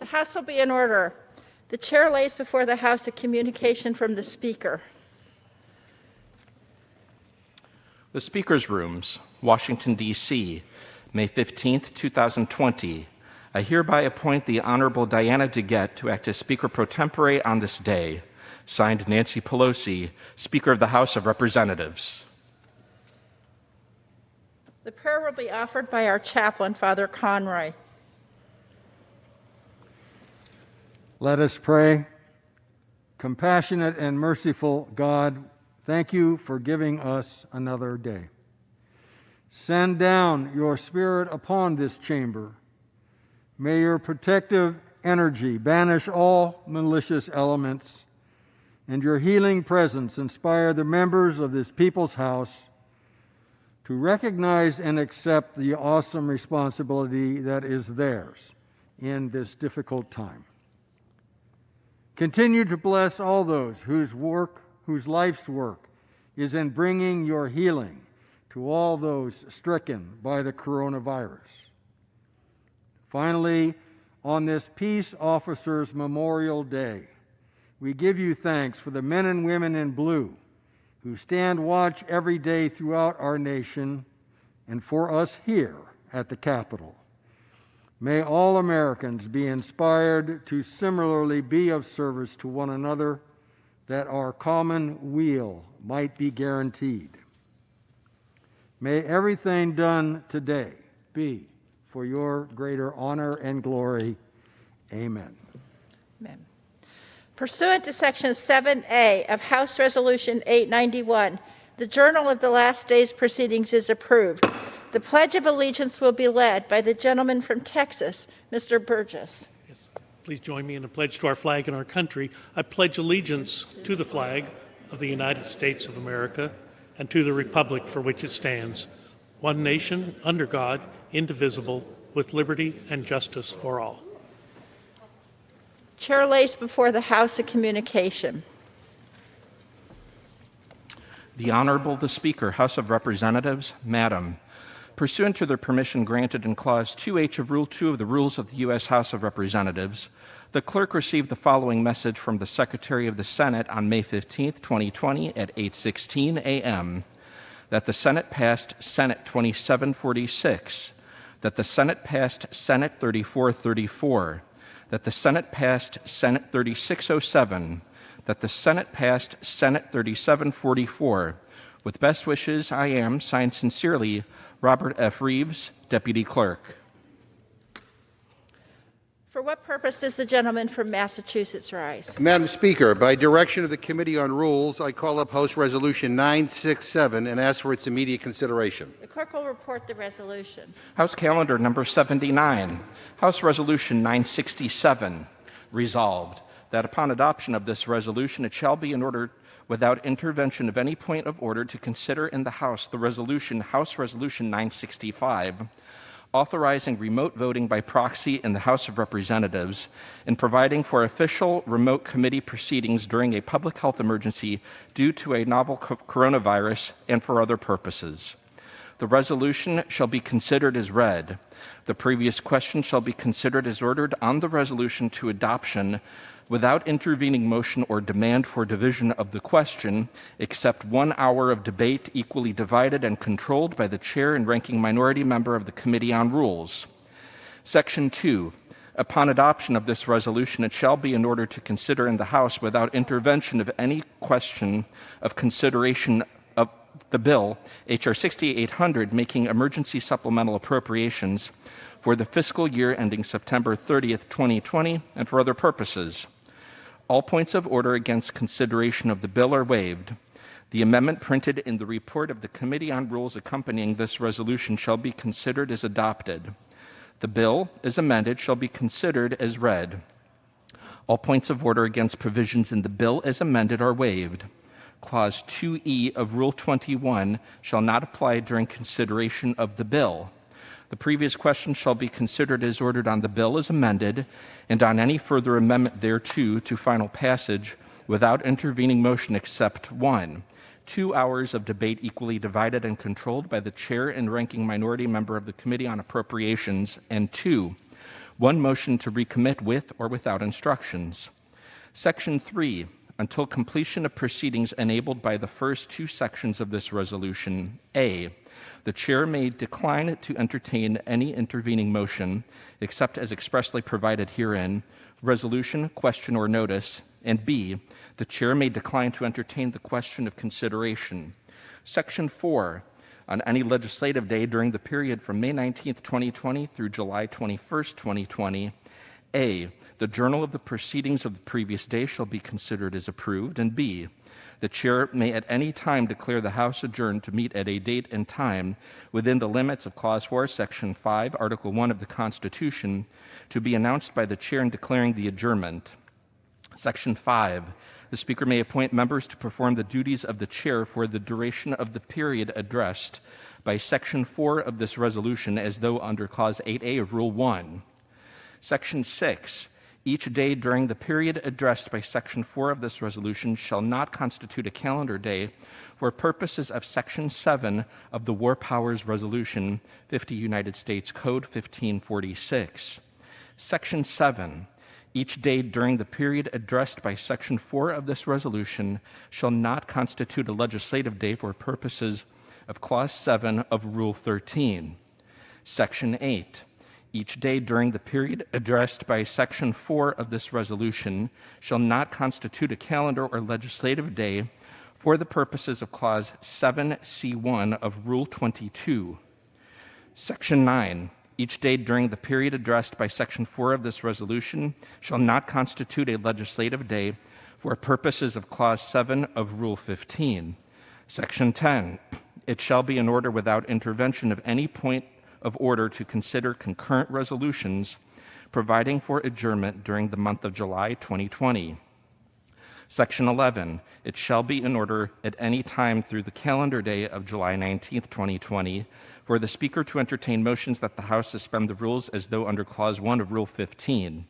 The House will be in order. The chair lays before the House a communication from the Speaker. The Speaker's Rooms, Washington, D.C., May 15th, 2020. I hereby appoint the Honorable Diana DeGette to act as Speaker pro tempore on this day. Signed, Nancy Pelosi, Speaker of the House of Representatives. The prayer will be offered by our chaplain, Father Conroy. Let us pray. Compassionate and merciful God, thank you for giving us another day. Send down your Spirit upon this chamber. May your protective energy banish all malicious elements, and your healing presence inspire the members of this people's house to recognize and accept the awesome responsibility that is theirs in this difficult time. Continue to bless all those whose life's work is in bringing your healing to all those stricken by the coronavirus. Finally, on this Peace Officers Memorial Day, we give you thanks for the men and women in blue who stand watch every day throughout our nation and for us here at the Capitol. May all Americans be inspired to similarly be of service to one another, that our common weal might be guaranteed. May everything done today be for your greater honor and glory. Amen. Amen. Pursuant to Section 7A of House Resolution 891, the Journal of the Last Day's Proceedings is approved. The Pledge of Allegiance will be led by the gentleman from Texas, Mr. Burgess. Yes. Please join me in a pledge to our flag and our country. I pledge allegiance to the flag of the United States of America and to the republic for which it stands, one nation, under God, indivisible, with liberty and justice for all. Chair lays before the House a communication. The Honorable the Speaker, House of Representatives, Madam, pursuant to the permission granted in Clause 2H of Rule 2 of the Rules of the U.S. House of Representatives, the clerk received the following message from the Secretary of the Senate on May 15, 2020 at 8:16 a.m. that the Senate passed Senate 2746, that the Senate passed Senate 3434, that the Senate passed Senate 3607, that the Senate passed Senate 3744. With best wishes, I am, signed sincerely, Robert F. Reeves, Deputy Clerk. For what purpose does the gentleman from Massachusetts rise? Madam Speaker, by direction of the Committee on Rules, I call up House Resolution 967 and ask for its immediate consideration. The clerk will report the resolution. House Calendar Number 79, House Resolution 967, resolved that upon adoption of this resolution, it shall be in order without intervention of any point of order to consider in the House the resolution, House Resolution 965, authorizing remote voting by proxy in the House of Representatives and providing for official remote committee proceedings during a public health emergency due to a novel coronavirus and for other purposes. The resolution shall be considered as read. The previous question shall be considered as ordered on the resolution to adoption without intervening motion or demand for division of the question, except 1 hour of debate equally divided and controlled by the chair and ranking minority member of the Committee on Rules. Section 2. Upon adoption of this resolution, it shall be in order to consider in the House without intervention of any question of consideration of the bill, H.R. 6800, making emergency supplemental appropriations for the fiscal year ending September 30th, 2020, and for other purposes. All points of order against consideration of the bill are waived. The amendment printed in the report of the Committee on Rules accompanying this resolution shall be considered as adopted. The bill, as amended, shall be considered as read. All points of order against provisions in the bill as amended are waived. Clause 2E of Rule 21 shall not apply during consideration of the bill. The previous question shall be considered as ordered on the bill as amended and on any further amendment thereto to final passage without intervening motion except 1. 2 hours of debate equally divided and controlled by the chair and ranking minority member of the Committee on Appropriations, and 2. one motion to recommit with or without instructions. Section 3, until completion of proceedings enabled by the first two sections of this resolution, A, the chair may decline to entertain any intervening motion except as expressly provided herein, resolution, question, or notice, and B, the chair may decline to entertain the question of consideration. Section 4, on any legislative day during the period from May 19th, 2020 through July 21st, 2020, A, the journal of the proceedings of the previous day shall be considered as approved, and B, the chair may at any time declare the House adjourned to meet at a date and time within the limits of Clause 4, Section 5, Article 1 of the Constitution, to be announced by the chair in declaring the adjournment. Section 5, the Speaker may appoint members to perform the duties of the chair for the duration of the period addressed by Section 4 of this resolution as though under Clause 8A of Rule 1. Section 6, each day during the period addressed by Section 4 of this resolution shall not constitute a calendar day for purposes of Section 7 of the War Powers Resolution 50 United States Code 1546. Section 7, each day during the period addressed by Section 4 of this resolution shall not constitute a legislative day for purposes of Clause 7 of Rule 13. Section 8, each day during the period addressed by Section 4 of this resolution shall not constitute a calendar or legislative day for the purposes of Clause 7C1 of Rule 22. Section 9, each day during the period addressed by Section 4 of this resolution shall not constitute a legislative day for purposes of Clause 7 of Rule 15. Section 10, it shall be in order without intervention of any point of order to consider concurrent resolutions providing for adjournment during the month of July 2020. Section 11, it shall be in order at any time through the calendar day of July 19th, 2020, for the Speaker to entertain motions that the House suspend the rules as though under Clause 1 of Rule 15.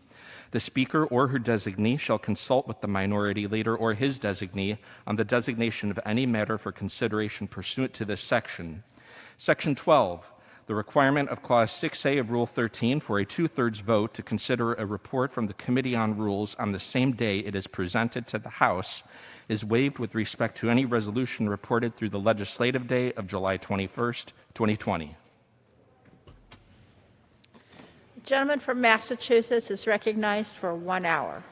The Speaker or her designee shall consult with the minority leader or his designee on the designation of any matter for consideration pursuant to this section. Section 12, the requirement of Clause 6A of Rule 13 for a two-thirds vote to consider a report from the Committee on Rules on the same day it is presented to the House is waived with respect to any resolution reported through the legislative day of July 21st, 2020. The gentleman from Massachusetts is recognized for 1 hour.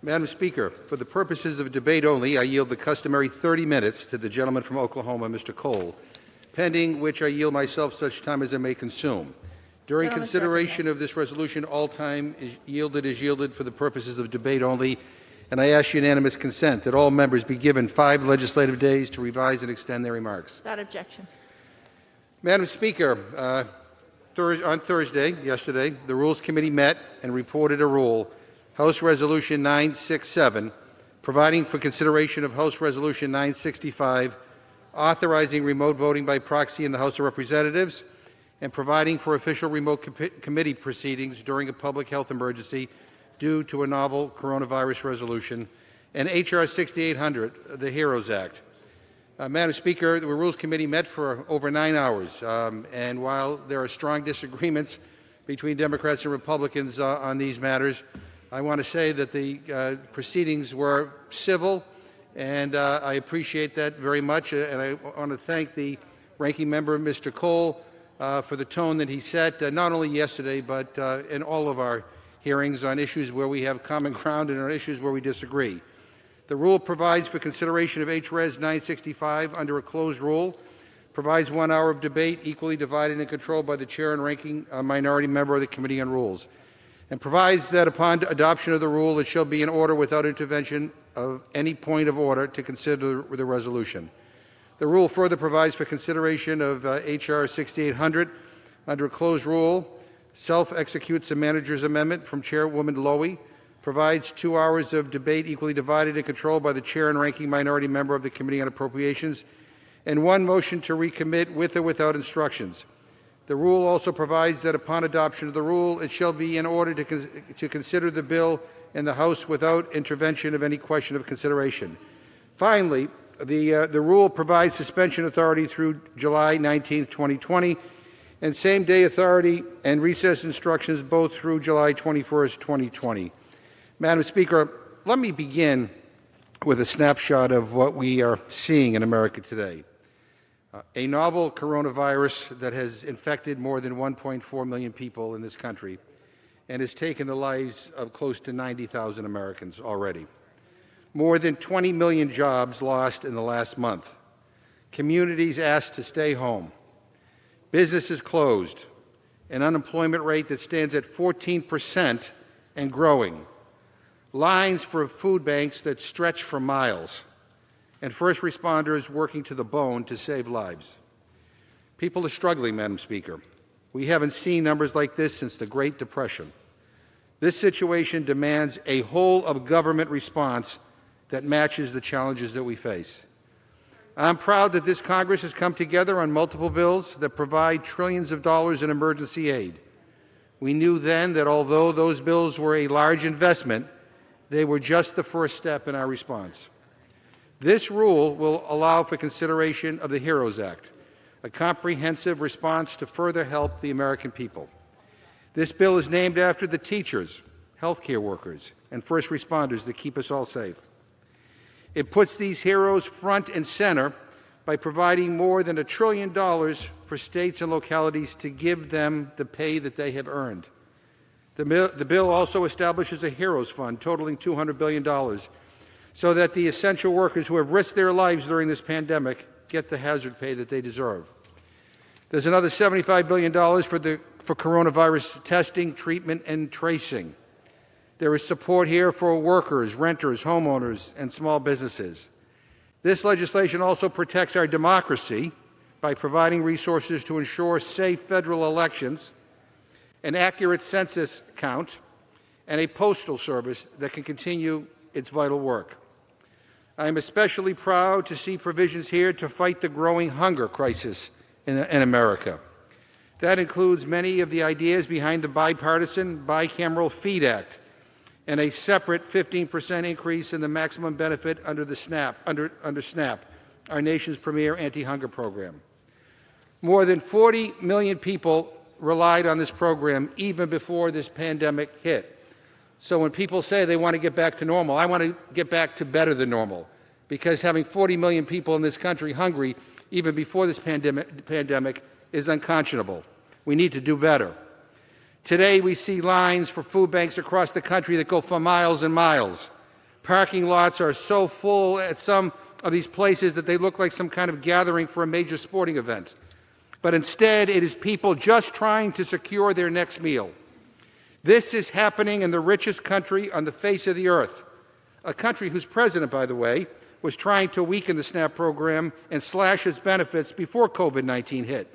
Madam Speaker, for the purposes of debate only, I yield the customary 30 minutes to the gentleman from Oklahoma, Mr. Cole, pending which I yield myself such time as I may consume. During consideration of this resolution, all time is yielded for the purposes of debate only, and I ask unanimous consent that all members be given 5 legislative days to revise and extend their remarks. Without objection. Madam Speaker, on Thursday, yesterday, the Rules Committee met and reported a rule, House Resolution 967, providing for consideration of House Resolution 965, authorizing remote voting by proxy in the House of Representatives, and providing for official remote committee proceedings during a public health emergency due to a novel coronavirus resolution, and H.R. 6800, the HEROES Act. Madam Speaker, the Rules Committee met for over 9 hours, and while there are strong disagreements between Democrats and Republicans on these matters, I want to say that the proceedings were civil, and I appreciate that very much, and I want to thank the ranking member, Mr. Cole, for the tone that he set, not only yesterday, but in all of our hearings on issues where we have common ground and on issues where we disagree. The rule provides for consideration of H.Res. 965 under a closed rule, provides 1 hour of debate equally divided and controlled by the chair and ranking minority member of the Committee on Rules, and provides that upon adoption of the rule, it shall be in order without intervention of any point of order to consider the resolution. The rule further provides for consideration of H.R. 6800 under a closed rule, self-executes a manager's amendment from Chairwoman Lowy, provides 2 hours of debate equally divided and controlled by the chair and ranking minority member of the Committee on Appropriations, and 1 motion to recommit with or without instructions. The rule also provides that upon adoption of the rule, it shall be in order to consider the bill in the House without intervention of any question of consideration. Finally, the rule provides suspension authority through July 19, 2020, and same-day authority and recess instructions both through July 21st, 2020. Madam Speaker, let me begin with a snapshot of what we are seeing in America today. A novel coronavirus that has infected more than 1.4 million people in this country and has taken the lives of close to 90,000 Americans already. More than 20 million jobs lost in the last month. Communities asked to stay home. Businesses closed. An unemployment rate that stands at 14% and growing. Lines for food banks that stretch for miles. And first responders working to the bone to save lives. People are struggling, Madam Speaker. We haven't seen numbers like this since the Great Depression. This situation demands a whole-of-government response that matches the challenges that we face. I'm proud that this Congress has come together on multiple bills that provide trillions of dollars in emergency aid. We knew then that although those bills were a large investment, they were just the first step in our response. This rule will allow for consideration of the HEROES Act, a comprehensive response to further help the American people. This bill is named after the teachers, healthcare workers, and first responders that keep us all safe. It puts these heroes front and center by providing more than $1 trillion for states and localities to give them the pay that they have earned. The bill also establishes a Heroes Fund totaling $200 billion so that the essential workers who have risked their lives during this pandemic get the hazard pay that they deserve. There's another $75 billion for coronavirus testing, treatment, and tracing. There is support here for workers, renters, homeowners, and small businesses. This legislation also protects our democracy by providing resources to ensure safe federal elections, an accurate census count, and a postal service that can continue its vital work. I am especially proud to see provisions here to fight the growing hunger crisis in America. That includes many of the ideas behind the bipartisan Bicameral FEED Act and a separate 15% increase in the maximum benefit under SNAP, our nation's premier anti-hunger program. More than 40 million people relied on this program even before this pandemic hit. So when people say they want to get back to normal, I want to get back to better than normal, because having 40 million people in this country hungry even before this pandemic is unconscionable. We need to do better. Today, we see lines for food banks across the country that go for miles and miles. Parking lots are so full at some of these places that they look like some kind of gathering for a major sporting event. But instead, it is people just trying to secure their next meal. This is happening in the richest country on the face of the earth, a country whose president, by the way, was trying to weaken the SNAP program and slash its benefits before COVID-19 hit.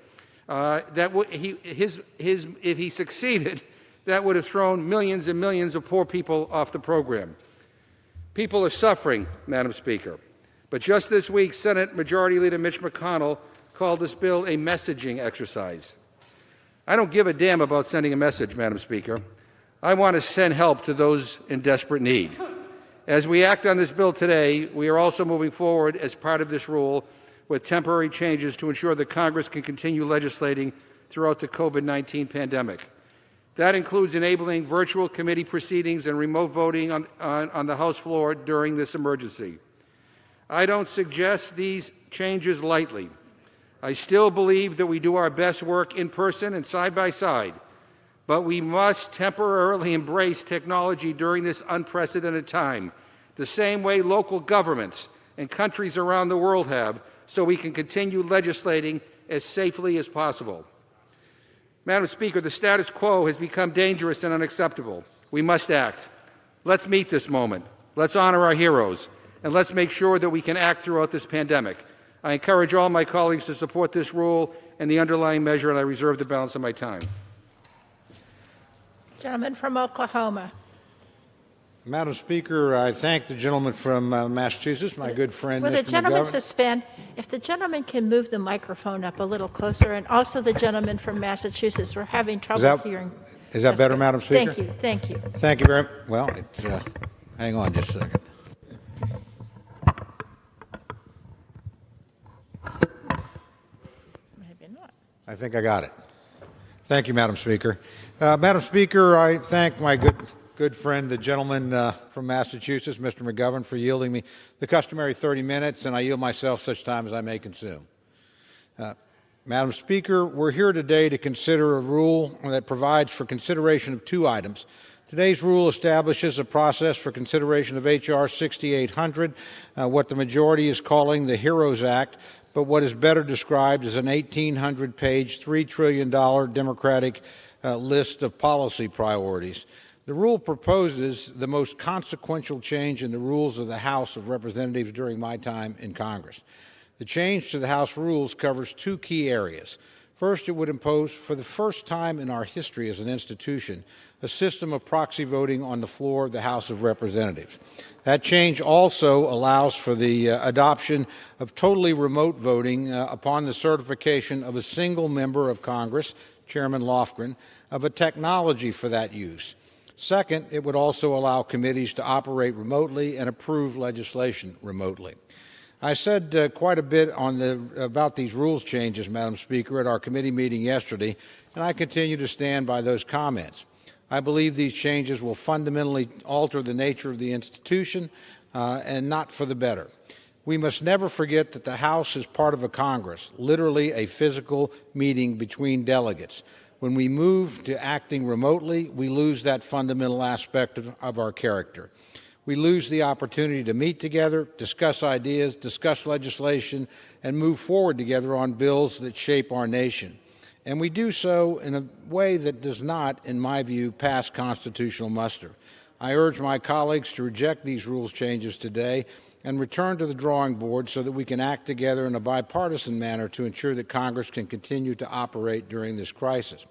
If he succeeded, that would have thrown millions and millions of poor people off the program. People are suffering, Madam Speaker. But just this week, Senate Majority Leader Mitch McConnell called this bill a messaging exercise. I don't give a damn about sending a message, Madam Speaker. I want to send help to those in desperate need. As we act on this bill today, we are also moving forward as part of this rule with temporary changes to ensure that Congress can continue legislating throughout the COVID-19 pandemic. That includes enabling virtual committee proceedings and remote voting on the House floor during this emergency. I don't suggest these changes lightly. I still believe that we do our best work in person and side by side, but we must temporarily embrace technology during this unprecedented time, the same way local governments and countries around the world have, so we can continue legislating as safely as possible. Madam Speaker, the status quo has become dangerous and unacceptable. We must act. Let's meet this moment. Let's honor our heroes, and let's make sure that we can act throughout this pandemic. I encourage all my colleagues to support this rule and the underlying measure, and I reserve the balance of my time. Gentleman from Oklahoma. Madam Speaker, I thank the gentleman from Massachusetts, my good friend, Will Mr. the gentleman McGovern. suspend? If the gentleman can move the microphone up a little closer, and also the gentleman from Massachusetts, we're having trouble hearing. Is that better, good. Madam Speaker? Thank you. Thank you. Thank you very much. Well, it's, hang on just a second. Maybe not. I think I got it. Thank you, Madam Speaker. Madam Speaker, I thank my good friend, the gentleman from Massachusetts, Mr. McGovern, for yielding me the customary 30 minutes, and I yield myself such time as I may consume. Madam Speaker, we're here today to consider a rule that provides for consideration of two items. Today's rule establishes a process for consideration of H.R. 6800, what the majority is calling the HEROES Act, but what is better described as an 1,800-page, $3 trillion Democratic list of policy priorities. The rule proposes the most consequential change in the rules of the House of Representatives during my time in Congress. The change to the House rules covers two key areas. First, it would impose, for the first time in our history as an institution, a system of proxy voting on the floor of the House of Representatives. That change also allows for the adoption of totally remote voting upon the certification of a single member of Congress, Chairman Lofgren, of a technology for that use. Second, it would also allow committees to operate remotely and approve legislation remotely. I said quite a bit about these rules changes, Madam Speaker, at our committee meeting yesterday, and I continue to stand by those comments. I believe these changes will fundamentally alter the nature of the institution and not for the better. We must never forget that the House is part of a Congress, literally a physical meeting between delegates. When we move to acting remotely, we lose that fundamental aspect of our character. We lose the opportunity to meet together, discuss ideas, discuss legislation, and move forward together on bills that shape our nation. And we do so in a way that does not, in my view, pass constitutional muster. I urge my colleagues to reject these rules changes today and return to the drawing board so that we can act together in a bipartisan manner to ensure that Congress can continue to operate during this crisis.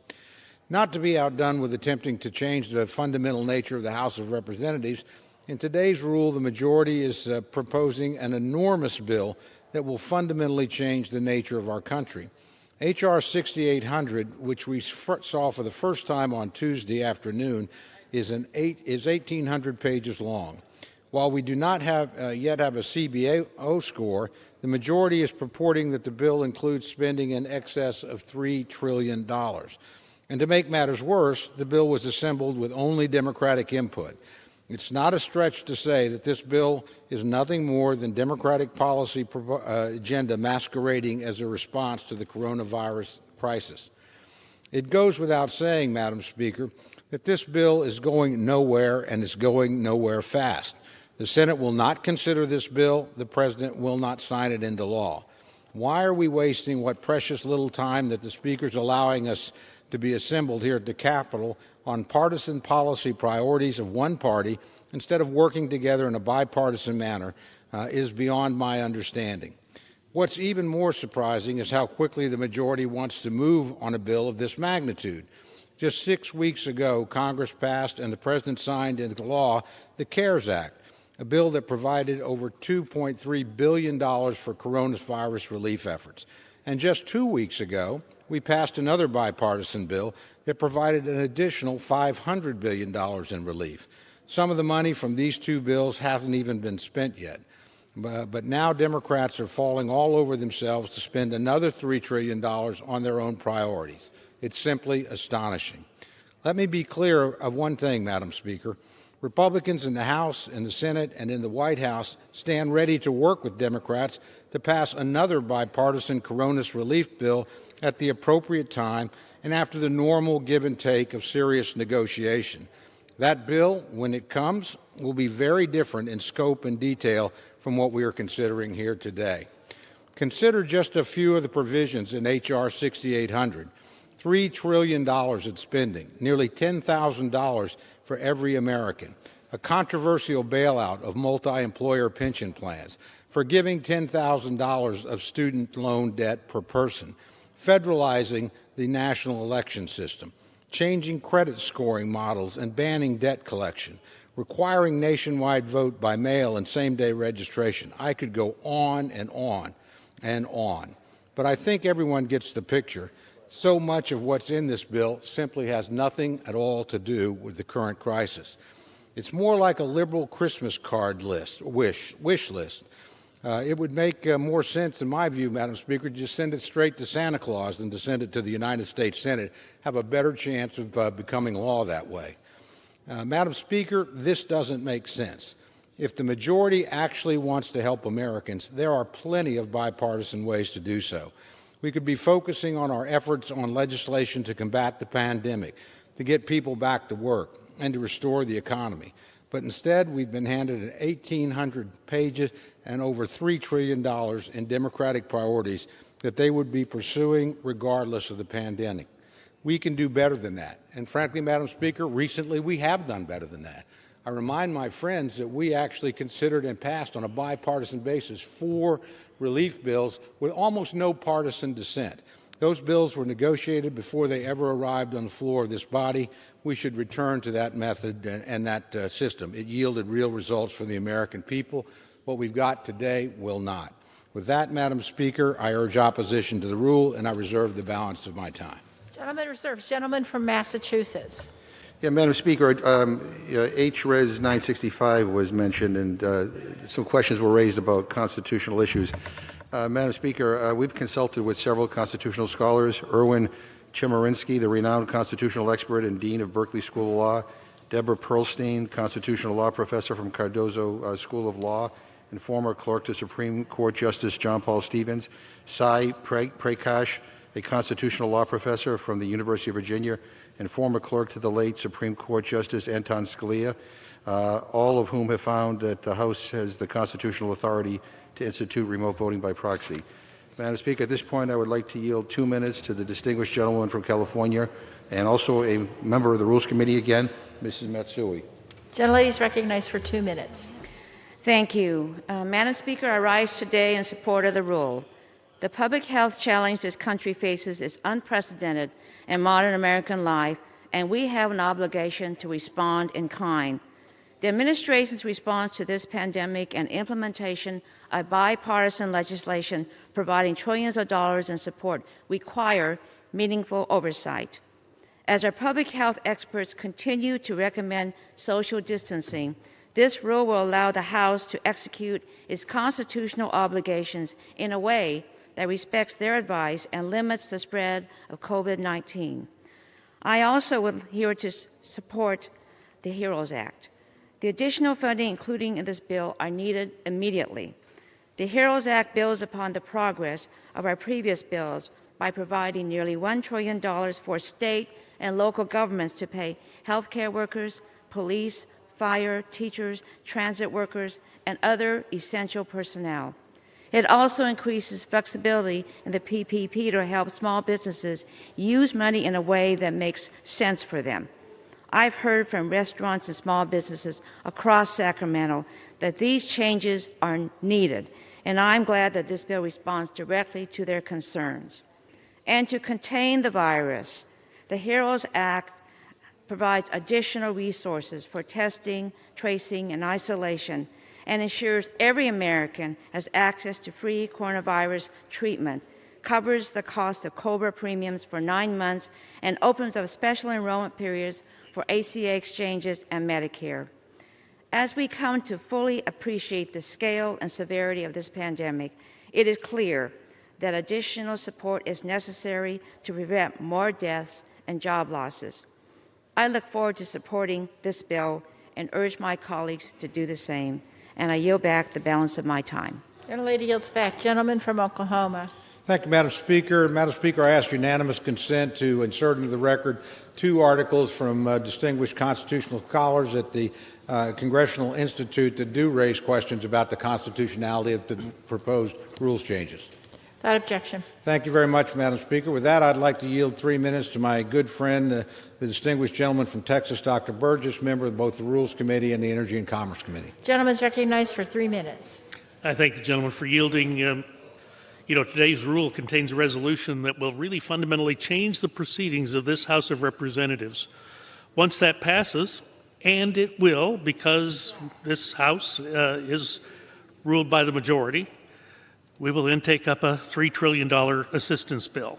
Not to be outdone with attempting to change the fundamental nature of the House of Representatives, in today's rule, the majority is proposing an enormous bill that will fundamentally change the nature of our country. H.R. 6800, which we saw for the first time on Tuesday afternoon, is 1,800 pages long. While we do not yet have a CBO score, the majority is purporting that the bill includes spending in excess of $3 trillion. And to make matters worse, the bill was assembled with only Democratic input. It's not a stretch to say that this bill is nothing more than Democratic policy agenda masquerading as a response to the coronavirus crisis. It goes without saying, Madam Speaker, that this bill is going nowhere and is going nowhere fast. The Senate will not consider this bill. The President will not sign it into law. Why are we wasting what precious little time that the Speaker is allowing us to be assembled here at the Capitol on partisan policy priorities of one party instead of working together in a bipartisan manner is beyond my understanding. What's even more surprising is how quickly the majority wants to move on a bill of this magnitude. Just 6 weeks ago, Congress passed and the President signed into law the CARES Act, a bill that provided over $2.3 billion for coronavirus relief efforts. And just 2 weeks ago, we passed another bipartisan bill that provided an additional $500 billion in relief. Some of the money from these two bills hasn't even been spent yet. But now Democrats are falling all over themselves to spend another $3 trillion on their own priorities. It's simply astonishing. Let me be clear of one thing, Madam Speaker. Republicans in the House, in the Senate, and in the White House stand ready to work with Democrats to pass another bipartisan coronavirus relief bill at the appropriate time and after the normal give and take of serious negotiation. That bill, when it comes, will be very different in scope and detail from what we are considering here today. Consider just a few of the provisions in H.R. 6800. $3 trillion in spending, nearly $10,000 for every American, a controversial bailout of multi-employer pension plans, forgiving $10,000 of student loan debt per person, federalizing the national election system, changing credit scoring models and banning debt collection, requiring nationwide vote by mail and same-day registration. I could go on and on and on. But I think everyone gets the picture. So much of what's in this bill simply has nothing at all to do with the current crisis. It's more like a liberal Christmas card list, wish list. It would make more sense, in my view, Madam Speaker, to just send it straight to Santa Claus than to send it to the United States Senate. Have a better chance of becoming law that way. Madam Speaker, this doesn't make sense. If the majority actually wants to help Americans, there are plenty of bipartisan ways to do so. We could be focusing on our efforts on legislation to combat the pandemic, to get people back to work, and to restore the economy. But instead, we've been handed 1,800 pages and over $3 trillion in Democratic priorities that they would be pursuing regardless of the pandemic. We can do better than that. And frankly, Madam Speaker, recently we have done better than that. I remind my friends that we actually considered and passed on a bipartisan basis 4 relief bills with almost no partisan dissent. Those bills were negotiated before they ever arrived on the floor of this body. We should return to that method and that system. It yielded real results for the American people. What we've got today will not. With that, Madam Speaker, I urge opposition to the rule, and I reserve the balance of my time. Gentleman reserves. Gentleman from Massachusetts. Yeah, Madam Speaker, H-Res 965 was mentioned, and some questions were raised about constitutional issues. Madam Speaker, we've consulted with several constitutional scholars, Erwin Chemerinsky, the renowned constitutional expert and dean of Berkeley School of Law, Deborah Pearlstein, constitutional law professor from Cardozo School of Law, and former clerk to Supreme Court Justice John Paul Stevens, Sai Prakash, a constitutional law professor from the University of Virginia, and former clerk to the late Supreme Court Justice Anton Scalia, all of whom have found that the House has the constitutional authority to institute remote voting by proxy. Madam Speaker, at this point I would like to yield 2 minutes to the distinguished gentleman from California and also a member of the Rules Committee again, Mrs. Matsui. Gentlelady is recognized for 2 minutes. Thank you. Madam Speaker, I rise today in support of the rule. The public health challenge this country faces is unprecedented in modern American life, and we have an obligation to respond in kind. The administration's response to this pandemic and implementation of bipartisan legislation providing trillions of dollars in support require meaningful oversight. As our public health experts continue to recommend social distancing, this rule will allow the House to execute its constitutional obligations in a way that respects their advice and limits the spread of COVID-19. I also would here to support the HEROES Act. The additional funding included in this bill are needed immediately. The HEROES Act builds upon the progress of our previous bills by providing nearly $1 trillion for state and local governments to pay healthcare workers, police, fire, teachers, transit workers, and other essential personnel. It also increases flexibility in the PPP to help small businesses use money in a way that makes sense for them. I've heard from restaurants and small businesses across Sacramento that these changes are needed, and I'm glad that this bill responds directly to their concerns. And to contain the virus, the HEROES Act provides additional resources for testing, tracing, and isolation, and ensures every American has access to free coronavirus treatment, covers the cost of COBRA premiums for 9 months, and opens up special enrollment periods for ACA exchanges and Medicare. As we come to fully appreciate the scale and severity of this pandemic, it is clear that additional support is necessary to prevent more deaths and job losses. I look forward to supporting this bill and urge my colleagues to do the same. And I yield back the balance of my time. Gentlelady yields back. Gentleman from Oklahoma. Thank you, Madam Speaker. Madam Speaker, I ask unanimous consent to insert into the record 2 articles from distinguished constitutional scholars at the Congressional Institute that do raise questions about the constitutionality of the proposed rules changes. Without objection. Thank you very much, Madam Speaker. With that, I'd like to yield 3 minutes to my good friend, the distinguished gentleman from Texas, Dr. Burgess, member of both the Rules Committee and the Energy and Commerce Committee. Gentleman is recognized for 3 minutes. I thank the gentleman for yielding. Today's rule contains a resolution that will really fundamentally change the proceedings of this House of Representatives. Once that passes, and it will because this House is ruled by the majority, we will then take up a $3 trillion assistance bill.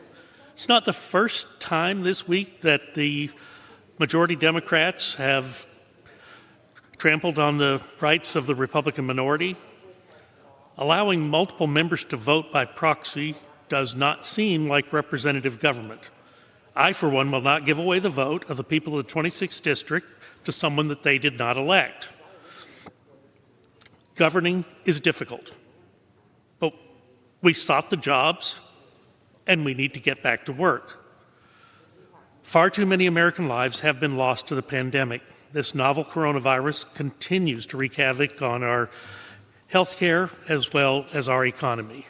It's not the first time this week that the majority Democrats have trampled on the rights of the Republican minority. Allowing multiple members to vote by proxy does not seem like representative government. I, for one, will not give away the vote of the people of the 26th District to someone that they did not elect. Governing is difficult, but we sought the jobs and we need to get back to work. Far too many American lives have been lost to the pandemic. This novel coronavirus continues to wreak havoc on our healthcare as well as our economy.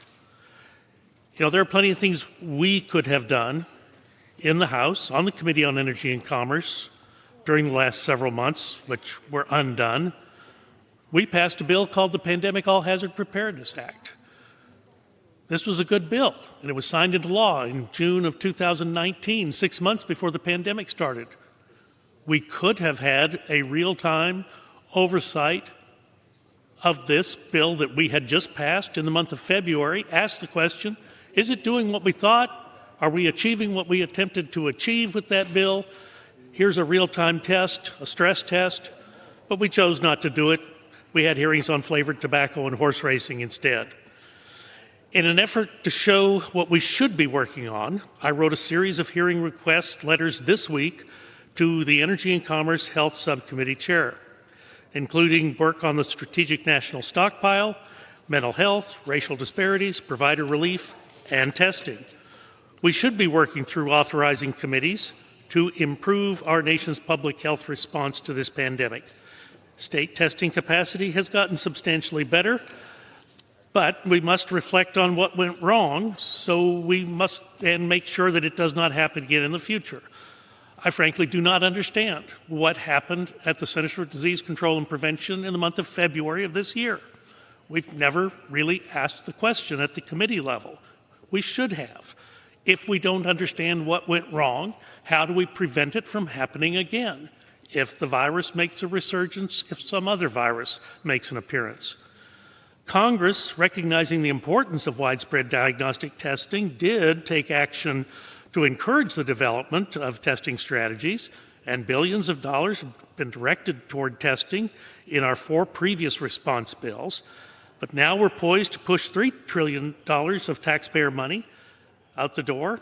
You know, there are plenty of things we could have done in the House, on the Committee on Energy and Commerce, during the last several months, which were undone. We passed a bill called the Pandemic All Hazard Preparedness Act. This was a good bill, and it was signed into law in June of 2019, 6 months before the pandemic started. We could have had a real-time oversight of this bill that we had just passed in the month of February, ask the question, is it doing what we thought? Are we achieving what we attempted to achieve with that bill? Here's a real-time test, a stress test, but we chose not to do it. We had hearings on flavored tobacco and horse racing instead. In an effort to show what we should be working on, I wrote a series of hearing request letters this week to the Energy and Commerce Health Subcommittee Chair, including work on the Strategic National Stockpile, mental health, racial disparities, provider relief, and testing. We should be working through authorizing committees to improve our nation's public health response to this pandemic. State testing capacity has gotten substantially better, but we must reflect on what went wrong, so we must and make sure that it does not happen again in the future. I frankly do not understand what happened at the Centers for Disease Control and Prevention in the month of February of this year. We've never really asked the question at the committee level. We should have. If we don't understand what went wrong, how do we prevent it from happening again? If the virus makes a resurgence, if some other virus makes an appearance. Congress, recognizing the importance of widespread diagnostic testing, did take action to encourage the development of testing strategies, and billions of dollars have been directed toward testing in our 4 previous response bills. But now we're poised to push $3 trillion of taxpayer money out the door,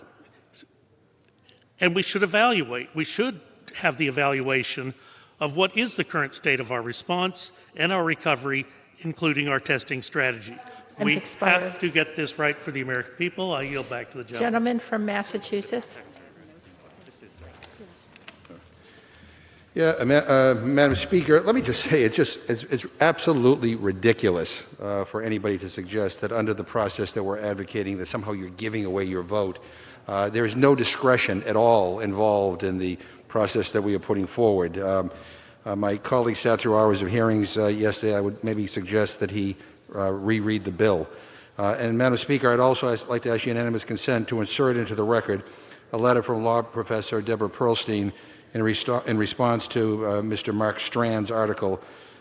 and we should evaluate. We should have the evaluation of what is the current state of our response and our recovery, including our testing strategy. We have to get this right for the American people. I yield back to the gentleman. Gentleman from Massachusetts. Yeah, Madam Speaker, let me just say it's absolutely ridiculous for anybody to suggest that under the process that we're advocating that somehow you're giving away your vote. There is no discretion at all involved in the process that we are putting forward. My colleague sat through hours of hearings yesterday. I would maybe suggest that he reread the bill. And Madam Speaker, I'd also like to ask unanimous consent to insert into the record a letter from law professor Deborah Pearlstein in response to Mr. Mark Strand's article,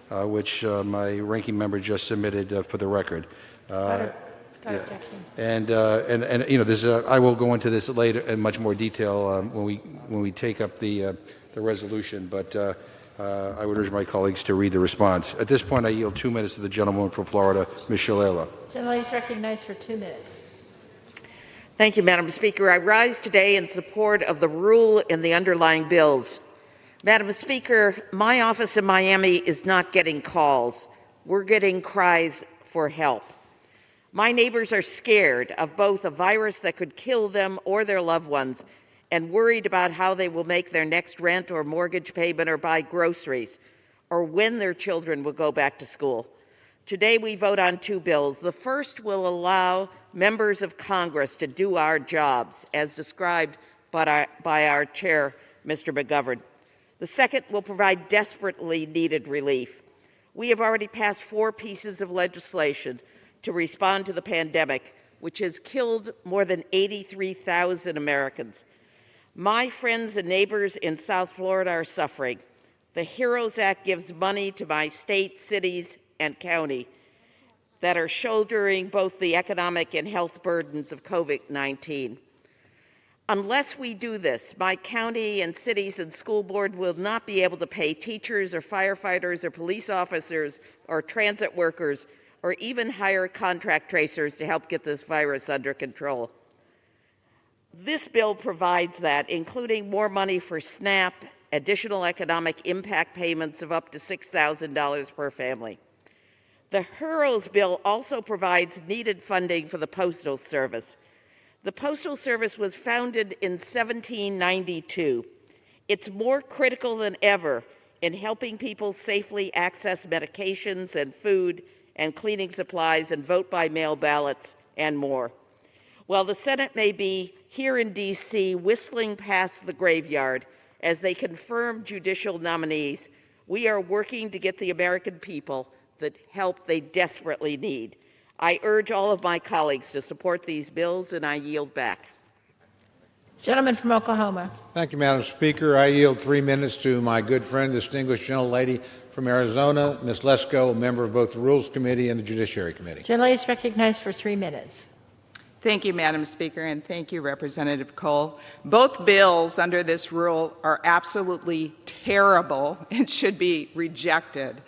which my ranking member just submitted for the record. And you know, I will go into this later in much more detail when we take up the resolution. But I would urge my colleagues to read the response. At this point, I yield 2 minutes to the gentlewoman from Florida, Ms. Shalala. Gentleman is recognized for 2 minutes. Thank you, Madam Speaker. I rise today in support of the rule in the underlying bills. Madam Speaker, my office in Miami is not getting calls. We're getting cries for help. My neighbors are scared of both a virus that could kill them or their loved ones and worried about how they will make their next rent or mortgage payment or buy groceries or when their children will go back to school. Today we vote on 2 bills. The first will allow members of Congress to do our jobs, as described by our chair, Mr. McGovern. The second will provide desperately needed relief. We have already passed 4 pieces of legislation to respond to the pandemic, which has killed more than 83,000 Americans. My friends and neighbors in South Florida are suffering. The HEROES Act gives money to my state, cities, and county that are shouldering both the economic and health burdens of COVID-19. Unless we do this, my county and cities and school board will not be able to pay teachers or firefighters or police officers or transit workers or even hire contract tracers to help get this virus under control. This bill provides that, including more money for SNAP, additional economic impact payments of up to $6,000 per family. The HEROES bill also provides needed funding for the Postal Service. The Postal Service was founded in 1792. It's more critical than ever in helping people safely access medications and food and cleaning supplies and vote by mail ballots and more. While the Senate may be here in D.C. whistling past the graveyard as they confirm judicial nominees, we are working to get the American people the help they desperately need. I urge all of my colleagues to support these bills, and I yield back. Gentleman from Oklahoma. Thank you, Madam Speaker. I yield 3 minutes to my good friend, distinguished gentlelady from Arizona, Ms. Lesko, a member of both the Rules Committee and the Judiciary Committee. Gentlelady is recognized for 3 minutes. Thank you, Madam Speaker, and thank you, Representative Cole. Both bills under this rule are absolutely terrible and should be rejected.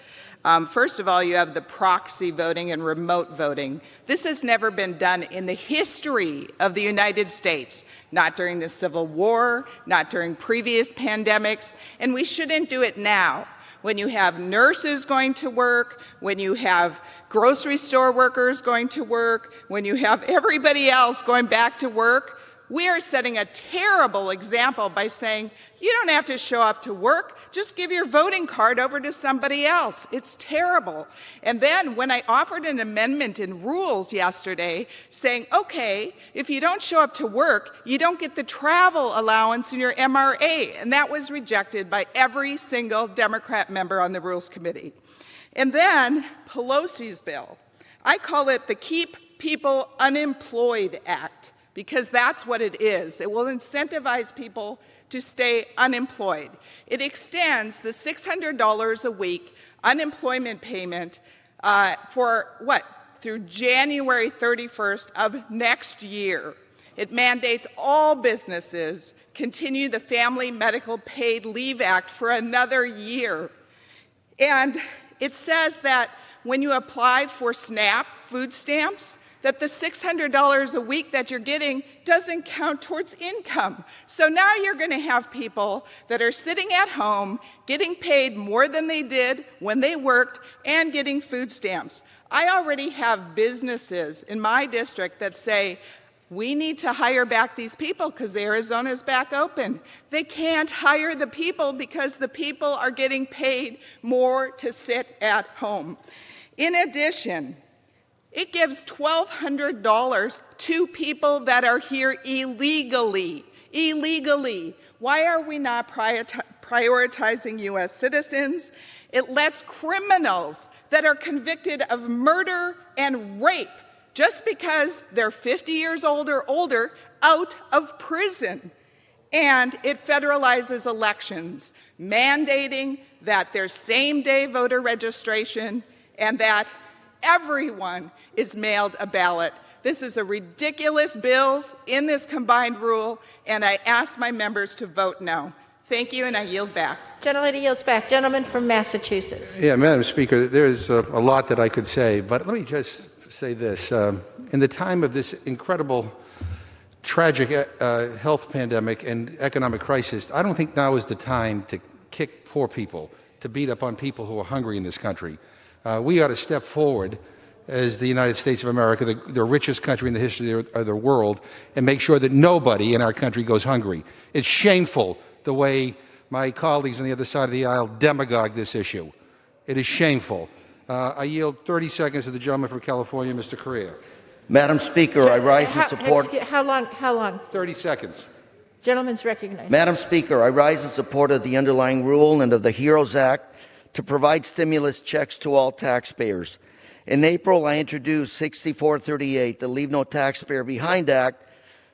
First of all, you have the proxy voting and remote voting. This has never been done in the history of the United States, not during the Civil War, not during previous pandemics, and we shouldn't do it now. When you have nurses going to work, when you have grocery store workers going to work, when you have everybody else going back to work, we are setting a terrible example by saying, you don't have to show up to work, just give your voting card over to somebody else. It's terrible. And then when I offered an amendment in rules yesterday saying, okay, if you don't show up to work, you don't get the travel allowance in your MRA, and that was rejected by every single Democrat member on the Rules Committee. And then Pelosi's bill. I call it the Keep People Unemployed Act, because that's what it is. It will incentivize people to stay unemployed. It extends the $600 a week unemployment payment through January 31st of next year. It mandates all businesses continue the Family Medical Paid Leave Act for another year. And it says that when you apply for SNAP food stamps, that the $600 a week that you're getting doesn't count towards income. So now you're going to have people that are sitting at home getting paid more than they did when they worked and getting food stamps. I already have businesses in my district that say, we need to hire back these people because Arizona is back open. They can't hire the people because the people are getting paid more to sit at home. In addition, it gives $1,200 to people that are here illegally. Illegally. Why are we not prioritizing U.S. citizens? It lets criminals that are convicted of murder and rape, just because they're 50 years old or older, out of prison. And it federalizes elections, mandating that there's same-day voter registration and that everyone is mailed a ballot. This is a ridiculous bill in this combined rule, and I ask my members to vote no. Thank you, and I yield back. Gentlelady yields back. Gentleman from Massachusetts. Yeah, Madam Speaker, there's a lot that I could say, but let me just say this. In the time of this incredible, tragic health pandemic and economic crisis, I don't think now is the time to kick poor people, to beat up on people who are hungry in this country. We ought to step forward as the United States of America, the richest country in the history of the world, and make sure that nobody in our country goes hungry. It's shameful the way my colleagues on the other side of the aisle demagogue this issue. It is shameful. I yield 30 seconds to the gentleman from California, Mr. Correa. Madam Speaker, I rise in support. How long? 30 seconds. Gentleman's recognized. Madam Speaker, I rise in support of the underlying rule and of the HEROES Act to provide stimulus checks to all taxpayers. In April, I introduced 6438, the Leave No Taxpayer Behind Act,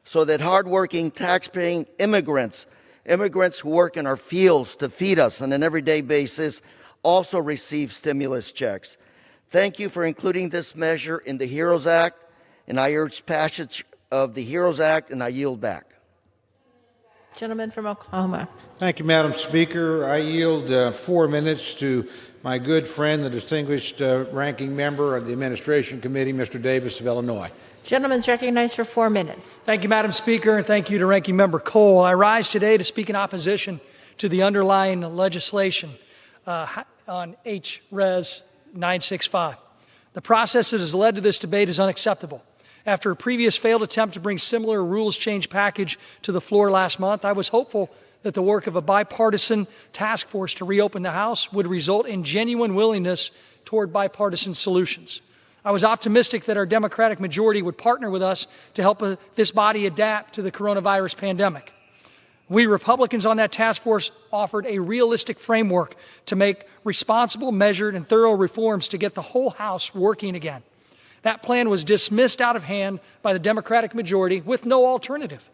so that hardworking, taxpaying immigrants who work in our fields to feed us on an everyday basis, also receive stimulus checks. Thank you for including this measure in the HEROES Act, and I urge passage of the HEROES Act, and I yield back. Gentleman from Oklahoma. Thank you, Madam Speaker. I yield 4 minutes to my good friend, the distinguished ranking member of the Administration Committee, Mr. Davis of Illinois. Gentleman's recognized for 4 minutes. Thank you, Madam Speaker, and thank you to Ranking Member Cole. I rise today to speak in opposition to the underlying legislation on HRES 965. The process that has led to this debate is unacceptable. After a previous failed attempt to bring similar rules change package to the floor last month, I was hopeful that the work of a bipartisan task force to reopen the House would result in genuine willingness toward bipartisan solutions. I was optimistic that our Democratic majority would partner with us to help this body adapt to the coronavirus pandemic. We Republicans on that task force offered a realistic framework to make responsible, measured, and thorough reforms to get the whole House working again. That plan was dismissed out of hand by the Democratic majority with no alternative.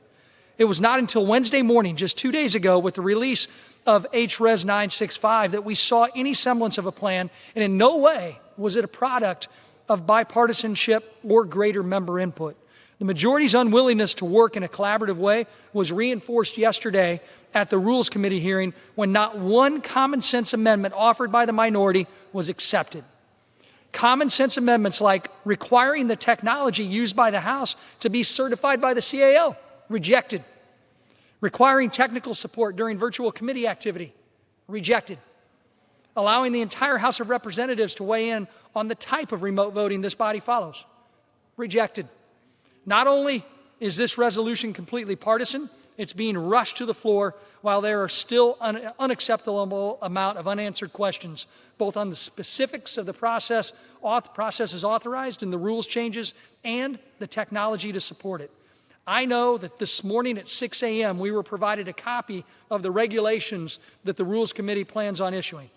It was not until Wednesday morning, just 2 days ago, with the release of HRES 965, that we saw any semblance of a plan, and in no way was it a product of bipartisanship or greater member input. The majority's unwillingness to work in a collaborative way was reinforced yesterday at the Rules Committee hearing when not one common sense amendment offered by the minority was accepted. Common sense amendments like requiring the technology used by the House to be certified by the CAO, rejected. Requiring technical support during virtual committee activity, rejected. Allowing the entire House of Representatives to weigh in on the type of remote voting this body follows, rejected. Not only is this resolution completely partisan, it's being rushed to the floor while there are still an unacceptable amount of unanswered questions, both on the specifics of the processes authorized and the rules changes and the technology to support it. I know that this morning at 6 a.m. we were provided a copy of the regulations that the Rules Committee plans on issuing.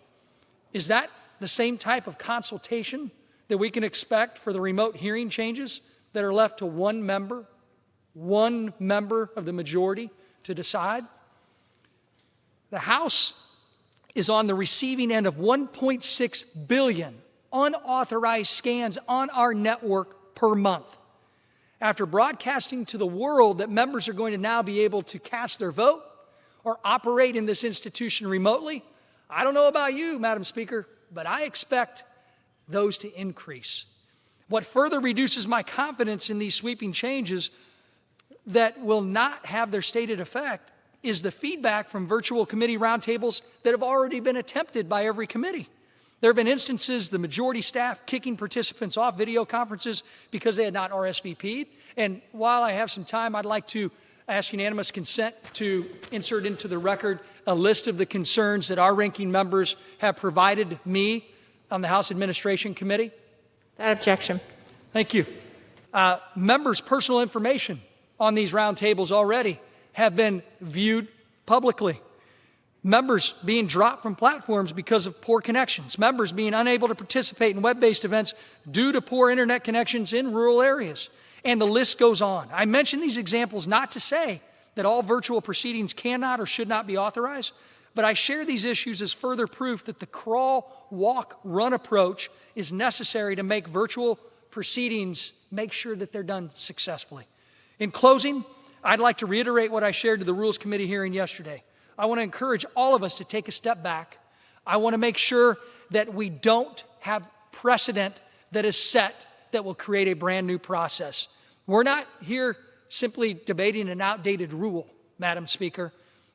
Is that the same type of consultation that we can expect for the remote hearing changes that are left to one member of the majority to decide? The House is on the receiving end of 1.6 billion unauthorized scans on our network per month. After broadcasting to the world that members are going to now be able to cast their vote or operate in this institution remotely, I don't know about you, Madam Speaker, but I expect those to increase. What further reduces my confidence in these sweeping changes that will not have their stated effect is the feedback from virtual committee roundtables that have already been attempted by every committee. There have been instances, the majority staff kicking participants off video conferences because they had not RSVP'd. And while I have some time, I'd like to ask unanimous consent to insert into the record a list of the concerns that our ranking members have provided me on the House Administration Committee. Without objection. Thank you. Members' personal information on these roundtables already have been viewed publicly. Members being dropped from platforms because of poor connections. Members being unable to participate in web-based events due to poor internet connections in rural areas. And the list goes on. I mention these examples not to say that all virtual proceedings cannot or should not be authorized, but I share these issues as further proof that the crawl, walk, run approach is necessary to make virtual proceedings, make sure that they're done successfully. In closing, I'd like to reiterate what I shared to the Rules Committee hearing yesterday. I want to encourage all of us to take a step back. I want to make sure that we don't have precedent that is set that will create a brand new process. We're not here simply debating an outdated rule, Madam Speaker.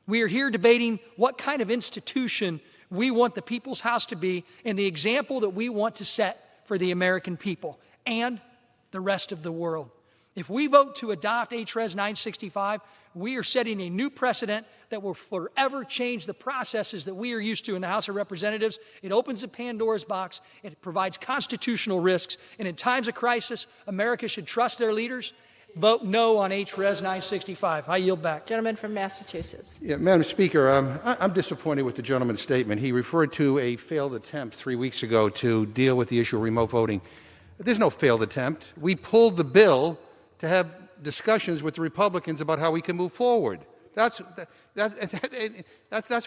We are here debating what kind of institution we want the People's House to be and the example that we want to set for the American people and the rest of the world. If we vote to adopt HRES 965, we are setting a new precedent that will forever change the processes that we are used to in the House of Representatives. It opens a Pandora's box. It provides constitutional risks. And in times of crisis, America should trust their leaders. Vote no on HRES 965. I yield back. Gentleman from Massachusetts. Yeah, Madam Speaker, I'm disappointed with the gentleman's statement. He referred to a failed attempt 3 weeks ago to deal with the issue of remote voting. There's no failed attempt. We pulled the bill to have discussions with the Republicans about how we can move forward. That's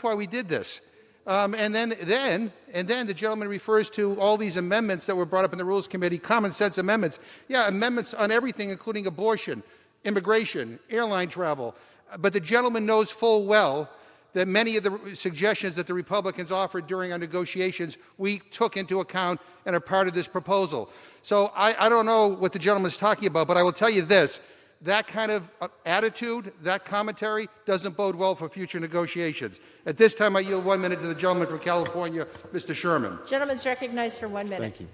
why we did this. And then the gentleman refers to all these amendments that were brought up in the Rules Committee, common sense amendments. Yeah, amendments on everything, including abortion, immigration, airline travel. But the gentleman knows full well that many of the suggestions that the Republicans offered during our negotiations we took into account and are part of this proposal. So I don't know what the gentleman is talking about, but I will tell you this. That kind of attitude, that commentary, doesn't bode well for future negotiations. At this time, I yield 1 minute to the gentleman from California, Mr. Sherman. Gentleman's recognized for 1 minute. Thank you.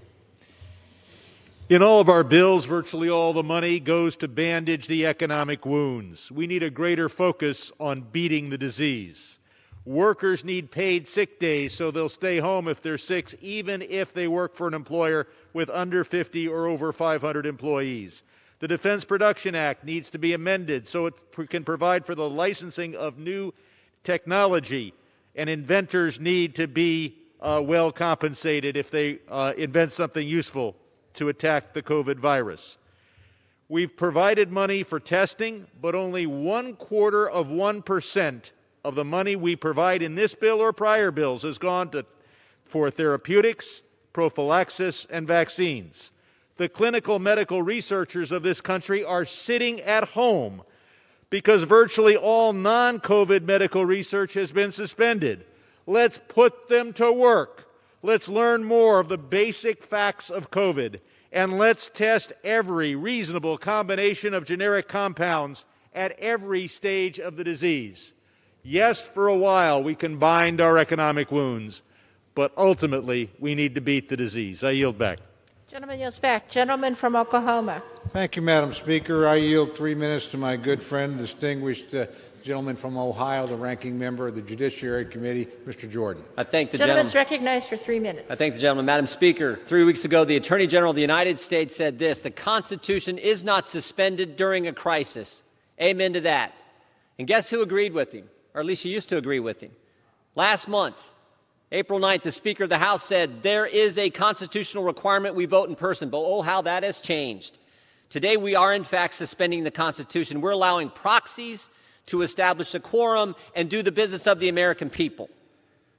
In all of our bills, virtually all the money goes to bandage the economic wounds. We need a greater focus on beating the disease. Workers need paid sick days so they'll stay home if they're sick, even if they work for an employer with under 50 or over 500 employees. The Defense Production Act needs to be amended so it can provide for the licensing of new technology, and inventors need to be well compensated if they invent something useful to attack the COVID virus. We've provided money for testing, but only 1/4% of the money we provide in this bill or prior bills has gone for therapeutics, prophylaxis, and vaccines. The clinical medical researchers of this country are sitting at home because virtually all non-COVID medical research has been suspended. Let's put them to work. Let's learn more of the basic facts of COVID, and let's test every reasonable combination of generic compounds at every stage of the disease. Yes, for a while we can bind our economic wounds, but ultimately we need to beat the disease. I yield back. Gentleman yields back. Gentleman from Oklahoma. Thank you, Madam Speaker. I yield 3 minutes to my good friend, distinguished gentleman from Ohio, the ranking member of the Judiciary Committee, Mr. Jordan. I thank the Gentleman's recognized for 3 minutes. I thank the gentleman. Madam Speaker, 3 weeks ago, the Attorney General of the United States said this: the Constitution is not suspended during a crisis. Amen to that. And guess who agreed with him? Or at least she used to agree with him. Last month, April 9th, the Speaker of the House said there is a constitutional requirement we vote in person. But oh, how that has changed. Today, we are, in fact, suspending the Constitution. We're allowing proxies to establish a quorum and do the business of the American people.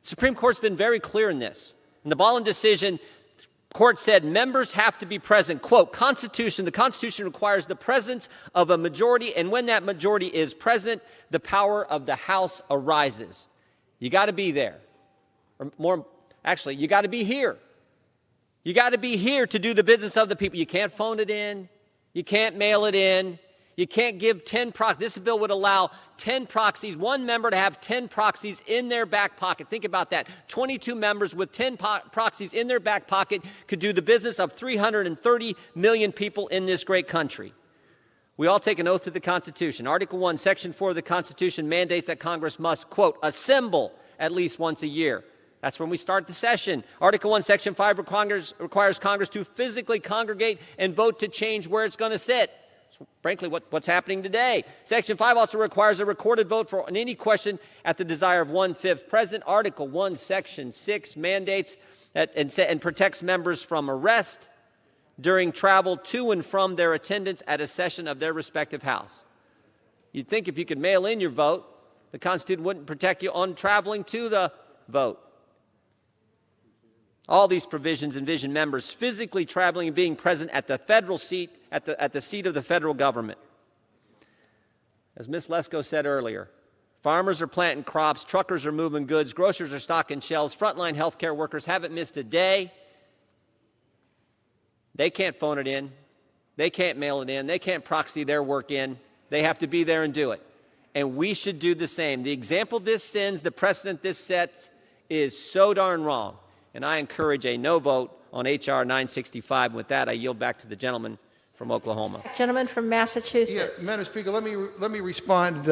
The Supreme Court's been very clear in this. In the Ballin decision, the court said members have to be present. Quote, the Constitution requires the presence of a majority, and when that majority is present, the power of the House arises. You got to be there. You got to be here. You got to be here to do the business of the people. You can't phone it in. You can't mail it in. You can't give 10 proxies. This bill would allow 10 proxies, one member to have 10 proxies in their back pocket. Think about that. 22 members with 10 proxies in their back pocket could do the business of 330 million people in this great country. We all take an oath to the Constitution. Article 1, Section 4 of the Constitution mandates that Congress must, quote, assemble at least once a year. That's when we start the session. Article 1, Section 5 requires Congress to physically congregate and vote to change where it's going to sit. It's frankly, what's happening today. Section 5 also requires a recorded vote on any question at the desire of 1/5 present. Article 1, Section 6 mandates and protects members from arrest during travel to and from their attendance at a session of their respective House. You'd think if you could mail in your vote, the Constitution wouldn't protect you on traveling to the vote. All these provisions envision members physically traveling and being present at the federal seat, at the seat of the federal government. As Ms. Lesko said earlier, farmers are planting crops, truckers are moving goods, grocers are stocking shelves, frontline healthcare workers haven't missed a day. They can't phone it in. They can't mail it in. They can't proxy their work in. They have to be there and do it. And we should do the same. The example this sends, the precedent this sets, is so darn wrong. And I encourage a no vote on H.R. 965. With that, I yield back to the gentleman from Oklahoma. Gentleman from Massachusetts. Yeah, Madam Speaker, let me respond.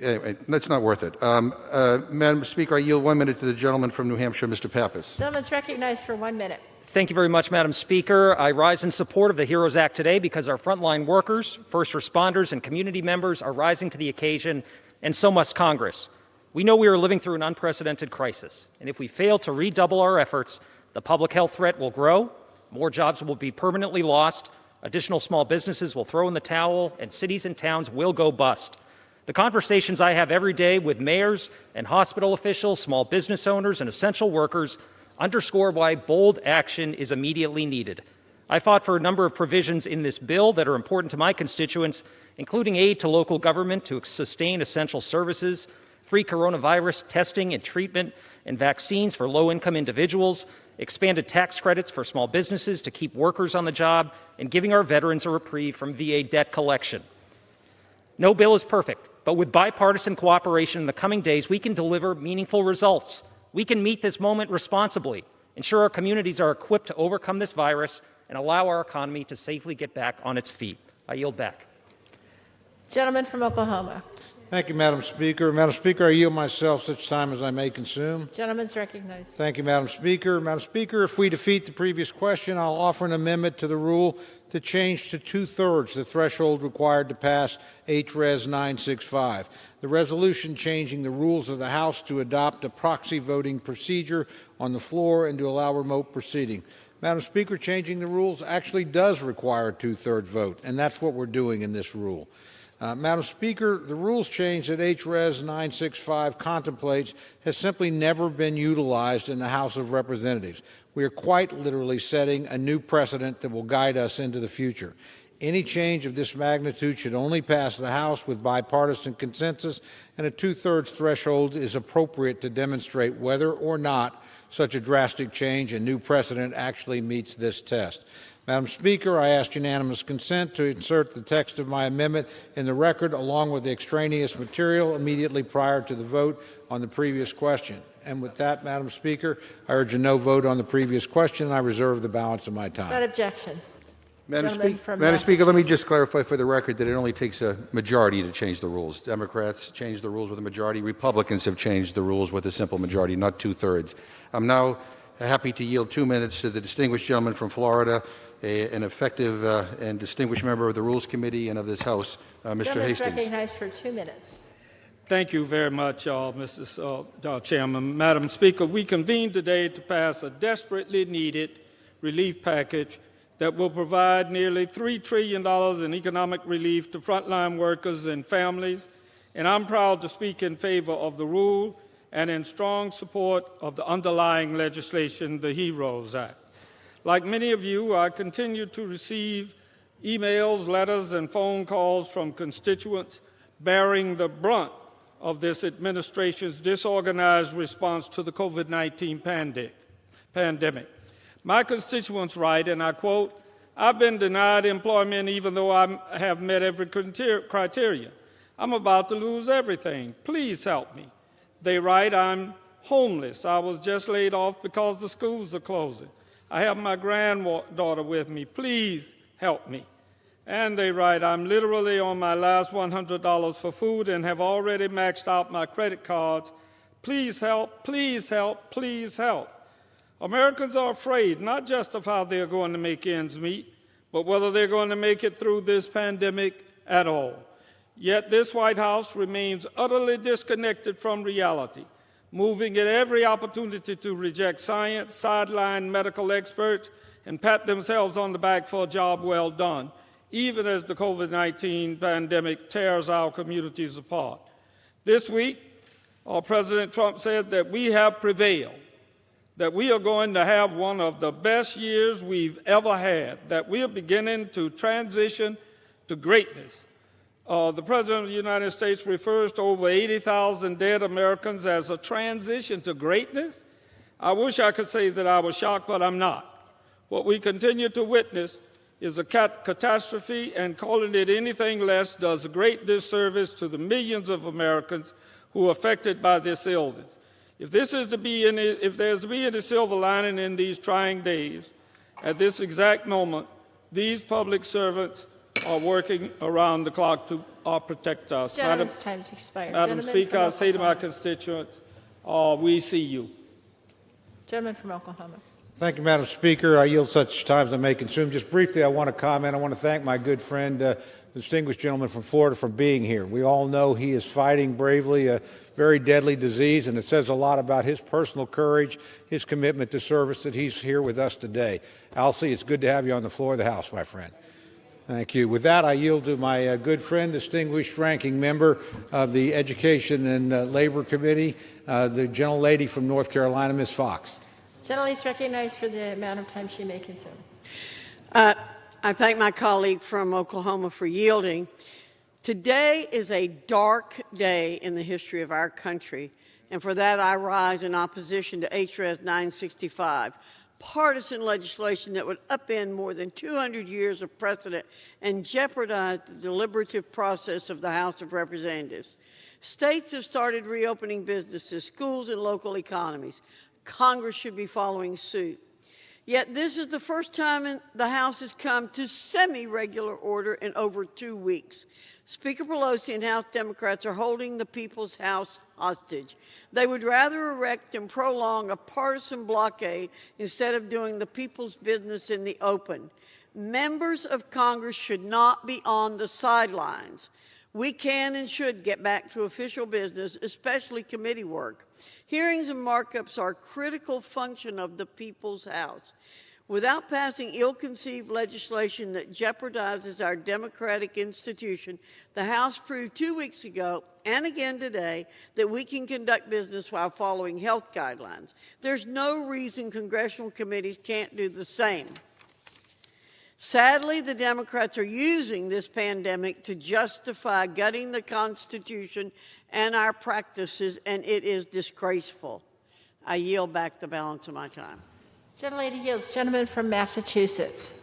Anyway, that's not worth it. Madam Speaker, I yield 1 minute to the gentleman from New Hampshire, Mr. Pappas. Gentleman's recognized for 1 minute. Thank you very much, Madam Speaker. I rise in support of the HEROES Act today because our frontline workers, first responders, and community members are rising to the occasion, and so must Congress. We know we are living through an unprecedented crisis, and if we fail to redouble our efforts, the public health threat will grow, more jobs will be permanently lost, additional small businesses will throw in the towel, and cities and towns will go bust. The conversations I have every day with mayors and hospital officials, small business owners, and essential workers underscore why bold action is immediately needed. I fought for a number of provisions in this bill that are important to my constituents, including aid to local government to sustain essential services, free coronavirus testing and treatment and vaccines for low-income individuals, expanded tax credits for small businesses to keep workers on the job, and giving our veterans a reprieve from VA debt collection. No bill is perfect, but with bipartisan cooperation in the coming days, we can deliver meaningful results. We can meet this moment responsibly, ensure our communities are equipped to overcome this virus, and allow our economy to safely get back on its feet. I yield back. Gentleman from Oklahoma. Thank you, Madam Speaker. Madam Speaker, I yield myself such time as I may consume. Gentleman's recognized. Thank you, Madam Speaker. Madam Speaker, if we defeat the previous question, I'll offer an amendment to the rule to change to 2/3 the threshold required to pass HRes 965. The resolution changing the rules of the House to adopt a proxy voting procedure on the floor and to allow remote proceeding. Madam Speaker, changing the rules actually does require a 2/3 vote, and that's what we're doing in this rule. Madam Speaker, the rules change that HRes 965 contemplates has simply never been utilized in the House of Representatives. We are quite literally setting a new precedent that will guide us into the future. Any change of this magnitude should only pass the House with bipartisan consensus, and a 2/3 threshold is appropriate to demonstrate whether or not such a drastic change and new precedent actually meets this test. Madam Speaker, I ask unanimous consent to insert the text of my amendment in the record along with the extraneous material immediately prior to the vote on the previous question. And with that, Madam Speaker, I urge a no vote on the previous question, and I reserve the balance of my time. Without objection. Madam Speaker, let me just clarify for the record that it only takes a majority to change the rules. Democrats changed the rules with a majority. Republicans have changed the rules with a simple majority, not 2/3. I'm now happy to yield 2 minutes to the distinguished gentleman from Florida, an effective and distinguished member of the Rules Committee and of this House, Mr. Hastings. Recognized for 2 minutes. Thank you very much, Mrs. Chairman. Madam Speaker, we convene today to pass a desperately needed relief package that will provide nearly $3 trillion in economic relief to frontline workers and families, and I'm proud to speak in favor of the rule and in strong support of the underlying legislation, the HEROES Act. Like many of you, I continue to receive emails, letters, and phone calls from constituents bearing the brunt of this administration's disorganized response to the COVID-19 pandemic. My constituents write, and I quote, "I've been denied employment even though I have met every criteria. I'm about to lose everything. Please help me." They write, "I'm homeless. I was just laid off because the schools are closing. I have my granddaughter with me. Please help me." And they write, "I'm literally on my last $100 for food and have already maxed out my credit cards. Please help, please help, please help." Americans are afraid not just of how they're going to make ends meet, but whether they're going to make it through this pandemic at all. Yet this White House remains utterly disconnected from reality, moving at every opportunity to reject science, sideline medical experts, and pat themselves on the back for a job well done, even as the COVID-19 pandemic tears our communities apart. This week, President Trump said that we have prevailed, that we are going to have one of the best years we've ever had, that we are beginning to transition to greatness. The President of the United States refers to over 80,000 dead Americans as a transition to greatness. I wish I could say that I was shocked, but I'm not. What we continue to witness is a catastrophe, and calling it anything less does a great disservice to the millions of Americans who are affected by this illness. If there's to be any silver lining in these trying days, at this exact moment, these public servants are working around the clock to protect us. Gentleman's time's expired. Madam Speaker, I say to my constituents, we see you. Gentleman from Oklahoma. Thank you, Madam Speaker. I yield such time as I may consume. Just briefly, I want to comment. I want to thank my good friend, the distinguished gentleman from Florida, for being here. We all know he is fighting bravely a very deadly disease, and it says a lot about his personal courage, his commitment to service that he's here with us today. Alcee, it's good to have you on the floor of the House, my friend. Thank you. With that, I yield to my good friend, distinguished ranking member of the Education and Labor Committee, the gentlelady from North Carolina, Ms. Fox. Gentlelady is recognized for the amount of time she may consume. I thank my colleague from Oklahoma for yielding. Today is a dark day in the history of our country, and for that I rise in opposition to HRES 965, partisan legislation that would upend more than 200 years of precedent and jeopardize the deliberative process of the House of Representatives. States have started reopening businesses, schools, and local economies. Congress should be following suit. Yet this is the first time the House has come to semi-regular order in over 2 weeks. Speaker Pelosi and House Democrats are holding the People's House hostage. They would rather erect and prolong a partisan blockade instead of doing the people's business in the open. Members of Congress should not be on the sidelines. We can and should get back to official business, especially committee work. Hearings and markups are a critical function of the People's House. Without passing ill-conceived legislation that jeopardizes our democratic institution, the House proved 2 weeks ago and again today that we can conduct business while following health guidelines. There's no reason congressional committees can't do the same. Sadly, the Democrats are using this pandemic to justify gutting the Constitution and our practices, and it is disgraceful. I yield back the balance of my time. Gentlelady yields. Gentleman from Massachusetts.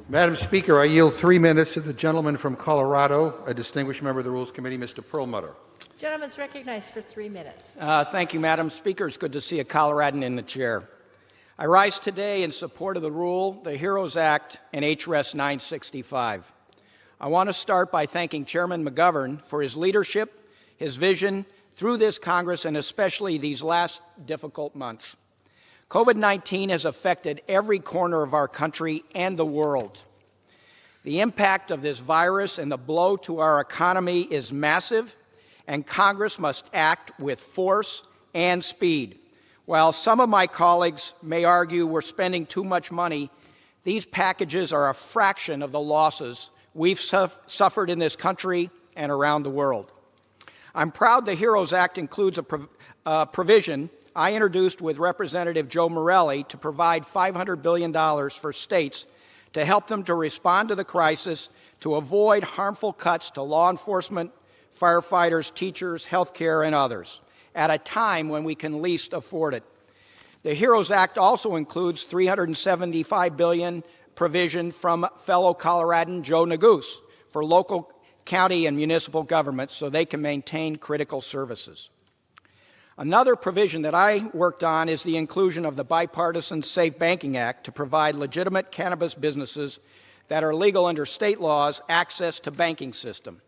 Madam Speaker, I yield 3 minutes to the gentleman from Colorado, a distinguished member of the Rules Committee, Mr. Perlmutter. Gentleman's recognized for 3 minutes. Thank you, Madam Speaker. It's good to see a Coloradan in the chair. I rise today in support of the rule, the HEROES Act, and HRES 965. I want to start by thanking Chairman McGovern for his leadership, his vision through this Congress, and especially these last difficult months. COVID-19 has affected every corner of our country and the world. The impact of this virus and the blow to our economy is massive, and Congress must act with force and speed. While some of my colleagues may argue we're spending too much money, these packages are a fraction of the losses we've suffered in this country and around the world. I'm proud the HEROES Act includes a provision I introduced with Representative Joe Morelli to provide $500 billion for states to help them to respond to the crisis, to avoid harmful cuts to law enforcement, firefighters, teachers, healthcare, and others, at a time when we can least afford it. The HEROES Act also includes $375 billion provision from fellow Coloradan Joe Neguse for local, county, and municipal governments so they can maintain critical services. Another provision that I worked on is the inclusion of the bipartisan Safe Banking Act to provide legitimate cannabis businesses that are legal under state laws access to banking system.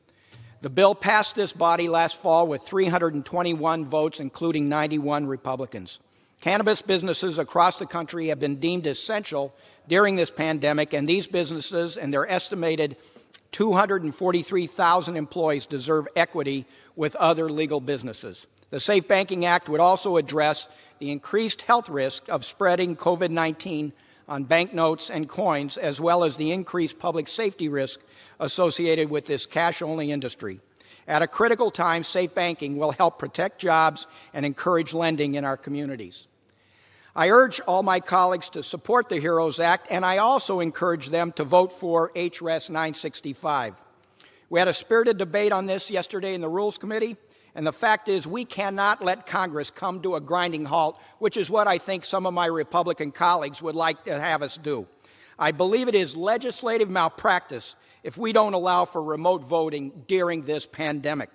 The bill passed this body last fall with 321 votes, including 91 Republicans. Cannabis businesses across the country have been deemed essential during this pandemic, and these businesses and their estimated 243,000 employees deserve equity with other legal businesses. The Safe Banking Act would also address the increased health risk of spreading COVID-19 on banknotes and coins, as well as the increased public safety risk associated with this cash-only industry. At a critical time, safe banking will help protect jobs and encourage lending in our communities. I urge all my colleagues to support the HEROES Act, and I also encourage them to vote for HRES 965. We had a spirited debate on this yesterday in the Rules Committee, and the fact is we cannot let Congress come to a grinding halt, which is what I think some of my Republican colleagues would like to have us do. I believe it is legislative malpractice if we don't allow for remote voting during this pandemic.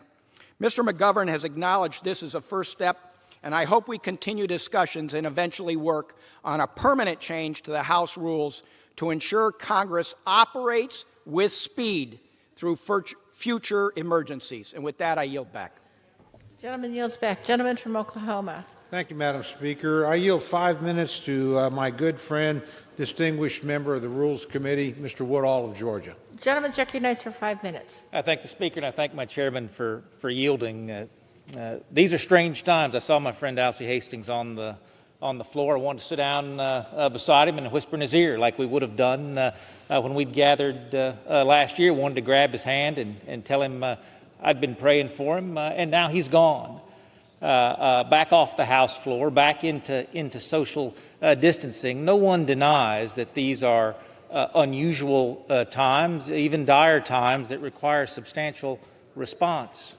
Mr. McGovern has acknowledged this is a first step, and I hope we continue discussions and eventually work on a permanent change to the House rules to ensure Congress operates with speed through future emergencies. And with that, I yield back. Gentleman yields back. Gentleman from Oklahoma. Thank you, Madam Speaker. I yield 5 minutes to my good friend, distinguished member of the Rules Committee, Mr. Woodall of Georgia. Gentleman's recognized for 5 minutes. I thank the Speaker and I thank my chairman for yielding. These are strange times. I saw my friend Alcee Hastings on the floor. I wanted to sit down beside him and whisper in his ear like we would have done when we'd gathered last year. Wanted to grab his hand and tell him I'd been praying for him, and now he's gone. Back off the House floor, back into social distancing. No one denies that these are unusual times, even dire times that require substantial response.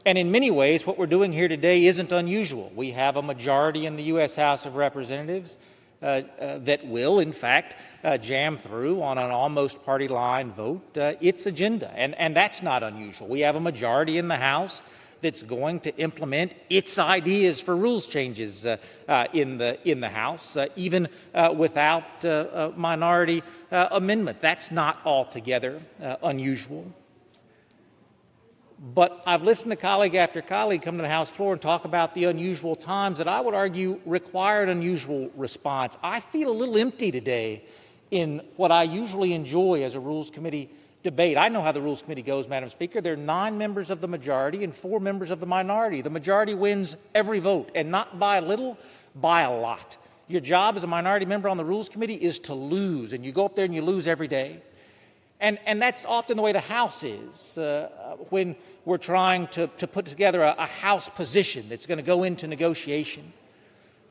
And in many ways, what we're doing here today isn't unusual. We have a majority in the U.S. House of Representatives that will, in fact, jam through on an almost party line vote its agenda. And that's not unusual. We have a majority in the House that's going to implement its ideas for rules changes in the House, even without a minority amendment. That's not altogether unusual. But I've listened to colleague after colleague come to the House floor and talk about the unusual times that I would argue require an unusual response. I feel a little empty today in what I usually enjoy as a Rules Committee debate. I know how the Rules Committee goes, Madam Speaker. There are 9 members of the majority and 4 members of the minority. The majority wins every vote, and not by a little, by a lot. Your job as a minority member on the Rules Committee is to lose, and you go up there and you lose every day. And that's often the way the House is when we're trying to put together a House position that's going to go into negotiation.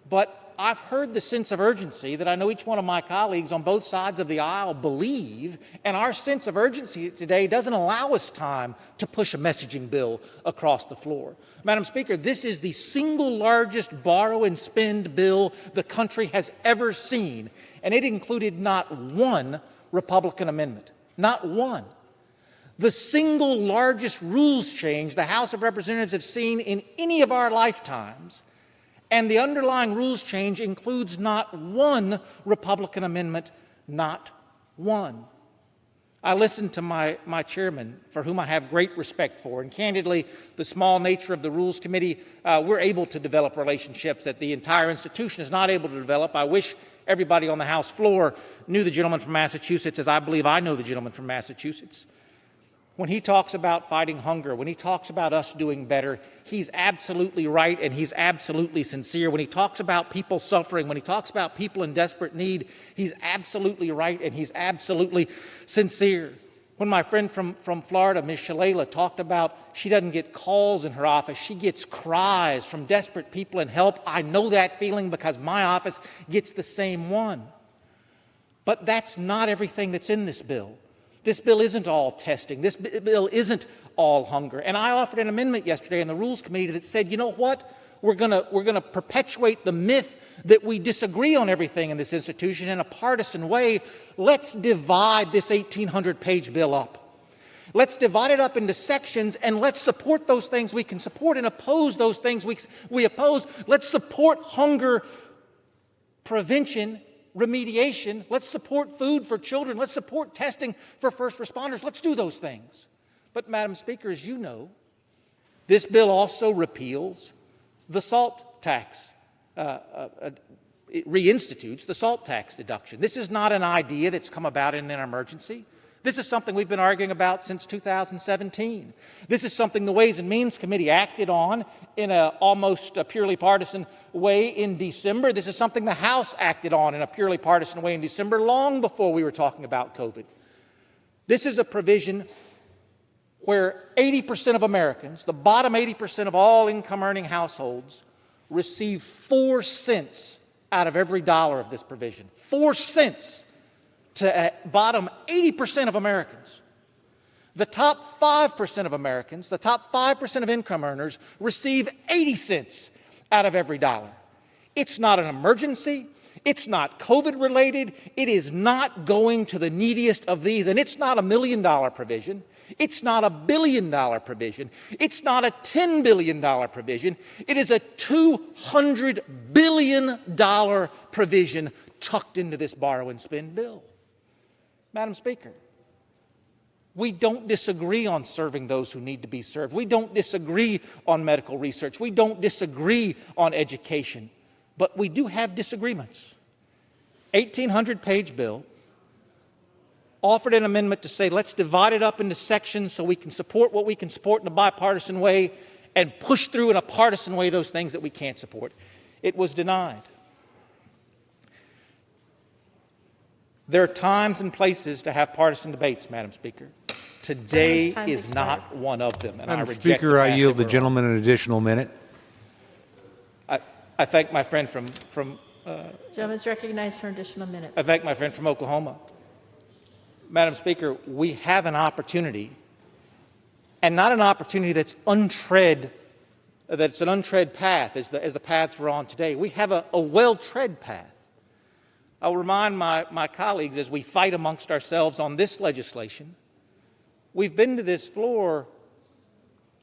But I've heard the sense of urgency that I know each one of my colleagues on both sides of the aisle believe, and our sense of urgency today doesn't allow us time to push a messaging bill across the floor. Madam Speaker, this is the single largest borrow and spend bill the country has ever seen, and it included not one Republican amendment. Not one. The single largest rules change the House of Representatives have seen in any of our lifetimes, and the underlying rules change includes not one Republican amendment, not one. I listened to my chairman, for whom I have great respect for, and candidly, the small nature of the Rules Committee, we're able to develop relationships that the entire institution is not able to develop. I wish everybody on the House floor knew the gentleman from Massachusetts as I believe I know the gentleman from Massachusetts. When he talks about fighting hunger, when he talks about us doing better, he's absolutely right and he's absolutely sincere. When he talks about people suffering, when he talks about people in desperate need, he's absolutely right and he's absolutely sincere. When my friend from Florida, Ms. Shalala, talked about she doesn't get calls in her office, she gets cries from desperate people and help, I know that feeling because my office gets the same one. But that's not everything that's in this bill. This bill isn't all testing. This bill isn't all hunger. And I offered an amendment yesterday in the Rules Committee that said, you know what? We're gonna perpetuate the myth that we disagree on everything in this institution in a partisan way. Let's divide this 1,800-page bill up. Let's divide it up into sections and let's support those things we can support and oppose those things we oppose. Let's support hunger prevention, remediation. Let's support food for children. Let's support testing for first responders. Let's do those things. But, Madam Speaker, as you know, this bill also repeals the SALT tax. It reinstitutes the SALT tax deduction. This is not an idea that's come about in an emergency. This is something we've been arguing about since 2017. This is something the Ways and Means Committee acted on in an almost purely partisan way in December. This is something the House acted on in a purely partisan way in December, long before we were talking about COVID. This is a provision where 80% of Americans, the bottom 80% of all income-earning households, receive 4 cents out of every dollar of this provision. 4 cents to bottom 80% of Americans. The top 5% of Americans, the top 5% of income earners, receive 80 cents out of every dollar. It's not an emergency. It's not COVID-related. It is not going to the neediest of these. And it's not a $1 million provision. It's not a $1 billion provision. It's not a $10 billion provision. It is a $200 billion provision tucked into this borrow and spend bill. Madam Speaker, we don't disagree on serving those who need to be served. We don't disagree on medical research. We don't disagree on education. But we do have disagreements. 1,800-page bill offered an amendment to say, let's divide it up into sections so we can support what we can support in a bipartisan way and push through in a partisan way those things that we can't support. It was denied. There are times and places to have partisan debates, Madam Speaker. Today is not one of them, and I Madam reject Speaker, I yield the on. gentleman an additional minute. I thank my friend from Gentleman's recognized for an additional minute. I thank my friend from Oklahoma. Madam Speaker, we have an opportunity, and not an opportunity that's an untread path as the paths we're on today. We have a well-tread path. I'll remind my colleagues as we fight amongst ourselves on this legislation, we've been to this floor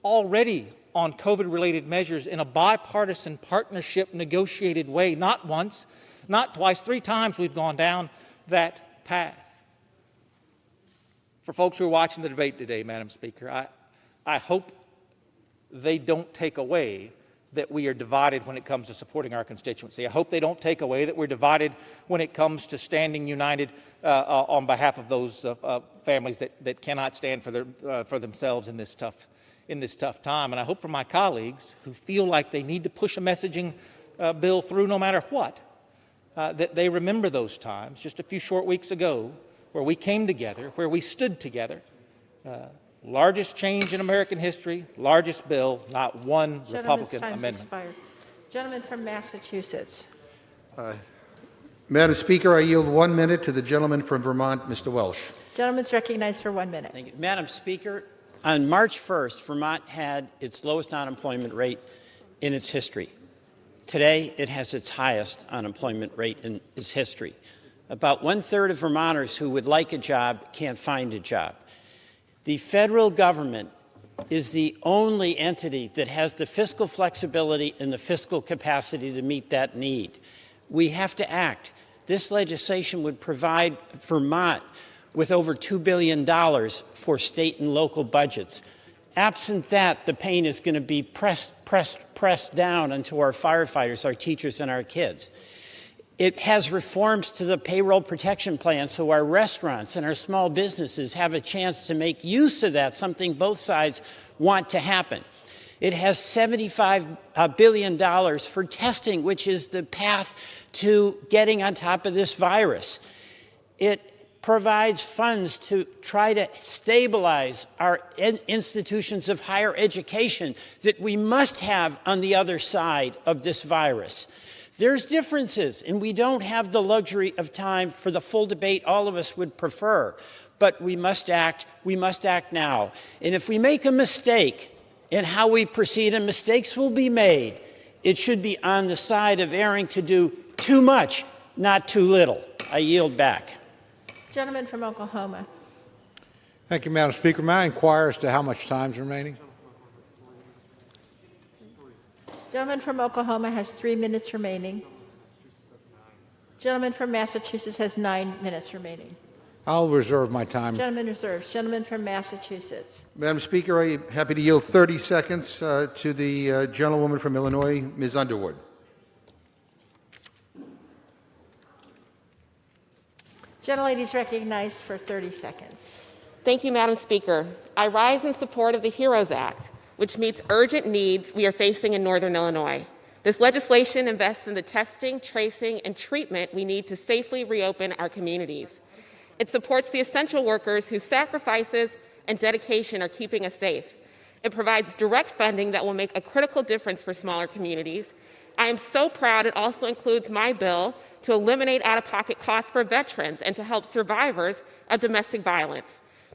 already on COVID-related measures in a bipartisan partnership negotiated way, not once, not twice, 3 times we've gone down that path. For folks who are watching the debate today, Madam Speaker, I hope they don't take away that we are divided when it comes to supporting our constituency. I hope they don't take away that we're divided when it comes to standing united on behalf of those families that cannot stand for themselves in this tough time. And I hope for my colleagues who feel like they need to push a messaging bill through no matter what, that they remember those times just a few short weeks ago where we came together, where we stood together. Largest change in American history, largest bill, not one Republican amendment. Expired. Gentleman from Massachusetts. Madam Speaker, I yield 1 minute to the gentleman from Vermont, Mr. Welsh. Gentleman's recognized for 1 minute. Thank you. Madam Speaker, on March 1st, Vermont had its lowest unemployment rate in its history. Today, it has its highest unemployment rate in its history. About 1/3 of Vermonters who would like a job can't find a job. The federal government is the only entity that has the fiscal flexibility and the fiscal capacity to meet that need. We have to act. This legislation would provide Vermont with over $2 billion for state and local budgets. Absent that, the pain is going to be pressed down onto our firefighters, our teachers, and our kids. It has reforms to the payroll protection plan so our restaurants and our small businesses have a chance to make use of that, something both sides want to happen. It has $75 billion for testing, which is the path to getting on top of this virus. It provides funds to try to stabilize our institutions of higher education that we must have on the other side of this virus. There's differences, and we don't have the luxury of time for the full debate all of us would prefer. But we must act now. And if we make a mistake in how we proceed, and mistakes will be made, it should be on the side of erring to do too much, not too little. I yield back. Gentleman from Oklahoma. Thank you, Madam Speaker. May I inquire as to how much time is remaining? Gentleman from Oklahoma has 3 minutes remaining. Gentleman from Massachusetts has 9 minutes remaining. I'll reserve my time. Gentleman reserves. Gentleman from Massachusetts. Madam Speaker, I'm happy to yield 30 seconds to the gentlewoman from Illinois, Ms. Underwood. Gentlelady is recognized for 30 seconds. Thank you, Madam Speaker. I rise in support of the HEROES Act, which meets urgent needs we are facing in Northern Illinois. This legislation invests in the testing, tracing, and treatment we need to safely reopen our communities. It supports the essential workers whose sacrifices and dedication are keeping us safe. It provides direct funding that will make a critical difference for smaller communities. I am so proud it also includes my bill to eliminate out-of-pocket costs for veterans and to help survivors of domestic violence.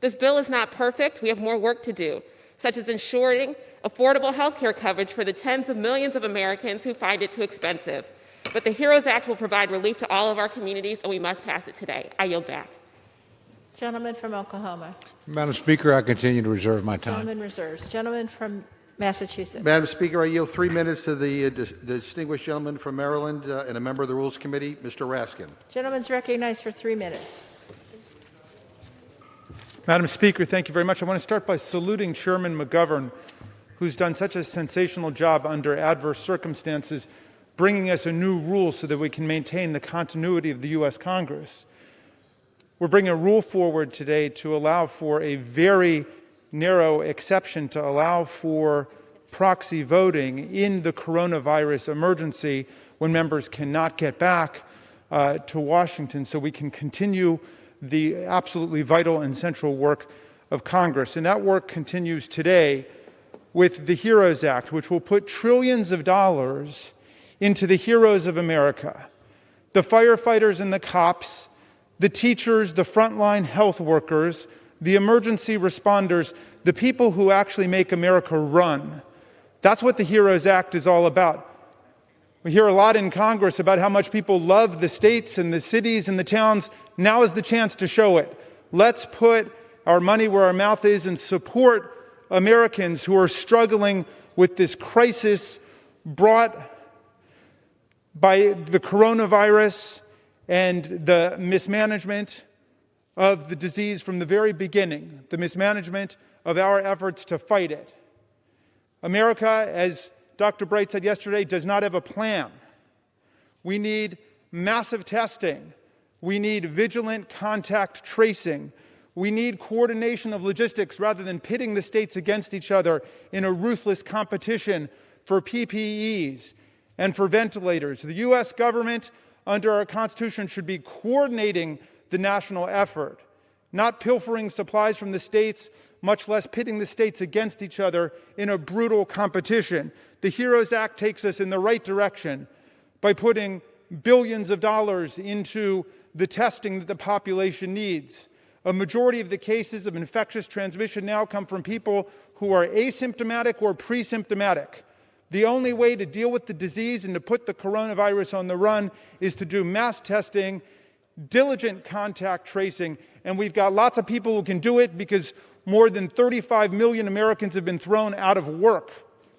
This bill is not perfect. We have more work to do, such as ensuring affordable health care coverage for the tens of millions of Americans who find it too expensive. But the HEROES Act will provide relief to all of our communities, and we must pass it today. I yield back. Gentleman from Oklahoma. Madam Speaker, I continue to reserve my time. Gentleman reserves. Gentleman from Massachusetts. Madam Speaker, I yield 3 minutes to the distinguished gentleman from Maryland and a member of the Rules Committee, Mr. Raskin. Gentleman's recognized for 3 minutes. Madam Speaker, thank you very much. I want to start by saluting Chairman McGovern, who's done such a sensational job under adverse circumstances, bringing us a new rule so that we can maintain the continuity of the U.S. Congress. We're bringing a rule forward today to allow for a very narrow exception to allow for proxy voting in the coronavirus emergency when members cannot get back to Washington, so we can continue the absolutely vital and central work of Congress. And that work continues today with the HEROES Act, which will put trillions of dollars into the heroes of America, the firefighters and the cops the teachers, the frontline health workers, the emergency responders, the people who actually make America run. That's what the HEROES Act is all about. We hear a lot in Congress about how much people love the states and the cities and the towns. Now is the chance to show it. Let's put our money where our mouth is and support Americans who are struggling with this crisis brought by the coronavirus and the mismanagement of the disease from the very beginning, the mismanagement of our efforts to fight it. America, as Dr. Bright said yesterday, does not have a plan. We need massive testing. We need vigilant contact tracing. We need coordination of logistics rather than pitting the states against each other in a ruthless competition for PPEs and for ventilators. The U.S. government, under our Constitution, should be coordinating the national effort, not pilfering supplies from the states, much less pitting the states against each other in a brutal competition. The HEROES Act takes us in the right direction by putting billions of dollars into the testing that the population needs. A majority of the cases of infectious transmission now come from people who are asymptomatic or pre-symptomatic. The only way to deal with the disease and to put the coronavirus on the run is to do mass testing, diligent contact tracing, and we've got lots of people who can do it because more than 35 million Americans have been thrown out of work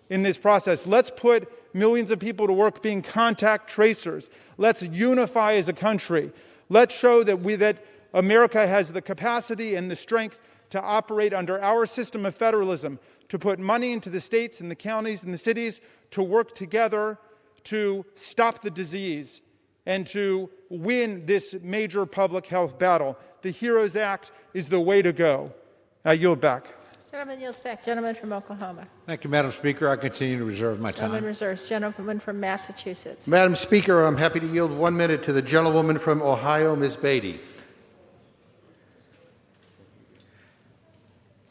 in this process. Let's put millions of people to work being contact tracers. Let's unify as a country. Let's show that America has the capacity and the strength to operate under our system of federalism, to put money into the states and the counties and the cities to work together to stop the disease and to win this major public health battle. The HEROES Act is the way to go. I yield back. Gentleman yields back. Gentleman from Oklahoma. Thank you, Madam Speaker. I continue to reserve my time. Gentleman reserves. Gentleman from Massachusetts. Madam Speaker, I'm happy to yield 1 minute to the gentlewoman from Ohio, Ms. Beatty.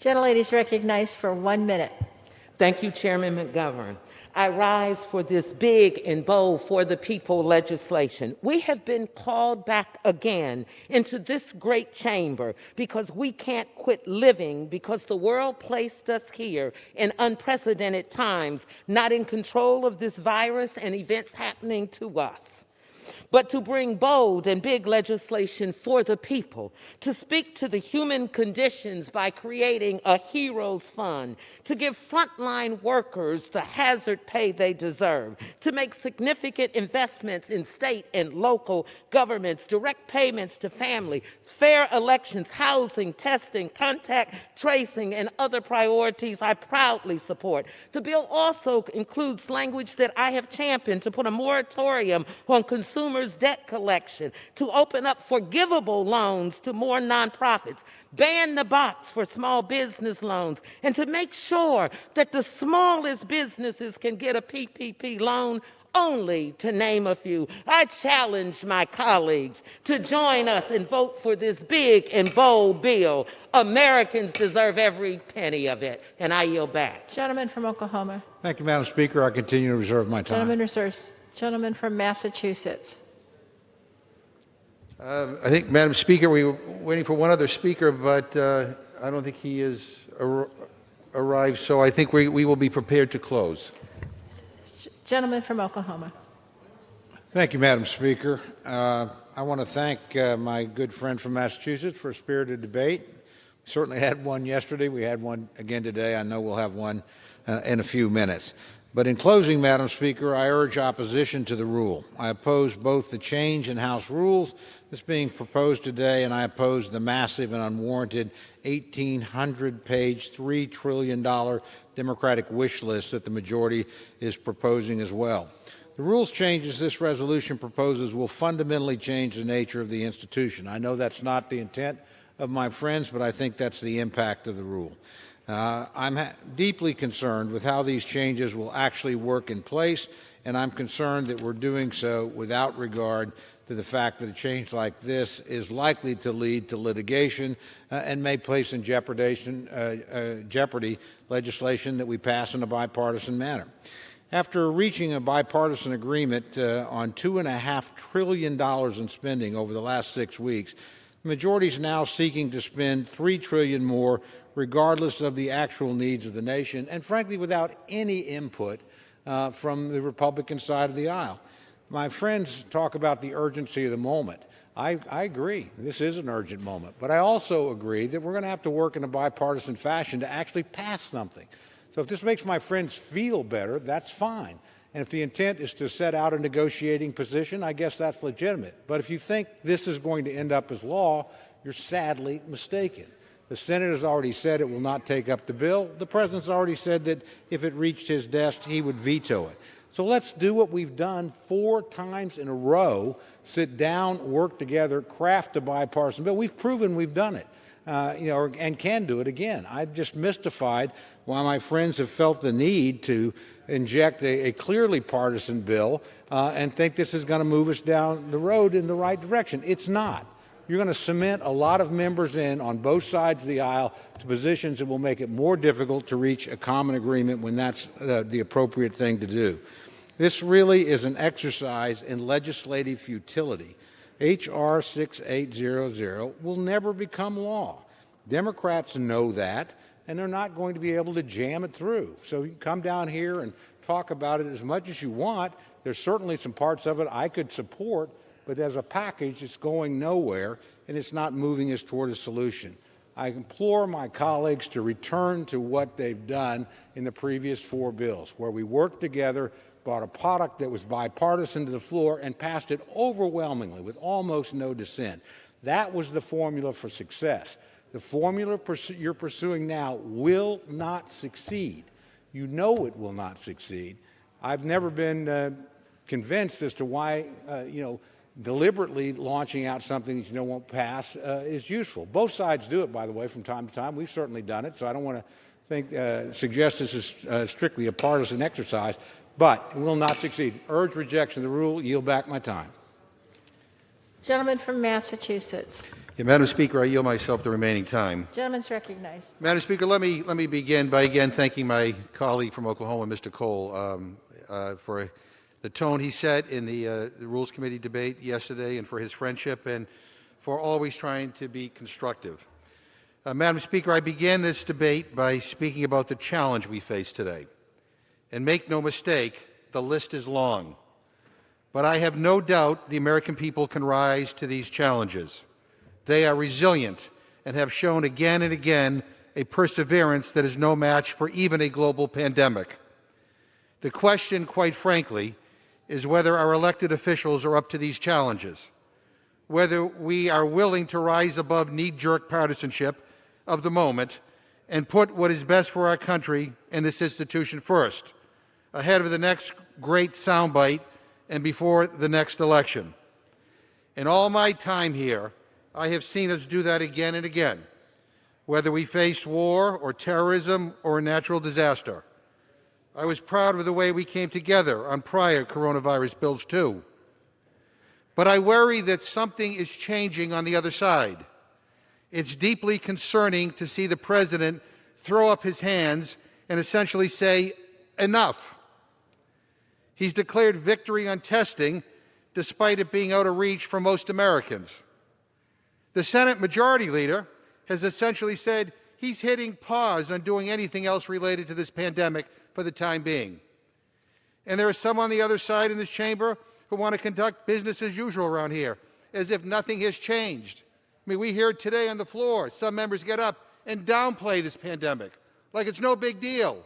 Gentlelady is recognized for 1 minute. Thank you, Chairman McGovern. I rise for this big and bold for the people legislation. We have been called back again into this great chamber because we can't quit living because the world placed us here in unprecedented times, not in control of this virus and events happening to us. But to bring bold and big legislation for the people, to speak to the human conditions by creating a heroes fund, to give frontline workers the hazard pay they deserve, to make significant investments in state and local governments, direct payments to family, fair elections, housing, testing, contact tracing, and other priorities I proudly support. The bill also includes language that I have championed to put a moratorium on consumers' debt collection, to open up forgivable loans to more nonprofits, ban the box for small business loans, and to make sure that the smallest businesses can get a PPP loan, only to name a few. I challenge my colleagues to join us and vote for this big and bold bill. Americans deserve every penny of it, and I yield back. Gentleman from Oklahoma. Thank you, Madam Speaker. I continue to reserve my time. Gentleman reserves. Gentleman from Massachusetts. I think, Madam Speaker, we were waiting for one other speaker, but I don't think he has arrived, so I think we will be prepared to close. Gentleman from Oklahoma. Thank you, Madam Speaker. I want to thank my good friend from Massachusetts for a spirited debate. We certainly had one yesterday. We had one again today. I know we'll have one in a few minutes. But in closing, Madam Speaker, I urge opposition to the rule. I oppose both the change in House rules that's being proposed today, and I oppose the massive and unwarranted 1,800-page, $3 trillion Democratic wish list that the majority is proposing as well. The rules changes this resolution proposes will fundamentally change the nature of the institution. I know that's not the intent of my friends, but I think that's the impact of the rule. I'm deeply concerned with how these changes will actually work in place, and I'm concerned that we're doing so without regard to the fact that a change like this is likely to lead to litigation and may place in jeopardy legislation that we pass in a bipartisan manner. After reaching a bipartisan agreement on $2.5 trillion in spending over the last 6 weeks, The majority is now seeking to spend $3 trillion more, regardless of the actual needs of the nation, and frankly, without any input from the Republican side of the aisle. My friends talk about the urgency of the moment. I agree. This is an urgent moment. But I also agree that we're going to have to work in a bipartisan fashion to actually pass something. So if this makes my friends feel better, that's fine. And if the intent is to set out a negotiating position, I guess that's legitimate. But if you think this is going to end up as law, you're sadly mistaken. The Senate has already said it will not take up the bill. The President's already said that if it reached his desk, he would veto it. So let's do what we've done 4 times in a row, sit down, work together, craft a bipartisan bill. We've proven we've done it, and can do it again. I'm just mystified why my friends have felt the need to inject a clearly partisan bill and think this is going to move us down the road in the right direction. It's not. You're going to cement a lot of members in on both sides of the aisle to positions that will make it more difficult to reach a common agreement when that's the appropriate thing to do. This really is an exercise in legislative futility. H.R. 6800 will never become law. Democrats know that, and they're not going to be able to jam it through. So you can come down here and talk about it as much as you want. There's certainly some parts of it I could support, but as a package, it's going nowhere, and it's not moving us toward a solution. I implore my colleagues to return to what they've done in the previous 4 bills, where we worked together, brought a product that was bipartisan to the floor, and passed it overwhelmingly with almost no dissent. That was the formula for success. The formula you're pursuing now will not succeed. You know it will not succeed. I've never been convinced as to why, deliberately launching out something that you know won't pass is useful. Both sides do it, by the way, from time to time. We've certainly done it, so I don't want to suggest this is strictly a partisan exercise, but it will not succeed. Urge rejection of the rule. Yield back my time. Gentleman from Massachusetts. Yeah, Madam Speaker, I yield myself the remaining time. Gentleman's recognized. Madam Speaker, let me begin by again thanking my colleague from Oklahoma, Mr. Cole, for the tone he set in the Rules Committee debate yesterday, and for his friendship, and for always trying to be constructive. Madam Speaker, I began this debate by speaking about the challenge we face today. And make no mistake, the list is long. But I have no doubt the American people can rise to these challenges. They are resilient and have shown again and again a perseverance that is no match for even a global pandemic. The question, quite frankly, is whether our elected officials are up to these challenges, whether we are willing to rise above knee-jerk partisanship of the moment and put what is best for our country and this institution first, ahead of the next great soundbite and before the next election. In all my time here, I have seen us do that again and again, whether we face war or terrorism or a natural disaster. I was proud of the way we came together on prior coronavirus bills, too. But I worry that something is changing on the other side. It's deeply concerning to see the President throw up his hands and essentially say, enough. He's declared victory on testing, despite it being out of reach for most Americans. The Senate Majority Leader has essentially said he's hitting pause on doing anything else related to this pandemic for the time being. And there are some on the other side in this chamber who want to conduct business as usual around here, as if nothing has changed. I mean, we hear today on the floor, some members get up and downplay this pandemic, like it's no big deal.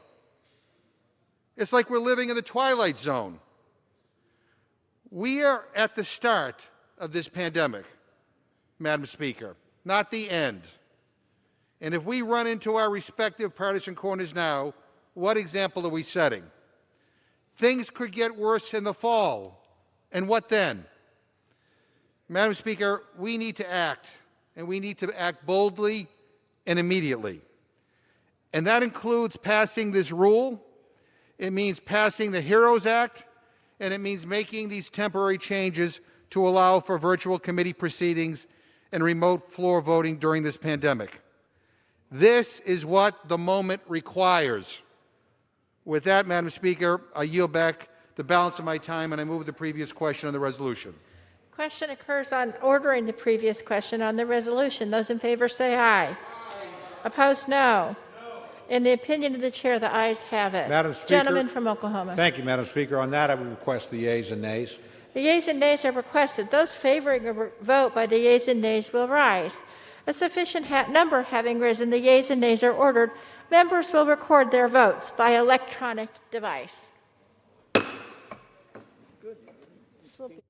It's like we're living in the twilight zone. We are at the start of this pandemic, Madam Speaker, not the end. And if we run into our respective partisan corners now, what example are we setting? Things could get worse in the fall. And what then? Madam Speaker, we need to act, and we need to act boldly and immediately. And that includes passing this rule. It means passing the HEROES Act, and it means making these temporary changes to allow for virtual committee proceedings and remote floor voting during this pandemic. This is what the moment requires. With that, Madam Speaker, I yield back the balance of my time, and I move the previous question on the resolution. question occurs on ordering the previous question on the resolution. Those in favor say aye. Opposed, no. In the opinion of the chair, the ayes have it. Madam Speaker. Gentleman from Oklahoma. Thank you, Madam Speaker. On that, I would request the yeas and nays. The yeas and nays are requested. Those favoring a vote by the yeas and nays will rise. A sufficient number having risen, the yeas and nays are ordered. Members will record their votes by electronic device. This will be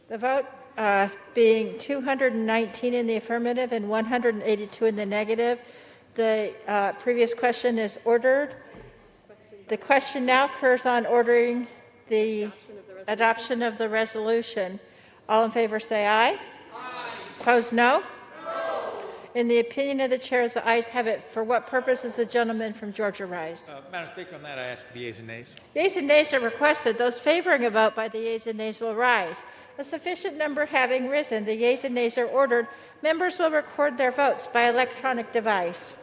The vote being 219 in the affirmative and 182 in the negative. The previous question is ordered. The question now occurs on ordering the adoption of the resolution. All in favor say aye. Aye. Opposed, no? No. In the opinion of the chair, the ayes have it. For what purpose is the gentleman from Georgia rise? Madam Speaker, on that I ask for the yeas and nays. Yeas and nays are requested. Those favoring a vote by the yeas and nays will rise. A sufficient number having risen, the yeas and nays are ordered. Members will record their votes by electronic device.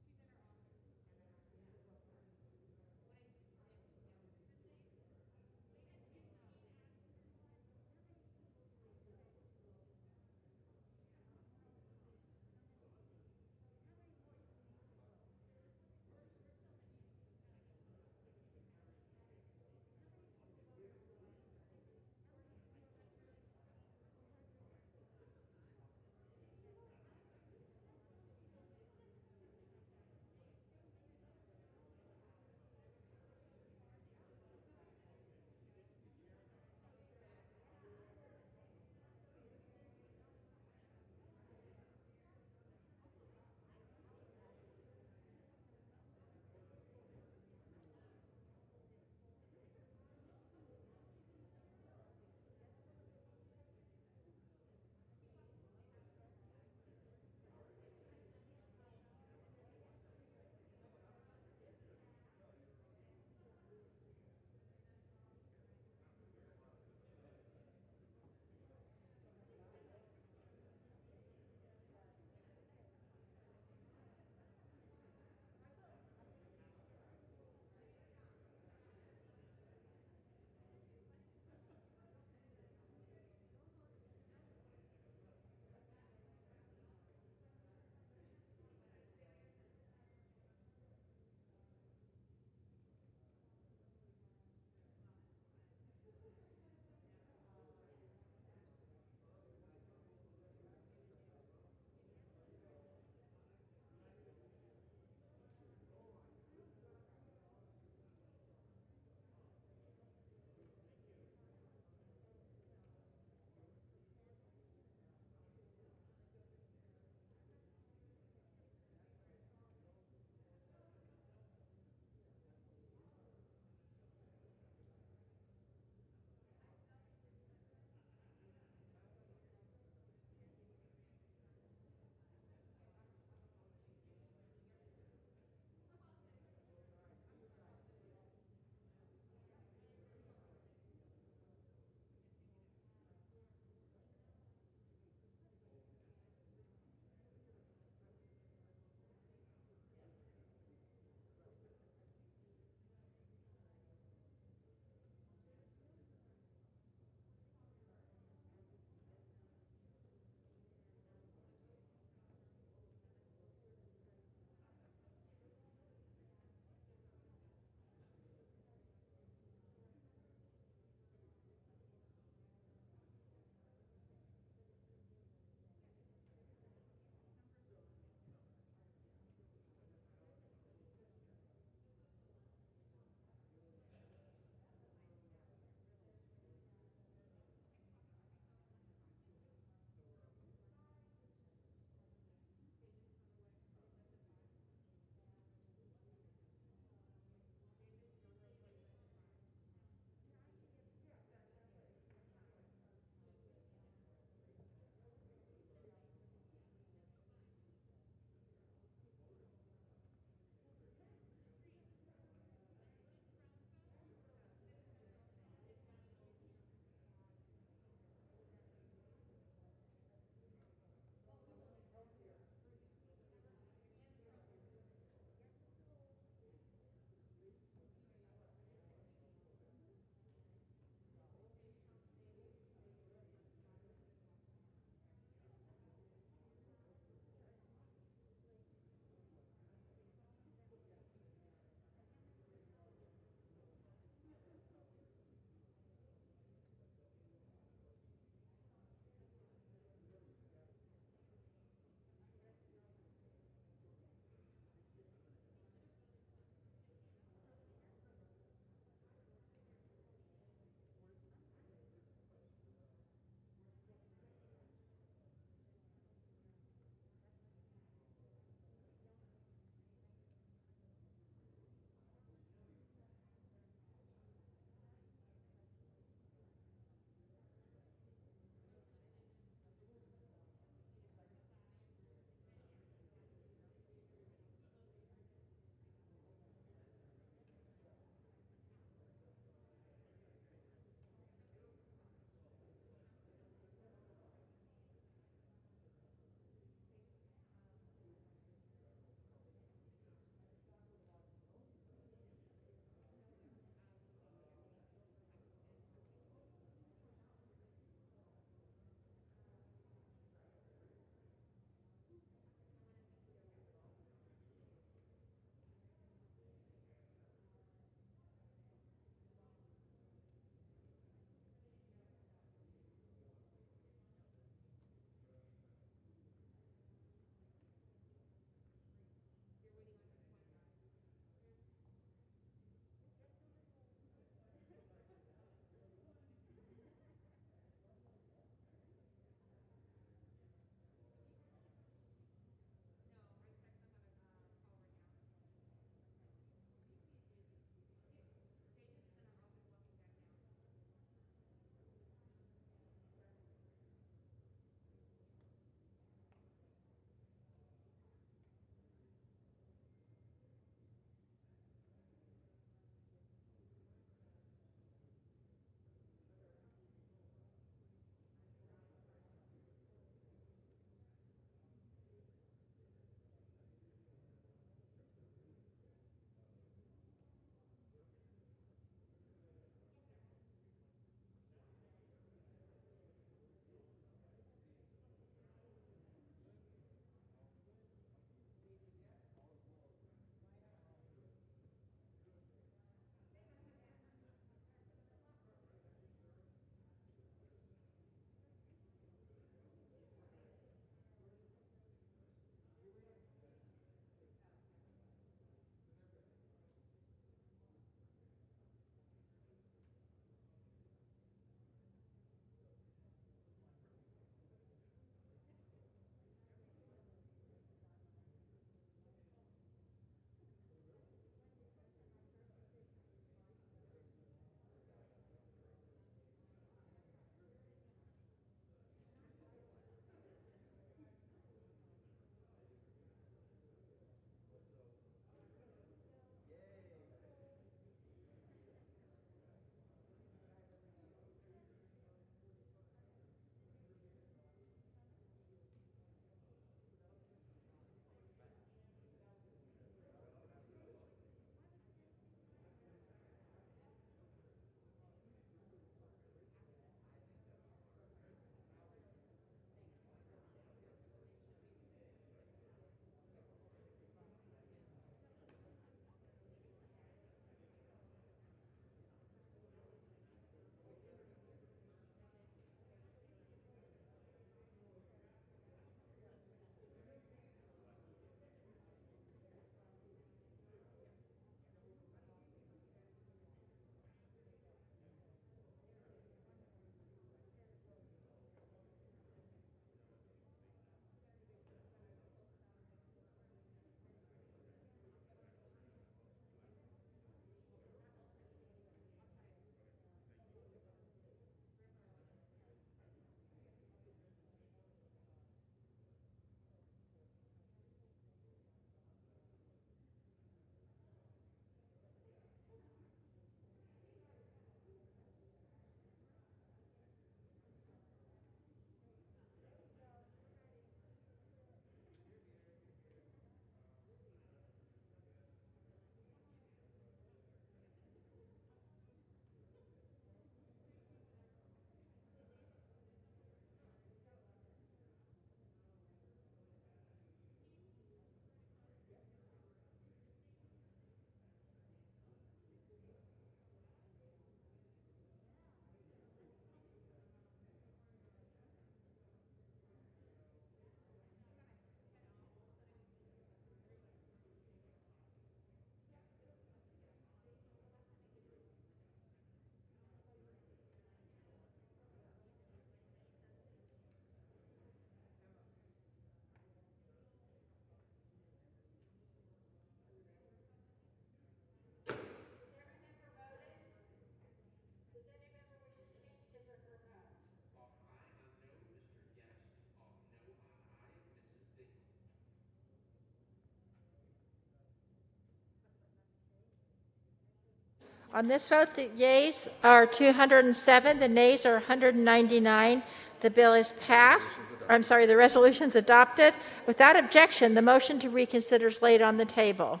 On this vote, the yeas are 207, the nays are 199. The bill is passed. I'm sorry, the resolution is adopted. Without objection, the motion to reconsider is laid on the table.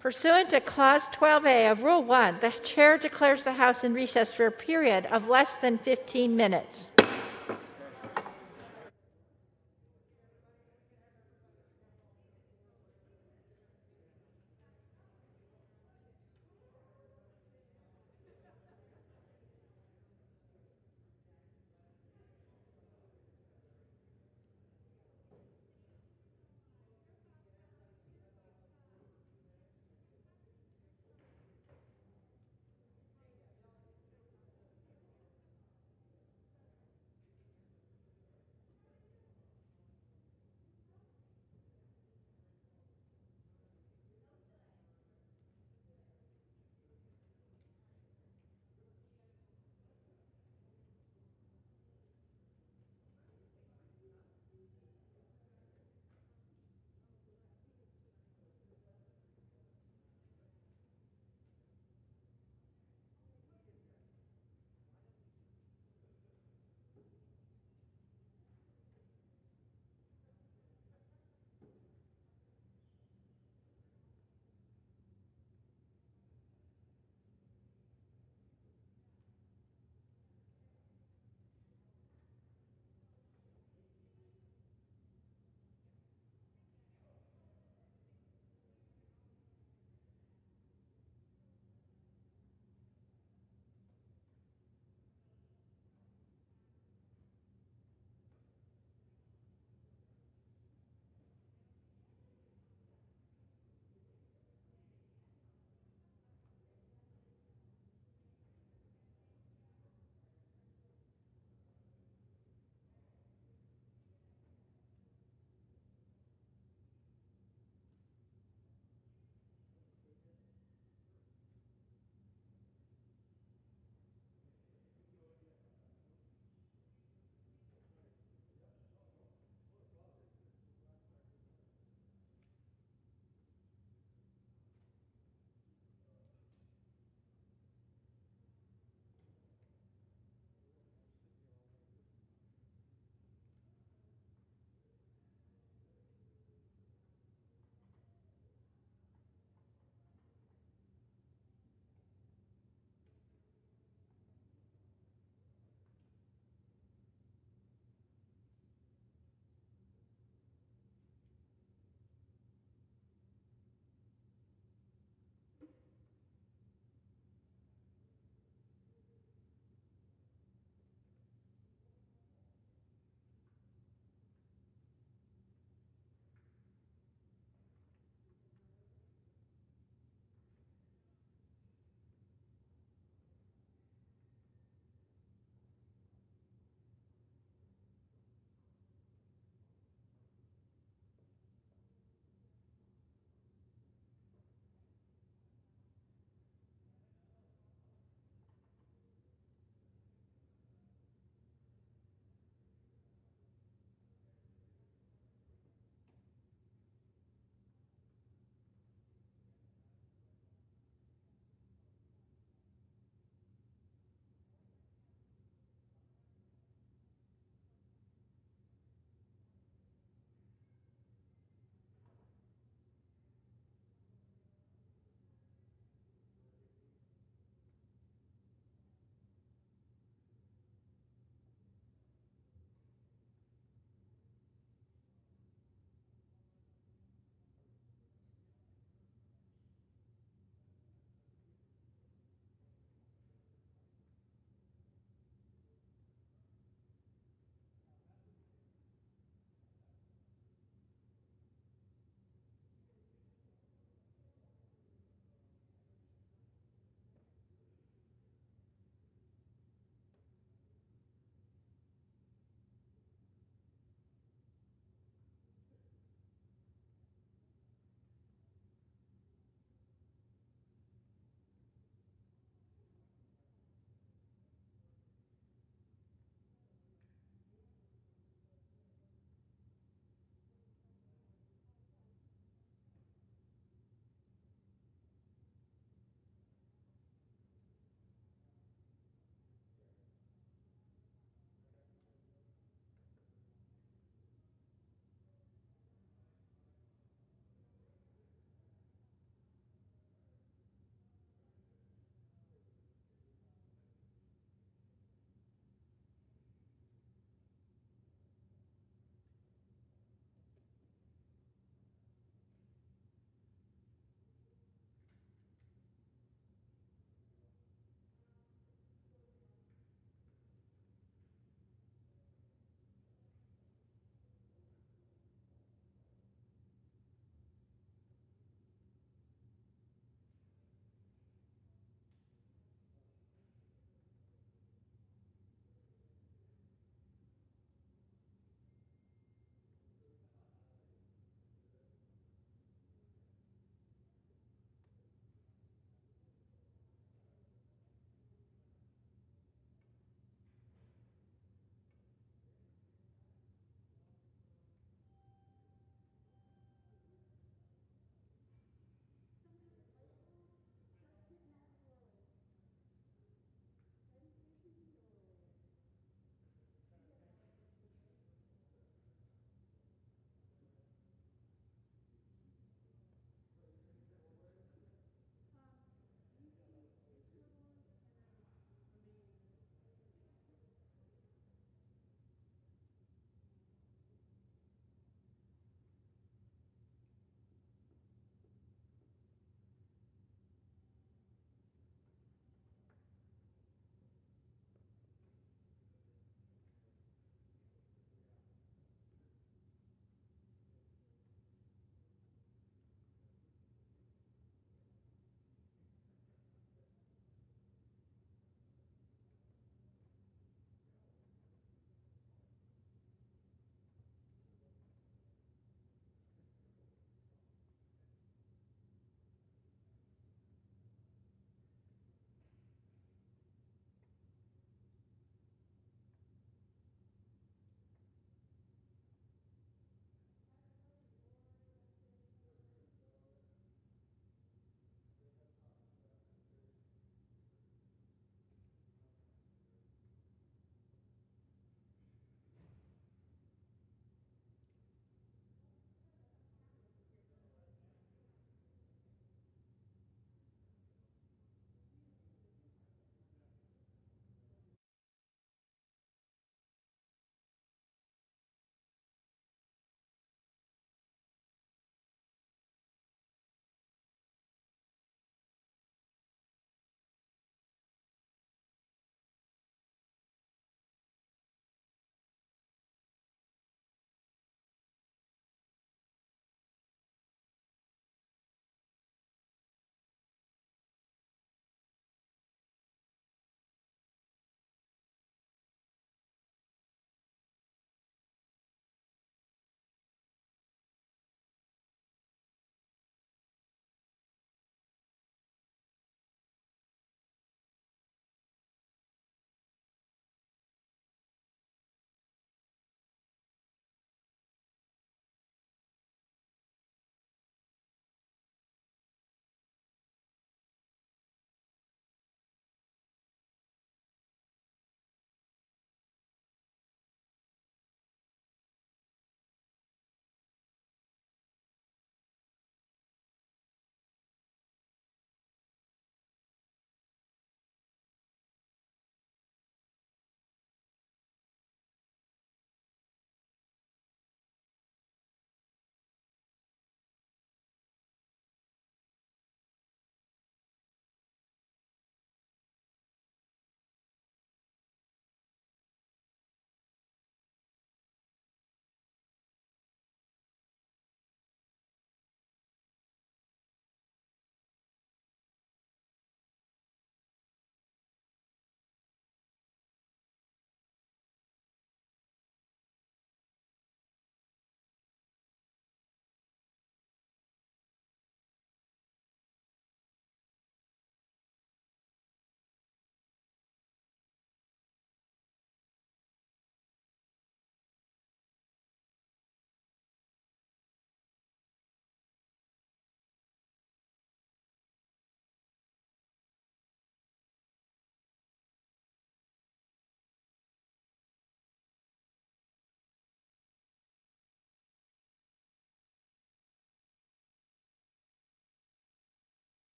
Pursuant to Clause 12A of Rule 1, the Chair declares the House in recess for a period of less than 15 minutes.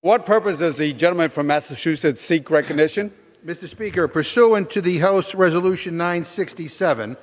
What purpose does the gentleman from Massachusetts seek recognition? Mr. Speaker, pursuant to the House Resolution 967,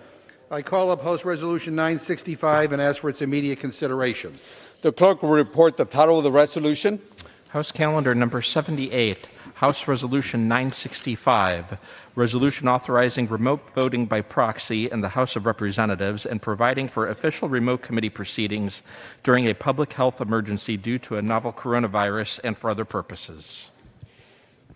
I call up House Resolution 965 and ask for its immediate consideration. The clerk will report the title of the resolution. House Calendar number 78, House Resolution 965, resolution authorizing remote voting by proxy in the House of Representatives and providing for official remote committee proceedings during a public health emergency due to a novel coronavirus and for other purposes.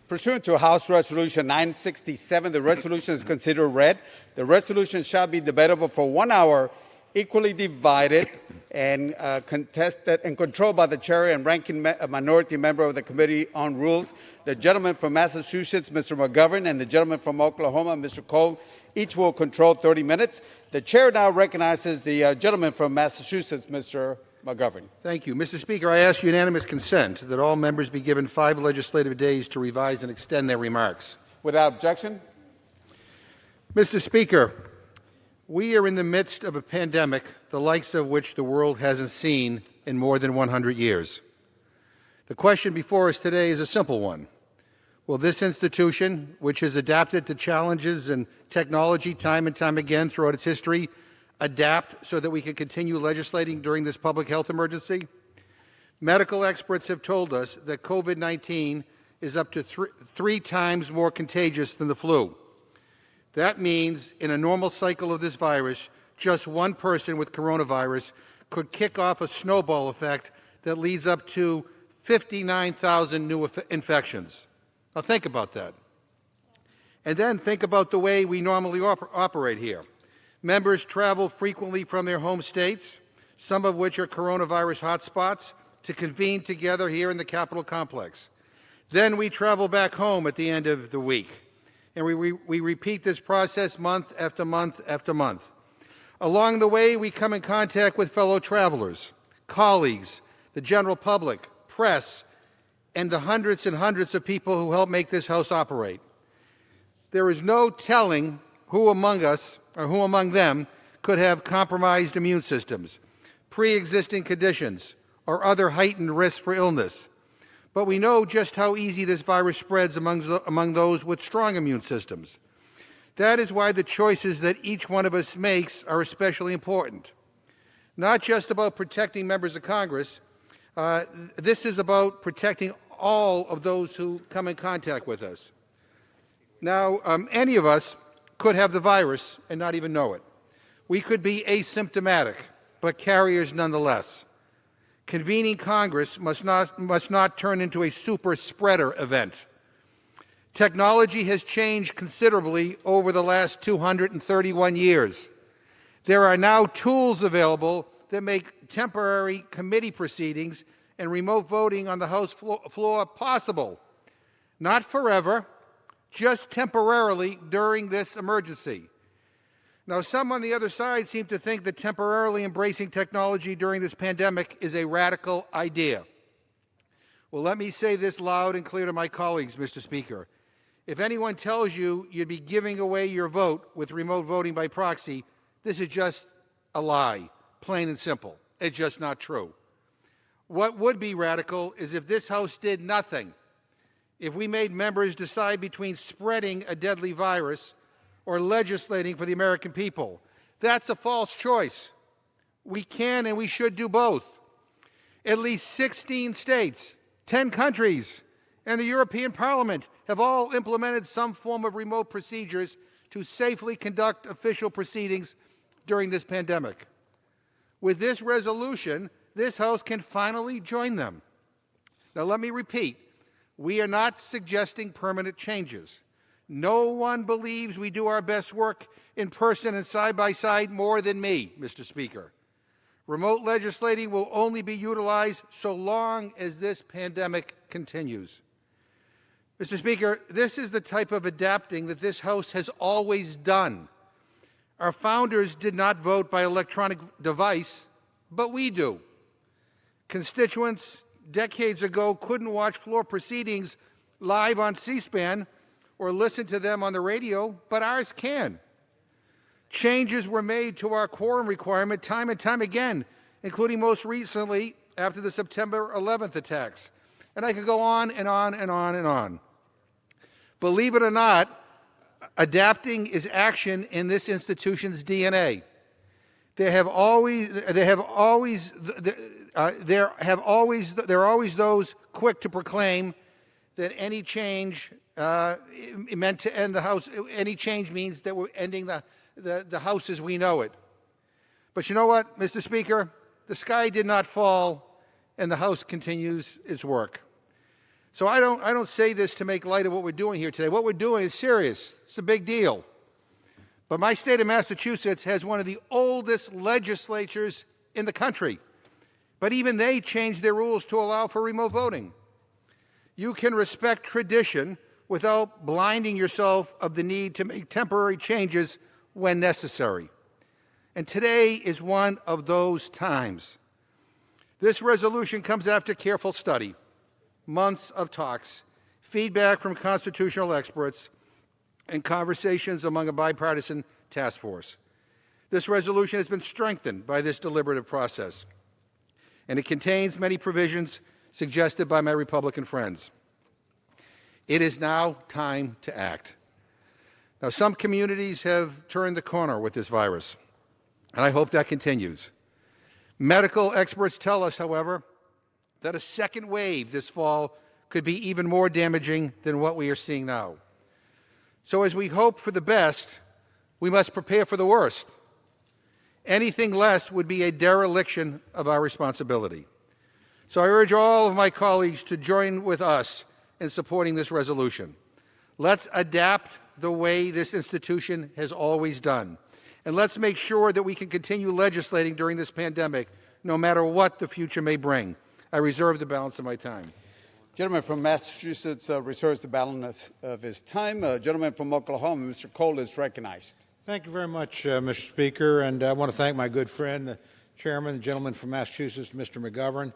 Pursuant to House Resolution 967, the resolution is considered read. The resolution shall be debatable for 1 hour, equally divided and contested and controlled by the chair and ranking minority member of the Committee on Rules. The gentleman from Massachusetts, Mr. McGovern, and the gentleman from Oklahoma, Mr. Cole, each will control 30 minutes. The chair now recognizes the gentleman from Massachusetts, Mr. McGovern. Thank you. Mr. Speaker, I ask unanimous consent that all members be given 5 legislative days to revise and extend their remarks. Without objection. Mr. Speaker, we are in the midst of a pandemic, the likes of which the world hasn't seen in more than 100 years. The question before us today is a simple one. Will this institution, which has adapted to challenges and technology time and time again throughout its history, adapt so that we can continue legislating during this public health emergency? Medical experts have told us that COVID-19 is up to three times more contagious than the flu. That means in a normal cycle of this virus, just one person with coronavirus could kick off a snowball effect that leads up to 59,000 new infections. Now think about that. And then think about the way we normally operate here. Members travel frequently from their home states, some of which are coronavirus hotspots, to convene together here in the Capitol complex. Then we travel back home at the end of the week. And we repeat this process month after month after month. Along the way, we come in contact with fellow travelers, colleagues, the general public, press, and the hundreds and hundreds of people who help make this House operate. There is no telling who among us or who among them could have compromised immune systems, pre-existing conditions, or other heightened risks for illness. But we know just how easy this virus spreads among those with strong immune systems. That is why the choices that each one of us makes are especially important. Not just about protecting members of Congress, this is about protecting all of those who come in contact with us. Now, any of us could have the virus and not even know it. We could be asymptomatic, but carriers nonetheless. Convening Congress must not turn into a super spreader event. Technology has changed considerably over the last 231 years. There are now tools available that make temporary committee proceedings and remote voting on the House floor possible. Not forever, just temporarily during this emergency. Now, some on the other side seem to think that temporarily embracing technology during this pandemic is a radical idea. Well, let me say this loud and clear to my colleagues, Mr. Speaker. If anyone tells you you'd be giving away your vote with remote voting by proxy, this is just a lie, plain and simple. It's just not true. What would be radical is if this House did nothing. If we made members decide between spreading a deadly virus or legislating for the American people. That's a false choice. We can and we should do both. At least 16 states, 10 countries, and the European Parliament have all implemented some form of remote procedures to safely conduct official proceedings during this pandemic. With this resolution, this House can finally join them. Now, let me repeat, we are not suggesting permanent changes. No one believes we do our best work in person and side by side more than me, Mr. Speaker. Remote legislating will only be utilized so long as this pandemic continues. Mr. Speaker, this is the type of adapting that this House has always done. Our founders did not vote by electronic device, but we do. Constituents decades ago couldn't watch floor proceedings live on C-SPAN or listen to them on the radio, but ours can. Changes were made to our quorum requirement time and time again, including most recently after the September 11th attacks. And I could go on and on and on and on. Believe it or not, adapting is action in this institution's DNA. There are always those quick to proclaim that any change meant to end the House. Any change means that we're ending the House as we know it. But you know what, Mr. Speaker? The sky did not fall, and the House continues its work. So I don't say this to make light of what we're doing here today. What we're doing is serious. It's a big deal. But my state of Massachusetts has one of the oldest legislatures in the country. But even they changed their rules to allow for remote voting. You can respect tradition without blinding yourself of the need to make temporary changes when necessary. And today is one of those times. This resolution comes after careful study, months of talks, feedback from constitutional experts, and conversations among a bipartisan task force. This resolution has been strengthened by this deliberative process, and it contains many provisions suggested by my Republican friends. It is now time to act. Now, some communities have turned the corner with this virus, and I hope that continues. Medical experts tell us, however, that a second wave this fall could be even more damaging than what we are seeing now. So as we hope for the best, we must prepare for the worst. Anything less would be a dereliction of our responsibility. So I urge all of my colleagues to join with us in supporting this resolution. Let's adapt the way this institution has always done. And let's make sure that we can continue legislating during this pandemic, no matter what the future may bring. I reserve the balance of my time. Gentleman from Massachusetts reserves the balance of his time. Gentleman from Oklahoma, Mr. Cole, is recognized. Thank you very much, Mr. Speaker, and I want to thank my good friend, the chairman, the gentleman from Massachusetts, Mr. McGovern.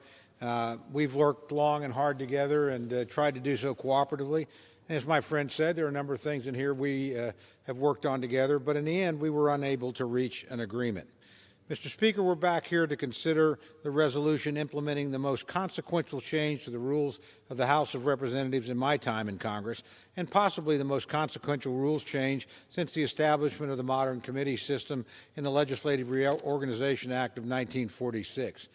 We've worked long and hard together and tried to do so cooperatively. As my friend said, there are a number of things in here we have worked on together, but in the end, we were unable to reach an agreement. Mr. Speaker, we're back here to consider the resolution implementing the most consequential change to the rules of the House of Representatives in my time in Congress, and possibly the most consequential rules change since the establishment of the modern committee system in the Legislative Reorganization Act of 1946.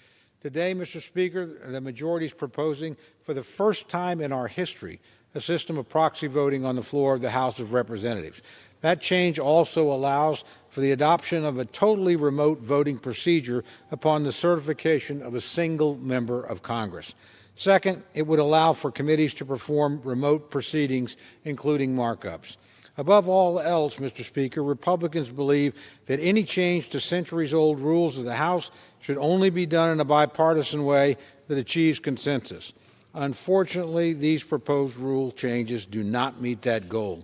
Today, Mr. Speaker, the majority is proposing, for the first time in our history, a system of proxy voting on the floor of the House of Representatives. That change also allows for the adoption of a totally remote voting procedure upon the certification of a single member of Congress. Second, it would allow for committees to perform remote proceedings, including markups. Above all else, Mr. Speaker, Republicans believe that any change to centuries-old rules of the House should only be done in a bipartisan way that achieves consensus. Unfortunately, these proposed rule changes do not meet that goal.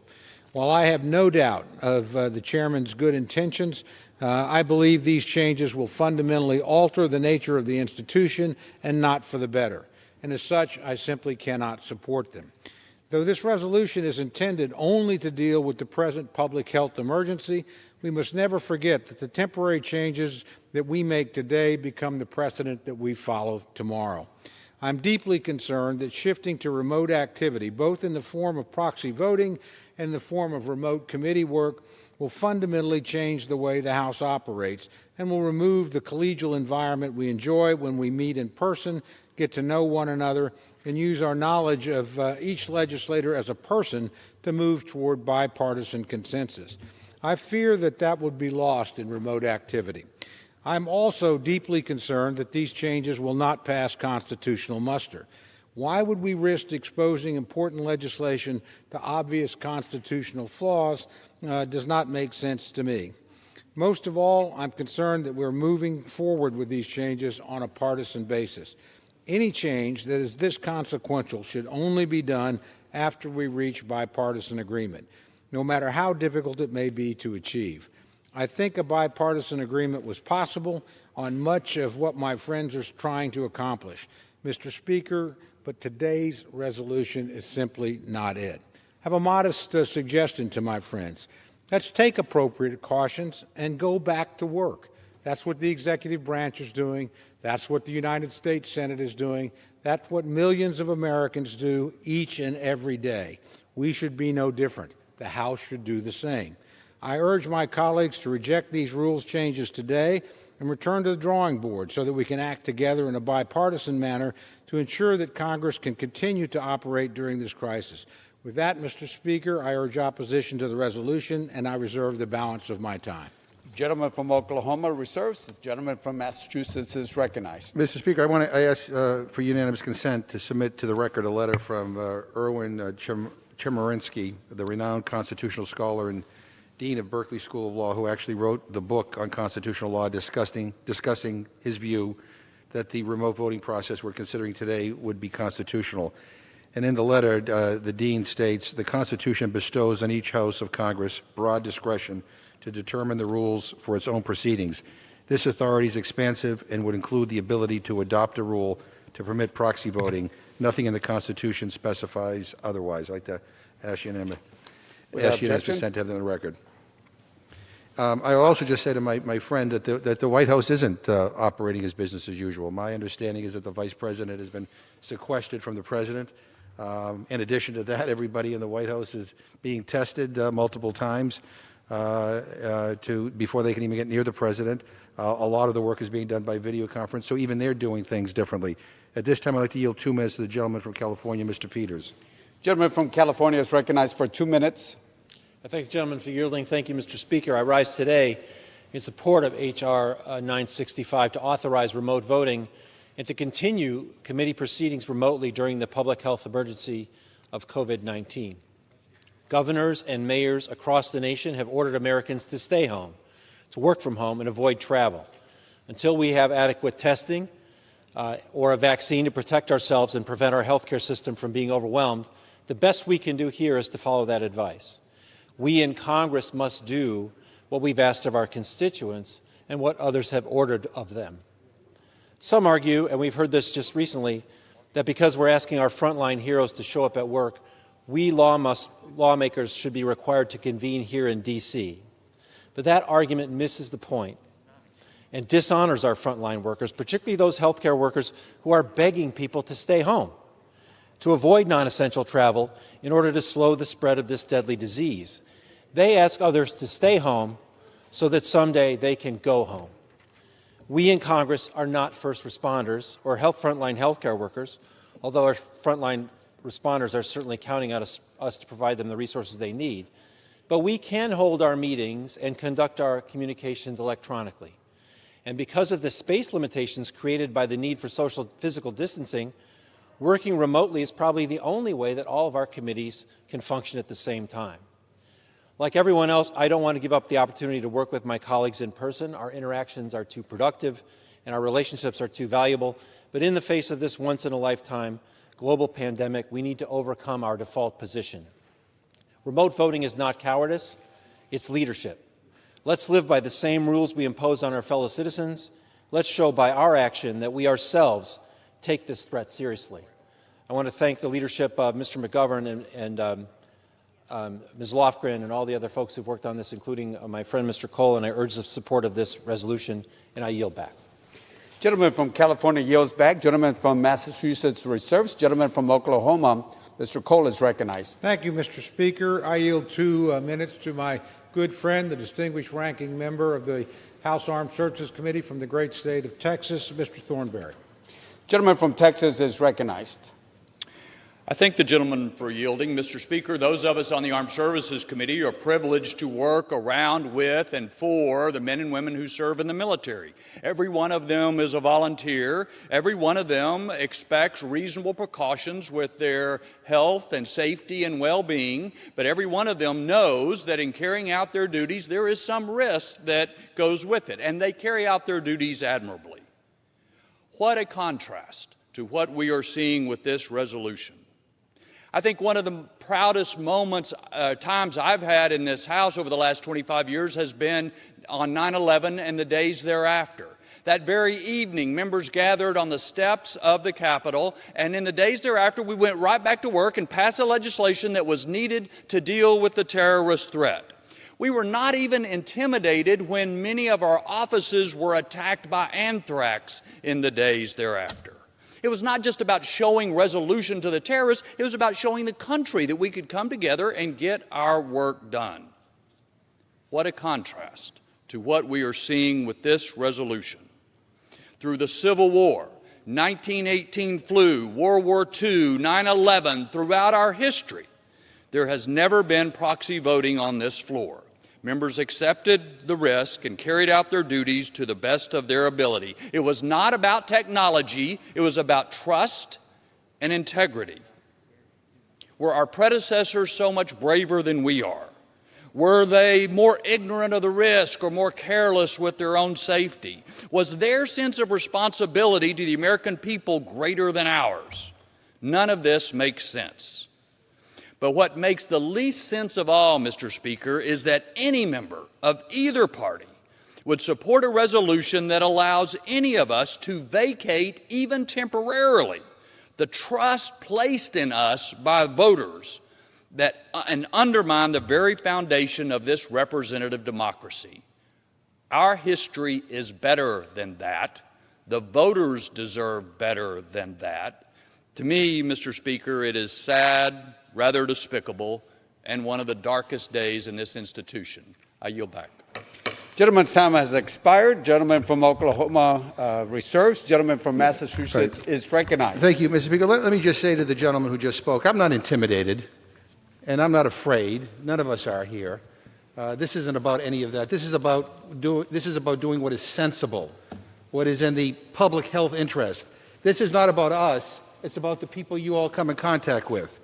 While I have no doubt of the chairman's good intentions, I believe these changes will fundamentally alter the nature of the institution and not for the better. And as such, I simply cannot support them. Though this resolution is intended only to deal with the present public health emergency, we must never forget that the temporary changes that we make today become the precedent that we follow tomorrow. I'm deeply concerned that shifting to remote activity, both in the form of proxy voting and in the form of remote committee work, will fundamentally change the way the House operates and will remove the collegial environment we enjoy when we meet in person, get to know one another, and use our knowledge of each legislator as a person to move toward bipartisan consensus. I fear that that would be lost in remote activity. I'm also deeply concerned that these changes will not pass constitutional muster. Why would we risk exposing important legislation to obvious constitutional flaws does not make sense to me. Most of all, I'm concerned that we're moving forward with these changes on a partisan basis. Any change that is this consequential should only be done after we reach bipartisan agreement, no matter how difficult it may be to achieve. I think a bipartisan agreement was possible on much of what my friends are trying to accomplish, Mr. Speaker, but today's resolution is simply not it. I have a modest suggestion to my friends. Let's take appropriate cautions and go back to work. That's what the executive branch is doing. That's what the United States Senate is doing. That's what millions of Americans do each and every day. We should be no different. The House should do the same. I urge my colleagues to reject these rules changes today and return to the drawing board so that we can act together in a bipartisan manner to ensure that Congress can continue to operate during this crisis. With that, Mr. Speaker, I urge opposition to the resolution, and I reserve the balance of my time. Gentleman from Oklahoma reserves. The gentleman from Massachusetts is recognized. Mr. Speaker, I ask for unanimous consent to submit to the record a letter from Erwin Chemerinsky, the renowned constitutional scholar and Dean of Berkeley School of Law, who actually wrote the book on constitutional law discussing his view that the remote voting process we're considering today would be constitutional. And in the letter, the Dean states, the Constitution bestows on each House of Congress broad discretion to determine the rules for its own proceedings. This authority is expansive and would include the ability to adopt a rule to permit proxy voting. Nothing in the Constitution specifies otherwise. I'd like to ask unanimous consent to have that on the record. I also just say to my friend that the White House isn't operating as business as usual. My understanding is that the Vice President has been sequestered from the President. In addition to that, everybody in the White House is being tested multiple times before they can even get near the President. A lot of the work is being done by videoconference, so even they're doing things differently. At this time, I'd like to yield 2 minutes to the gentleman from California, Mr. Peters. Gentleman from California is recognized for 2 minutes. I thank the gentleman for yielding. Thank you, Mr. Speaker. I rise today in support of H.R. 965 to authorize remote voting and to continue committee proceedings remotely during the public health emergency of COVID-19. Governors and mayors across the nation have ordered Americans to stay home, to work from home, and avoid travel. Until we have adequate testing or a vaccine to protect ourselves and prevent our healthcare system from being overwhelmed, the best we can do here is to follow that advice. We in Congress must do what we've asked of our constituents and what others have ordered of them. Some argue, and we've heard this just recently, that because we're asking our frontline heroes to show up at work, we lawmakers should be required to convene here in D.C. But that argument misses the point and dishonors our frontline workers, particularly those healthcare workers who are begging people to stay home, to avoid non-essential travel in order to slow the spread of this deadly disease. They ask others to stay home so that someday they can go home. We in Congress are not first responders or frontline healthcare workers, although our frontline responders are certainly counting on us to provide them the resources they need. But we can hold our meetings and conduct our communications electronically. And because of the space limitations created by the need for social physical distancing, working remotely is probably the only way that all of our committees can function at the same time. Like everyone else, I don't want to give up the opportunity to work with my colleagues in person. Our interactions are too productive and our relationships are too valuable. But in the face of this once-in-a-lifetime global pandemic, we need to overcome our default position. Remote voting is not cowardice, it's leadership. Let's live by the same rules we impose on our fellow citizens. Let's show by our action that we ourselves take this threat seriously. I want to thank the leadership of Mr. McGovern and Ms. Lofgren and all the other folks who've worked on this, including my friend Mr. Cole, and I urge the support of this resolution, and I yield back. Gentleman from California yields back. Gentleman from Massachusetts reserves. Gentleman from Oklahoma, Mr. Cole is recognized. Thank you, Mr. Speaker. I yield 2 minutes to my good friend, the distinguished ranking member of the House Armed Services Committee from the great state of Texas, Mr. Thornberry. Gentleman from Texas is recognized. I thank the gentleman for yielding. Mr. Speaker, those of us on the Armed Services Committee are privileged to work around with and for the men and women who serve in the military. Every one of them is a volunteer. Every one of them expects reasonable precautions with their health and safety and well-being, but every one of them knows that in carrying out their duties, there is some risk that goes with it, and they carry out their duties admirably. What a contrast to what we are seeing with this resolution. I think one of the proudest times I've had in this House over the last 25 years has been on 9/11 and the days thereafter. That very evening, members gathered on the steps of the Capitol, and in the days thereafter, we went right back to work and passed the legislation that was needed to deal with the terrorist threat. We were not even intimidated when many of our offices were attacked by anthrax in the days thereafter. It was not just about showing resolution to the terrorists, it was about showing the country that we could come together and get our work done. What a contrast to what we are seeing with this resolution. Through the Civil War, 1918 flu, World War II, 9/11, throughout our history, there has never been proxy voting on this floor. Members accepted the risk and carried out their duties to the best of their ability. It was not about technology, it was about trust and integrity. Were our predecessors so much braver than we are? Were they more ignorant of the risk or more careless with their own safety? Was their sense of responsibility to the American people greater than ours? None of this makes sense. But what makes the least sense of all, Mr. Speaker, is that any member of either party would support a resolution that allows any of us to vacate, even temporarily, the trust placed in us by voters and undermine the very foundation of this representative democracy. Our history is better than that. The voters deserve better than that. To me, Mr. Speaker, it is sad, rather despicable, and one of the darkest days in this institution. I yield back. Gentleman's time has expired. Gentleman from Oklahoma reserves. Gentleman from Massachusetts is recognized. Thank you, Mr. Speaker. Let me just say to the gentleman who just spoke, I'm not intimidated, and I'm not afraid. None of us are here. This isn't about any of that. This is about doing what is sensible, what is in the public health interest. This is not about us. It's about the people you all come in contact with.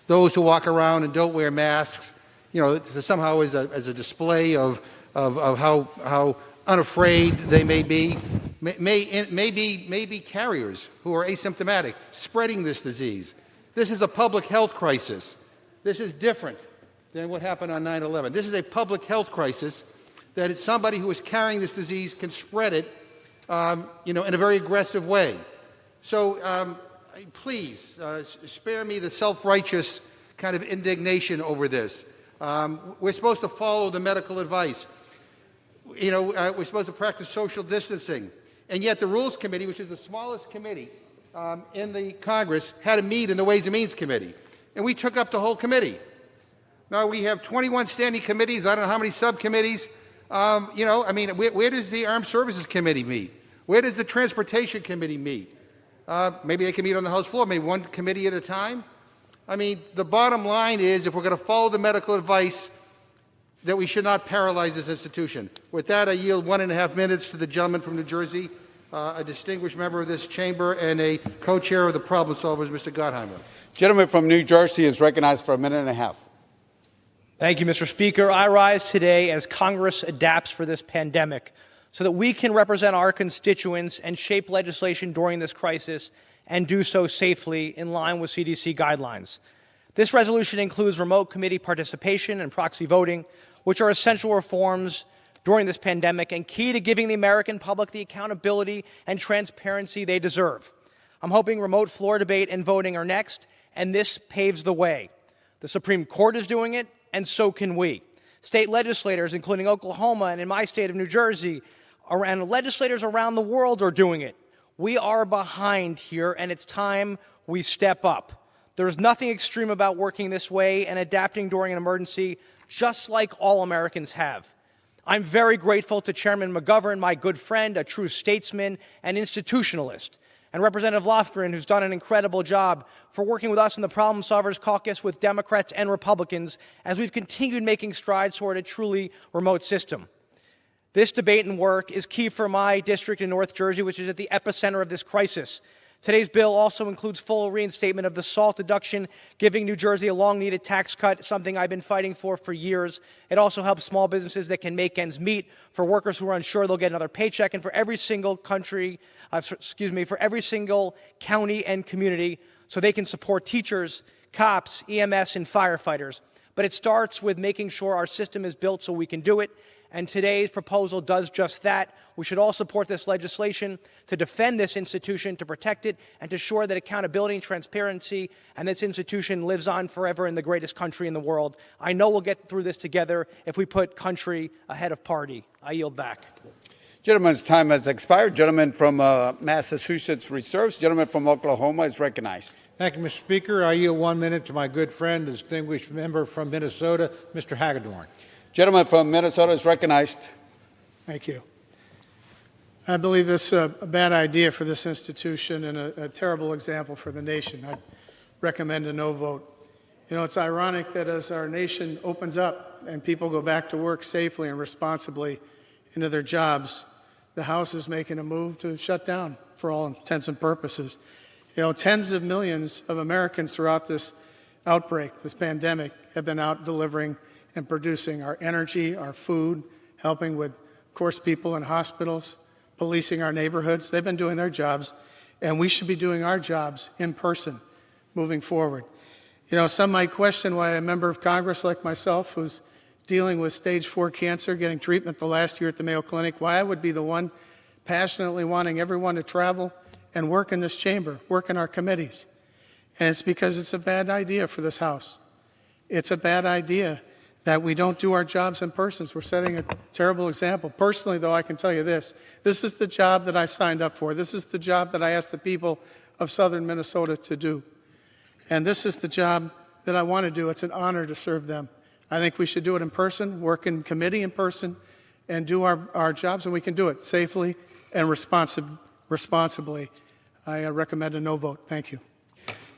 Those who walk around and don't wear masks, somehow as a display of how unafraid they may be, may be carriers who are asymptomatic, spreading this disease. This is a public health crisis. This is different than what happened on 9/11. This is a public health crisis that is somebody who is carrying this disease can spread it, in a very aggressive way. So please spare me the self-righteous kind of indignation over this. We're supposed to follow the medical advice. We're supposed to practice social distancing. And yet the Rules Committee, which is the smallest committee in the Congress, had a meet in the Ways and Means Committee. And we took up the whole committee. Now we have 21 standing committees. I don't know how many subcommittees. Where does the Armed Services Committee meet? Where does the Transportation Committee meet? Maybe they can meet on the House floor, maybe one committee at a time. The bottom line is, if we're going to follow the medical advice, that we should not paralyze this institution. With that, I yield 1.5 minutes to the gentleman from New Jersey, a distinguished member of this chamber and a co-chair of the Problem Solvers, Mr. Gottheimer. Gentleman from New Jersey is recognized for 1.5 minutes. Thank you, Mr. Speaker. I rise today as Congress adapts for this pandemic so that we can represent our constituents and shape legislation during this crisis and do so safely in line with CDC guidelines. This resolution includes remote committee participation and proxy voting, which are essential reforms during this pandemic and key to giving the American public the accountability and transparency they deserve. I'm hoping remote floor debate and voting are next, and this paves the way. The Supreme Court is doing it, and so can we. State legislators, including Oklahoma and in my state of New Jersey, and legislators around the world are doing it. We are behind here, and it's time we step up. There's nothing extreme about working this way and adapting during an emergency, just like all Americans have. I'm very grateful to Chairman McGovern, my good friend, a true statesman and institutionalist, and Representative Lofgren, who's done an incredible job, for working with us in the Problem Solvers Caucus with Democrats and Republicans as we've continued making strides toward a truly remote system. This debate and work is key for my district in North Jersey, which is at the epicenter of this crisis. Today's bill also includes full reinstatement of the SALT deduction, giving New Jersey a long-needed tax cut, something I've been fighting for years. It also helps small businesses that can make ends meet, for workers who are unsure they'll get another paycheck, and for every single for every single county and community, so they can support teachers, cops, EMS, and firefighters. But it starts with making sure our system is built so we can do it, and today's proposal does just that. We should all support this legislation to defend this institution, to protect it, and to ensure that accountability and transparency and this institution lives on forever in the greatest country in the world. I know we'll get through this together if we put country ahead of party. I yield back. Gentleman's time has expired. Gentleman from Massachusetts reserves. Gentleman from Oklahoma is recognized. Thank you, Mr. Speaker. I yield 1 minute to my good friend, the distinguished member from Minnesota, Mr. Hagedorn. Gentleman from Minnesota is recognized. Thank you. I believe this is a bad idea for this institution and a terrible example for the nation. I recommend a no vote. You know, it's ironic that as our nation opens up and people go back to work safely and responsibly into their jobs, the House is making a move to shut down for all intents and purposes. You know, tens of millions of Americans throughout this outbreak, this pandemic, have been out delivering and producing our energy, our food, helping with, of course, people in hospitals, policing our neighborhoods. They've been doing their jobs, and we should be doing our jobs in person moving forward. You know, some might question why a member of Congress like myself, who's dealing with stage 4 cancer, getting treatment the last year at the Mayo Clinic, why I would be the one passionately wanting everyone to travel and work in this chamber, work in our committees. And it's because it's a bad idea for this House. It's a bad idea that we don't do our jobs in person. We're setting a terrible example. Personally, though, I can tell you this. This is the job that I signed up for. This is the job that I asked the people of southern Minnesota to do. And this is the job that I want to do. It's an honor to serve them. I think we should do it in person, work in committee in person, and do our jobs, and we can do it safely and responsibly. I recommend a no vote. Thank you.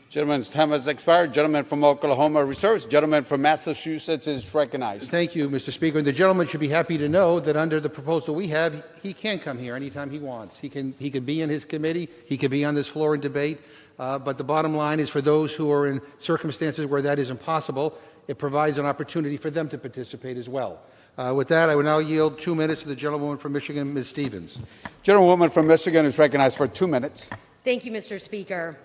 Gentleman's time has expired. Gentleman from Oklahoma reserves. Gentleman from Massachusetts is recognized. Thank you, Mr. Speaker. The gentleman should be happy to know that under the proposal we have, he can come here anytime he wants. He can be in his committee. He can be on this floor and debate. But the bottom line is for those who are in circumstances where that is impossible, it provides an opportunity for them to participate as well. With that, I will now yield 2 minutes to the gentlewoman from Michigan, Ms. Stevens. Gentlewoman from Michigan is recognized for 2 minutes. Thank you, Mr. Speaker.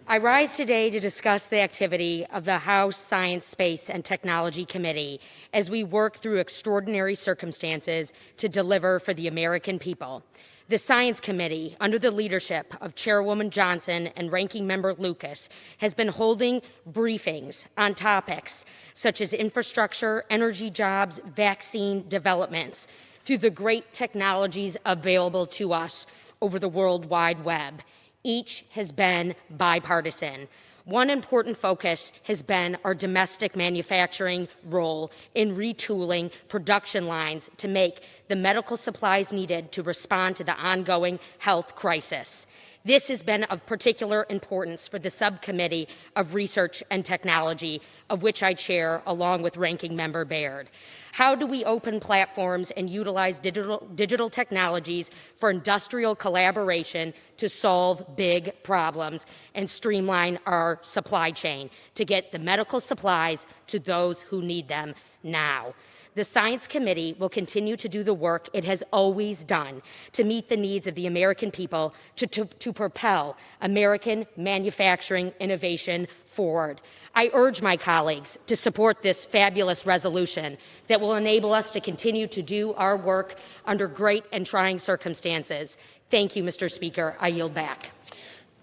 I rise today to discuss the activity of the House Science, Space, and Technology Committee as we work through extraordinary circumstances to deliver for the American people. The Science Committee, under the leadership of Chairwoman Johnson and Ranking Member Lucas, has been holding briefings on topics such as infrastructure, energy jobs, vaccine developments, through the great technologies available to us over the World Wide Web. Each has been bipartisan. One important focus has been our domestic manufacturing role in retooling production lines to make the medical supplies needed to respond to the ongoing health crisis. This has been of particular importance for the Subcommittee of Research and Technology, of which I chair along with Ranking Member Baird. How do we open platforms and utilize digital technologies for industrial collaboration to solve big problems and streamline our supply chain to get the medical supplies to those who need them now? The Science Committee will continue to do the work it has always done to meet the needs of the American people, to propel American manufacturing innovation forward. I urge my colleagues to support this fabulous resolution that will enable us to continue to do our work under great and trying circumstances. Thank you, Mr. Speaker. I yield back.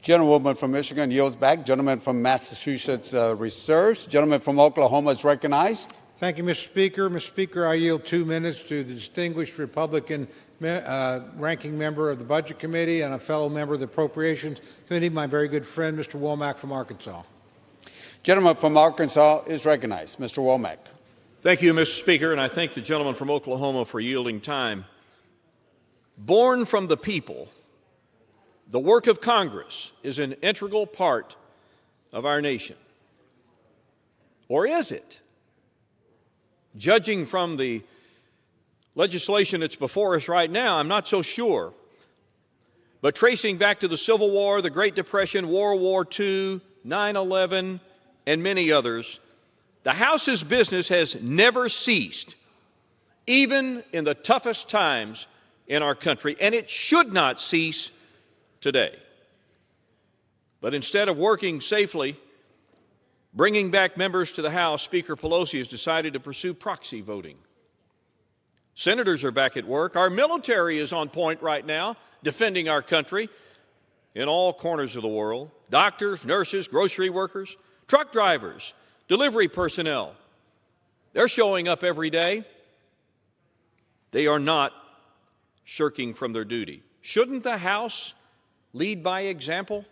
Gentlewoman from Michigan yields back. Gentleman from Massachusetts reserves. Gentleman from Oklahoma is recognized. Thank you, Mr. Speaker. Mr. Speaker, I yield 2 minutes to the distinguished Republican ranking member of the Budget Committee and a fellow member of the Appropriations Committee, my very good friend, Mr. Womack from Arkansas. Gentleman from Arkansas is recognized. Mr. Womack. Thank you, Mr. Speaker, and I thank the gentleman from Oklahoma for yielding time. Born from the people, the work of Congress is an integral part of our nation. Or is it? Judging from the legislation that's before us right now, I'm not so sure. But tracing back to the Civil War, the Great Depression, World War II, 9/11, and many others, the House's business has never ceased, even in the toughest times in our country, and it should not cease today. But instead of working safely, bringing back members to the House, Speaker Pelosi has decided to pursue proxy voting. Senators are back at work. Our military is on point right now, defending our country in all corners of the world. Doctors, nurses, grocery workers, truck drivers, delivery personnel. They're showing up every day. They are not shirking from their duty. Shouldn't the House lead by example?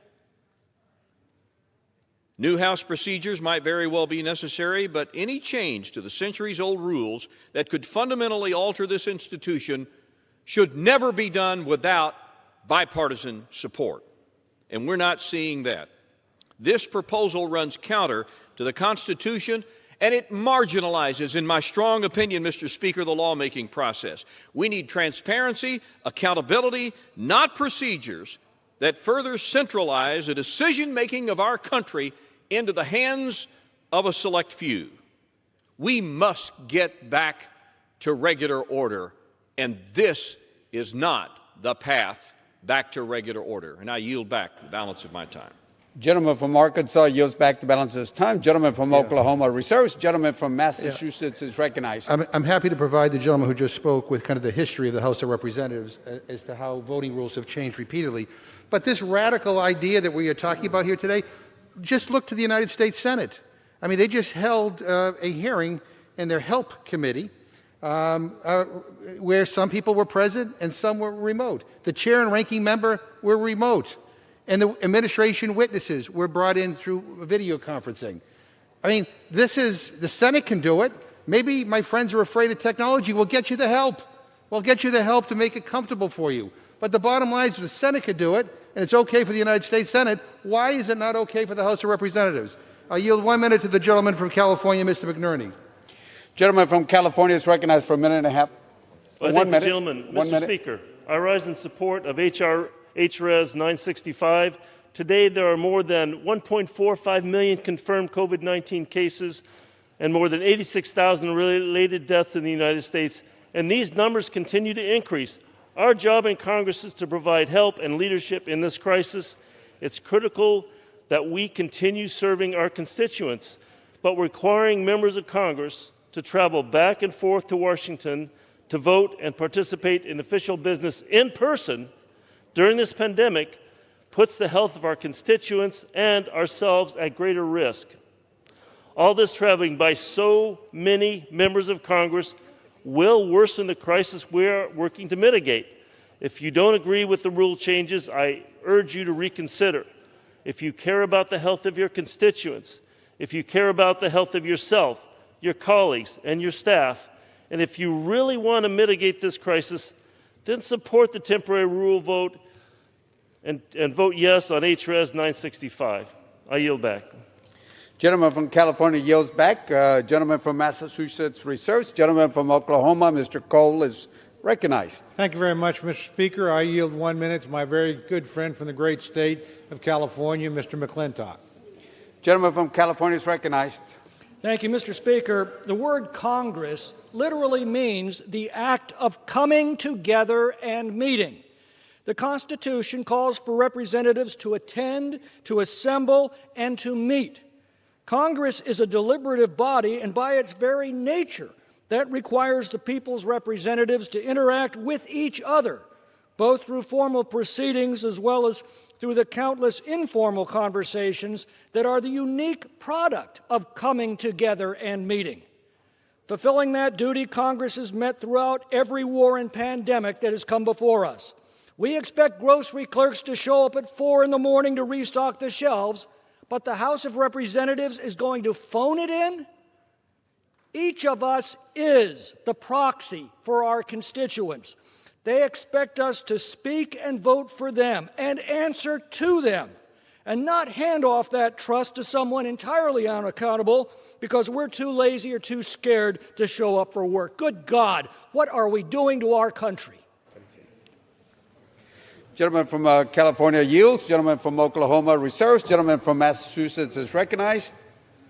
New House procedures might very well be necessary, but any change to the centuries-old rules that could fundamentally alter this institution should never be done without bipartisan support. And we're not seeing that. This proposal runs counter to the Constitution, and it marginalizes, in my strong opinion, Mr. Speaker, the lawmaking process. We need transparency, accountability, not procedures that further centralize the decision-making of our country into the hands of a select few. We must get back to regular order, and this is not the path back to regular order. And I yield back the balance of my time. Gentleman from Arkansas yields back the balance of his time. Gentleman from Oklahoma reserves. Gentleman from Massachusetts is recognized. I'm happy to provide the gentleman who just spoke with kind of the history of the House of Representatives as to how voting rules have changed repeatedly. But this radical idea that we are talking about here today, just look to the United States Senate. I mean, they just held a hearing in their HELP committee where some people were present and some were remote. The chair and ranking member were remote. And the administration witnesses were brought in through video conferencing. I mean, the Senate can do it. Maybe my friends are afraid of technology. We'll get you the help. We'll get you the help to make it comfortable for you. But the bottom line is the Senate could do it, and it's okay for the United States Senate. Why is it not okay for the House of Representatives? I yield 1 minute to the gentleman from California, Mr. McNerney. Gentleman from California is recognized for a minute and a half. Well, One minute. Gentleman. One Mr. minute. Speaker, I rise in support of HRS 965. Today, there are more than 1.45 million confirmed COVID-19 cases and more than 86,000 related deaths in the United States, and these numbers continue to increase. Our job in Congress is to provide help and leadership in this crisis. It's critical that we continue serving our constituents, but requiring members of Congress to travel back and forth to Washington to vote and participate in official business in person during this pandemic puts the health of our constituents and ourselves at greater risk. All this traveling by so many members of Congress will worsen the crisis we are working to mitigate. If you don't agree with the rule changes, I urge you to reconsider. If you care about the health of your constituents, if you care about the health of yourself, your colleagues, and your staff, and if you really want to mitigate this crisis, then support the temporary rule vote and vote yes on HRS 965. I yield back. Gentleman from California yields back. Gentleman from Massachusetts reserves. Gentleman from Oklahoma, Mr. Cole, is recognized. Thank you very much, Mr. Speaker. I yield 1 minute to my very good friend from the great state of California, Mr. McClintock. Gentleman from California is recognized. Thank you, Mr. Speaker. The word Congress literally means the act of coming together and meeting. The Constitution calls for representatives to attend, to assemble, and to meet. Congress is a deliberative body, and by its very nature, that requires the people's representatives to interact with each other, both through formal proceedings as well as through the countless informal conversations that are the unique product of coming together and meeting. Fulfilling that duty, Congress has met throughout every war and pandemic that has come before us. We expect grocery clerks to show up at 4 in the morning to restock the shelves, but the House of Representatives is going to phone it in? Each of us is the proxy for our constituents. They expect us to speak and vote for them and answer to them, and not hand off that trust to someone entirely unaccountable because we're too lazy or too scared to show up for work. Good God, what are we doing to our country? Gentleman from California yields. Gentleman from Oklahoma reserves. Gentleman from Massachusetts is recognized.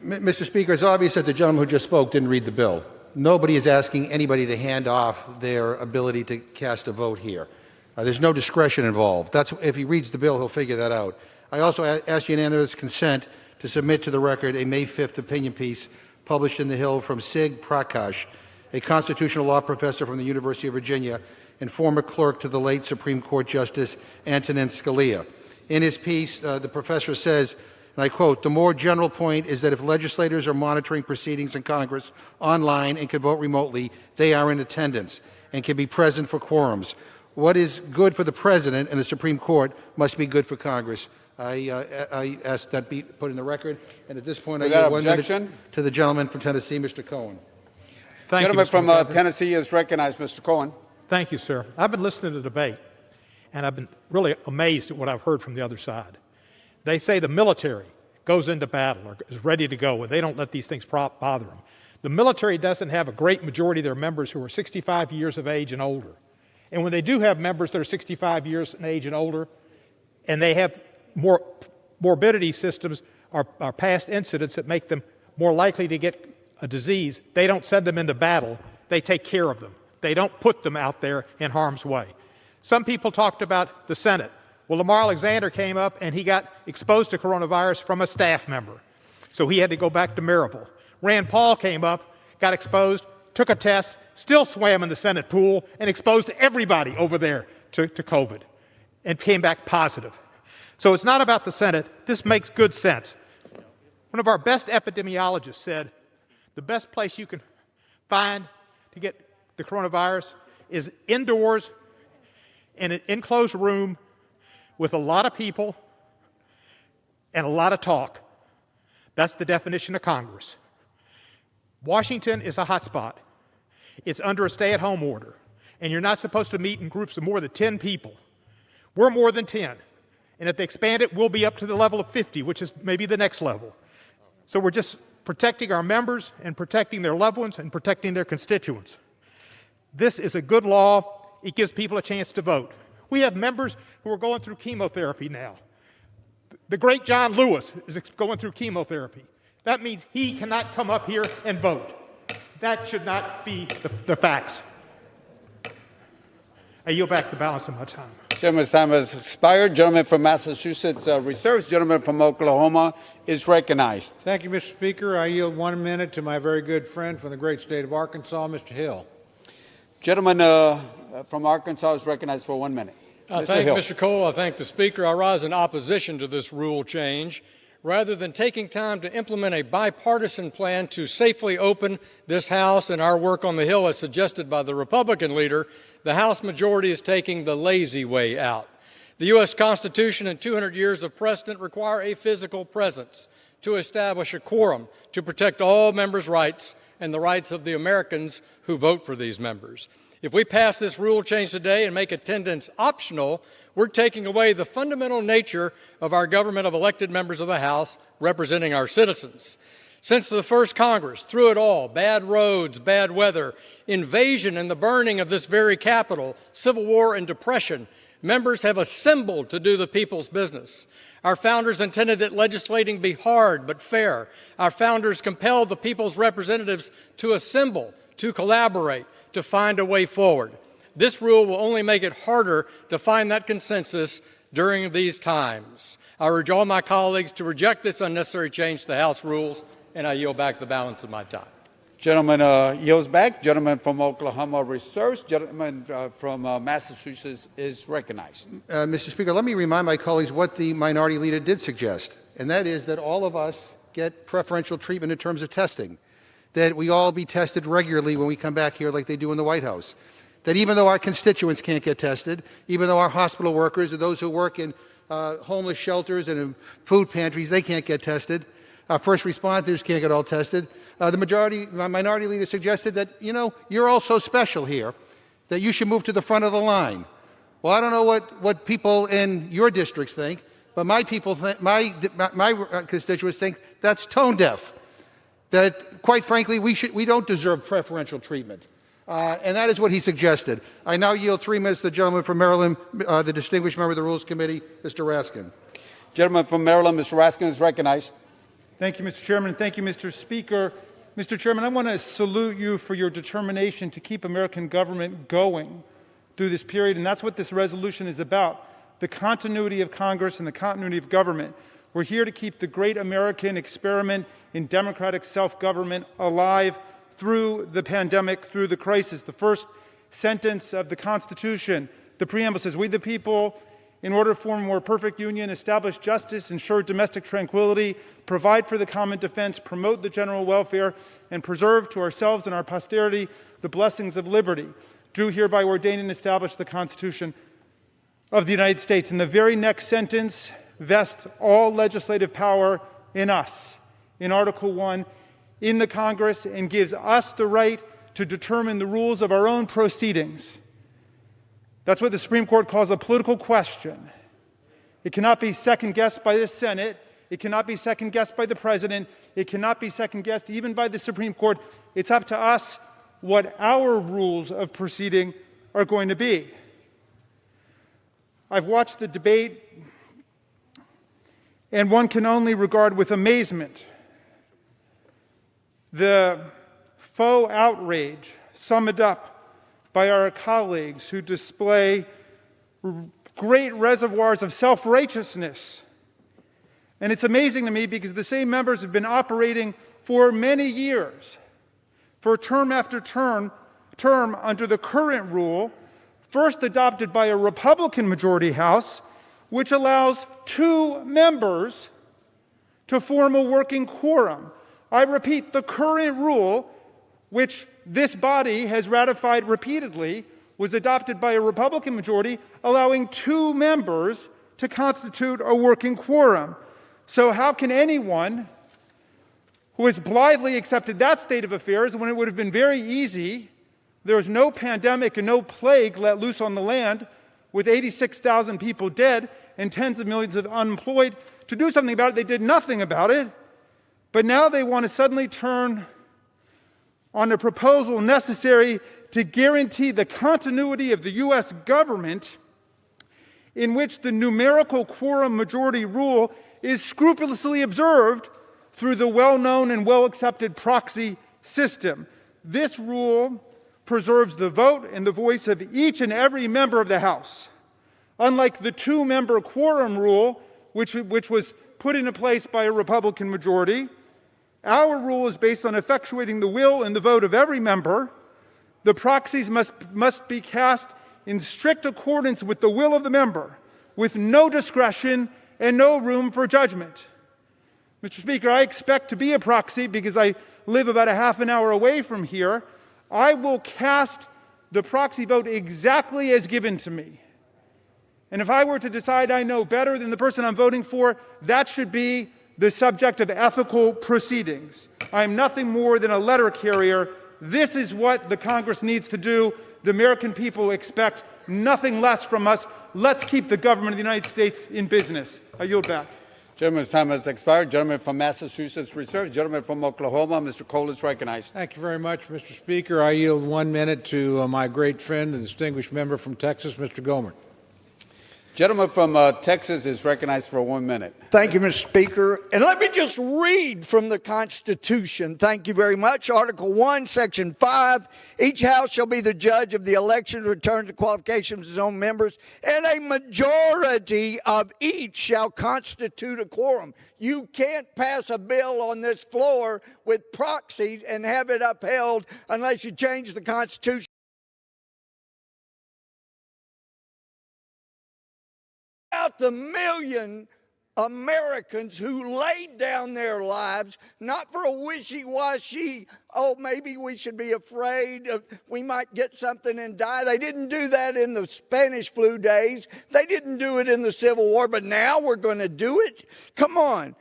Mr. Speaker, it's obvious that the gentleman who just spoke didn't read the bill. Nobody is asking anybody to hand off their ability to cast a vote here. There's no discretion involved. If he reads the bill, he'll figure that out. I also ask unanimous consent to submit to the record a May 5th opinion piece published in The Hill from Sig Prakash, a constitutional law professor from the University of Virginia and former clerk to the late Supreme Court Justice Antonin Scalia. In his piece, the professor says, and I quote, "The more general point is that if legislators are monitoring proceedings in Congress online and can vote remotely, they are in attendance and can be present for quorums. What is good for the President and the Supreme Court must be good for Congress." I ask that be put in the record. And at this point, I yield 1 minute to the gentleman from Tennessee, Mr. Cohen. Thank Gentleman you, from McGovern. Tennessee is recognized. Mr. Cohen. Thank you, sir. I've been listening to the debate, and I've been really amazed at what I've heard from the other side. They say the military goes into battle or is ready to go, and they don't let these things bother them. The military doesn't have a great majority of their members who are 65 years of age and older. And when they do have members that are 65 years in age and older, and they have more morbidity systems or past incidents that make them more likely to get a disease, they don't send them into battle. They take care of them. They don't put them out there in harm's way. Some people talked about the Senate. Well, Lamar Alexander came up and he got exposed to coronavirus from a staff member. So he had to go back to Maryville. Rand Paul came up, got exposed, took a test, still swam in the Senate pool, and exposed everybody over there to COVID and came back positive. So it's not about the Senate. This makes good sense. One of our best epidemiologists said the best place you can find to get the coronavirus is indoors in an enclosed room with a lot of people and a lot of talk. That's the definition of Congress. Washington is a hotspot. It's under a stay-at-home order, and you're not supposed to meet in groups of more than 10 people. We're more than 10, and if they expand it, we'll be up to the level of 50, which is maybe the next level. So we're just protecting our members and protecting their loved ones and protecting their constituents. This is a good law. It gives people a chance to vote. We have members who are going through chemotherapy now. The great John Lewis is going through chemotherapy. That means he cannot come up here and vote. That should not be the facts. I yield back the balance of my time. Gentleman's time has expired. Gentleman from Massachusetts reserves. Gentleman from Oklahoma is recognized. Thank you, Mr. Speaker. I yield 1 minute to my very good friend from the great state of Arkansas, Mr. Hill. Gentleman from Arkansas is recognized for 1 minute. I thank Mr. Cole. I thank the Speaker. I rise in opposition to this rule change. Rather than taking time to implement a bipartisan plan to safely open this House and our work on the Hill as suggested by the Republican leader, the House majority is taking the lazy way out. The U.S. Constitution and 200 years of precedent require a physical presence to establish a quorum to protect all members' rights and the rights of the Americans who vote for these members. If we pass this rule change today and make attendance optional, we're taking away the fundamental nature of our government of elected members of the House representing our citizens. Since the first Congress, through it all, bad roads, bad weather, invasion and the burning of this very Capitol, Civil War and Depression, members have assembled to do the people's business. Our founders intended that legislating be hard but fair. Our founders compelled the people's representatives to assemble, to collaborate, to find a way forward. This rule will only make it harder to find that consensus during these times. I urge all my colleagues to reject this unnecessary change to the House rules, and I yield back the balance of my time. Gentleman yields back. Gentleman from Oklahoma reserves. Gentleman from Massachusetts is recognized. Mr. Speaker, let me remind my colleagues what the minority leader did suggest, and that is that all of us get preferential treatment in terms of testing, that we all be tested regularly when we come back here like they do in the White House, that even though our constituents can't get tested, even though our hospital workers and those who work in homeless shelters and in food pantries, they can't get tested. First responders can't get all tested. The minority leader suggested that, you're all so special here that you should move to the front of the line. Well, I don't know what people in your districts think, but my constituents think that's tone deaf. That, quite frankly, we don't deserve preferential treatment. And that is what he suggested. I now yield 3 minutes to the gentleman from Maryland, the distinguished member of the Rules Committee, Mr. Raskin. Gentleman from Maryland, Mr. Raskin is recognized. Thank you, Mr. Chairman. Thank you, Mr. Speaker. Mr. Chairman, I want to salute you for your determination to keep American government going through this period, and that's what this resolution is about, the continuity of Congress and the continuity of government. We're here to keep the great American experiment in democratic self-government alive through the pandemic, through the crisis. The first sentence of the Constitution, the preamble says, "We the people, in order to form a more perfect union, establish justice, ensure domestic tranquility, provide for the common defense, promote the general welfare, and preserve to ourselves and our posterity the blessings of liberty. Do hereby ordain and establish the Constitution of the United States." And the very next sentence vests all legislative power in us, in Article 1, in the Congress, and gives us the right to determine the rules of our own proceedings. That's what the Supreme Court calls a political question. It cannot be second-guessed by the Senate. It cannot be second-guessed by the President. It cannot be second-guessed even by the Supreme Court. It's up to us what our rules of proceeding are going to be. I've watched the debate, and one can only regard with amazement the faux outrage summed up by our colleagues who display great reservoirs of self-righteousness. And it's amazing to me because the same members have been operating for many years, for term after term under the current rule, first adopted by a Republican majority House, which allows 2 members to form a working quorum. I repeat, the current rule, which this body has ratified repeatedly, was adopted by a Republican majority, allowing 2 members to constitute a working quorum. So how can anyone who has blithely accepted that state of affairs when it would have been very easy, there was no pandemic and no plague let loose on the land, with 86,000 people dead and tens of millions of unemployed, to do something about it? They did nothing about it. But now they want to suddenly turn on a proposal necessary to guarantee the continuity of the U.S. government, in which the numerical quorum majority rule is scrupulously observed through the well-known and well-accepted proxy system. This rule preserves the vote and the voice of each and every member of the House. Unlike the 2-member quorum rule, which was put into place by a Republican majority, our rule is based on effectuating the will and the vote of every member. The proxies must be cast in strict accordance with the will of the member, with no discretion and no room for judgment. Mr. Speaker, I expect to be a proxy because I live about a half an hour away from here. I will cast the proxy vote exactly as given to me. And if I were to decide I know better than the person I'm voting for, that should be the subject of ethical proceedings. I am nothing more than a letter carrier. This is what the Congress needs to do. The American people expect nothing less from us. Let's keep the government of the United States in business. I yield back. Gentleman's time has expired. Gentleman from Massachusetts reserves. Gentleman from Oklahoma, Mr. Cole is recognized. Thank you very much, Mr. Speaker. I yield 1 minute to my great friend, the distinguished member from Texas, Mr. Gohmert. Gentleman from Texas is recognized for 1 minute. Thank you, Mr. Speaker. And let me just read from the Constitution. Thank you very much. Article 1, Section 5. Each House shall be the judge of the elections, returns, and qualifications of its own members, and a majority of each shall constitute a quorum. You can't pass a bill on this floor with proxies and have it upheld unless you change the Constitution. Out the million Americans who laid down their lives, not for a wishy-washy, oh, maybe we should be afraid we might get something and die. They didn't do that in the Spanish flu days. They didn't do it in the Civil War, but now we're going to do it? Come on.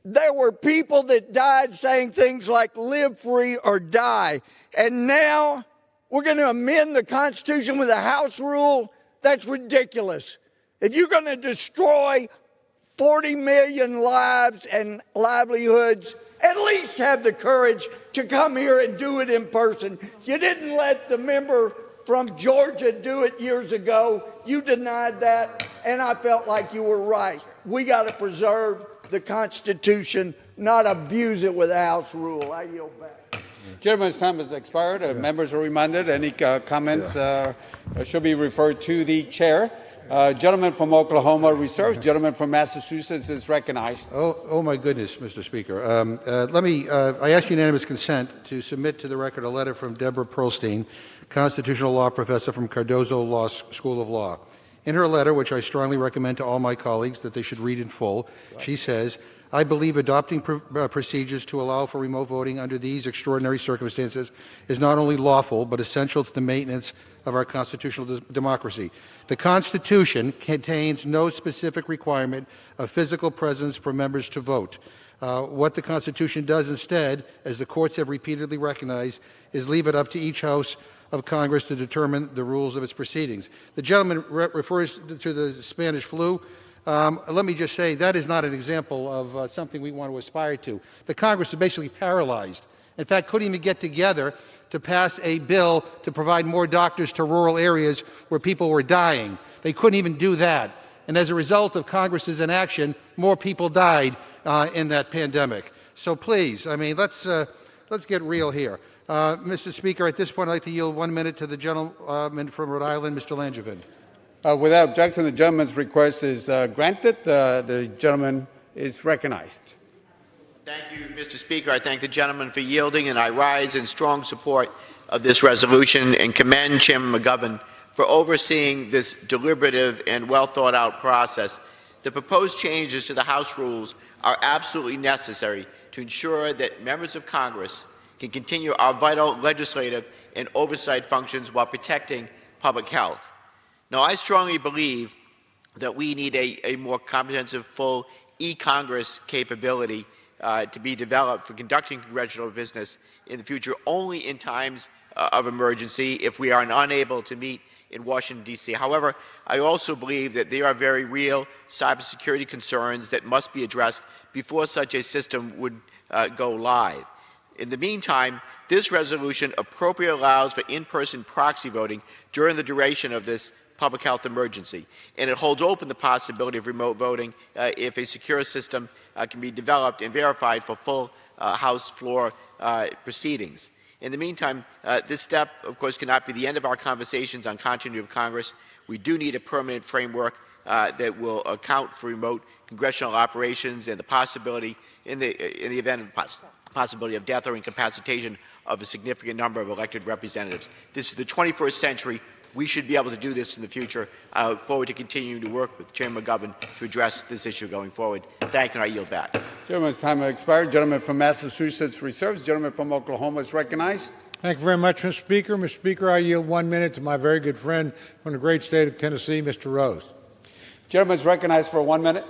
There were people that died saying things like live free or die. And now we're going to amend the Constitution with a House rule? That's ridiculous. If you're going to destroy 40 million lives and livelihoods, at least have the courage to come here and do it in person. You didn't let the member from Georgia do it years ago. You denied that, and I felt like you were right. We got to preserve the Constitution, not abuse it with a House rule. I yield back. Gentleman's time has expired. Members are reminded any comments should be referred to the chair. Gentleman from Oklahoma reserves. Gentleman from Massachusetts is recognized. Oh my goodness, Mr. Speaker. I ask unanimous consent to submit to the record a letter from Deborah Pearlstein, constitutional law professor from Cardozo School of Law. In her letter, which I strongly recommend to all my colleagues that they should read in full, she says, I believe adopting procedures to allow for remote voting under these extraordinary circumstances is not only lawful, but essential to the maintenance of our constitutional democracy. The Constitution contains no specific requirement of physical presence for members to vote. What the Constitution does instead, as the courts have repeatedly recognized, is leave it up to each House of Congress to determine the rules of its proceedings. The gentleman refers to the Spanish flu. Let me just say that is not an example of something we want to aspire to. The Congress is basically paralyzed. In fact, couldn't even get together to pass a bill to provide more doctors to rural areas where people were dying. They couldn't even do that. And as a result of Congress's inaction, more people died in that pandemic. So please, I mean, let's get real here. Mr. Speaker, at this point, I'd like to yield 1 minute to the gentleman from Rhode Island, Mr. Langevin. Without objection, the gentleman's request is granted. The gentleman is recognized. Thank you, Mr. Speaker. I thank the gentleman for yielding, and I rise in strong support of this resolution and commend Chairman McGovern for overseeing this deliberative and well-thought-out process. The proposed changes to the House rules are absolutely necessary to ensure that members of Congress can continue our vital legislative and oversight functions while protecting public health. Now, I strongly believe that we need a more comprehensive, full e-Congress capability to be developed for conducting congressional business in the future only in times of emergency if we are unable to meet in Washington, D.C. However, I also believe that there are very real cybersecurity concerns that must be addressed before such a system would go live. In the meantime, this resolution appropriately allows for in-person proxy voting during the duration of this public health emergency, and it holds open the possibility of remote voting if a secure system can be developed and verified for full House floor proceedings. In the meantime, this step, of course, cannot be the end of our conversations on continuity of Congress. We do need a permanent framework that will account for remote congressional operations and the possibility, in the event of possibility of death or incapacitation of a significant number of elected representatives. This is the 21st century. We should be able to do this in the future. I look forward to continuing to work with Chairman McGovern to address this issue going forward. Thank you, and I yield back. Gentleman's time has expired. Gentleman from Massachusetts reserves. Gentleman from Oklahoma is recognized. Thank you very much, Mr. Speaker. Mr. Speaker, I yield 1 minute to my very good friend from the great state of Tennessee, Mr. Rose. Gentleman is recognized for 1 minute.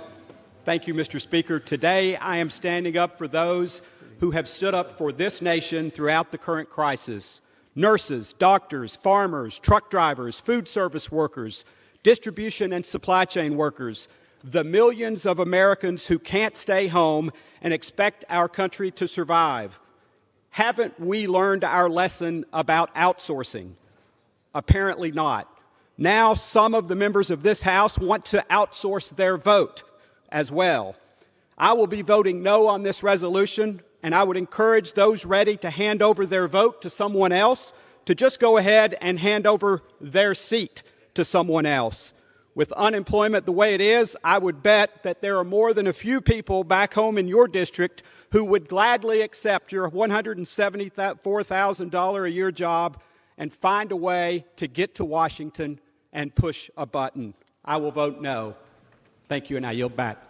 Thank you, Mr. Speaker. Today, I am standing up for those who have stood up for this nation throughout the current crisis. Nurses, doctors, farmers, truck drivers, food service workers, distribution and supply chain workers, the millions of Americans who can't stay home and expect our country to survive. Haven't we learned our lesson about outsourcing? Apparently not. Now some of the members of this House want to outsource their vote as well. I will be voting no on this resolution, and I would encourage those ready to hand over their vote to someone else to just go ahead and hand over their seat to someone else. With unemployment the way it is, I would bet that there are more than a few people back home in your district who would gladly accept your $174,000 a year job and find a way to get to Washington and push a button. I will vote no. Thank you, and I yield back.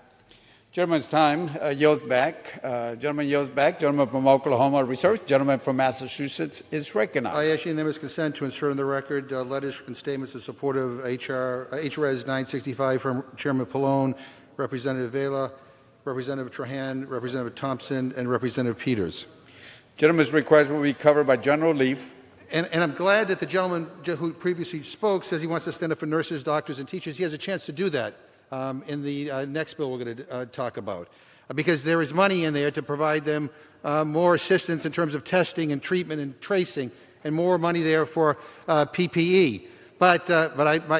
Gentleman's time yields back. Gentleman yields back. Gentleman from Oklahoma reserves. Gentleman from Massachusetts is recognized. I ask unanimous consent to insert in the record letters and statements in support of HRES 965 from Chairman Pallone, Representative Vela, Representative Trahan, Representative Thompson, and Representative Peters. Gentleman's request will be covered by general leave. And I'm glad that the gentleman who previously spoke says he wants to stand up for nurses, doctors, and teachers. He has a chance to do that in the next bill we're going to talk about, because there is money in there to provide them more assistance in terms of testing and treatment and tracing, and more money there for PPE. But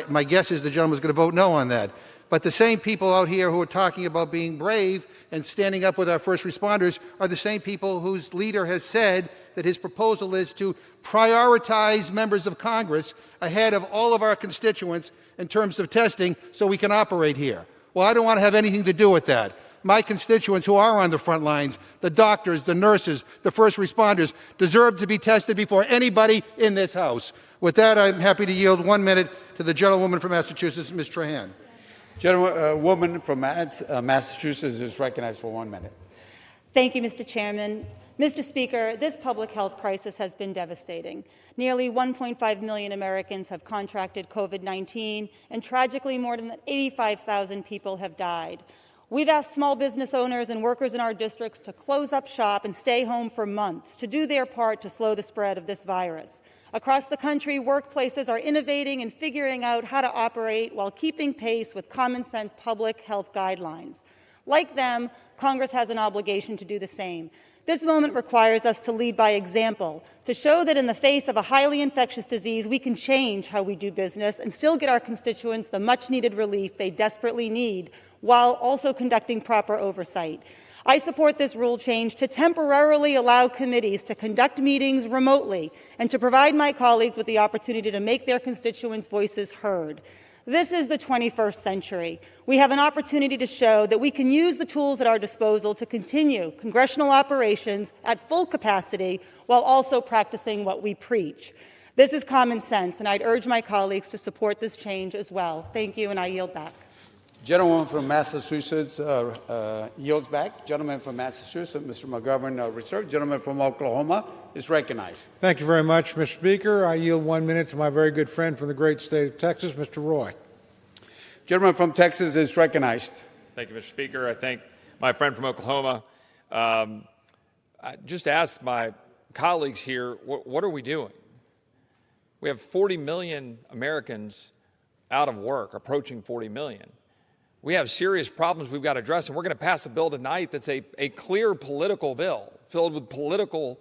my guess is the gentleman is going to vote no on that. But the same people out here who are talking about being brave and standing up with our first responders are the same people whose leader has said that his proposal is to prioritize members of Congress ahead of all of our constituents in terms of testing so we can operate here. Well, I don't want to have anything to do with that. My constituents who are on the front lines, the doctors, the nurses, the first responders, deserve to be tested before anybody in this House. With that, I'm happy to yield 1 minute to the gentlewoman from Massachusetts, Ms. Trahan. Gentlewoman from Massachusetts is recognized for 1 minute. Thank you, Mr. Chairman. Mr. Speaker, this public health crisis has been devastating. Nearly 1.5 million Americans have contracted COVID-19, and tragically, more than 85,000 people have died. We've asked small business owners and workers in our districts to close up shop and stay home for months to do their part to slow the spread of this virus. Across the country, workplaces are innovating and figuring out how to operate while keeping pace with common sense public health guidelines. Like them, Congress has an obligation to do the same. This moment requires us to lead by example, to show that in the face of a highly infectious disease, we can change how we do business and still get our constituents the much-needed relief they desperately need, while also conducting proper oversight. I support this rule change to temporarily allow committees to conduct meetings remotely and to provide my colleagues with the opportunity to make their constituents' voices heard. This is the 21st century. We have an opportunity to show that we can use the tools at our disposal to continue congressional operations at full capacity while also practicing what we preach. This is common sense, and I'd urge my colleagues to support this change as well. Thank you, and I yield back. Gentleman from Massachusetts yields back. Gentleman from Massachusetts, Mr. McGovern, reserved. Gentleman from Oklahoma is recognized. Thank you very much, Mr. Speaker. I yield 1 minute to my very good friend from the great state of Texas, Mr. Roy. Gentleman from Texas is recognized. Thank you, Mr. Speaker. I thank my friend from Oklahoma. I just asked my colleagues here, what are we doing? We have 40 million Americans out of work, approaching 40 million. We have serious problems we've got to address, and we're going to pass a bill tonight that's a clear political bill filled with political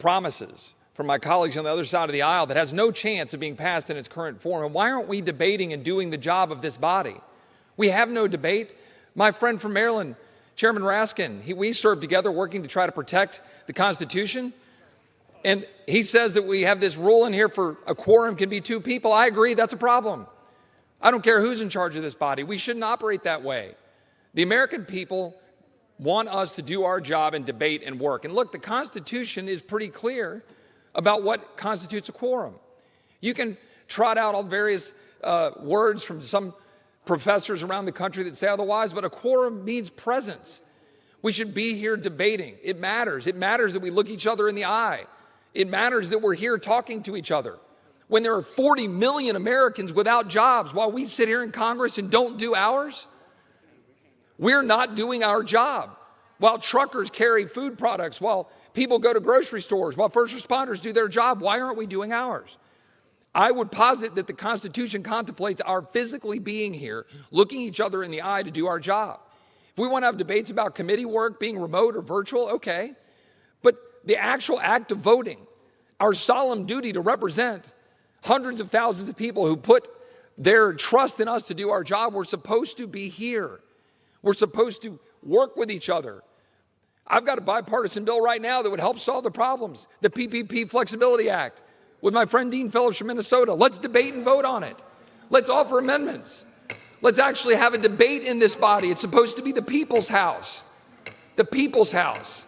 promises from my colleagues on the other side of the aisle that has no chance of being passed in its current form. And why aren't we debating and doing the job of this body? We have no debate. My friend from Maryland, Chairman Raskin, we served together working to try to protect the Constitution. And he says that we have this rule in here for a quorum can be 2 people. I agree, that's a problem. I don't care who's in charge of this body. We shouldn't operate that way. The American people want us to do our job and debate and work. And look, the Constitution is pretty clear about what constitutes a quorum. You can trot out all various words from some professors around the country that say otherwise, but a quorum means presence. We should be here debating. It matters. It matters that we look each other in the eye. It matters that we're here talking to each other. When there are 40 million Americans without jobs while we sit here in Congress and don't do ours, we're not doing our job. While truckers carry food products, while people go to grocery stores, while first responders do their job, why aren't we doing ours? I would posit that the Constitution contemplates our physically being here, looking each other in the eye to do our job. If we want to have debates about committee work being remote or virtual, okay. But the actual act of voting, our solemn duty to represent hundreds of thousands of people who put their trust in us to do our job, we're supposed to be here. We're supposed to work with each other. I've got a bipartisan bill right now that would help solve the problems, the PPP Flexibility Act, with my friend Dean Phillips from Minnesota. Let's debate and vote on it. Let's offer amendments. Let's actually have a debate in this body. It's supposed to be the people's house. The people's house.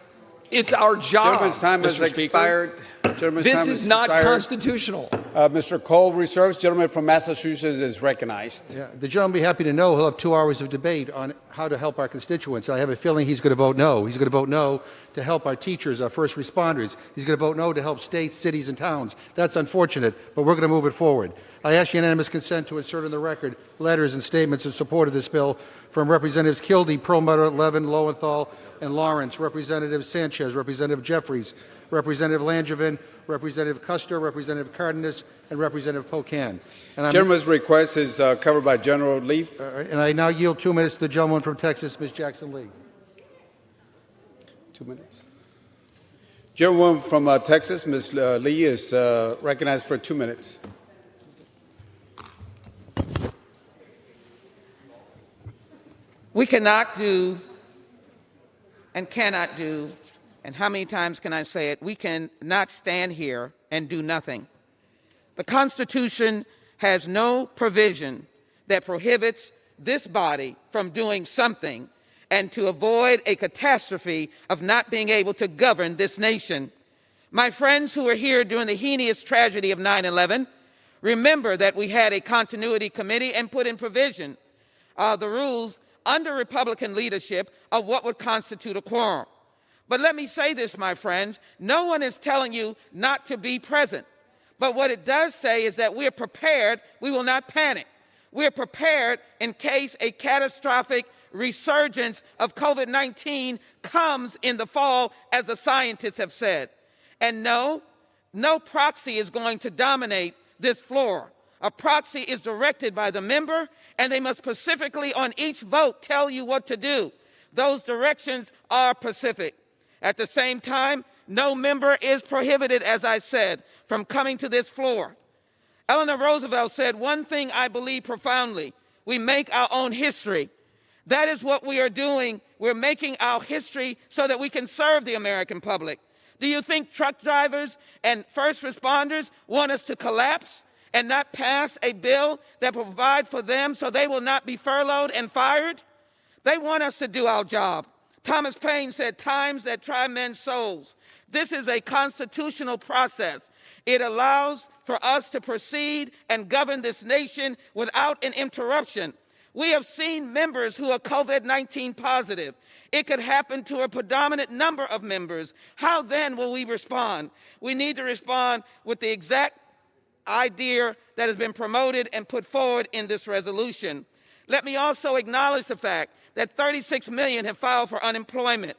It's our job. Gentleman's time has expired. This is not constitutional. Mr. Cole reserves. Gentleman from Massachusetts is recognized. Yeah, the gentleman will be happy to know he'll have 2 hours of debate on how to help our constituents. I have a feeling he's going to vote no. He's going to vote no to help our teachers, our first responders. He's going to vote no to help states, cities, and towns. That's unfortunate, but we're going to move it forward. I ask unanimous consent to insert in the record letters and statements in support of this bill from Representatives Kildee, Perlmutter, Levin, Lowenthal, and Lawrence, Representative Sanchez, Representative Jeffries, Representative Langevin, Representative Custer, Representative Cardenas, and Representative Pocan. Gentleman's request is covered by General Leaf. And I now yield 2 minutes to the gentleman from Texas, Ms. Jackson Lee. 2 minutes. Gentleman from Texas, Ms. Lee, is recognized for 2 minutes. We cannot do and cannot do, and how many times can I say it? We cannot stand here and do nothing. The Constitution has no provision that prohibits this body from doing something and to avoid a catastrophe of not being able to govern this nation. My friends who were here during the heinous tragedy of 9/11, remember that we had a continuity committee and put in provision the rules under Republican leadership of what would constitute a quorum. But let me say this, my friends, no one is telling you not to be present. But what it does say is that we're prepared, we will not panic. We're prepared in case a catastrophic resurgence of COVID-19 comes in the fall, as the scientists have said. And no proxy is going to dominate this floor. A proxy is directed by the member, and they must specifically on each vote tell you what to do. Those directions are specific. At the same time, no member is prohibited, as I said, from coming to this floor. Eleanor Roosevelt said, "One thing I believe profoundly, we make our own history." That is what we are doing. We're making our history so that we can serve the American public. Do you think truck drivers and first responders want us to collapse and not pass a bill that will provide for them so they will not be furloughed and fired? They want us to do our job. Thomas Paine said, "Times that try men's souls." This is a constitutional process. It allows for us to proceed and govern this nation without an interruption. We have seen members who are COVID-19 positive. It could happen to a predominant number of members. How then will we respond? We need to respond with the exact idea that has been promoted and put forward in this resolution. Let me also acknowledge the fact that 36 million have filed for unemployment.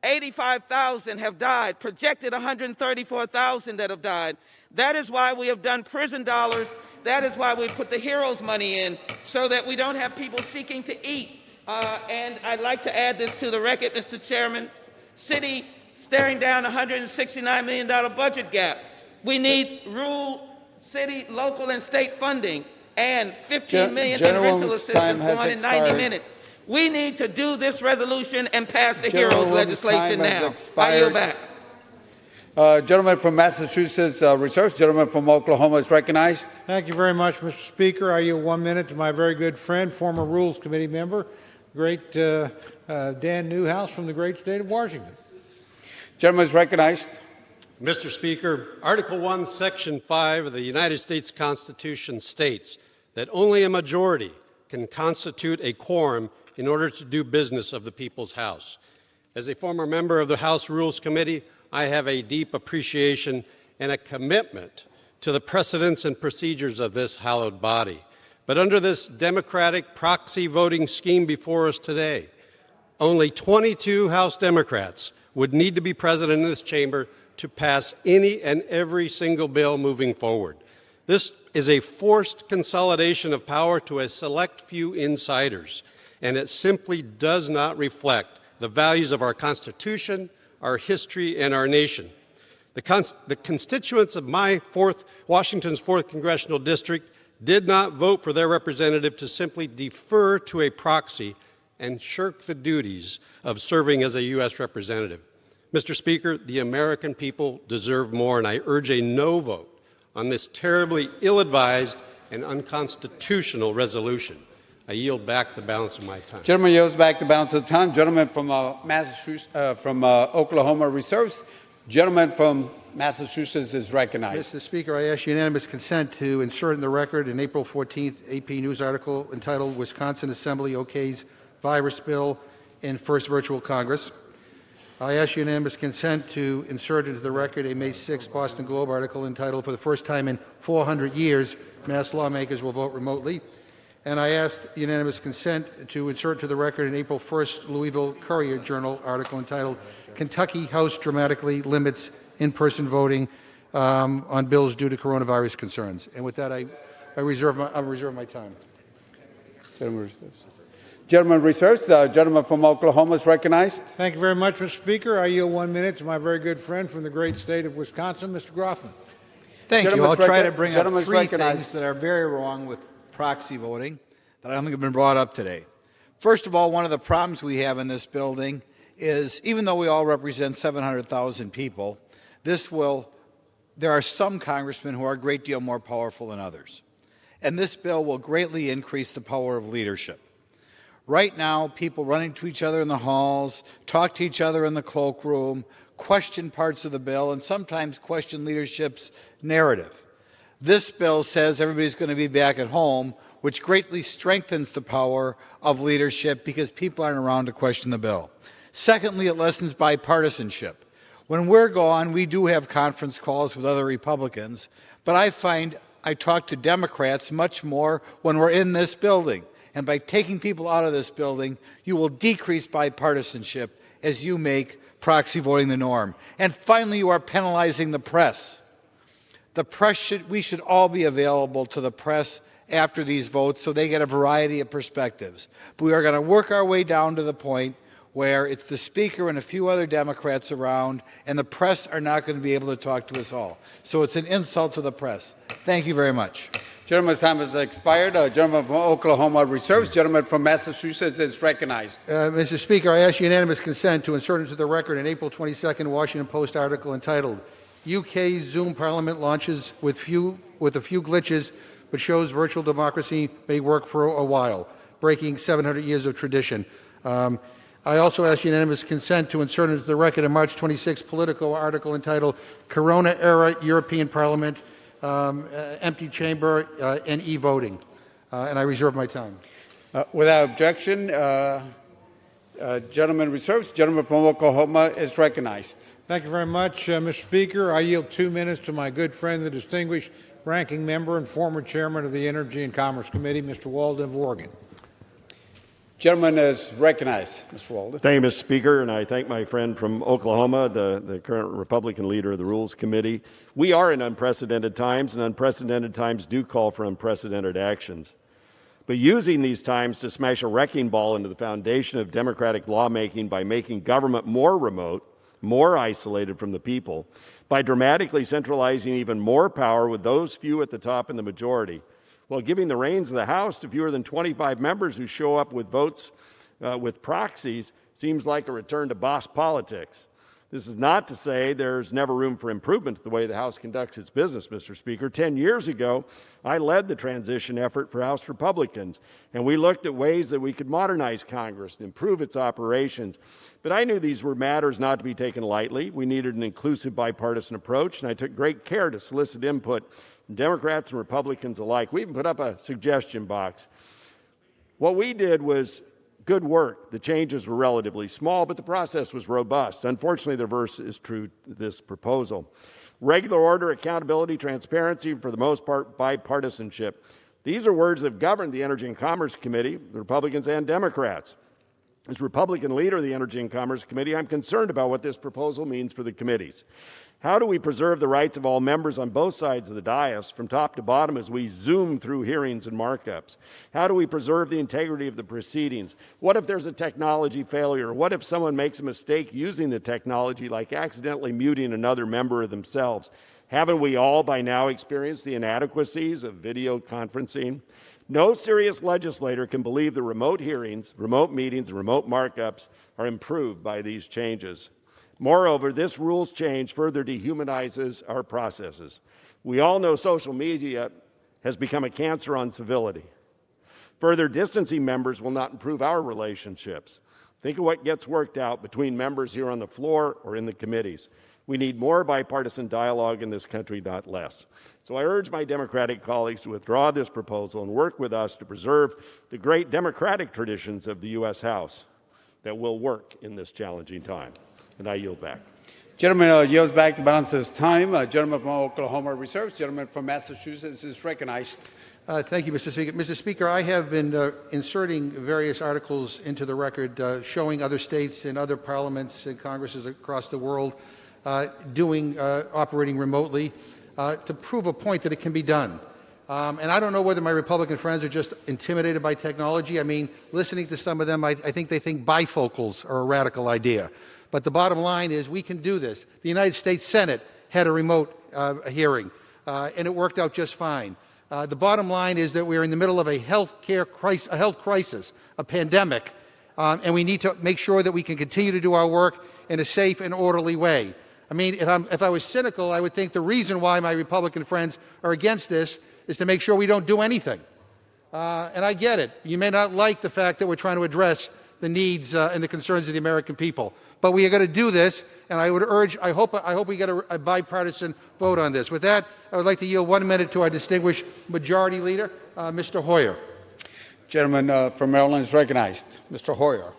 85,000 have died, projected 134,000 that have died. That is why we have done prison dollars. That is why we put the heroes money in, so that we don't have people seeking to eat. And I'd like to add this to the record, Mr. Chairman. City staring down $169 million budget gap. We need rural, city, local, and state funding, and $15 million in rental assistance going in 90 minutes. We need to do this resolution and pass the heroes legislation now. I yield back. Gentleman from Massachusetts reserves. Gentleman from Oklahoma is recognized. Thank you very much, Mr. Speaker. I yield 1 minute to my very good friend, former Rules Committee member, great Dan Newhouse from the great state of Washington. Gentleman is recognized. Mr. Speaker, Article 1, Section 5 of the United States Constitution states that only a majority can constitute a quorum in order to do business of the People's House. As a former member of the House Rules Committee, I have a deep appreciation and a commitment to the precedents and procedures of this hallowed body. But under this democratic proxy voting scheme before us today, only 22 House Democrats would need to be present in this chamber to pass any and every single bill moving forward. This is a forced consolidation of power to a select few insiders, and it simply does not reflect the values of our Constitution, our history, and our nation. The constituents of Washington's 4th Congressional District did not vote for their representative to simply defer to a proxy and shirk the duties of serving as a U.S. representative. Mr. Speaker, the American people deserve more, and I urge a no vote on this terribly ill-advised and unconstitutional resolution. I yield back the balance of my time. Gentleman yields back the balance of the time. Gentleman from Oklahoma reserves. Gentleman from Massachusetts is recognized. Mr. Speaker, I ask unanimous consent to insert in the record an April 14th AP News article entitled "Wisconsin Assembly OKs Virus Bill in First Virtual Congress." I ask unanimous consent to insert into the record a May 6 Boston Globe article entitled "For the First Time in 400 Years, Mass Lawmakers Will Vote Remotely." And I asked unanimous consent to insert to the record an April 1st Louisville Courier Journal article entitled "Kentucky House Dramatically Limits In-Person Voting on Bills Due to Coronavirus Concerns." And with that, I'll reserve my time. Gentleman reserves. Gentleman from Oklahoma is recognized. Thank you very much, Mr. Speaker. I yield 1 minute to my very good friend from the great state of Wisconsin, Mr. Groffman. Thank you. I'll try to bring up three things that are very wrong with proxy voting that I don't think have been brought up today. First of all, one of the problems we have in this building is, even though we all represent 700,000 people, there are some congressmen who are a great deal more powerful than others. and this bill will greatly increase the power of leadership. Right now, people run into each other in the halls, talk to each other in the cloakroom, question parts of the bill, and sometimes question leadership's narrative. This bill says everybody's going to be back at home, which greatly strengthens the power of leadership because people aren't around to question the bill. Secondly, it lessens bipartisanship. When we're gone, we do have conference calls with other Republicans, but I find I talk to Democrats much more when we're in this building. And by taking people out of this building, you will decrease bipartisanship as you make proxy voting the norm. And finally, you are penalizing the press. We should all be available to the press after these votes so they get a variety of perspectives. But we are going to work our way down to the point where it's the Speaker and a few other Democrats around, and the press are not going to be able to talk to us all. So it's an insult to the press. Thank you very much. Gentleman's time has expired. Gentleman from Oklahoma reserves. Gentleman from Massachusetts is recognized. Mr. Speaker, I ask unanimous consent to insert into the record an April 22nd Washington Post article entitled, UK Zoom Parliament launches with a few glitches, but shows virtual democracy may work for a while, breaking 700 years of tradition. I also ask unanimous consent to insert into the record a March 26 Politico article entitled Corona-Era European Parliament, Empty Chamber and E-Voting. And I reserve my time. Without objection, gentleman reserves. Gentleman from Oklahoma is recognized. Thank you very much, Mr. Speaker. I yield 2 minutes to my good friend, the distinguished ranking member and former chairman of the Energy and Commerce Committee, Mr. Walden of Oregon. Gentleman is recognized. Mr. Walden. Thank you, Mr. Speaker, and I thank my friend from Oklahoma, the current Republican leader of the Rules Committee. We are in unprecedented times, and unprecedented times do call for unprecedented actions. But using these times to smash a wrecking ball into the foundation of democratic lawmaking by making government more remote, more isolated from the people, by dramatically centralizing even more power with those few at the top in the majority, while giving the reins of the House to fewer than 25 members who show up with votes with proxies seems like a return to boss politics. This is not to say there's never room for improvement to the way the House conducts its business, Mr. Speaker. 10 years ago, I led the transition effort for House Republicans, and we looked at ways that we could modernize Congress and improve its operations. But I knew these were matters not to be taken lightly. We needed an inclusive bipartisan approach, and I took great care to solicit input from Democrats and Republicans alike. We even put up a suggestion box. What we did was good work. The changes were relatively small, but the process was robust. Unfortunately, the reverse is true to this proposal. Regular order, accountability, transparency, for the most part, bipartisanship. These are words that have governed the Energy and Commerce Committee, the Republicans and Democrats. As Republican leader of the Energy and Commerce Committee, I'm concerned about what this proposal means for the committees. How do we preserve the rights of all members on both sides of the dais from top to bottom as we zoom through hearings and markups? How do we preserve the integrity of the proceedings? What if there's a technology failure? What if someone makes a mistake using the technology, like accidentally muting another member of themselves? Haven't we all by now experienced the inadequacies of video conferencing? No serious legislator can believe the remote hearings, remote meetings, and remote markups are improved by these changes. Moreover, this rules change further dehumanizes our processes. We all know social media has become a cancer on civility. Further distancing members will not improve our relationships. Think of what gets worked out between members here on the floor or in the committees. We need more bipartisan dialogue in this country, not less. So I urge my Democratic colleagues to withdraw this proposal and work with us to preserve the great democratic traditions of the U.S. House that will work in this challenging time. And I yield back. Gentleman yields back the balance of his time. Gentleman from Oklahoma reserves. Gentleman from Massachusetts is recognized. Thank you, Mr. Speaker. Mr. Speaker, I have been inserting various articles into the record showing other states and other parliaments and Congresses across the world operating remotely to prove a point that it can be done. And I don't know whether my Republican friends are just intimidated by technology. I mean, listening to some of them, I think they think bifocals are a radical idea. But the bottom line is we can do this. The United States Senate had a remote hearing, and it worked out just fine. The bottom line is that we're in the middle of a health crisis, a pandemic, and we need to make sure that we can continue to do our work in a safe and orderly way. I mean, if I was cynical, I would think the reason why my Republican friends are against this is to make sure we don't do anything. And I get it. You may not like the fact that we're trying to address the needs and the concerns of the American people. But we are going to do this, and I would urge, I hope we get a bipartisan vote on this. With that, I would like to yield 1 minute to our distinguished majority leader, Mr. Hoyer. Gentleman from Maryland is recognized. Mr. Hoyer.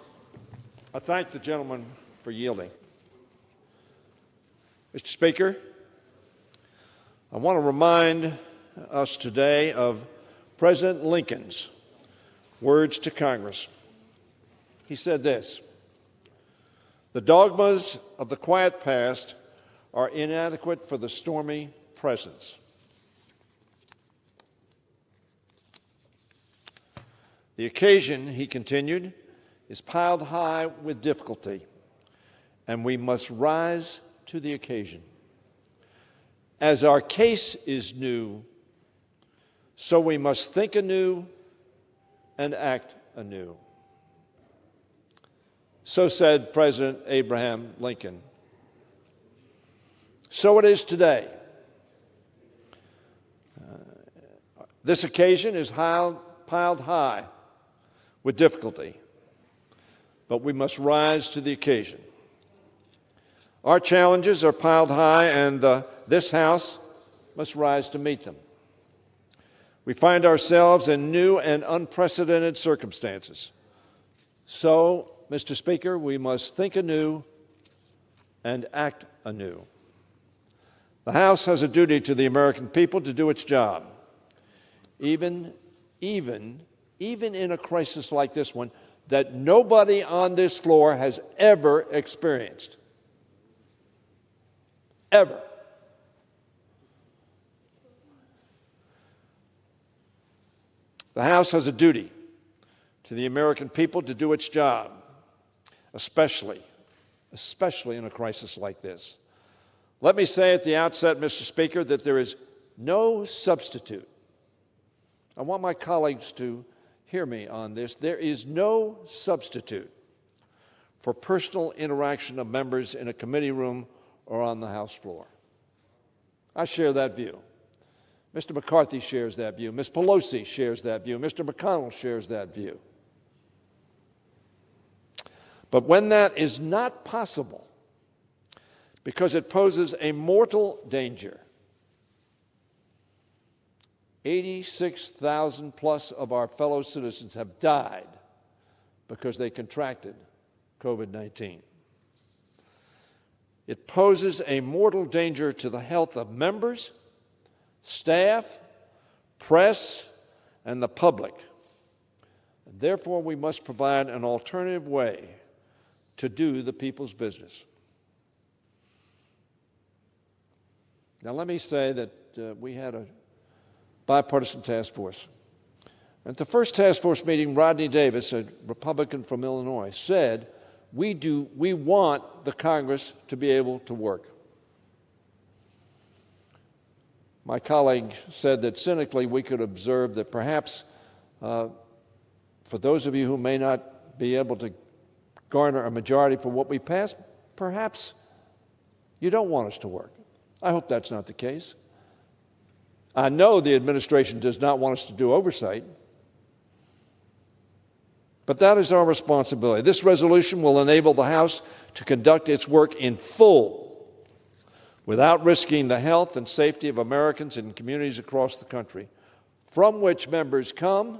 I thank the gentleman for yielding. Mr. Speaker, I want to remind us today of President Lincoln's words to Congress. He said this: "The dogmas of the quiet past are inadequate for the stormy present." The occasion, he continued, is piled high with difficulty, and we must rise to the occasion. As our case is new, so we must think anew and act anew. So said President Abraham Lincoln. So it is today. This occasion is piled high with difficulty, but we must rise to the occasion. Our challenges are piled high, and this House must rise to meet them. We find ourselves in new and unprecedented circumstances. So, Mr. Speaker, we must think anew and act anew. The House has a duty to the American people to do its job. Even in a crisis like this one that nobody on this floor has ever experienced. Ever. The House has a duty to the American people to do its job, especially in a crisis like this. Let me say at the outset, Mr. Speaker, that there is no substitute. I want my colleagues to hear me on this. There is no substitute for personal interaction of members in a committee room or on the House floor. I share that view. Mr. McCarthy shares that view. Ms. Pelosi shares that view. Mr. McConnell shares that view. But when that is not possible, because it poses a mortal danger, 86,000 plus of our fellow citizens have died because they contracted COVID-19. It poses a mortal danger to the health of members, staff, press, and the public. And therefore, we must provide an alternative way to do the people's business. Now, let me say that we had a bipartisan task force. At the first task force meeting, Rodney Davis, a Republican from Illinois, said, we want the Congress to be able to work. My colleague said that cynically we could observe that perhaps for those of you who may not be able to garner a majority for what we pass, perhaps you don't want us to work. I hope that's not the case. I know the administration does not want us to do oversight, but that is our responsibility. This resolution will enable the House to conduct its work in full without risking the health and safety of Americans and communities across the country, from which members come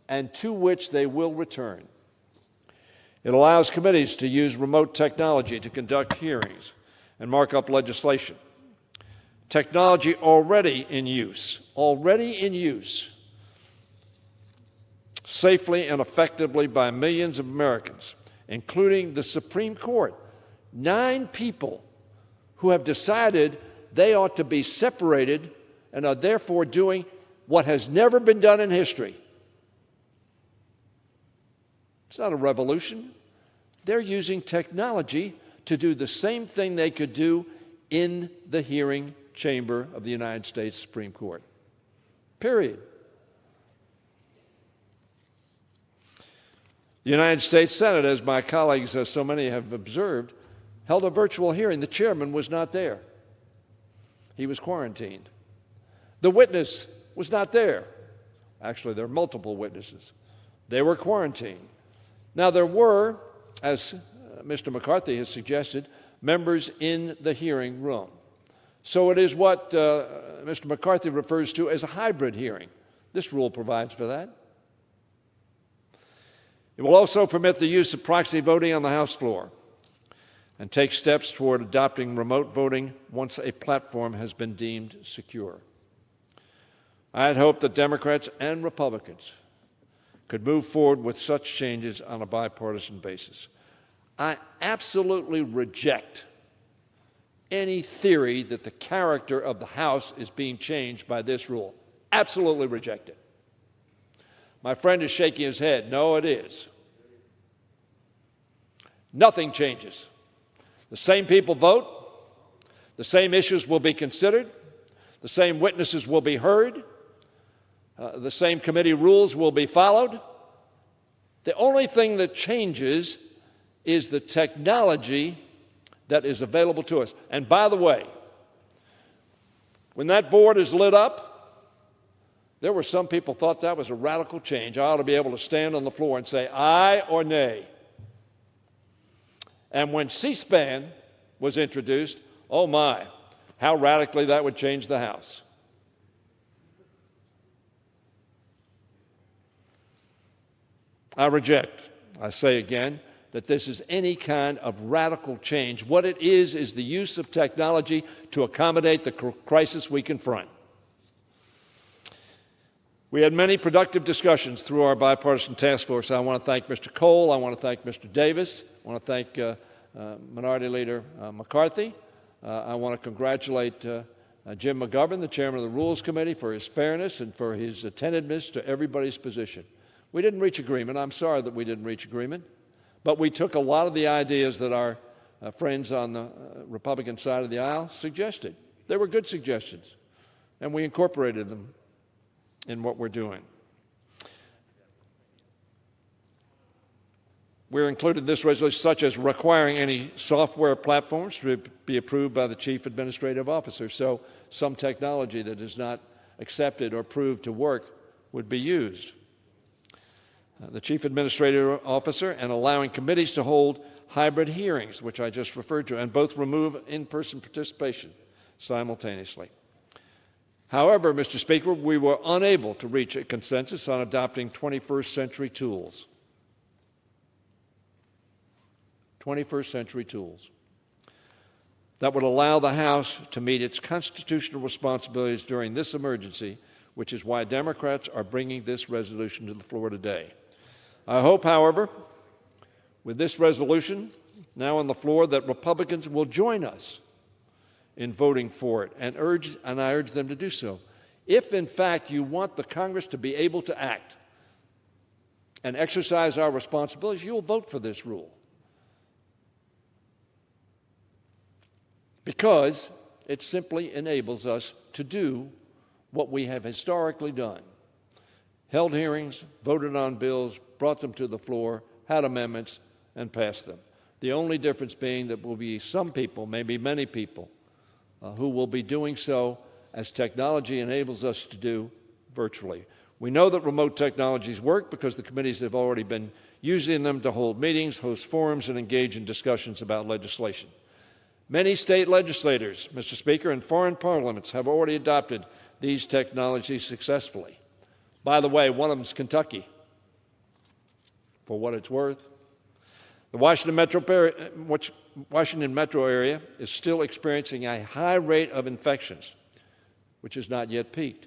and to which they will return. It allows committees to use remote technology to conduct hearings and mark up legislation. Technology already in use, safely and effectively by millions of Americans, including the Supreme Court. 9 people who have decided they ought to be separated and are therefore doing what has never been done in history. It's not a revolution. They're using technology to do the same thing they could do in the hearing chamber of the United States Supreme Court. Period. The United States Senate, as my colleagues, so many have observed, held a virtual hearing. The chairman was not there. He was quarantined. The witness was not there. Actually, there are multiple witnesses. They were quarantined. Now, there were, as Mr. McCarthy has suggested, members in the hearing room. So it is what Mr. McCarthy refers to as a hybrid hearing. This rule provides for that. It will also permit the use of proxy voting on the House floor and take steps toward adopting remote voting once a platform has been deemed secure. I had hoped that Democrats and Republicans could move forward with such changes on a bipartisan basis. I absolutely reject any theory that the character of the House is being changed by this rule. Absolutely reject it. My friend is shaking his head. No, it is. Nothing changes. The same people vote. The same issues will be considered. The same witnesses will be heard. The same committee rules will be followed. The only thing that changes is the technology that is available to us. And by the way, when that board is lit up, there were some people thought that was a radical change. I ought to be able to stand on the floor and say aye or nay. And when C-SPAN was introduced, oh my, how radically that would change the House. I reject, I say again, that this is any kind of radical change. What it is the use of technology to accommodate the crisis we confront. We had many productive discussions through our bipartisan task force. I want to thank Mr. Cole. I want to thank Mr. Davis. I want to thank Minority Leader McCarthy. I want to congratulate Jim McGovern, the chairman of the Rules Committee, for his fairness and for his attentiveness to everybody's position. We didn't reach agreement. I'm sorry that we didn't reach agreement. But we took a lot of the ideas that our friends on the Republican side of the aisle suggested. They were good suggestions, and we incorporated them in what we're doing. We're included in this resolution such as requiring any software platforms to be approved by the Chief Administrative Officer. So some technology that is not accepted or proved to work would be used. The Chief Administrative Officer, and allowing committees to hold hybrid hearings, which I just referred to, and both remove in-person participation simultaneously. However, Mr. Speaker, we were unable to reach a consensus on adopting 21st century tools. 21st century tools that would allow the House to meet its constitutional responsibilities during this emergency, which is why Democrats are bringing this resolution to the floor today. I hope, however, with this resolution now on the floor, that Republicans will join us in voting for it, and I urge them to do so. If, in fact, you want the Congress to be able to act and exercise our responsibilities, you will vote for this rule. Because it simply enables us to do what we have historically done. Held hearings, voted on bills, brought them to the floor, had amendments, and passed them. The only difference being that will be some people, maybe many people, who will be doing so as technology enables us to do virtually. We know that remote technologies work because the committees have already been using them to hold meetings, host forums, and engage in discussions about legislation. Many state legislators, Mr. Speaker, and foreign parliaments have already adopted these technologies successfully. By the way, one of them is Kentucky, for what it's worth. The Washington metro area is still experiencing a high rate of infections, which has not yet peaked.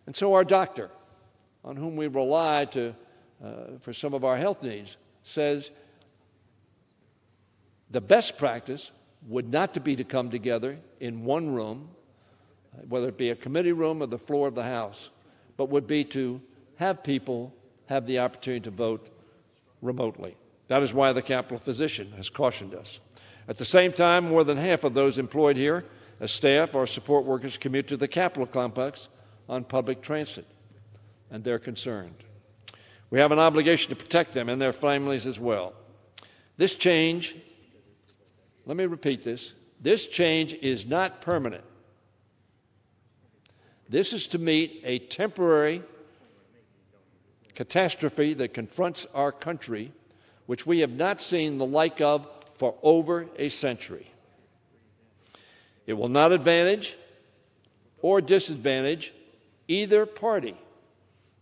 And so our doctor, on whom we rely for some of our health needs, says the best practice would not to be to come together in one room, whether it be a committee room or the floor of the House, but would be to have people have the opportunity to vote remotely. That is why the Capitol physician has cautioned us. At the same time, more than half of those employed here as staff or support workers commute to the Capitol complex on public transit, and they're concerned. We have an obligation to protect them and their families as well. This change, let me repeat this change is not permanent. This is to meet a temporary catastrophe that confronts our country, which we have not seen the like of for over a century. It will not advantage or disadvantage either party.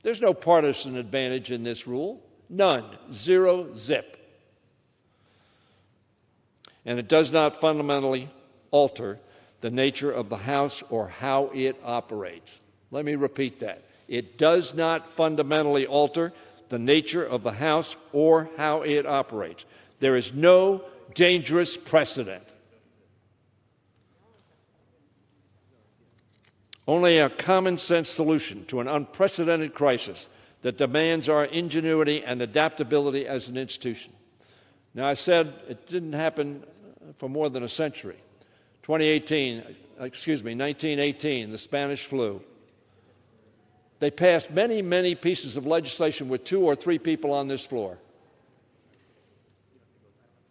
There's no partisan advantage in this rule. None. Zero, zip. And it does not fundamentally alter the nature of the House or how it operates. Let me repeat that. It does not fundamentally alter the nature of the House or how it operates. There is no dangerous precedent. Only a common sense solution to an unprecedented crisis that demands our ingenuity and adaptability as an institution. Now, I said it didn't happen for more than a century. 1918, the Spanish flu. They passed many, many pieces of legislation with 2 or 3 people on this floor.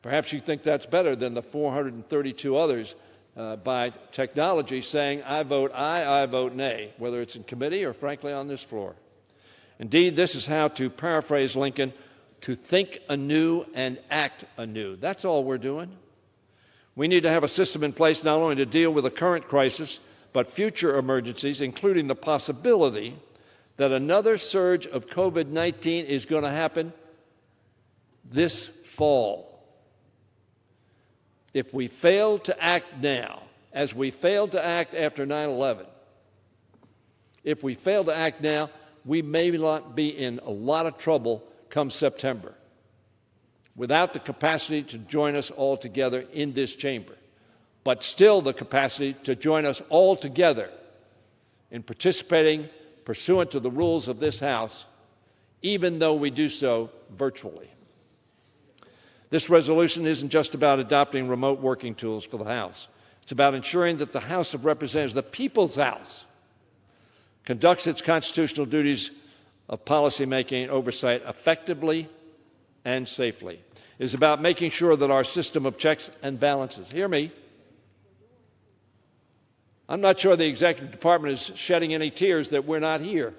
Perhaps you think that's better than the 432 others by technology saying, I vote aye, I vote nay, whether it's in committee or, frankly, on this floor. Indeed, this is how, to paraphrase Lincoln, to think anew and act anew. That's all we're doing. We need to have a system in place not only to deal with the current crisis, but future emergencies, including the possibility that another surge of COVID-19 is going to happen this fall. If we fail to act now, as we failed to act after 9/11, if we fail to act now, we may not be in a lot of trouble come September without the capacity to join us all together in this chamber, but still the capacity to join us all together in participating pursuant to the rules of this House, even though we do so virtually. This resolution isn't just about adopting remote working tools for the House. It's about ensuring that the House of Representatives, the people's House, conducts its constitutional duties of policymaking and oversight effectively and safely. It is about making sure that our system of checks and balances, hear me, I'm not sure the executive department is shedding any tears that we're not here.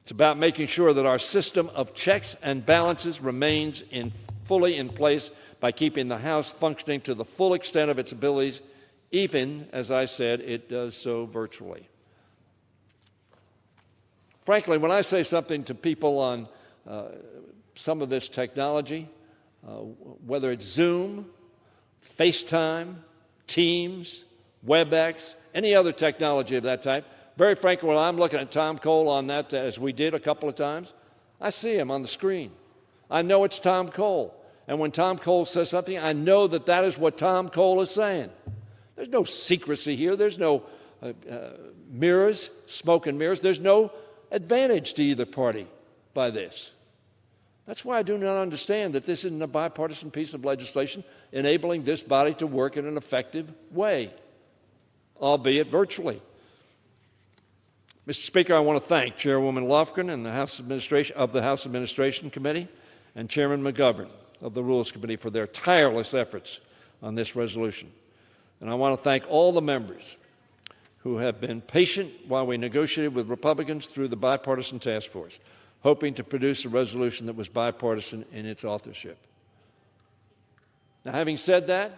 It's about making sure that our system of checks and balances remains fully in place by keeping the House functioning to the full extent of its abilities, even, as I said, it does so virtually. Frankly, when I say something to people on some of this technology, whether it's Zoom, FaceTime, Teams, WebEx, any other technology of that type, very frankly, when I'm looking at Tom Cole on that, as we did a couple of times, I see him on the screen. I know it's Tom Cole. And when Tom Cole says something, I know that that is what Tom Cole is saying. There's no secrecy here. There's no mirrors, smoke and mirrors. There's no advantage to either party by this. That's why I do not understand that this isn't a bipartisan piece of legislation enabling this body to work in an effective way, albeit virtually. Mr. Speaker, I want to thank Chairwoman Lofgren and the House Administration Committee and Chairman McGovern of the Rules Committee for their tireless efforts on this resolution. And I want to thank all the members who have been patient while we negotiated with Republicans through the bipartisan task force, hoping to produce a resolution that was bipartisan in its authorship. Now, having said that,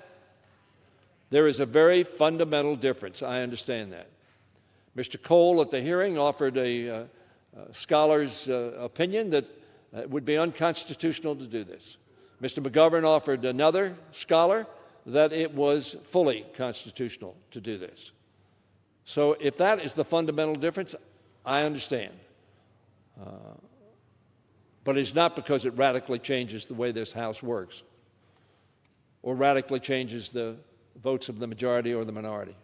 there is a very fundamental difference. I understand that. Mr. Cole at the hearing offered a scholar's opinion that it would be unconstitutional to do this. Mr. McGovern offered another scholar that it was fully constitutional to do this. So if that is the fundamental difference, I understand. But it's not because it radically changes the way this House works or radically changes the votes of the majority or the minority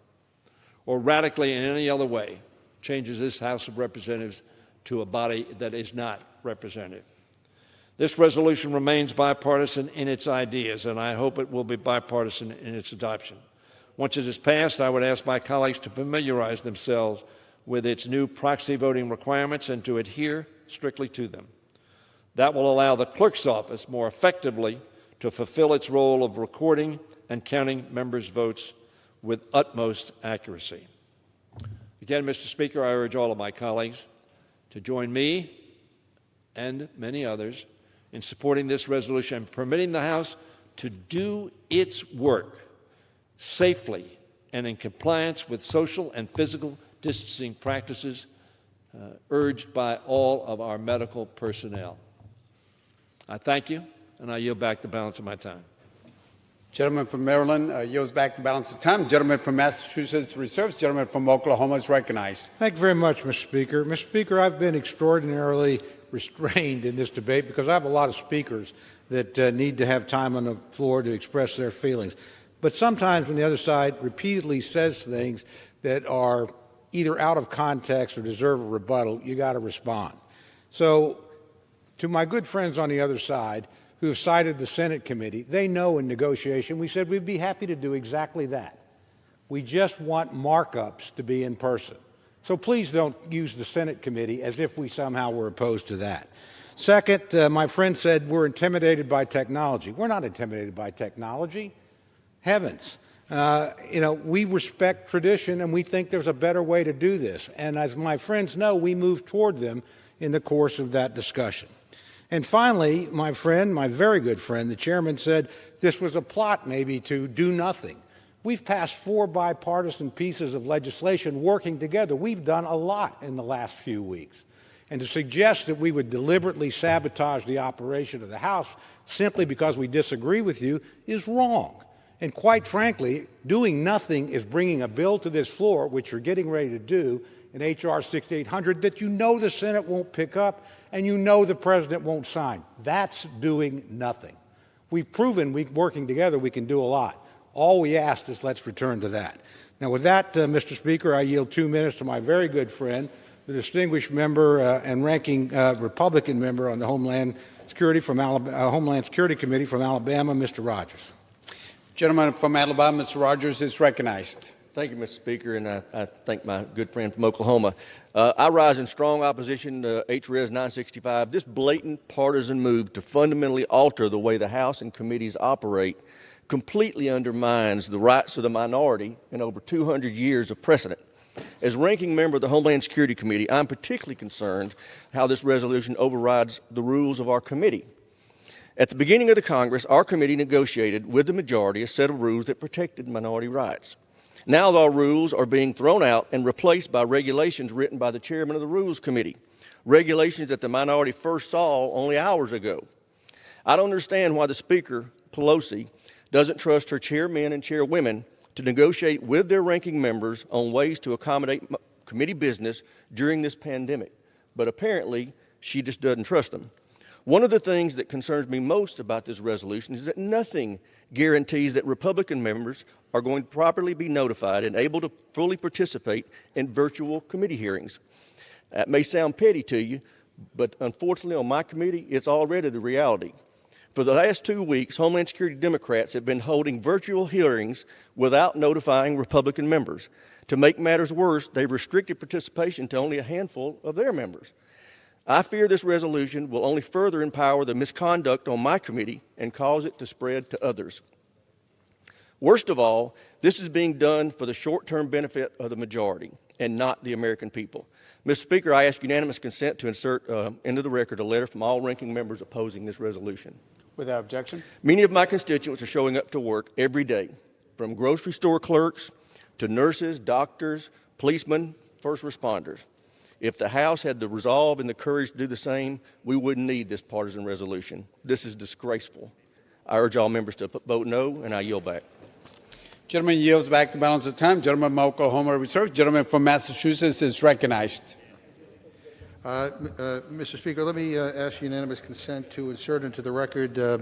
or radically in any other way changes this House of Representatives to a body that is not representative. This resolution remains bipartisan in its ideas, and I hope it will be bipartisan in its adoption. Once it is passed, I would ask my colleagues to familiarize themselves with its new proxy voting requirements and to adhere strictly to them. That will allow the clerk's office more effectively to fulfill its role of recording and counting members' votes with utmost accuracy. Again, Mr. Speaker, I urge all of my colleagues to join me and many others in supporting this resolution and permitting the House to do its work safely and in compliance with social and physical distancing practices urged by all of our medical personnel. I thank you, and I yield back the balance of my time. Gentleman from Maryland yields back the balance of time. Gentleman from Massachusetts reserves. Gentleman from Oklahoma is recognized. Thank you very much, Mr. Speaker. Mr. Speaker, I've been extraordinarily restrained in this debate because I have a lot of speakers that need to have time on the floor to express their feelings. But sometimes when the other side repeatedly says things that are either out of context or deserve a rebuttal, you got to respond. So to my good friends on the other side who have cited the Senate committee, they know in negotiation we said we'd be happy to do exactly that. We just want markups to be in person. So please don't use the Senate committee as if we somehow were opposed to that. Second, my friend said we're intimidated by technology. We're not intimidated by technology. Heavens. We respect tradition and we think there's a better way to do this. And as my friends know, we move toward them in the course of that discussion. And finally, my friend, my very good friend, the chairman said this was a plot maybe to do nothing. We've passed 4 bipartisan pieces of legislation working together. We've done a lot in the last few weeks. And to suggest that we would deliberately sabotage the operation of the House simply because we disagree with you is wrong. And quite frankly, doing nothing is bringing a bill to this floor, which you're getting ready to do, in H.R. 6800, that you know the Senate won't pick up and you know the President won't sign. That's doing nothing. We've proven working together we can do a lot. All we asked is let's return to that. Now with that, Mr. Speaker, I yield 2 minutes to my very good friend, the distinguished member and ranking Republican member on the Homeland Security Committee from Alabama, Mr. Rogers. Gentleman from Alabama, Mr. Rogers, is recognized. Thank you, Mr. Speaker, and I thank my good friend from Oklahoma. I rise in strong opposition to HRES 965. This blatant partisan move to fundamentally alter the way the House and committees operate completely undermines the rights of the minority in over 200 years of precedent. As ranking member of the Homeland Security Committee, I'm particularly concerned how this resolution overrides the rules of our committee. At the beginning of the Congress, our committee negotiated with the majority a set of rules that protected minority rights. Now our rules are being thrown out and replaced by regulations written by the chairman of the Rules Committee, regulations that the minority first saw only hours ago. I don't understand why the Speaker, Pelosi, doesn't trust her chairmen and chairwomen to negotiate with their ranking members on ways to accommodate committee business during this pandemic. But apparently, she just doesn't trust them. One of the things that concerns me most about this resolution is that nothing guarantees that Republican members are going to properly be notified and able to fully participate in virtual committee hearings. That may sound petty to you, but unfortunately on my committee, it's already the reality. For the last 2 weeks, Homeland Security Democrats have been holding virtual hearings without notifying Republican members. To make matters worse, they've restricted participation to only a handful of their members. I fear this resolution will only further empower the misconduct on my committee and cause it to spread to others. Worst of all, this is being done for the short-term benefit of the majority and not the American people. Mr. Speaker, I ask unanimous consent to insert into the record a letter from all ranking members opposing this resolution. Without objection. Many of my constituents are showing up to work every day, from grocery store clerks to nurses, doctors, policemen, first responders. If the House had the resolve and the courage to do the same, we wouldn't need this partisan resolution. This is disgraceful. I urge all members to vote no, and I yield back. Gentleman yields back the balance of time. Gentleman from Oklahoma reserves. Gentleman from Massachusetts is recognized. Mr. Speaker, let me ask unanimous consent to insert into the record a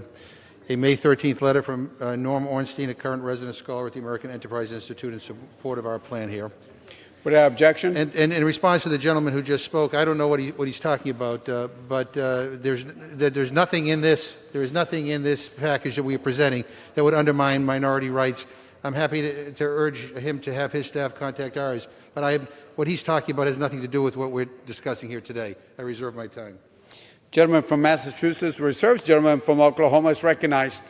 May 13th letter from Norm Ornstein, a current resident scholar at the American Enterprise Institute, in support of our plan here. Without objection. And in response to the gentleman who just spoke, I don't know what he's talking about, but there's nothing in this. There is nothing in this package that we are presenting that would undermine minority rights. I'm happy to urge him to have his staff contact ours, but what he's talking about has nothing to do with what we're discussing here today. I reserve my time. Gentleman from Massachusetts reserves. Gentleman from Oklahoma is recognized.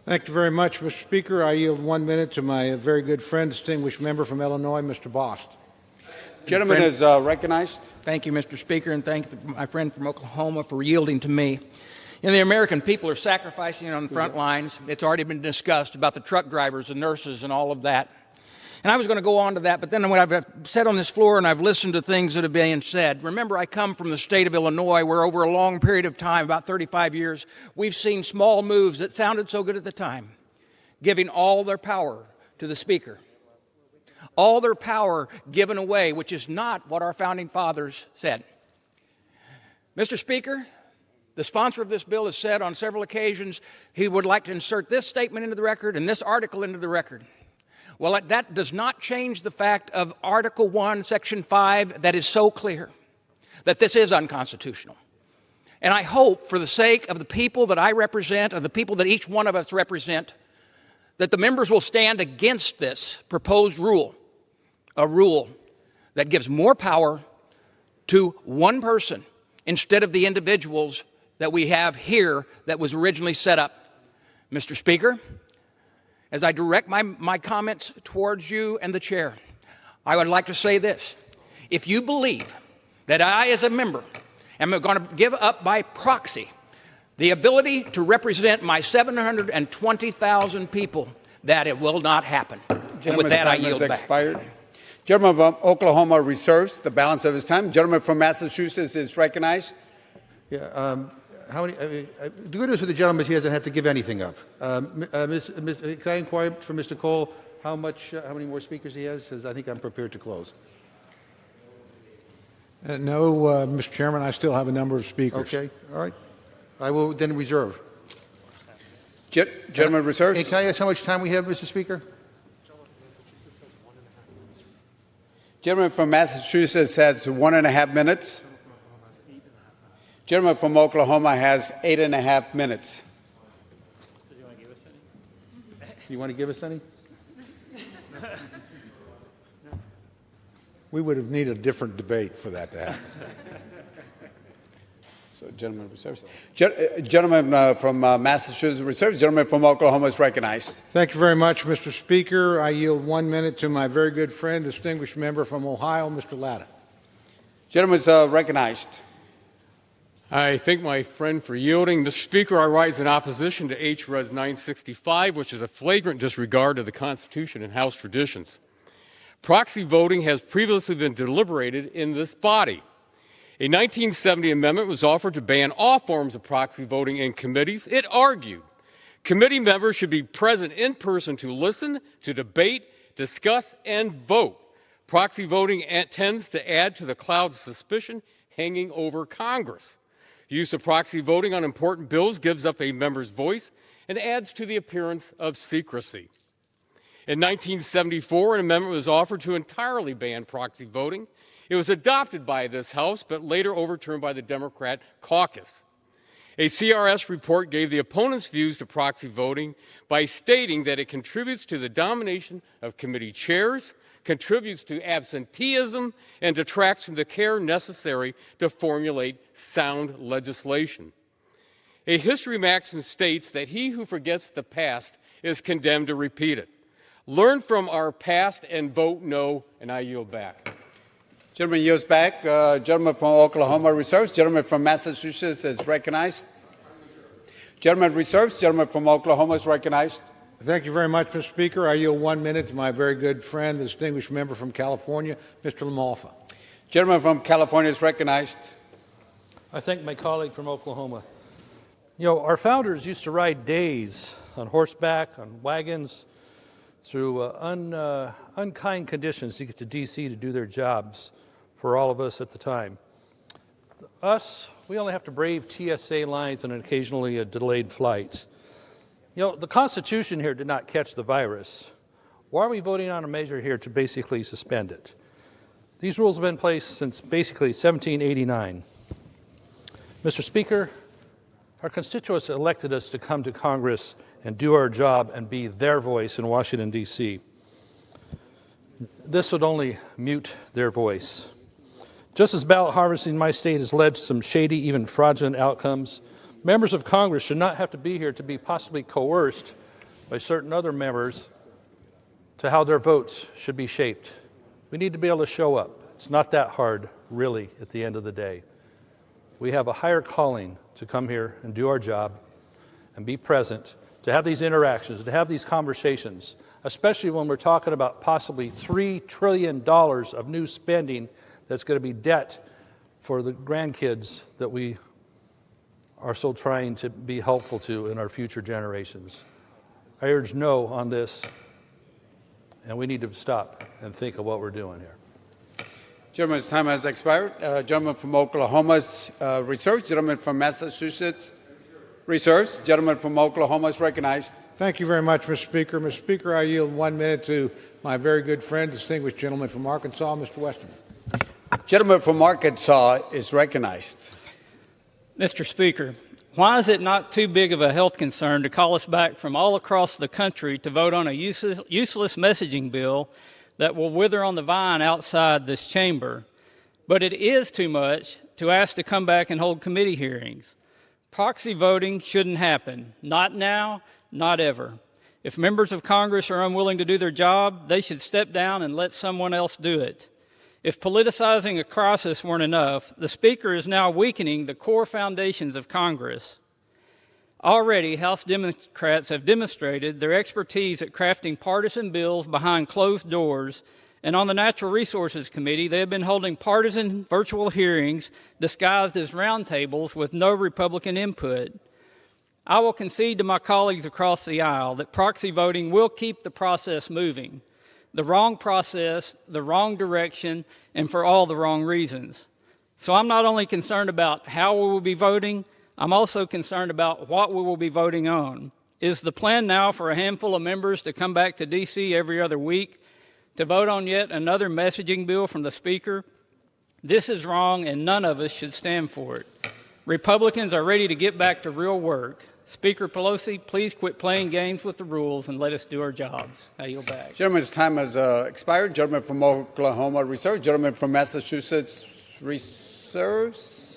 Thank you very much, Mr. Speaker. I yield 1 minute to my very good friend, distinguished member from Illinois, Mr. Bost. Gentleman is recognized. Thank you, Mr. Speaker, and thank my friend from Oklahoma for yielding to me. You know, the American people are sacrificing on the front lines. It's already been discussed about the truck drivers, the nurses, and all of that. And I was going to go on to that, but then when I've sat on this floor and I've listened to things that have been said, remember I come from the state of Illinois where over a long period of time, about 35 years, we've seen small moves that sounded so good at the time, giving all their power to the Speaker. All their power given away, which is not what our founding fathers said. Mr. Speaker, the sponsor of this bill has said on several occasions he would like to insert this statement into the record and this article into the record. Well, that does not change the fact of Article 1, Section 5, that is so clear that this is unconstitutional. And I hope, for the sake of the people that I represent, of the people that each one of us represent, that the members will stand against this proposed rule, a rule that gives more power to one person instead of the individuals that we have here that was originally set up. Mr. Speaker, as I direct my comments towards you and the chair, I would like to say this. If you believe that I, as a member, am going to give up by proxy the ability to represent my 720,000 people, that it will not happen. And with that, I yield back. Expired. Gentleman from Oklahoma reserves the balance of his time. Gentleman from Massachusetts is recognized. Yeah, the good news for the gentleman is he doesn't have to give anything up. Can I inquire from Mr. Cole how many more speakers he has? Because I think I'm prepared to close. No, Mr. Chairman, I still have a number of speakers. Okay, all right. I will then reserve. Gentleman reserves. Hey, can I ask how much time we have, Mr. Speaker? Gentleman from Massachusetts has 1.5 minutes. Gentleman from Oklahoma has 8.5 minutes. You want to give us any? We would have needed a different debate for that to happen. So, gentleman reserves. Gentleman from Massachusetts reserves. Gentleman from Oklahoma is recognized. Thank you very much, Mr. Speaker. I yield 1 minute to my very good friend, distinguished member from Ohio, Mr. Latta. Gentleman is recognized. I thank my friend for yielding. Mr. Speaker, I rise in opposition to H.Res. 965, which is a flagrant disregard of the Constitution and House traditions. Proxy voting has previously been deliberated in this body. A 1970 amendment was offered to ban all forms of proxy voting in committees. It argued committee members should be present in person to listen, to debate, discuss, and vote. Proxy voting tends to add to the cloud of suspicion hanging over Congress. Use of proxy voting on important bills gives up a member's voice and adds to the appearance of secrecy. In 1974, an amendment was offered to entirely ban proxy voting. It was adopted by this House, but later overturned by the Democrat caucus. A CRS report gave the opponents' views to proxy voting by stating that it contributes to the domination of committee chairs, contributes to absenteeism, and detracts from the care necessary to formulate sound legislation. A history maxim states that he who forgets the past is condemned to repeat it. Learn from our past and vote no, and I yield back. Gentleman yields back. Gentleman from Oklahoma reserves. Gentleman from Massachusetts is recognized. Gentleman reserves. Gentleman from Oklahoma is recognized. Thank you very much, Mr. Speaker. I yield 1 minute to my very good friend, the distinguished member from California, Mr. LaMalfa. Gentleman from California is recognized. I thank my colleague from Oklahoma. You know, our founders used to ride days on horseback, on wagons, through unkind conditions to get to D.C. to do their jobs for all of us at the time. Us, we only have to brave TSA lines and occasionally a delayed flight. You know, the Constitution here did not catch the virus. Why are we voting on a measure here to basically suspend it? These rules have been in place since basically 1789. Mr. Speaker, our constituents elected us to come to Congress and do our job and be their voice in Washington, D.C. This would only mute their voice. Just as ballot harvesting in my state has led to some shady, even fraudulent outcomes, members of Congress should not have to be here to be possibly coerced by certain other members to how their votes should be shaped. We need to be able to show up. It's not that hard, really, at the end of the day. We have a higher calling to come here and do our job and be present, to have these interactions, to have these conversations, especially when we're talking about possibly $3 trillion of new spending that's going to be debt for the grandkids that we are so trying to be helpful to in our future generations. I urge no on this, and we need to stop and think of what we're doing here. Gentleman's time has expired. Gentleman from Oklahoma's reserves. Gentleman from Massachusetts reserves. Gentleman from Oklahoma is recognized. Thank you very much, Mr. Speaker. Mr. Speaker, I yield 1 minute to my very good friend, distinguished gentleman from Arkansas, Mr. Westerman. Gentleman from Arkansas is recognized. Mr. Speaker, why is it not too big of a health concern to call us back from all across the country to vote on a useless messaging bill that will wither on the vine outside this chamber? But it is too much to ask to come back and hold committee hearings. Proxy voting shouldn't happen. Not now, not ever. If members of Congress are unwilling to do their job, they should step down and let someone else do it. If politicizing a crisis weren't enough, the Speaker is now weakening the core foundations of Congress. Already, House Democrats have demonstrated their expertise at crafting partisan bills behind closed doors, and on the Natural Resources Committee, they have been holding partisan virtual hearings disguised as roundtables with no Republican input. I will concede to my colleagues across the aisle that proxy voting will keep the process moving. The wrong process, the wrong direction, and for all the wrong reasons. So I'm not only concerned about how we will be voting, I'm also concerned about what we will be voting on. Is the plan now for a handful of members to come back to D.C. every other week to vote on yet another messaging bill from the Speaker? This is wrong, and none of us should stand for it. Republicans are ready to get back to real work. Speaker Pelosi, please quit playing games with the rules and let us do our jobs. I yield back. Gentleman's time has expired. Gentleman from Oklahoma reserves. Gentleman from Massachusetts reserves.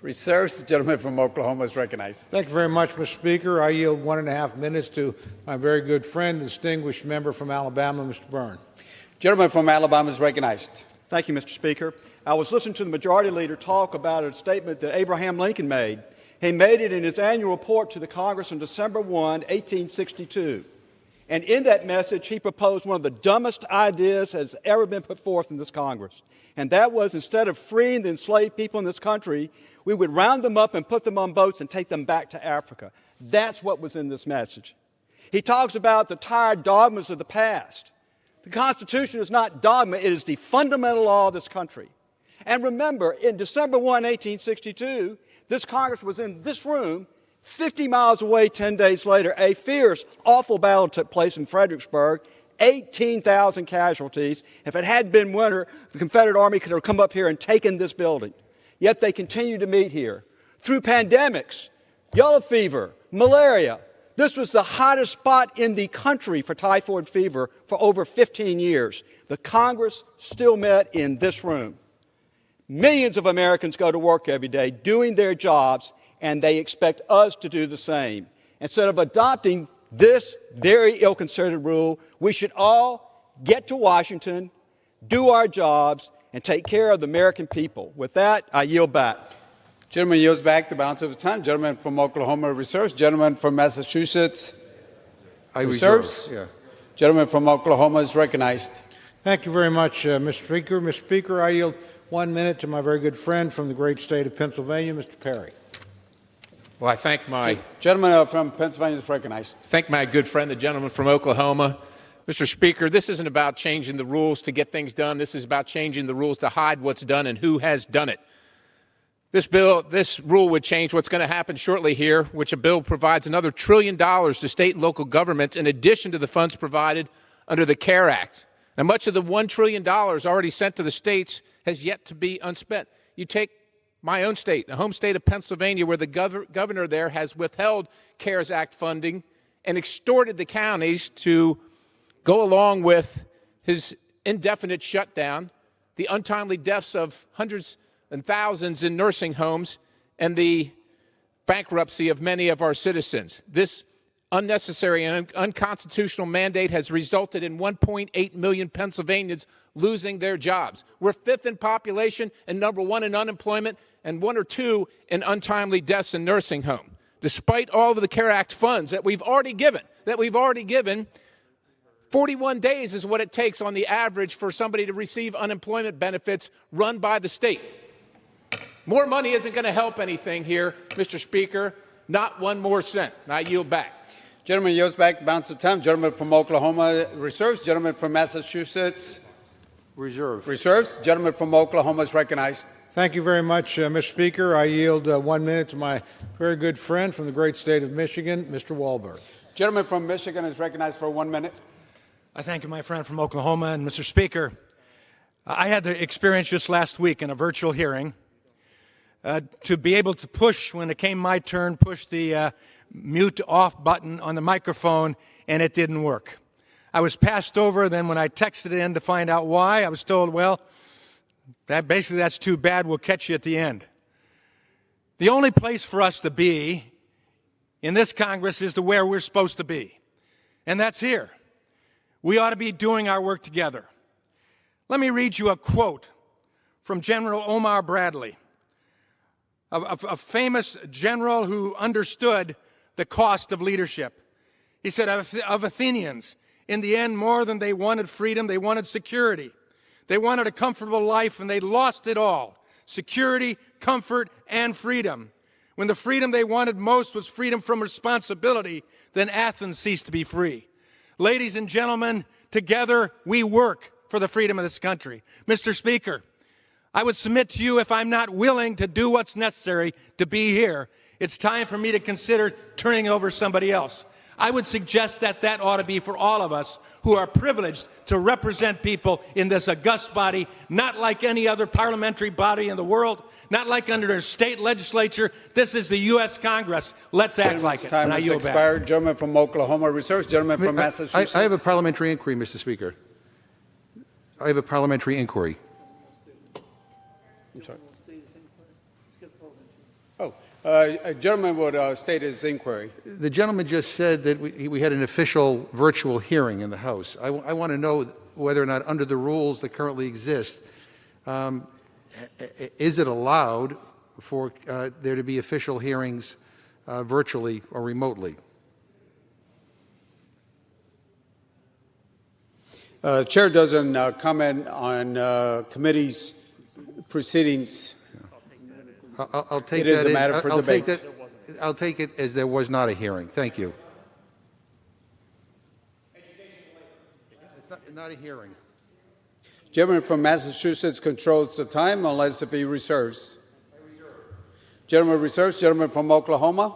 Gentleman from Oklahoma is recognized. Thank you very much, Mr. Speaker. I yield 1.5 minutes to my very good friend, the distinguished member from Alabama, Mr. Byrne. Gentleman from Alabama is recognized. Thank you, Mr. Speaker. I was listening to the majority leader talk about a statement that Abraham Lincoln made. He made it in his annual report to the Congress on December 1, 1862. And in that message, he proposed one of the dumbest ideas that has ever been put forth in this Congress. And that was, instead of freeing the enslaved people in this country, we would round them up and put them on boats and take them back to Africa. That's what was in this message. He talks about the tired dogmas of the past. The Constitution is not dogma, it is the fundamental law of this country. And remember, in December 1, 1862, this Congress was in this room. 50 miles away 10 days later, a fierce, awful battle took place in Fredericksburg, 18,000 casualties. If it hadn't been winter, the Confederate Army could have come up here and taken this building. Yet they continue to meet here. Through pandemics, yellow fever, malaria, this was the hottest spot in the country for typhoid fever for over 15 years. The Congress still met in this room. Millions of Americans go to work every day doing their jobs, and they expect us to do the same. Instead of adopting this very ill-considered rule, we should all get to Washington, do our jobs, and take care of the American people. With that, I yield back. Gentleman yields back the balance of his time. Gentleman from Oklahoma reserves. Gentleman from Massachusetts reserves. Yeah. Gentleman from Oklahoma is recognized. Thank you very much, Mr. Speaker. Mr. Speaker, I yield 1 minute to my very good friend from the great state of Pennsylvania, Mr. Perry. Well, I thank my gentleman from Pennsylvania is recognized. Thank my good friend, the gentleman from Oklahoma. Mr. Speaker, this isn't about changing the rules to get things done. This is about changing the rules to hide what's done and who has done it. This rule would change what's going to happen shortly here, which a bill provides another $1 trillion to state and local governments in addition to the funds provided under the CARE Act. Now, much of the $1 trillion already sent to the states has yet to be unspent. You take my own state, the home state of Pennsylvania, where the governor there has withheld CARES Act funding and extorted the counties to go along with his indefinite shutdown, the untimely deaths of hundreds and thousands in nursing homes, and the bankruptcy of many of our citizens. This unnecessary and unconstitutional mandate has resulted in 1.8 million Pennsylvanians losing their jobs. We're fifth in population and number one in unemployment and one or two in untimely deaths in nursing home. Despite all of the CARE Act funds that we've already given, 41 days is what it takes on the average for somebody to receive unemployment benefits run by the state. More money isn't going to help anything here, Mr. Speaker. Not one more cent. And I yield back. Gentleman yields back the balance of time. Gentleman from Oklahoma reserves. Gentleman from Massachusetts reserves. Gentleman from Oklahoma is recognized. Thank you very much, Mr. Speaker. I yield 1 minute to my very good friend from the great state of Michigan, Mr. Wahlberg. Gentleman from Michigan is recognized for 1 minute. I thank you, my friend from Oklahoma. And Mr. Speaker, I had the experience just last week in a virtual hearing to be able to push, when it came my turn, push the mute off button on the microphone, and it didn't work. I was passed over. Then when I texted in to find out why, I was told, well, that's too bad. We'll catch you at the end. The only place for us to be in this Congress is to where we're supposed to be, and that's here. We ought to be doing our work together. Let me read you a quote from General Omar Bradley, a famous general who understood the cost of leadership. He said of Athenians, in the end, more than they wanted freedom, they wanted security. They wanted a comfortable life, and they lost it all. Security, comfort, and freedom. When the freedom they wanted most was freedom from responsibility, then Athens ceased to be free. Ladies and gentlemen, together we work for the freedom of this country. Mr. Speaker, I would submit to you, if I'm not willing to do what's necessary to be here, it's time for me to consider turning over somebody else. I would suggest that that ought to be for all of us who are privileged to represent people in this august body, not like any other parliamentary body in the world, not like under a state legislature. This is the U.S. Congress. Let's act like it. Time has expired. Gentleman from Oklahoma reserves. Gentleman from Massachusetts. I have a parliamentary inquiry, Mr. Speaker. I have a parliamentary inquiry. I'm sorry. A gentleman would state his inquiry. The gentleman just said that we had an official virtual hearing in the House. I want to know whether or not, under the rules that currently exist, is it allowed for there to be official hearings virtually or remotely? Chair doesn't comment on committees' proceedings. I'll take it is a matter for debate. I'll take it as there was not a hearing. Thank you. It's not a hearing. Gentleman from Massachusetts controls the time unless if he reserves. Gentleman reserves. Gentleman from Oklahoma.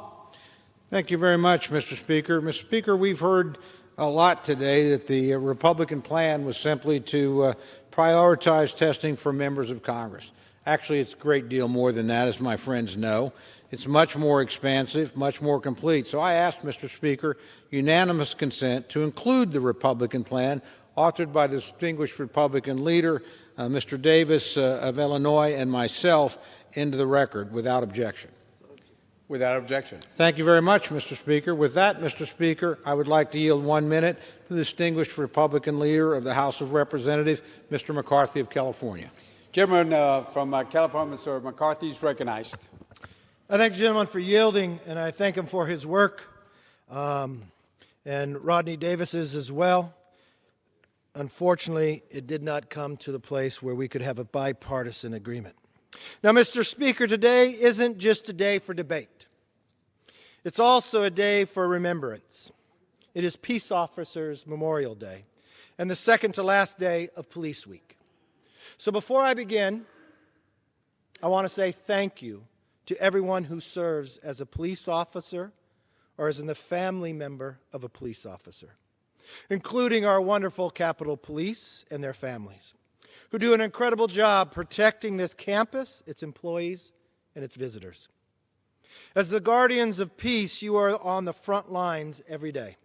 Thank you very much, Mr. Speaker. Mr. Speaker, we've heard a lot today that the Republican plan was simply to prioritize testing for members of Congress. Actually, it's a great deal more than that, as my friends know. It's much more expansive, much more complete. So I asked, Mr. Speaker, unanimous consent to include the Republican plan authored by the distinguished Republican leader, Mr. Davis of Illinois, and myself into the record without objection. Without objection. Thank you very much, Mr. Speaker. With that, Mr. Speaker, I would like to yield 1 minute to the distinguished Republican leader of the House of Representatives, Mr. McCarthy of California. Gentleman from California, Mr. McCarthy, is recognized. I thank the gentleman for yielding, and I thank him for his work, and Rodney Davis's as well. Unfortunately, it did not come to the place where we could have a bipartisan agreement. Now, Mr. Speaker, today isn't just a day for debate. It's also a day for remembrance. It is Peace Officers Memorial Day and the second to last day of Police Week. So before I begin, I want to say thank you to everyone who serves as a police officer or as the family member of a police officer, including our wonderful Capitol Police and their families, who do an incredible job protecting this campus, its employees, and its visitors. As the guardians of peace, you are on the front lines every day.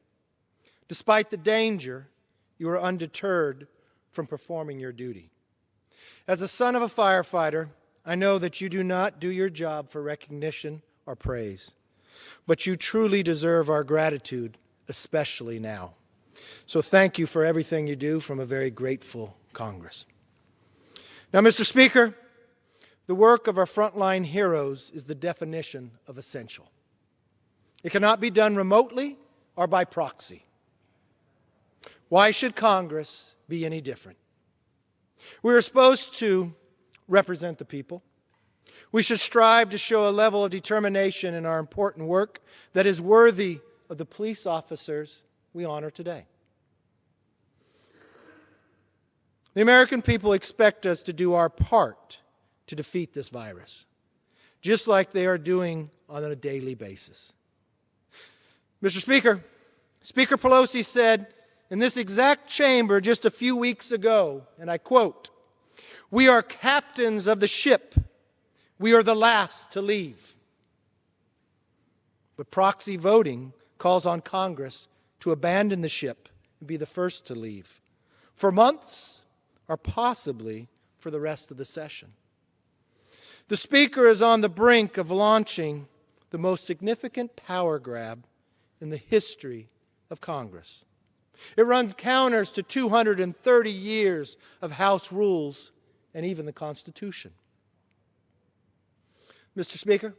Despite the danger, you are undeterred from performing your duty. As a son of a firefighter, I know that you do not do your job for recognition or praise, but you truly deserve our gratitude, especially now. So thank you for everything you do from a very grateful Congress. Now, Mr. Speaker, the work of our frontline heroes is the definition of essential. It cannot be done remotely or by proxy. Why should Congress be any different? We are supposed to represent the people. We should strive to show a level of determination in our important work that is worthy of the police officers we honor today. The American people expect us to do our part to defeat this virus, just like they are doing on a daily basis. Mr. Speaker, Speaker Pelosi said in this exact chamber just a few weeks ago, and I quote, "We are captains of the ship. We are the last to leave." But proxy voting calls on Congress to abandon the ship and be the first to leave for months or possibly for the rest of the session. The Speaker is on the brink of launching the most significant power grab in the history of Congress. It runs counter to 230 years of House rules and even the Constitution. Mr. Speaker,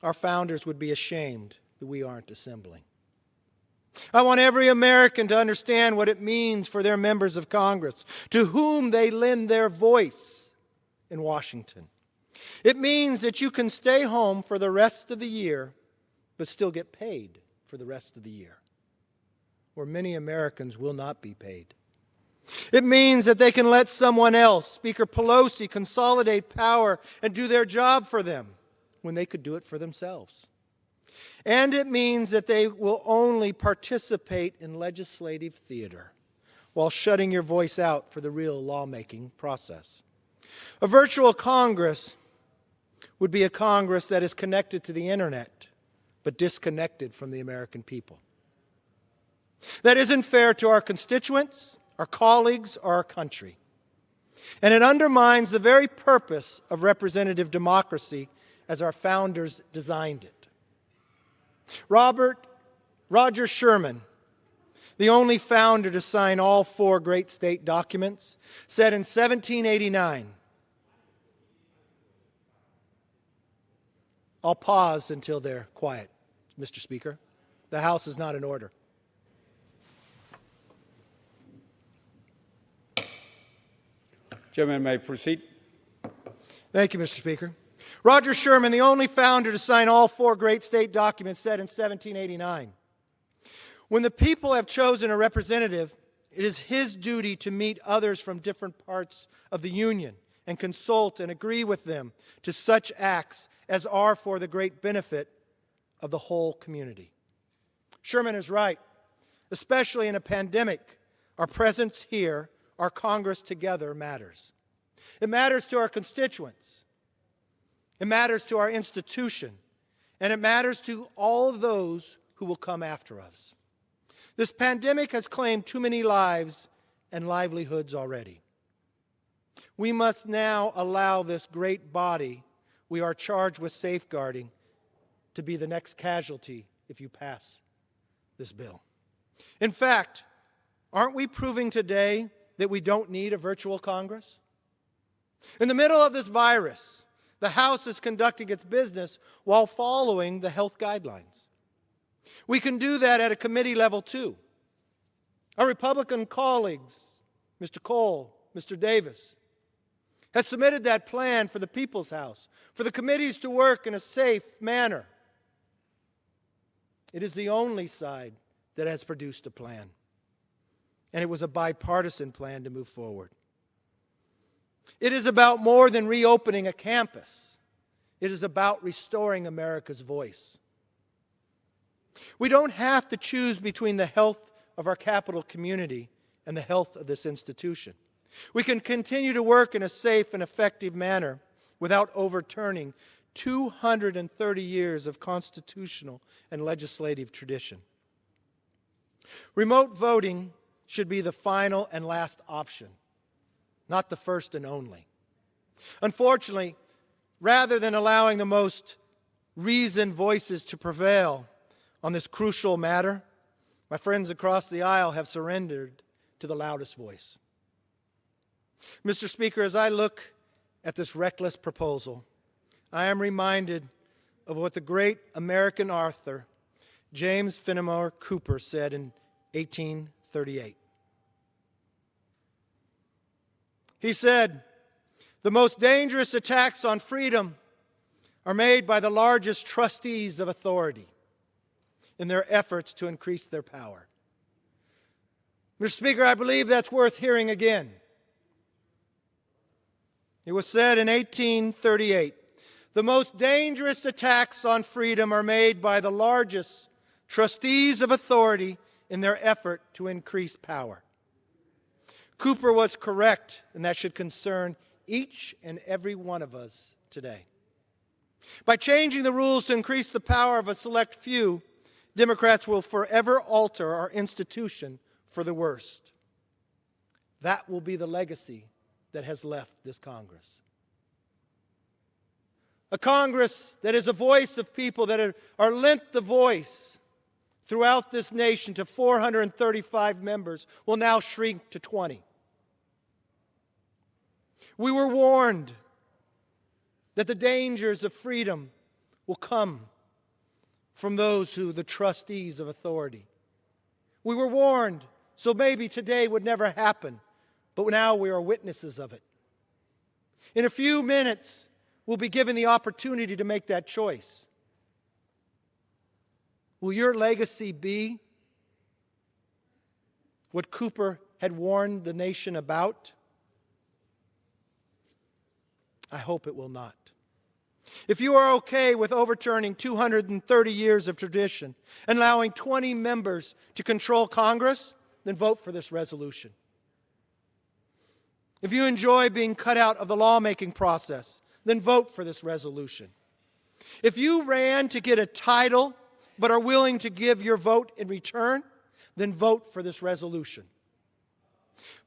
our founders would be ashamed that we aren't assembling. I want every American to understand what it means for their members of Congress, to whom they lend their voice in Washington. It means that you can stay home for the rest of the year, but still get paid for the rest of the year, where many Americans will not be paid. It means that they can let someone else, Speaker Pelosi, consolidate power and do their job for them when they could do it for themselves. And it means that they will only participate in legislative theater while shutting your voice out for the real lawmaking process. A virtual Congress would be a Congress that is connected to the internet but disconnected from the American people. That isn't fair to our constituents, our colleagues, or our country. And it undermines the very purpose of representative democracy as our founders designed it. Roger Sherman, the only founder to sign all 4 great state documents, said in 1789, I'll pause until they're quiet, Mr. Speaker. The House is not in order. Gentleman may proceed. Thank you, Mr. Speaker. Roger Sherman, the only founder to sign all 4 great state documents, said in 1789, when the people have chosen a representative, it is his duty to meet others from different parts of the Union and consult and agree with them to such acts as are for the great benefit of the whole community. Sherman is right. Especially in a pandemic, our presence here, our Congress together matters. It matters to our constituents. It matters to our institution, and it matters to all those who will come after us. This pandemic has claimed too many lives and livelihoods already. We must now allow this great body we are charged with safeguarding to be the next casualty if you pass this bill. In fact, aren't we proving today that we don't need a virtual Congress? In the middle of this virus, the House is conducting its business while following the health guidelines. We can do that at a committee level too. Our Republican colleagues, Mr. Cole, Mr. Davis, has submitted that plan for the People's House, for the committees to work in a safe manner. It is the only side that has produced a plan. And it was a bipartisan plan to move forward. It is about more than reopening a campus. It is about restoring America's voice. We don't have to choose between the health of our capital community and the health of this institution. We can continue to work in a safe and effective manner without overturning 230 years of constitutional and legislative tradition. Remote voting should be the final and last option, not the first and only. Unfortunately, rather than allowing the most reasoned voices to prevail on this crucial matter, my friends across the aisle have surrendered to the loudest voice. Mr. Speaker, as I look at this reckless proposal, I am reminded of what the great American author James Fenimore Cooper said in 1838. He said, "The most dangerous attacks on freedom are made by the largest trustees of authority in their efforts to increase their power." Mr. Speaker, I believe that's worth hearing again. It was said in 1838, "The most dangerous attacks on freedom are made by the largest trustees of authority in their effort to increase power." Cooper was correct, and that should concern each and every one of us today. By changing the rules to increase the power of a select few, Democrats will forever alter our institution for the worst. That will be the legacy that has left this Congress. A Congress that is a voice of people that are lent the voice throughout this nation to 435 members will now shrink to 20. We were warned that the dangers of freedom will come from those who the trustees of authority. We were warned, so maybe today would never happen, but now we are witnesses of it. In a few minutes, we'll be given the opportunity to make that choice. Will your legacy be what Cooper had warned the nation about? I hope it will not. If you are okay with overturning 230 years of tradition and allowing 20 members to control Congress, then vote for this resolution. If you enjoy being cut out of the lawmaking process, then vote for this resolution. If you ran to get a title but are willing to give your vote in return, then vote for this resolution.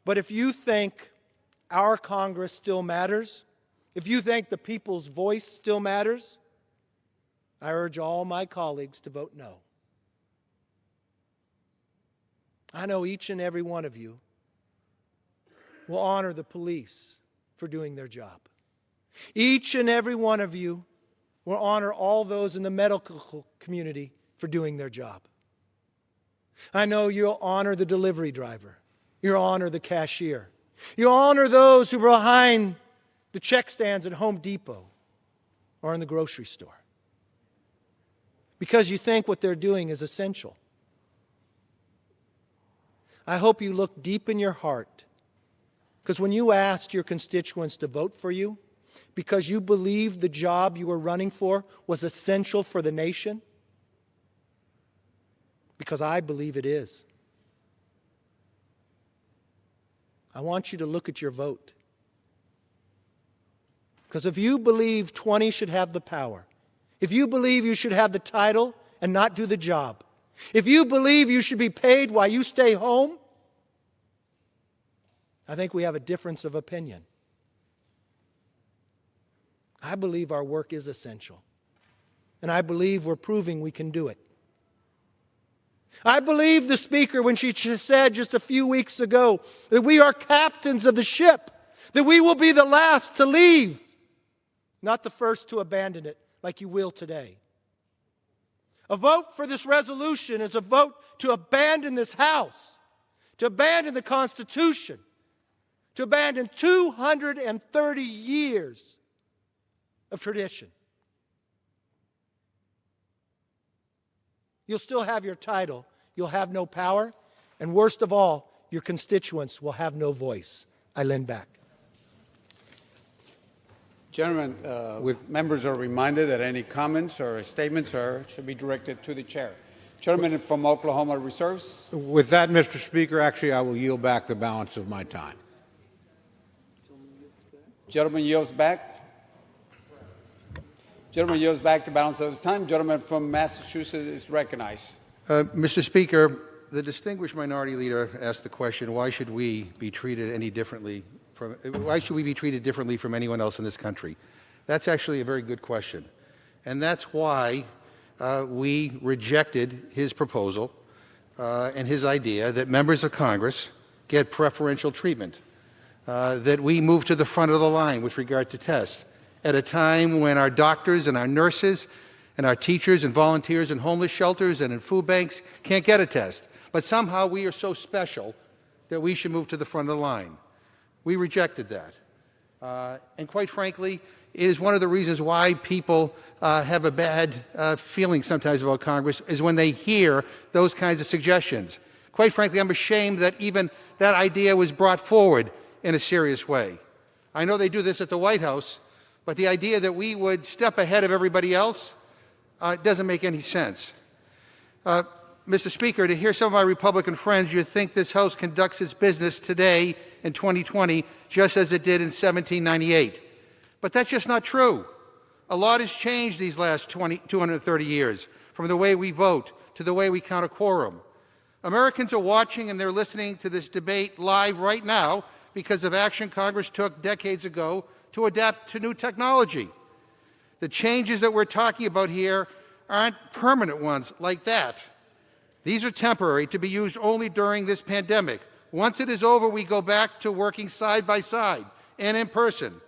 But if you think our Congress still matters, if you think the people's voice still matters, I urge all my colleagues to vote no. I know each and every one of you will honor the police for doing their job. Each and every one of you will honor all those in the medical community for doing their job. I know you'll honor the delivery driver. You'll honor the cashier. You'll honor those who are behind the check stands at Home Depot or in the grocery store, because you think what they're doing is essential. I hope you look deep in your heart, because when you asked your constituents to vote for you because you believed the job you were running for was essential for the nation, because I believe it is, I want you to look at your vote. Because if you believe 20 should have the power, if you believe you should have the title and not do the job, if you believe you should be paid while you stay home, I think we have a difference of opinion. I believe our work is essential, and I believe we're proving we can do it. I believe the Speaker when she said just a few weeks ago that we are captains of the ship, that we will be the last to leave, not the first to abandon it like you will today. A vote for this resolution is a vote to abandon this House, to abandon the Constitution, to abandon 230 years of tradition. You'll still have your title, you'll have no power, and worst of all, your constituents will have no voice. I lend back. Gentlemen, members are reminded that any comments or statements should be directed to the chair. Gentleman from Oklahoma reserves. With that, Mr. Speaker, actually, I will yield back the balance of my time. Gentleman yields back. Gentleman yields back the balance of his time. Gentleman from Massachusetts is recognized. Mr. Speaker, the distinguished minority leader asked the question, why should we be treated differently from anyone else in this country? That's actually a very good question. And that's why we rejected his proposal and his idea that members of Congress get preferential treatment, that we move to the front of the line with regard to tests at a time when our doctors and our nurses and our teachers and volunteers in homeless shelters and in food banks can't get a test. But somehow we are so special that we should move to the front of the line. We rejected that. And quite frankly, it is one of the reasons why people have a bad feeling sometimes about Congress is when they hear those kinds of suggestions. Quite frankly, I'm ashamed that even that idea was brought forward in a serious way. I know they do this at the White House, but the idea that we would step ahead of everybody else doesn't make any sense. Mr. Speaker, to hear some of my Republican friends, you'd think this House conducts its business today in 2020 just as it did in 1798. But that's just not true. A lot has changed these last 230 years, from the way we vote to the way we count a quorum. Americans are watching and they're listening to this debate live right now because of action Congress took decades ago to adapt to new technology. The changes that we're talking about here aren't permanent ones like that. These are temporary, to be used only during this pandemic. Once it is over, we go back to working side by side and in person.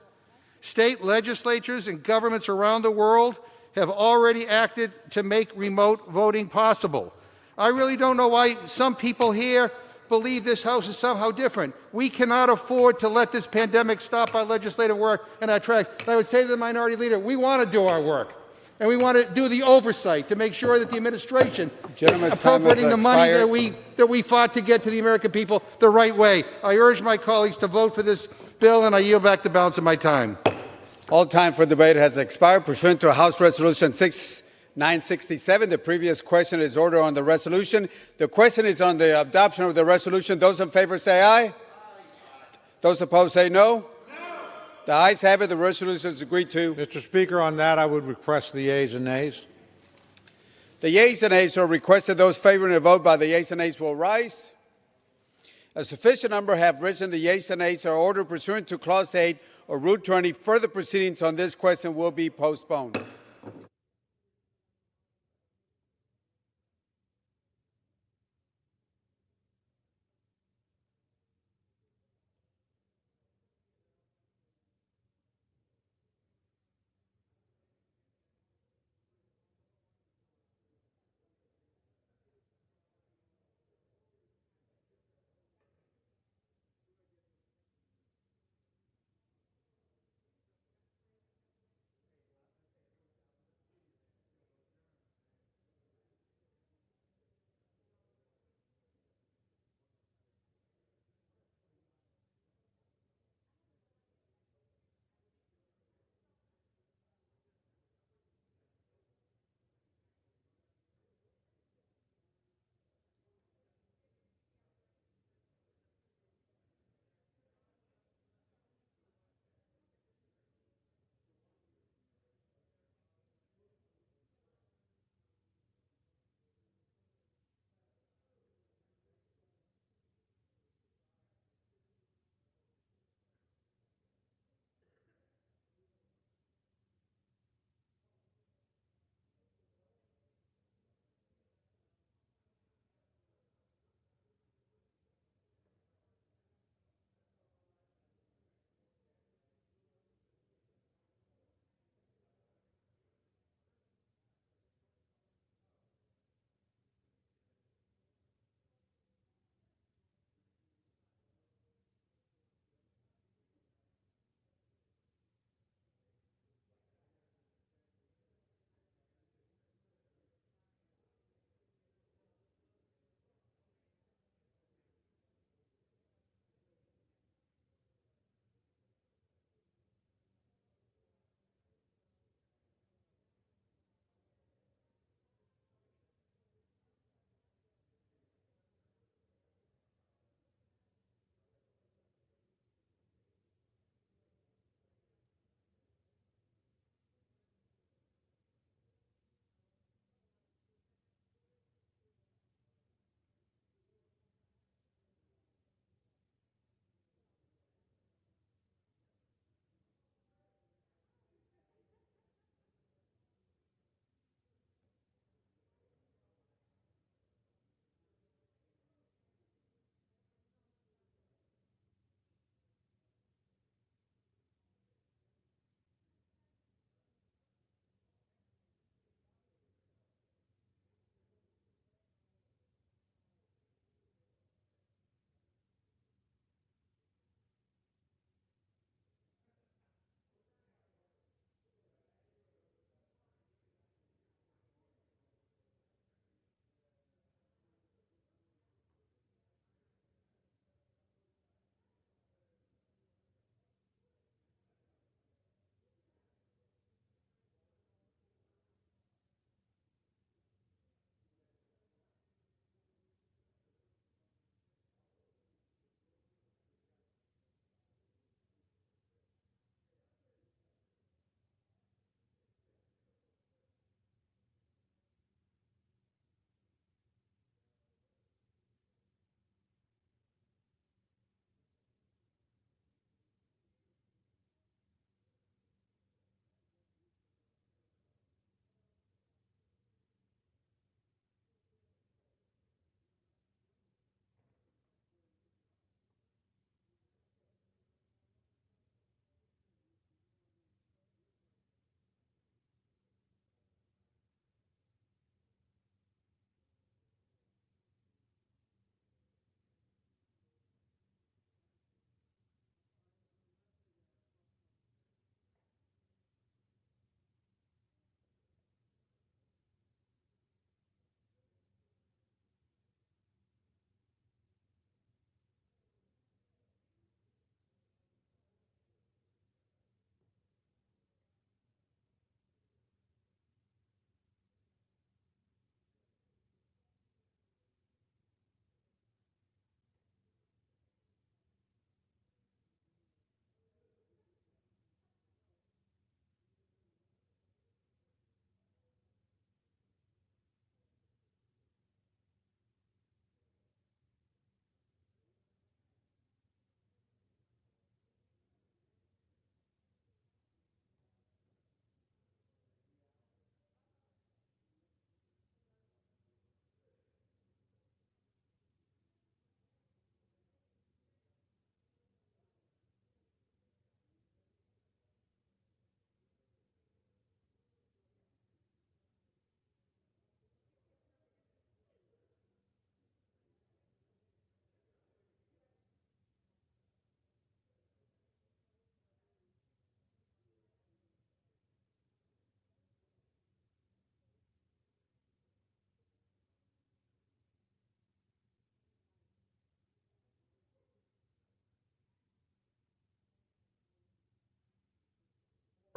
State legislatures and governments around the world have already acted to make remote voting possible. I really don't know why some people here believe this House is somehow different. We cannot afford to let this pandemic stop our legislative work in our tracks. And I would say to the Minority Leader, we want to do our work. And we want to do the oversight to make sure that the administration is appropriating the money that we fought to get to the American people the right way. I urge my colleagues to vote for this bill, and I yield back the balance of my time. All time for debate has expired. Pursuant to House Resolution 967, the previous question is ordered on the resolution. The question is on the adoption of the resolution. Those in favor say aye. Aye. Those opposed say no. The ayes have it. The resolution is agreed to. Mr. Speaker, on that, I would request the yeas and nays. The yeas and nays are requested. Those favoring the vote by the yeas and nays will rise. A sufficient number have risen. The yeas and nays are ordered pursuant to Clause 8 or Rule 20. Further proceedings on this question will be postponed.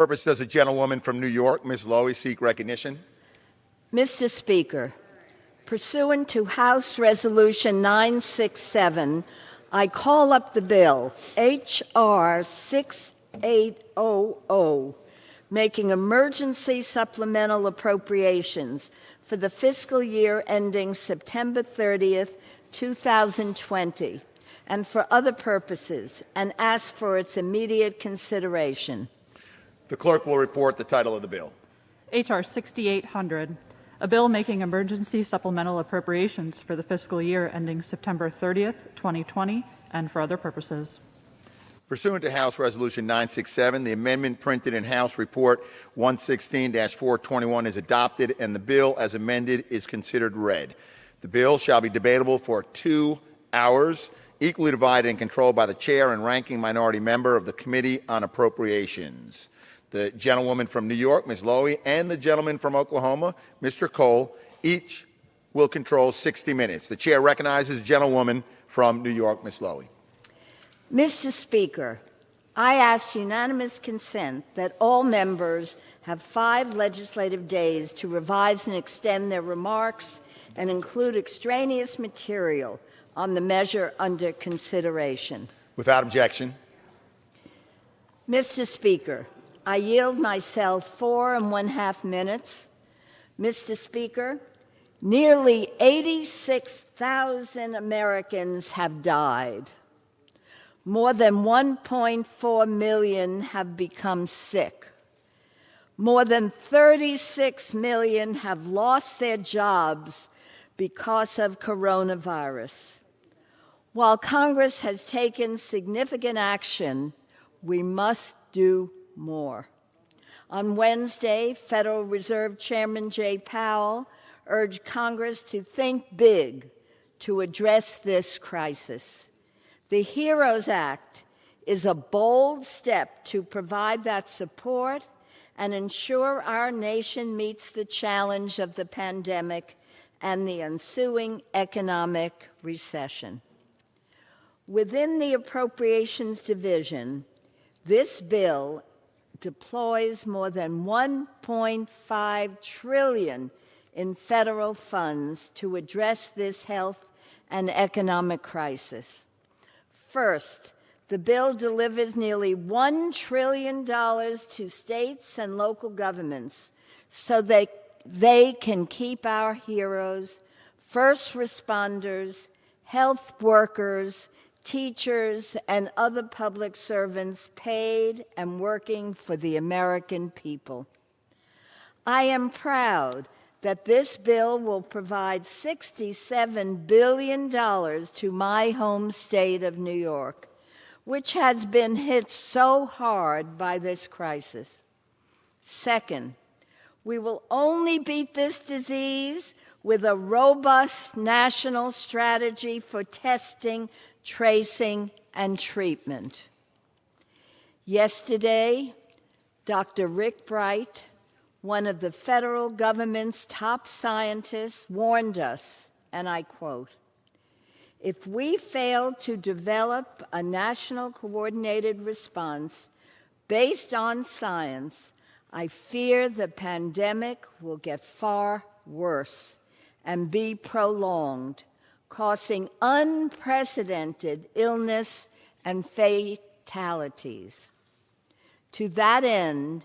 purpose does the gentlewoman from New York, Ms. Lowy, seek recognition? Mr. Speaker, pursuant to House Resolution 967, I call up the bill H.R. 6800, making emergency supplemental appropriations for the fiscal year ending September 30th, 2020, and for other purposes, and ask for its immediate consideration. The clerk will report the title of the bill. H.R. 6800, a bill making emergency supplemental appropriations for the fiscal year ending September 30th, 2020, and for other purposes. Pursuant to House Resolution 967, the amendment printed in House Report 116-421 is adopted, and the bill as amended is considered read. The bill shall be debatable for 2 hours, equally divided and controlled by the chair and ranking minority member of the Committee on Appropriations. The gentlewoman from New York, Ms. Lowy, and the gentleman from Oklahoma, Mr. Cole, each will control 60 minutes. The chair recognizes the gentlewoman from New York, Ms. Lowy. Mr. Speaker, I ask unanimous consent that all members have 5 legislative days to revise and extend their remarks and include extraneous material on the measure under consideration. Without objection. Mr. Speaker, I yield myself 4½ minutes. Mr. Speaker, nearly 86,000 Americans have died. More than 1.4 million have become sick. More than 36 million have lost their jobs because of coronavirus. While Congress has taken significant action, we must do more. On Wednesday, Federal Reserve Chairman Jay Powell urged Congress to think big to address this crisis. The HEROES Act is a bold step to provide that support and ensure our nation meets the challenge of the pandemic and the ensuing economic recession. Within the Appropriations Division, this bill deploys more than $1.5 trillion in federal funds to address this health and economic crisis. First, the bill delivers nearly $1 trillion to states and local governments so they can keep our heroes, first responders, health workers, teachers, and other public servants paid and working for the American people. I am proud that this bill will provide $67 billion to my home state of New York, which has been hit so hard by this crisis. Second, we will only beat this disease with a robust national strategy for testing, tracing, and treatment. Yesterday, Dr. Rick Bright, one of the federal government's top scientists, warned us, and I quote, "If we fail to develop a national coordinated response based on science, I fear the pandemic will get far worse and be prolonged, causing unprecedented illness and fatalities." To that end,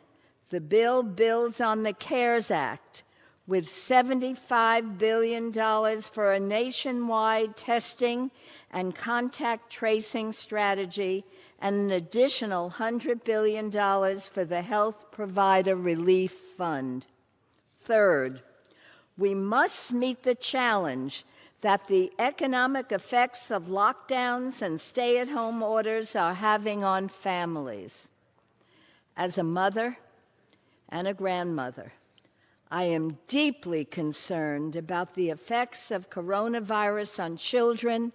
the bill builds on the CARES Act with $75 billion for a nationwide testing and contact tracing strategy and an additional $100 billion for the Health Provider Relief Fund. Third, we must meet the challenge that the economic effects of lockdowns and stay-at-home orders are having on families. As a mother and a grandmother, I am deeply concerned about the effects of coronavirus on children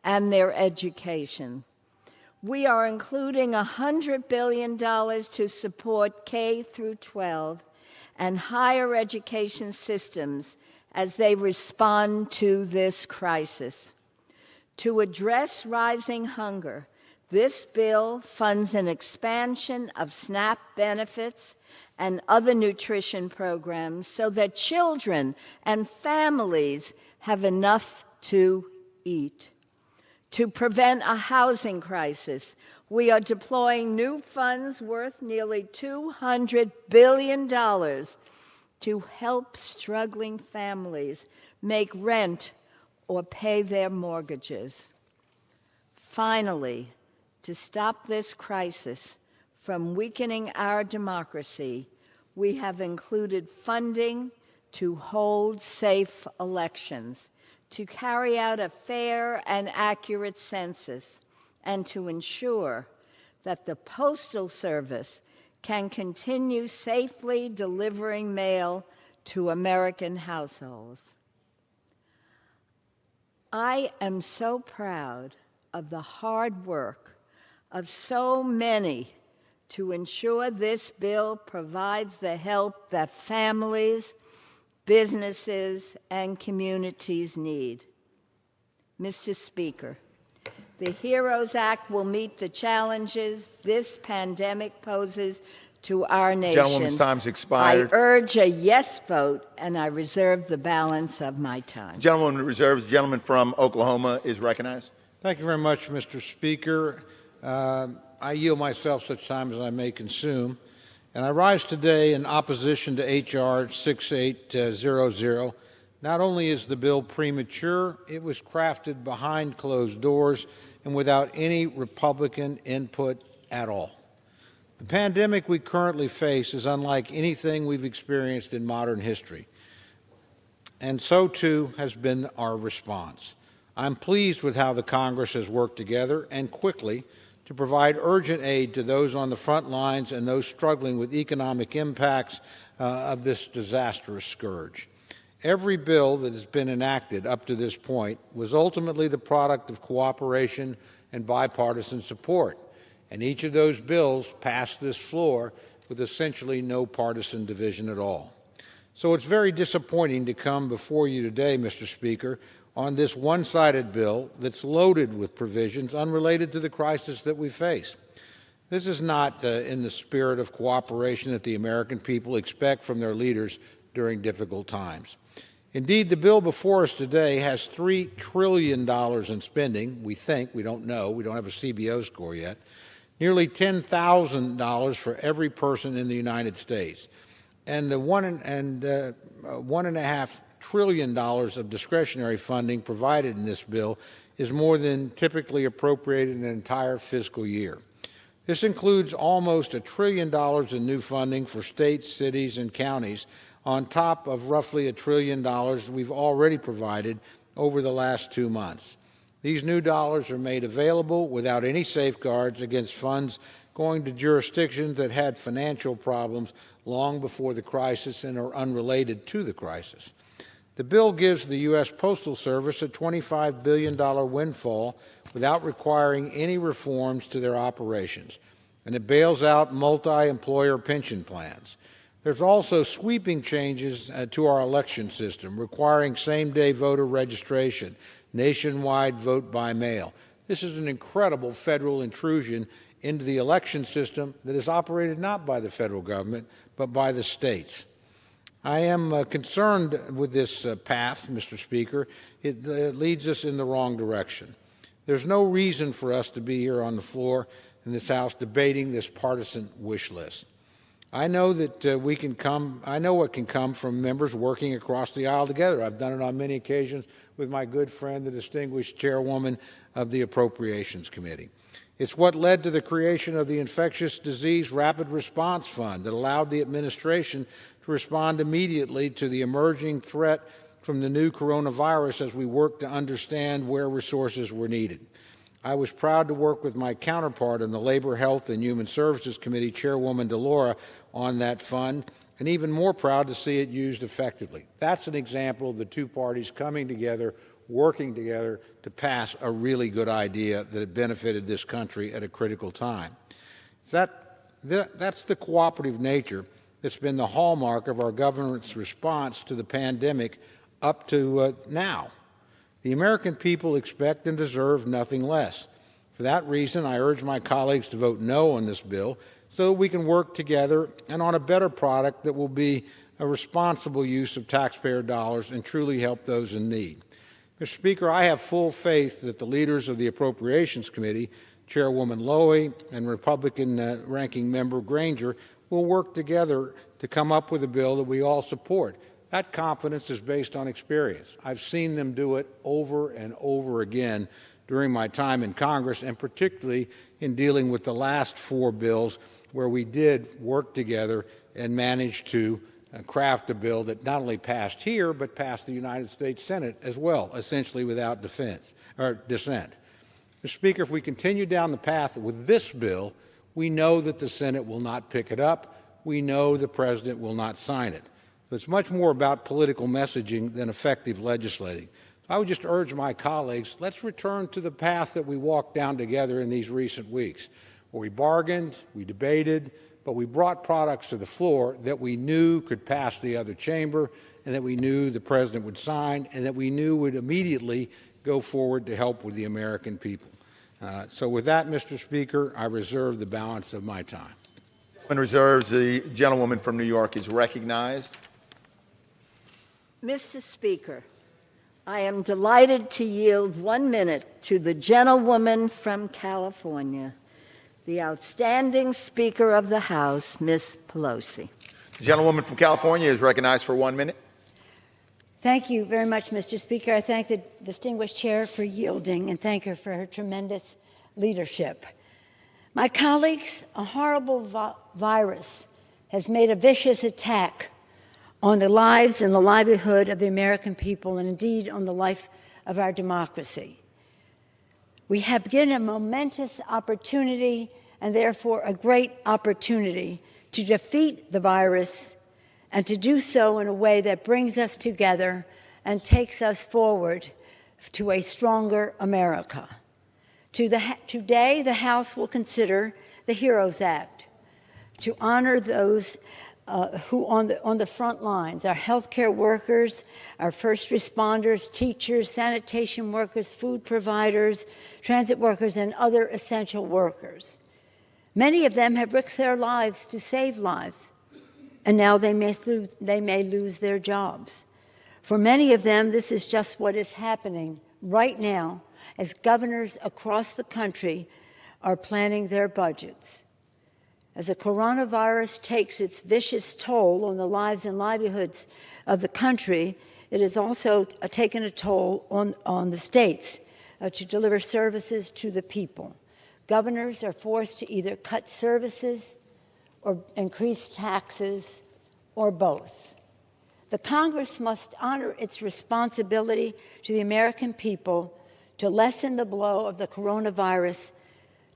and their education. We are including $100 billion to support K through 12 and higher education systems as they respond to this crisis. To address rising hunger, This bill funds an expansion of SNAP benefits and other nutrition programs so that children and families have enough to eat. To prevent a housing crisis, we are deploying new funds worth nearly $200 billion to help struggling families make rent or pay their mortgages. Finally, to stop this crisis from weakening our democracy, we have included funding to hold safe elections, to carry out a fair and accurate census, and to ensure that the Postal Service can continue safely delivering mail to American households. I am so proud of the hard work of so many to ensure this bill provides the help that families, businesses, and communities need. Mr. Speaker, the HEROES Act will meet the challenges this pandemic poses to our nation. Gentlewoman's time's expired. I urge a yes vote, and I reserve the balance of my time. Gentlewoman reserves. The gentleman from Oklahoma is recognized. Thank you very much, Mr. Speaker. I yield myself such time as I may consume. And I rise today in opposition to H.R. 6800. Not only is the bill premature, it was crafted behind closed doors and without any Republican input at all. The pandemic we currently face is unlike anything we've experienced in modern history. And so, too, has been our response. I'm pleased with how the Congress has worked together and quickly to provide urgent aid to those on the front lines and those struggling with economic impacts of this disastrous scourge. Every bill that has been enacted up to this point was ultimately the product of cooperation and bipartisan support, and each of those bills passed this floor with essentially no partisan division at all. So it's very disappointing to come before you today, Mr. Speaker, on this one-sided bill that's loaded with provisions unrelated to the crisis that we face. This is not in the spirit of cooperation that the American people expect from their leaders during difficult times. Indeed, the bill before us today has $3 trillion in spending, we think, we don't know, we don't have a CBO score yet, nearly $10,000 for every person in the United States. And the $1.5 trillion of discretionary funding provided in this bill is more than typically appropriated in an entire fiscal year. This includes almost $1 trillion in new funding for states, cities, and counties, on top of roughly $1 trillion we've already provided over the last 2 months. These new dollars are made available without any safeguards against funds going to jurisdictions that had financial problems long before the crisis and are unrelated to the crisis. The bill gives the U.S. Postal Service a $25 billion windfall without requiring any reforms to their operations, and it bails out multi-employer pension plans. There's also sweeping changes to our election system, requiring same-day voter registration, nationwide vote by mail. This is an incredible federal intrusion into the election system that is operated not by the federal government, but by the states. I am concerned with this path, Mr. Speaker. It leads us in the wrong direction. There's no reason for us to be here on the floor in this House debating this partisan wish list. I know that I know what can come from members working across the aisle together. I've done it on many occasions with my good friend, the distinguished chairwoman of the Appropriations Committee. It's what led to the creation of the Infectious Disease Rapid Response Fund that allowed the administration to respond immediately to the emerging threat from the new coronavirus as we worked to understand where resources were needed. I was proud to work with my counterpart in the Labor, Health, and Human Services Committee, Chairwoman DeLaura, on that fund, and even more proud to see it used effectively. That's an example of the two parties coming together, working together to pass a really good idea that had benefited this country at a critical time. That's the cooperative nature that's been the hallmark of our government's response to the pandemic up to now. The American people expect and deserve nothing less. For that reason, I urge my colleagues to vote no on this bill so that we can work together and on a better product that will be a responsible use of taxpayer dollars and truly help those in need. Mr. Speaker, I have full faith that the leaders of the Appropriations Committee, Chairwoman Lowy and Republican Ranking Member Granger, will work together to come up with a bill that we all support. That confidence is based on experience. I've seen them do it over and over again during my time in Congress, and particularly in dealing with the last 4 bills where we did work together and managed to craft a bill that not only passed here, but passed the United States Senate as well, essentially without dissent. Mr. Speaker, if we continue down the path with this bill, we know that the Senate will not pick it up. We know the President will not sign it. So it's much more about political messaging than effective legislating. I would just urge my colleagues, let's return to the path that we walked down together in these recent weeks, where we bargained, we debated, but we brought products to the floor that we knew could pass the other chamber and that we knew the President would sign and that we knew would immediately go forward to help with the American people. So with that, Mr. Speaker, I reserve the balance of my time. When reserves, the gentlewoman from New York is recognized. Mr. Speaker, I am delighted to yield 1 minute to the gentlewoman from California, the outstanding Speaker of the House, Ms. Pelosi. The gentlewoman from California is recognized for 1 minute. Thank you very much, Mr. Speaker. I thank the distinguished chair for yielding and thank her for her tremendous leadership. My colleagues, a horrible virus has made a vicious attack on the lives and the livelihood of the American people and indeed on the life of our democracy. We have given a momentous opportunity and therefore a great opportunity to defeat the virus and to do so in a way that brings us together and takes us forward to a stronger America. Today, the House will consider the HEROES Act to honor those who on the front lines, our healthcare workers, our first responders, teachers, sanitation workers, food providers, transit workers, and other essential workers. Many of them have risked their lives to save lives, and now they may lose their jobs. For many of them, this is just what is happening right now as governors across the country are planning their budgets. As the coronavirus takes its vicious toll on the lives and livelihoods of the country, it has also taken a toll on the states to deliver services to the people. Governors are forced to either cut services or increase taxes or both. The Congress must honor its responsibility to the American people to lessen the blow of the coronavirus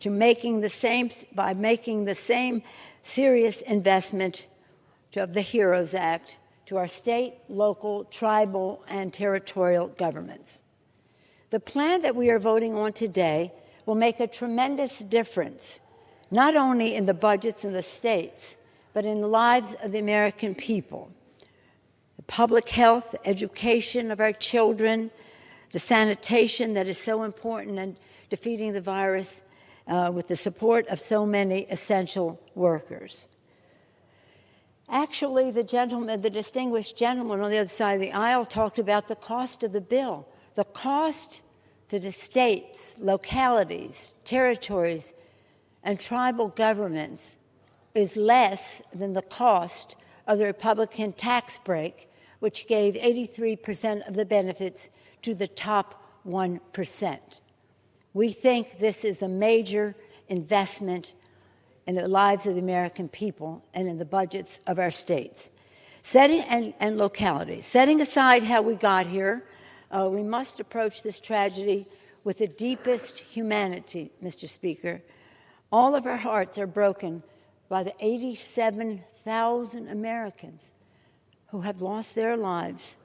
by making the same serious investment of the HEROES Act to our state, local, tribal, and territorial governments. The plan that we are voting on today will make a tremendous difference, not only in the budgets in the states, but in the lives of the American people. The public health, education of our children, the sanitation that is so important in defeating the virus, with the support of so many essential workers. Actually, the distinguished gentleman on the other side of the aisle talked about the cost of the bill. The cost to the states, localities, territories, and tribal governments is less than the cost of the Republican tax break, which gave 83% of the benefits to the top 1%. We think this is a major investment in the lives of the American people and in the budgets of our states and localities. Setting aside how we got here, we must approach this tragedy with the deepest humanity, Mr. Speaker. All of our hearts are broken by the 87,000 Americans who have lost their lives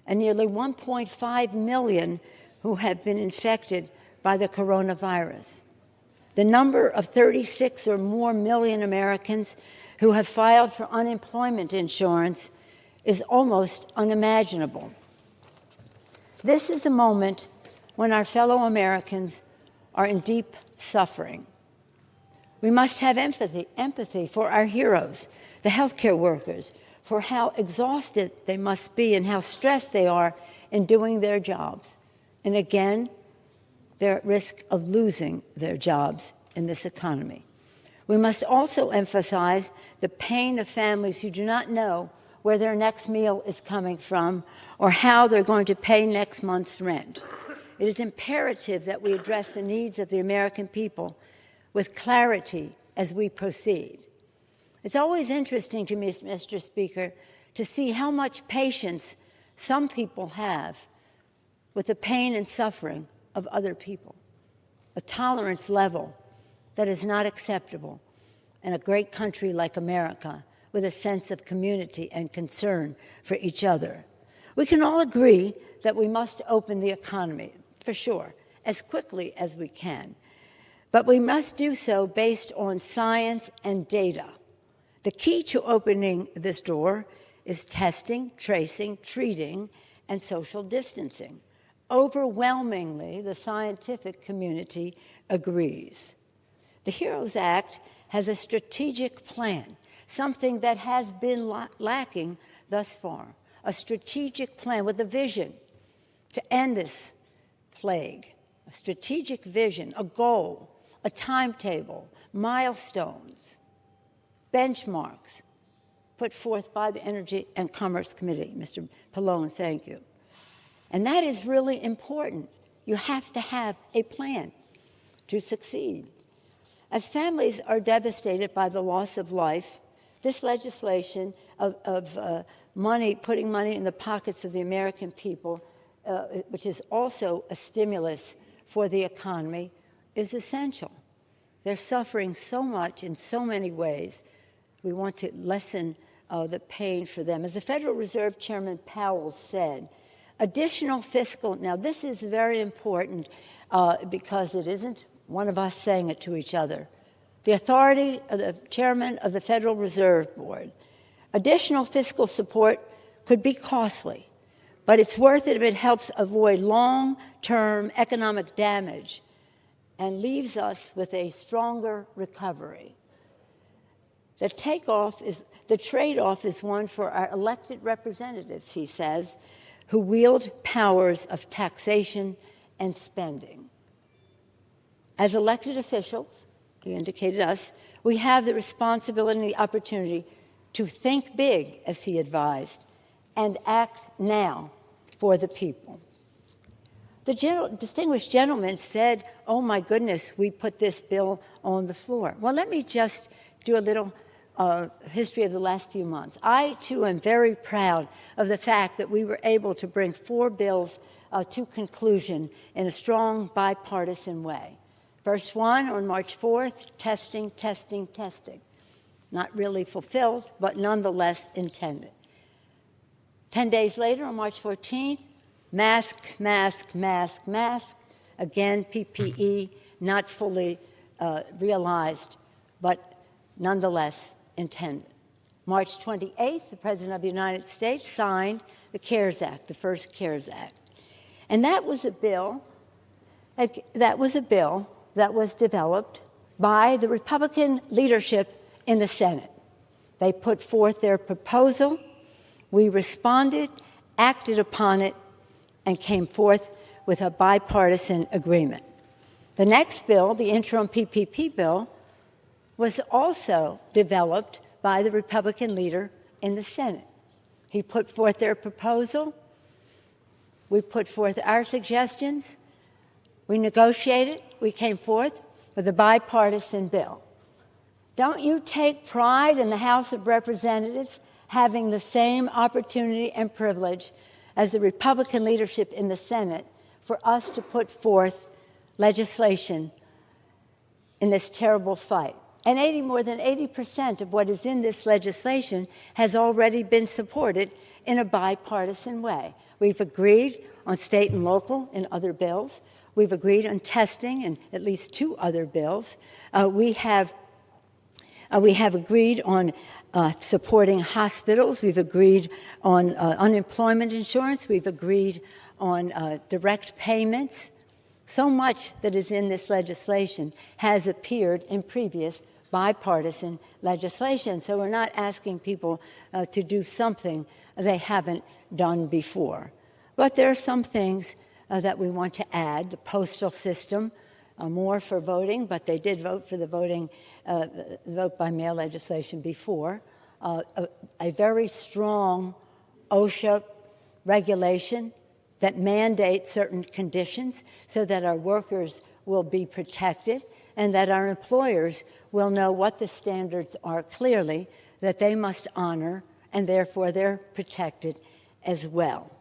and nearly 1.5 million who have been infected by the coronavirus. The number of 36 or more million Americans who have filed for unemployment insurance is almost unimaginable. This is a moment when our fellow Americans are in deep suffering. We must have empathy for our heroes, the healthcare workers, for how exhausted they must be and how stressed they are in doing their jobs. And again, they're at risk of losing their jobs in this economy. We must also emphasize the pain of families who do not know where their next meal is coming from or how they're going to pay next month's rent. It is imperative that we address the needs of the American people with clarity as we proceed. It's always interesting to me, Mr. Speaker, to see how much patience some people have with the pain and suffering of other people, a tolerance level that is not acceptable in a great country like America with a sense of community and concern for each other. We can all agree that we must open the economy, for sure, as quickly as we can. But we must do so based on science and data. The key to opening this door is testing, tracing, treating, and social distancing. Overwhelmingly, the scientific community agrees. The HEROES Act has a strategic plan, something that has been lacking thus far, a strategic plan with a vision to end this plague, a strategic vision, a goal, a timetable, milestones, benchmarks put forth by the Energy and Commerce Committee. Mr. Pallone, thank you. And that is really important. You have to have a plan to succeed. As families are devastated by the loss of life, this legislation of money, putting money in the pockets of the American people, which is also a stimulus for the economy, is essential. They're suffering so much in so many ways. We want to lessen the pain for them. As the Federal Reserve Chairman Powell said, additional fiscal, now this is very important because it isn't one of us saying it to each other. The authority of the chairman of the Federal Reserve Board, additional fiscal support could be costly, but it's worth it if it helps avoid long-term economic damage and leaves us with a stronger recovery. The trade-off is one for our elected representatives, he says, who wield powers of taxation and spending. As elected officials, he indicated us, we have the responsibility and the opportunity to think big, as he advised, and act now for the people. The distinguished gentleman said, oh my goodness, we put this bill on the floor. Well, let me just do a little history of the last few months. I, too, am very proud of the fact that we were able to bring 4 bills to conclusion in a strong bipartisan way. First one on March 4th, testing, testing, testing. Not really fulfilled, but nonetheless intended. 10 days later, on March 14th, mask, mask, mask, mask. Again, PPE, not fully realized, but nonetheless intended. March 28th, the President of the United States signed the CARES Act, the first CARES Act. And that was a bill that was developed by the Republican leadership in the Senate. They put forth their proposal. We responded, acted upon it, and came forth with a bipartisan agreement. The next bill, the interim PPP bill, was also developed by the Republican leader in the Senate. He put forth their proposal. We put forth our suggestions. We negotiated. We came forth with a bipartisan bill. Don't you take pride in the House of Representatives having the same opportunity and privilege as the Republican leadership in the Senate for us to put forth legislation in this terrible fight? And more than 80% of what is in this legislation has already been supported in a bipartisan way. We've agreed on state and local in other bills. We've agreed on testing in at least 2 other bills. We have agreed on supporting hospitals. We've agreed on unemployment insurance. We've agreed on direct payments So much that is in this legislation has appeared in previous bipartisan legislation. So we're not asking people to do something they haven't done before. But there are some things that we want to add. The postal system, more for voting, but they did vote for the vote by mail legislation before. A very strong OSHA regulation that mandates certain conditions so that our workers will be protected and that our employers will know what the standards are clearly that they must honor, and therefore they're protected as well.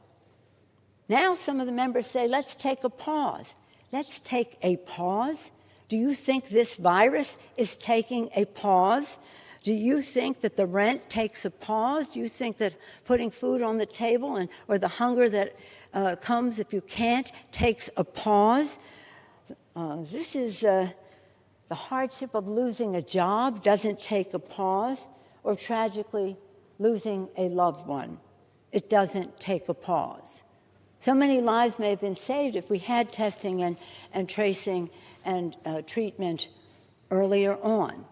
Now some of the members say, let's take a pause. Let's take a pause? Do you think this virus is taking a pause? Do you think that the rent takes a pause? Do you think that putting food on the table or the hunger that comes if you can't takes a pause? This is the hardship of losing a job doesn't take a pause, or tragically losing a loved one. It doesn't take a pause. So many lives may have been saved if we had testing and tracing and treatment earlier on.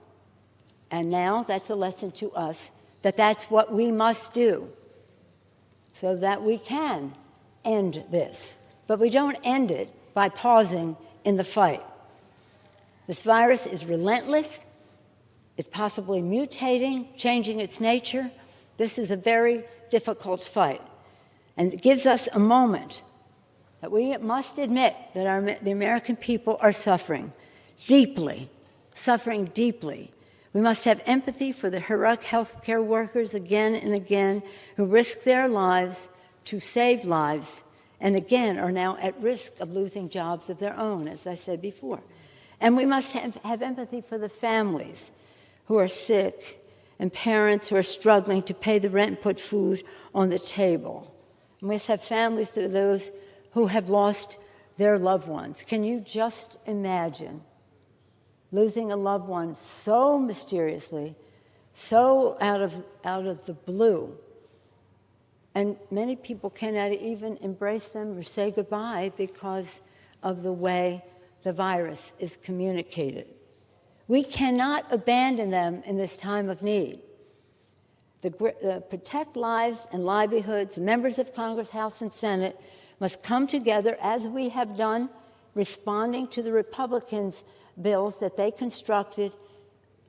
And now that's a lesson to us that that's what we must do so that we can end this. But we don't end it by pausing in the fight. This virus is relentless. It's possibly mutating, changing its nature. This is a very difficult fight. And it gives us a moment that we must admit that the American people are suffering deeply. We must have empathy for the heroic healthcare workers again and again who risk their lives to save lives and again are now at risk of losing jobs of their own, as I said before. And we must have empathy for the families who are sick and parents who are struggling to pay the rent and put food on the table. And we must have families to those who have lost their loved ones. Can you just imagine losing a loved one so mysteriously, so out of the blue? And many people cannot even embrace them or say goodbye because of the way the virus is communicated. We cannot abandon them in this time of need. Protect lives and livelihoods. The members of Congress, House, and Senate must come together, as we have done, responding to the Republicans' bills that they constructed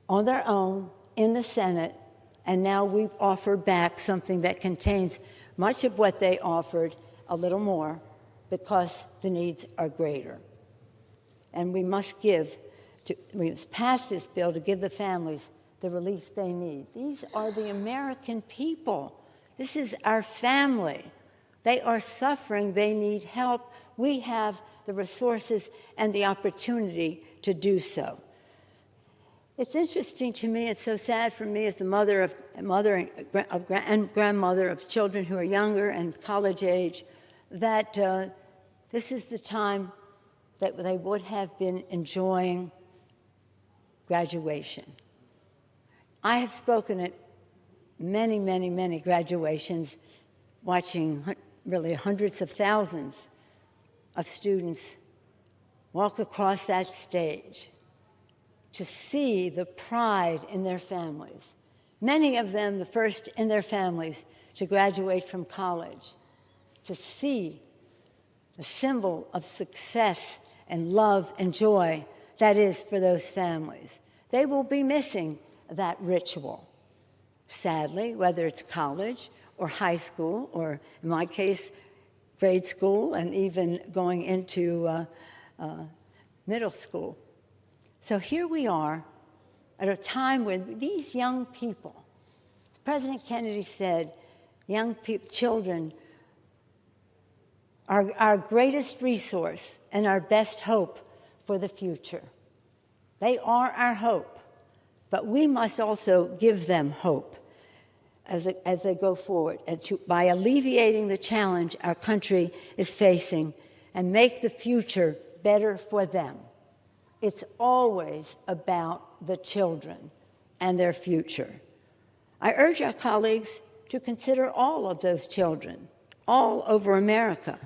on their own in the Senate, and now we've offered back something that contains much of what they offered, a little more, because the needs are greater. And we must pass this bill to give the families the relief they need. These are the American people. This is our family. They are suffering. They need help. We have the resources and the opportunity to do so. It's interesting to me, it's so sad for me as the mother and grandmother of children who are younger and college age, that this is the time that they would have been enjoying graduation. I have spoken at many, many, many graduations, watching really hundreds of thousands of students walk across that stage to see the pride in their families. Many of them the first in their families to graduate from college, to see the symbol of success and love and joy that is for those families. They will be missing that ritual, sadly, whether it's college or high school, or in my case, grade school, and even going into middle school. So here we are at a time when these young people, President Kennedy said, young people, children, are our greatest resource and our best hope for the future. They are our hope, but we must also give them hope as they go forward and by alleviating the challenge our country is facing and make the future better for them. It's always about the children and their future. I urge our colleagues to consider all of those children all over America,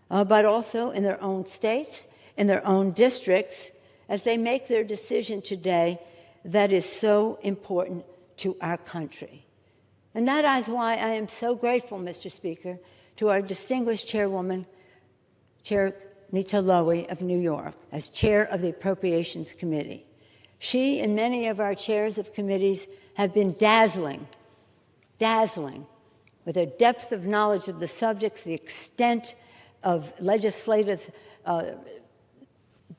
but also in their own states, in their own districts as they make their decision today that is so important to our country. And that is why I am so grateful, Mr. Speaker, to our distinguished chairwoman, Chair Nita Lowey of New York, as chair of the Appropriations Committee. She and many of our chairs of committees have been dazzling with their depth of knowledge of the subjects, the extent of legislative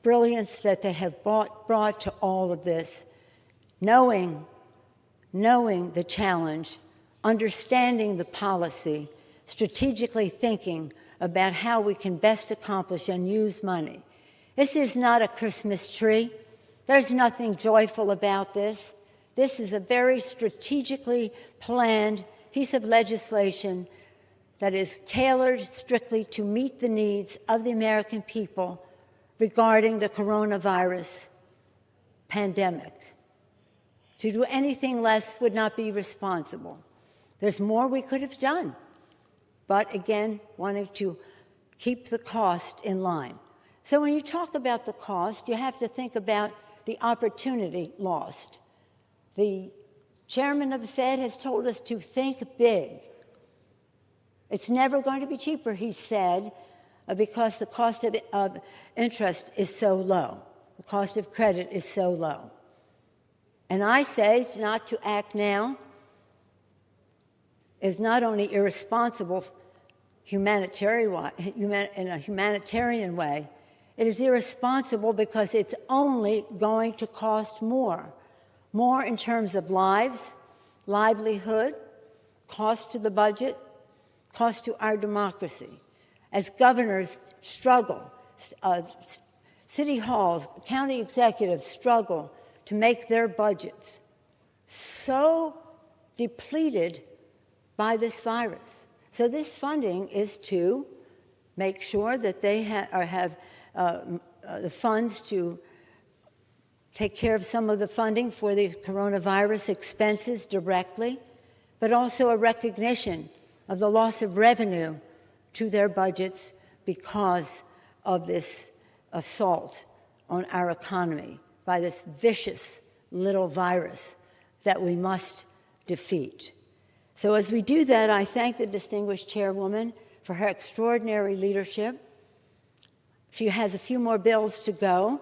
brilliance that they have brought to all of this, knowing the challenge, understanding the policy, strategically thinking about how we can best accomplish and use money. This is not a Christmas tree. There's nothing joyful about this. This is a very strategically planned piece of legislation that is tailored strictly to meet the needs of the American people regarding the coronavirus pandemic. To do anything less would not be responsible. There's more we could have done, but again, wanting to keep the cost in line. So when you talk about the cost, you have to think about the opportunity lost. The chairman of the Fed has told us to think big. It's never going to be cheaper, he said, because the cost of interest is so low. The cost of credit is so low. And I say not to act now is not only irresponsible in a humanitarian way, it is irresponsible because it's only going to cost more. More in terms of lives, livelihood, cost to the budget, cost to our democracy. As governors struggle, city halls, county executives struggle to make their budgets so depleted by this virus. So this funding is to make sure that they have the funds to take care of some of the funding for the coronavirus expenses directly, but also a recognition of the loss of revenue to their budgets because of this assault on our economy by this vicious little virus that we must defeat. So as we do that, I thank the distinguished chairwoman for her extraordinary leadership. She has a few more bills to go,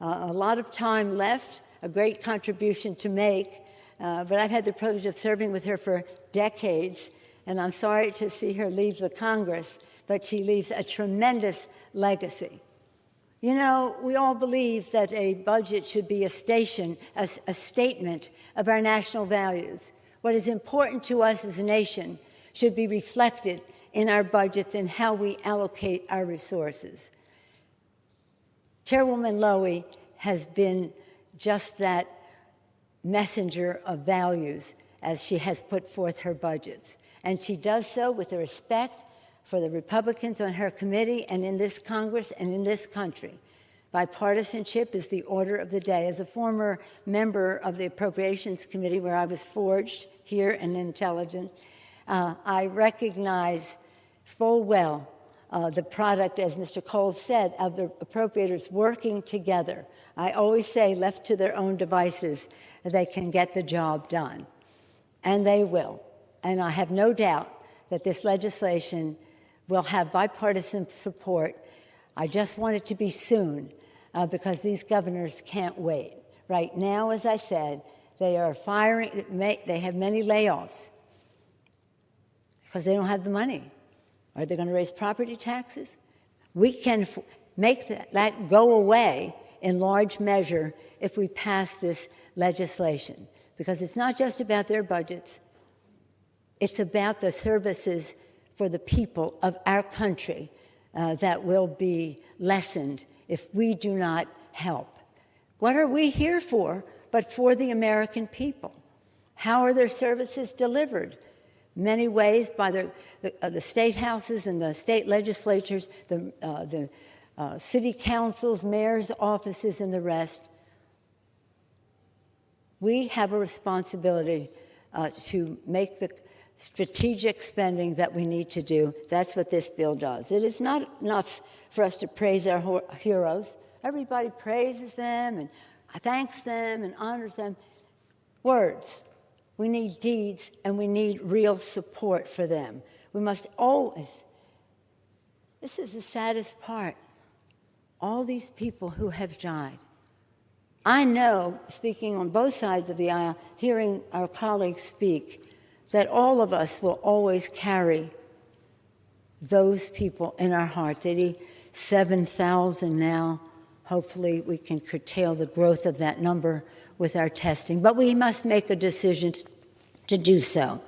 a lot of time left, a great contribution to make, but I've had the privilege of serving with her for decades, and I'm sorry to see her leave the Congress, but she leaves a tremendous legacy. You know, we all believe that a budget should be a statement of our national values. What is important to us as a nation should be reflected in our budgets and how we allocate our resources. Chairwoman Lowey has been just that messenger of values as she has put forth her budgets. And she does so with the respect for the Republicans on her committee and in this Congress and in this country. Bipartisanship is the order of the day. As a former member of the Appropriations Committee, where I was forged here in intelligence, I recognize full well the product, as Mr. Cole said, of the appropriators working together. I always say, left to their own devices, they can get the job done. And they will. And I have no doubt that this legislation will have bipartisan support. I just want it to be soon because these governors can't wait. Right now, as I said, they are firing, they have many layoffs because they don't have the money. Are they going to raise property taxes? We can make that go away in large measure if we pass this legislation, because it's not just about their budgets. It's about the services for the people of our country that will be lessened if we do not help. What are we here for but for the American people? How are their services delivered? Many ways by the state houses and the state legislatures, the city councils, mayors' offices, and the rest. We have a responsibility to make the strategic spending that we need to do. That's what this bill does. It is not enough for us to praise our heroes. Everybody praises them and thanks them and honors them. Words. We need deeds, and we need real support for them. We must always, this is the saddest part, all these people who have died. I know, speaking on both sides of the aisle, hearing our colleagues speak, that all of us will always carry those people in our hearts. 87,000 now. Hopefully we can curtail the growth of that number with our testing. But we must make a decision to do so.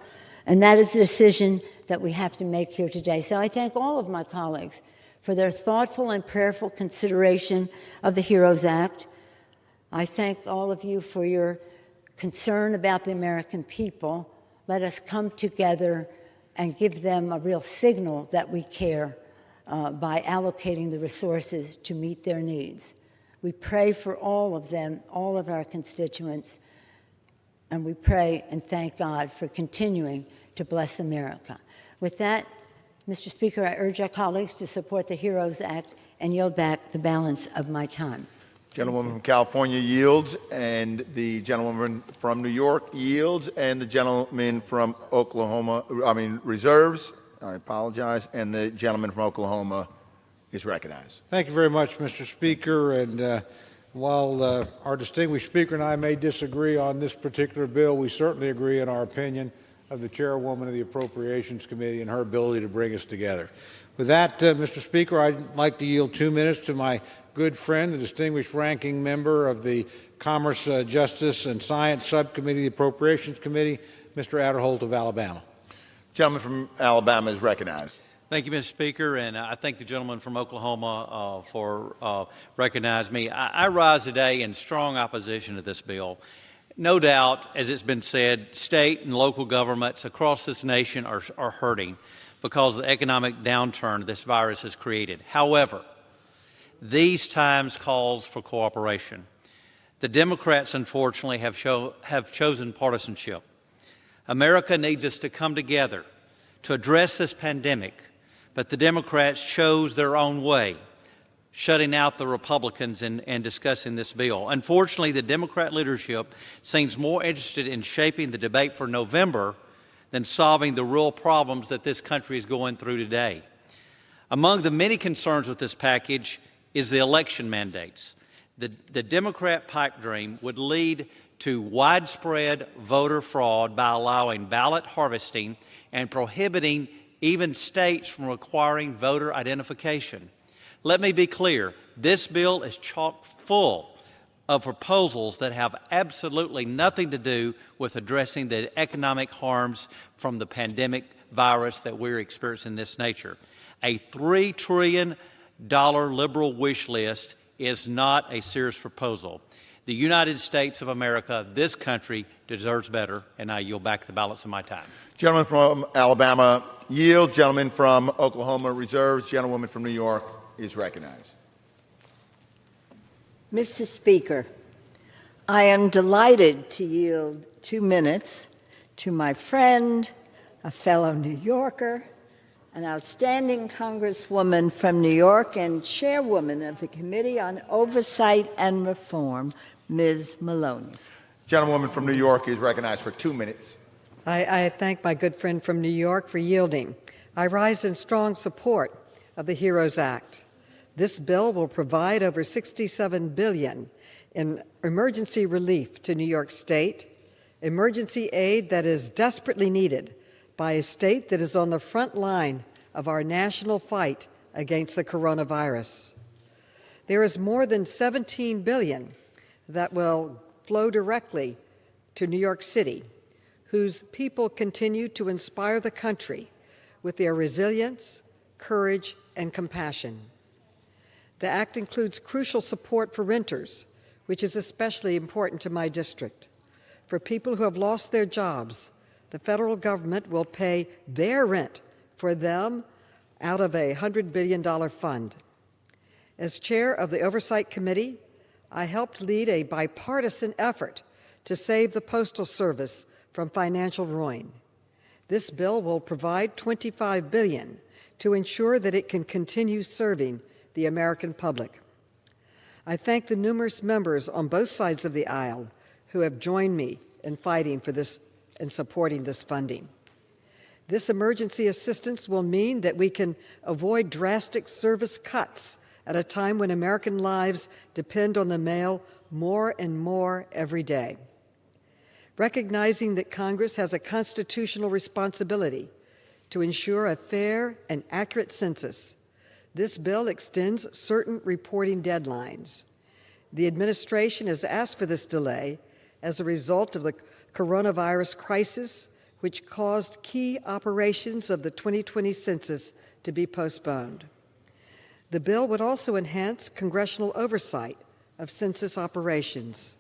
And that is the decision that we have to make here today. So I thank all of my colleagues for their thoughtful and prayerful consideration of the HEROES Act. I thank all of you for your concern about the American people. Let us come together and give them a real signal that we care by allocating the resources to meet their needs. We pray for all of them, all of our constituents, and we pray and thank God for continuing to bless America. With that, Mr. Speaker, I urge our colleagues to support the HEROES Act and yield back the balance of my time. Gentlewoman from California yields, and the gentlewoman from New York yields, and the gentleman from Oklahoma, reserves. I apologize. And the gentleman from Oklahoma is recognized. Thank you very much, Mr. Speaker. And while our distinguished speaker and I may disagree on this particular bill, we certainly agree in our opinion of the chairwoman of the Appropriations Committee and her ability to bring us together. With that, Mr. Speaker, I'd like to yield 2 minutes to my good friend, the distinguished ranking member of the Commerce, Justice, and Science Subcommittee, the Appropriations Committee, Mr. Adderholt of Alabama. Gentleman from Alabama is recognized. Thank you, Mr. Speaker, and I thank the gentleman from Oklahoma for recognizing me. I rise today in strong opposition to this bill. No doubt, as it's been said, state and local governments across this nation are hurting because of the economic downturn this virus has created. However, these times calls for cooperation. The Democrats, unfortunately, have chosen partisanship. America needs us to come together to address this pandemic, but the Democrats chose their own way, shutting out the Republicans and discussing this bill. Unfortunately, the Democrat leadership seems more interested in shaping the debate for November than solving the real problems that this country is going through today. Among the many concerns with this package is the election mandates. The Democrat pipe dream would lead to widespread voter fraud by allowing ballot harvesting and prohibiting even states from requiring voter identification. Let me be clear, this bill is chock full of proposals that have absolutely nothing to do with addressing the economic harms from the pandemic virus that we're experiencing in this nature. A $3 trillion liberal wish list is not a serious proposal. The United States of America, this country, deserves better, and I yield back the balance of my time. Gentleman from Alabama yields. Gentleman from Oklahoma reserves. Gentlewoman from New York is recognized. Mr. Speaker, I am delighted to yield 2 minutes to my friend, a fellow New Yorker, an outstanding Congresswoman from New York and chairwoman of the Committee on Oversight and Reform, Ms. Maloney. Gentlewoman from New York is recognized for 2 minutes. I thank my good friend from New York for yielding. I rise in strong support of the HEROES Act. This bill will provide over $67 billion in emergency relief to New York State, emergency aid that is desperately needed by a state that is on the front line of our national fight against the coronavirus. There is more than $17 billion that will flow directly to New York City, whose people continue to inspire the country with their resilience, courage, and compassion. The act includes crucial support for renters, which is especially important to my district. For people who have lost their jobs, the federal government will pay their rent for them out of a $100 billion fund. As chair of the Oversight Committee, I helped lead a bipartisan effort to save the Postal Service from financial ruin. This bill will provide $25 billion to ensure that it can continue serving the American public. I thank the numerous members on both sides of the aisle who have joined me in fighting for this and supporting this funding. This emergency assistance will mean that we can avoid drastic service cuts at a time when American lives depend on the mail more and more every day. Recognizing that Congress has a constitutional responsibility to ensure a fair and accurate census, this bill extends certain reporting deadlines. The administration has asked for this delay as a result of the coronavirus crisis, which caused key operations of the 2020 census to be postponed. The bill would also enhance congressional oversight of census operations.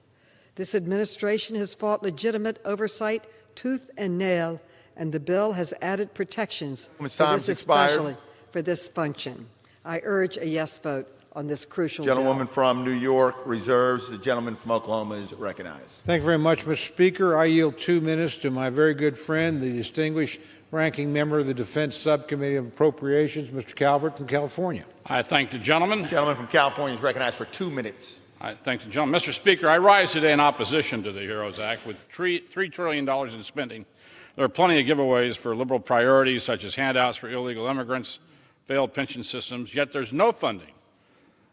This administration has fought legitimate oversight tooth and nail, and the bill has added protections for this, especially for this function. I urge a yes vote on this crucial Gentlewoman bill. from New York reserves. The gentleman from Oklahoma is recognized. Thank you very much, Mr. Speaker. I yield 2 minutes to my very good friend, the distinguished ranking member of the Defense Subcommittee of Appropriations, Mr. Calvert from California. I thank the gentleman. The gentleman from California is recognized for 2 minutes. I thank the gentleman. Mr. Speaker, I rise today in opposition to the HEROES Act. With $3 trillion in spending, there are plenty of giveaways for liberal priorities such as handouts for illegal immigrants, failed pension systems, yet there's no funding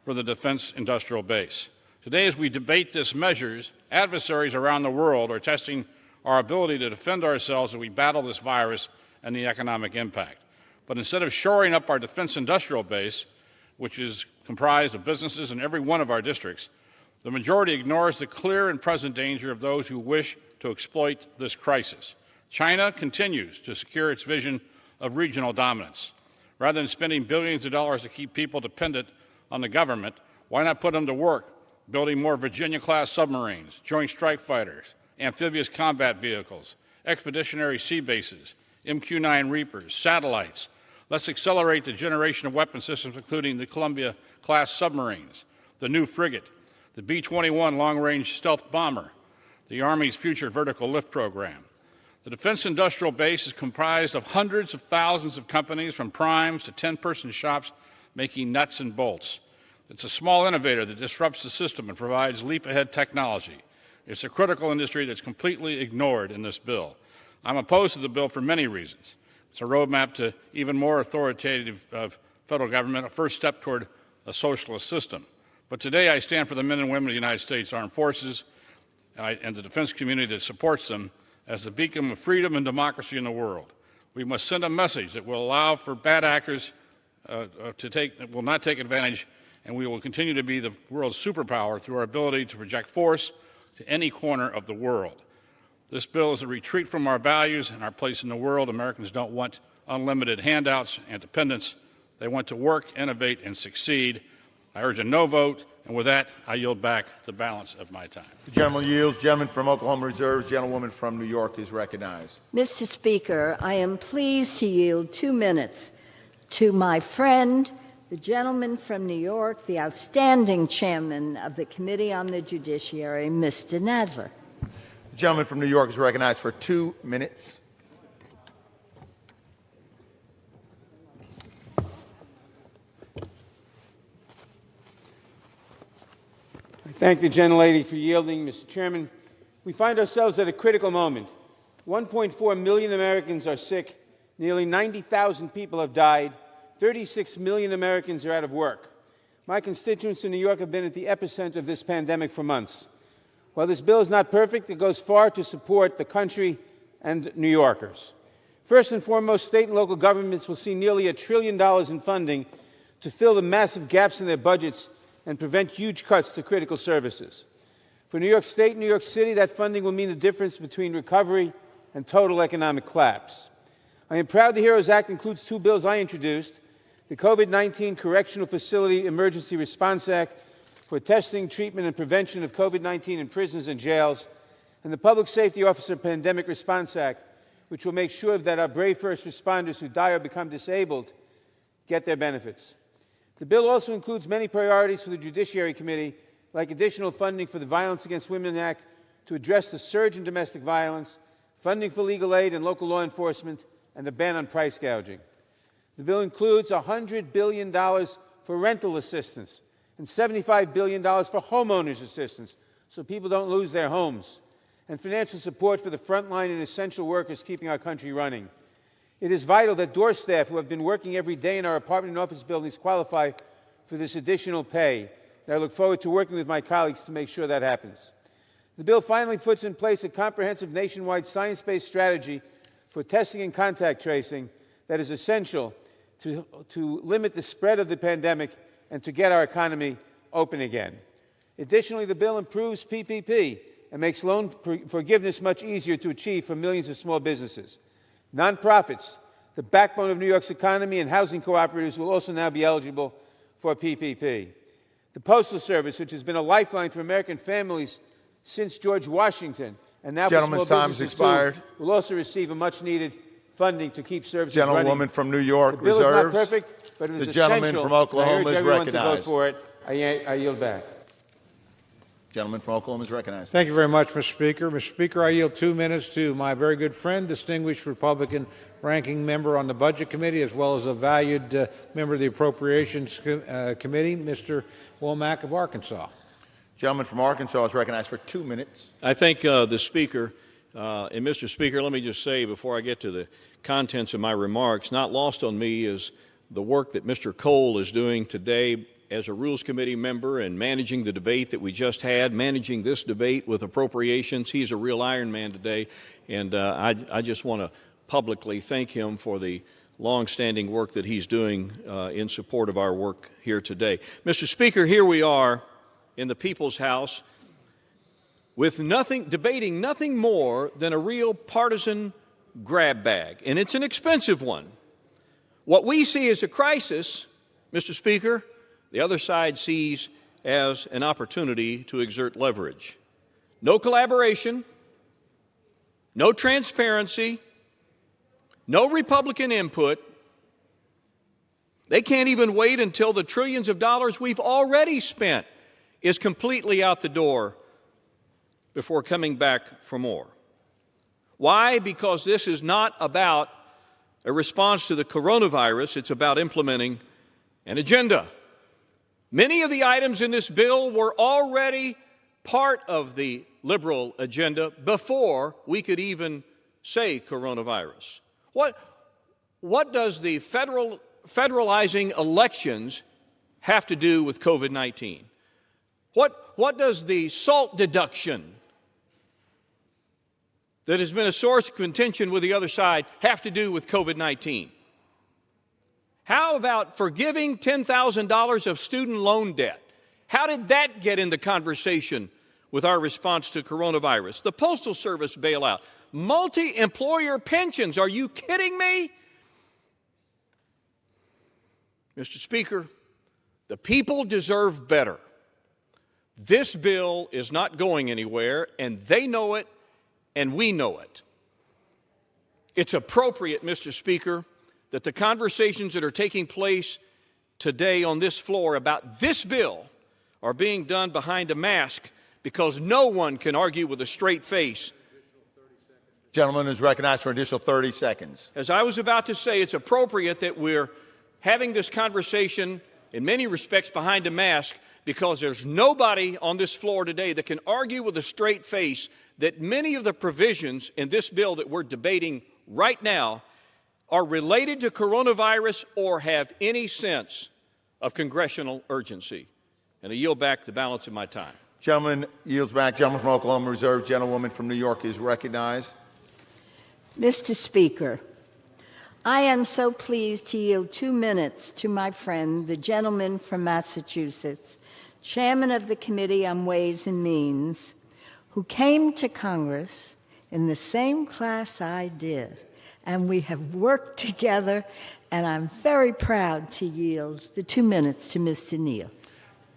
for the defense industrial base. Today, as we debate this measures, adversaries around the world are testing our ability to defend ourselves as we battle this virus and the economic impact. But instead of shoring up our defense industrial base, which is comprised of businesses in every one of our districts, the majority ignores the clear and present danger of those who wish to exploit this crisis. China continues to secure its vision of regional dominance. Rather than spending billions of dollars to keep people dependent on the government, why not put them to work building more Virginia-class submarines, joint strike fighters, amphibious combat vehicles, expeditionary sea bases, MQ-9 Reapers, satellites. Let's accelerate the generation of weapon systems, including the Columbia-class submarines, the new frigate, the B-21 long-range stealth bomber, the Army's future vertical lift program. The defense industrial base is comprised of hundreds of thousands of companies, from primes to 10-person shops making nuts and bolts. It's a small innovator that disrupts the system and provides leap-ahead technology. It's a critical industry that's completely ignored in this bill. I'm opposed to the bill for many reasons. It's a roadmap to even more authoritative federal government, a first step toward a socialist system. But today I stand for the men and women of the United States Armed Forces and the defense community that supports them as the beacon of freedom and democracy in the world. We must send a message that will allow for bad actors will not take advantage, and we will continue to be the world's superpower through our ability to project force to any corner of the world. This bill is a retreat from our values and our place in the world. Americans don't want unlimited handouts and dependence. They want to work, innovate, and succeed. I urge a no vote, and with that, I yield back the balance of my time. The gentleman yields. Gentleman from Oklahoma reserves. Gentlewoman from New York is recognized. Mr. Speaker, I am pleased to yield 2 minutes to my friend, the gentleman from New York, the outstanding chairman of the Committee on the Judiciary, Mr. Nadler. The gentleman from New York is recognized for 2 minutes. I thank the gentlelady for yielding, Mr. Chairman. We find ourselves at a critical moment. 1.4 million Americans are sick. Nearly 90,000 people have died. 36 million Americans are out of work. My constituents in New York have been at the epicenter of this pandemic for months. While this bill is not perfect, it goes far to support the country and New Yorkers. First and foremost, state and local governments will see nearly $1 trillion in funding to fill the massive gaps in their budgets and prevent huge cuts to critical services. For New York State and New York City, that funding will mean the difference between recovery and total economic collapse. I am proud the HEROES Act includes 2 bills I introduced: the COVID-19 Correctional Facility Emergency Response Act for testing, treatment, and prevention of COVID-19 in prisons and jails, and the Public Safety Officer Pandemic Response Act, which will make sure that our brave first responders who die or become disabled get their benefits. The bill also includes many priorities for the Judiciary Committee, like additional funding for the Violence Against Women Act to address the surge in domestic violence, funding for legal aid and local law enforcement, and a ban on price gouging. The bill includes $100 billion for rental assistance and $75 billion for homeowners assistance so people don't lose their homes, and financial support for the frontline and essential workers keeping our country running. It is vital that door staff who have been working every day in our apartment and office buildings qualify for this additional pay. And I look forward to working with my colleagues to make sure that happens. The bill finally puts in place a comprehensive nationwide science-based strategy for testing and contact tracing that is essential to limit the spread of the pandemic and to get our economy open again. Additionally, the bill improves PPP and makes loan forgiveness much easier to achieve for millions of small businesses. Nonprofits, the backbone of New York's economy, and housing cooperatives will also now be eligible for PPP. The Postal Service, which has been a lifeline for American families since George Washington, and now for small businesses too, will also receive a much-needed funding to keep services running. Gentlewoman from New York the bill reserves. is not perfect, but it is the essential. gentleman from Oklahoma I urge is everyone recognized. to vote for it. I yield back. Gentleman from Oklahoma is recognized. Thank you very much, Mr. Speaker. Mr. Speaker, I yield 2 minutes to my very good friend, distinguished Republican ranking member on the Budget Committee, as well as a valued member of the Appropriations Committee, Mr. Womack of Arkansas. Gentleman from Arkansas is recognized for 2 minutes. I thank the Speaker. And Mr. Speaker, let me just say before I get to the contents of my remarks, not lost on me is the work that Mr. Cole is doing today as a Rules Committee member and managing the debate that we just had, managing this debate with appropriations. He's a real Iron Man today, and I just want to publicly thank him for the long-standing work that he's doing in support of our work here today. Mr. Speaker, here we are in the People's House with debating nothing more than a real partisan grab bag, and it's an expensive one. What we see as a crisis, Mr. Speaker, the other side sees as an opportunity to exert leverage. No collaboration, no transparency, no Republican input. They can't even wait until the trillions of dollars we've already spent is completely out the door before coming back for more. Why? Because this is not about a response to the coronavirus. It's about implementing an agenda. Many of the items in this bill were already part of the liberal agenda before we could even say coronavirus. What does the federalizing elections have to do with COVID-19? What does the SALT deduction that has been a source of contention with the other side have to do with COVID-19? How about forgiving $10,000 of student loan debt? How did that get in the conversation with our response to coronavirus? The Postal Service bailout, multi-employer pensions. Are you kidding me? Mr. Speaker, the people deserve better. This bill is not going anywhere, and they know it, and we know it. It's appropriate, Mr. Speaker, that the conversations that are taking place today on this floor about this bill are being done behind a mask because no one can argue with a straight face. Gentleman is recognized for an additional 30 seconds. As I was about to say, it's appropriate that we're having this conversation in many respects behind a mask because there's nobody on this floor today that can argue with a straight face that many of the provisions in this bill that we're debating right now are related to coronavirus or have any sense of congressional urgency. And I yield back the balance of my time. Gentleman yields back. Gentleman from Oklahoma reserved. Gentlewoman from New York is recognized. Mr. Speaker, I am so pleased to yield 2 minutes to my friend, the gentleman from Massachusetts, chairman of the Committee on Ways and Means, who came to Congress in the same class I did. And we have worked together, and I'm very proud to yield the 2 minutes to Mr. Neal.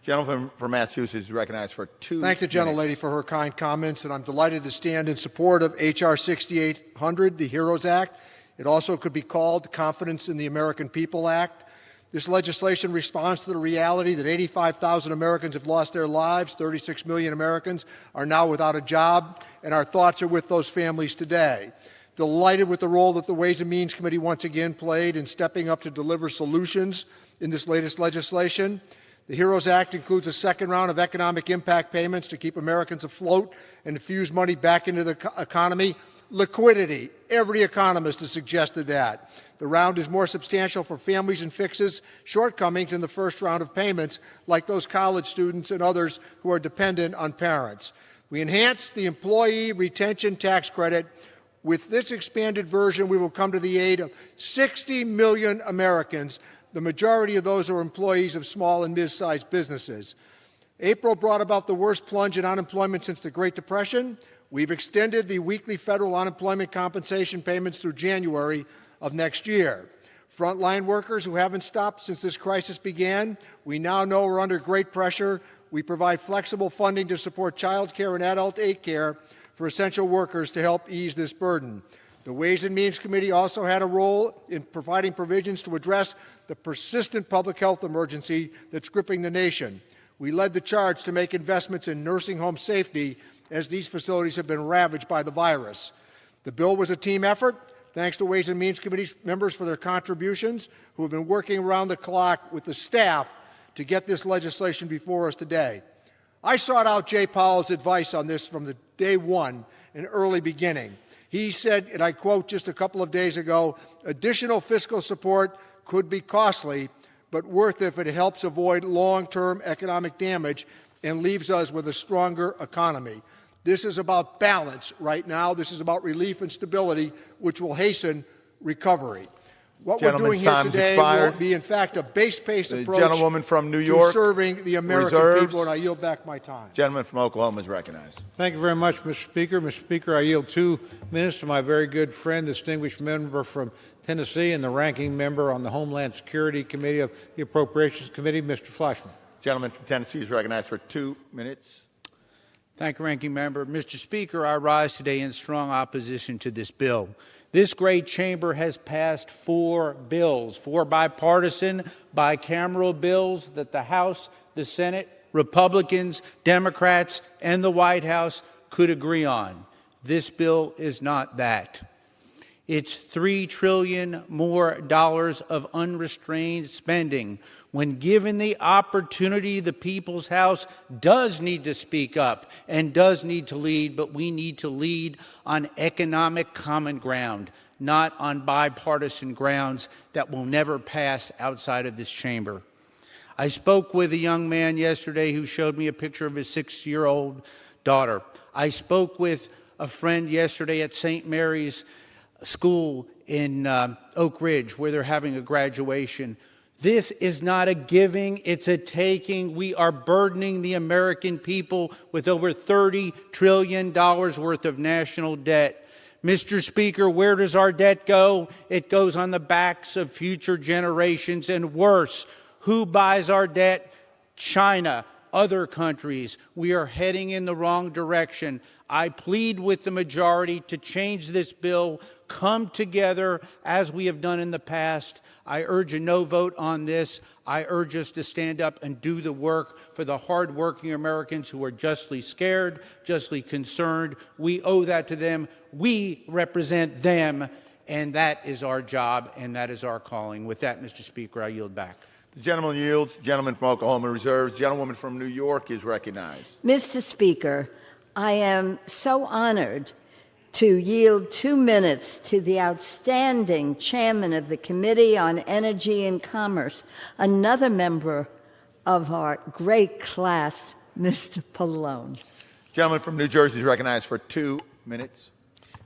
Gentleman from Massachusetts is recognized for 2 minutes. Thank the gentlelady for her kind comments, and I'm delighted to stand in support of H.R. 6800, the HEROES Act. It also could be called the Confidence in the American People Act. This legislation responds to the reality that 85,000 Americans have lost their lives, 36 million Americans are now without a job, and our thoughts are with those families today. Delighted with the role that the Ways and Means Committee once again played in stepping up to deliver solutions in this latest legislation. The HEROES Act includes a second round of economic impact payments to keep Americans afloat and infuse money back into the economy. Liquidity. Every economist has suggested that. The round is more substantial for families and fixes shortcomings in the first round of payments, like those college students and others who are dependent on parents. We enhance the employee retention tax credit. With this expanded version, we will come to the aid of 60 million Americans. The majority of those are employees of small and mid-sized businesses. April brought about the worst plunge in unemployment since the Great Depression. We've extended the weekly federal unemployment compensation payments through January of next year. Frontline workers who haven't stopped since this crisis began, we now know are under great pressure. We provide flexible funding to support child care and adult aid care for essential workers to help ease this burden. The Ways and Means Committee also had a role in providing provisions to address the persistent public health emergency that's gripping the nation. We led the charge to make investments in nursing home safety as these facilities have been ravaged by the virus. The bill was a team effort. Thanks to Ways and Means Committee members for their contributions, who have been working around the clock with the staff to get this legislation before us today. I sought out Jay Powell's advice on this from the day one, an early beginning. He said, and I quote just a couple of days ago, additional fiscal support could be costly, but worth it if it helps avoid long-term economic damage and leaves us with a stronger economy. This is about balance right now. This is about relief and stability, which will hasten recovery. What we're doing here today will be, in fact, a base-paced approach gentlewoman from New York, to serving the American people, and I yield back my time. Gentleman from Oklahoma is recognized. Thank you very much, Mr. Speaker. Mr. Speaker, I yield 2 minutes to my very good friend, distinguished member from Tennessee and the ranking member on the Homeland Security Committee of the Appropriations Committee, Mr. Fleischman. Gentleman from Tennessee is recognized for 2 minutes. Thank you, Ranking Member. Mr. Speaker, I rise today in strong opposition to this bill. This great chamber has passed 4 bills, 4 bipartisan, bicameral bills that the House, the Senate, Republicans, Democrats, and the White House could agree on. This bill is not that. It's $3 trillion more of unrestrained spending. When given the opportunity, the People's House does need to speak up and does need to lead, but we need to lead on economic common ground, not on bipartisan grounds that will never pass outside of this chamber. I spoke with a young man yesterday who showed me a picture of his 6-year-old daughter. I spoke with a friend yesterday at St. Mary's School in Oak Ridge, where they're having a graduation. This is not a giving, it's a taking. We are burdening the American people with over $30 trillion worth of national debt. Mr. Speaker, where does our debt go? It goes on the backs of future generations, and worse, who buys our debt? China, other countries. We are heading in the wrong direction. I plead with the majority to change this bill, come together as we have done in the past. I urge a no vote on this. I urge us to stand up and do the work for the hardworking Americans who are justly scared, justly concerned. We owe that to them. We represent them, and that is our job, and that is our calling. With that, Mr. Speaker, I yield back. The gentleman yields. Gentleman from Oklahoma reserves. Gentlewoman from New York is recognized. Mr. Speaker, I am so honored to yield 2 minutes to the outstanding chairman of the Committee on Energy and Commerce, another member of our great class, Mr. Pallone. Gentleman from New Jersey is recognized for 2 minutes.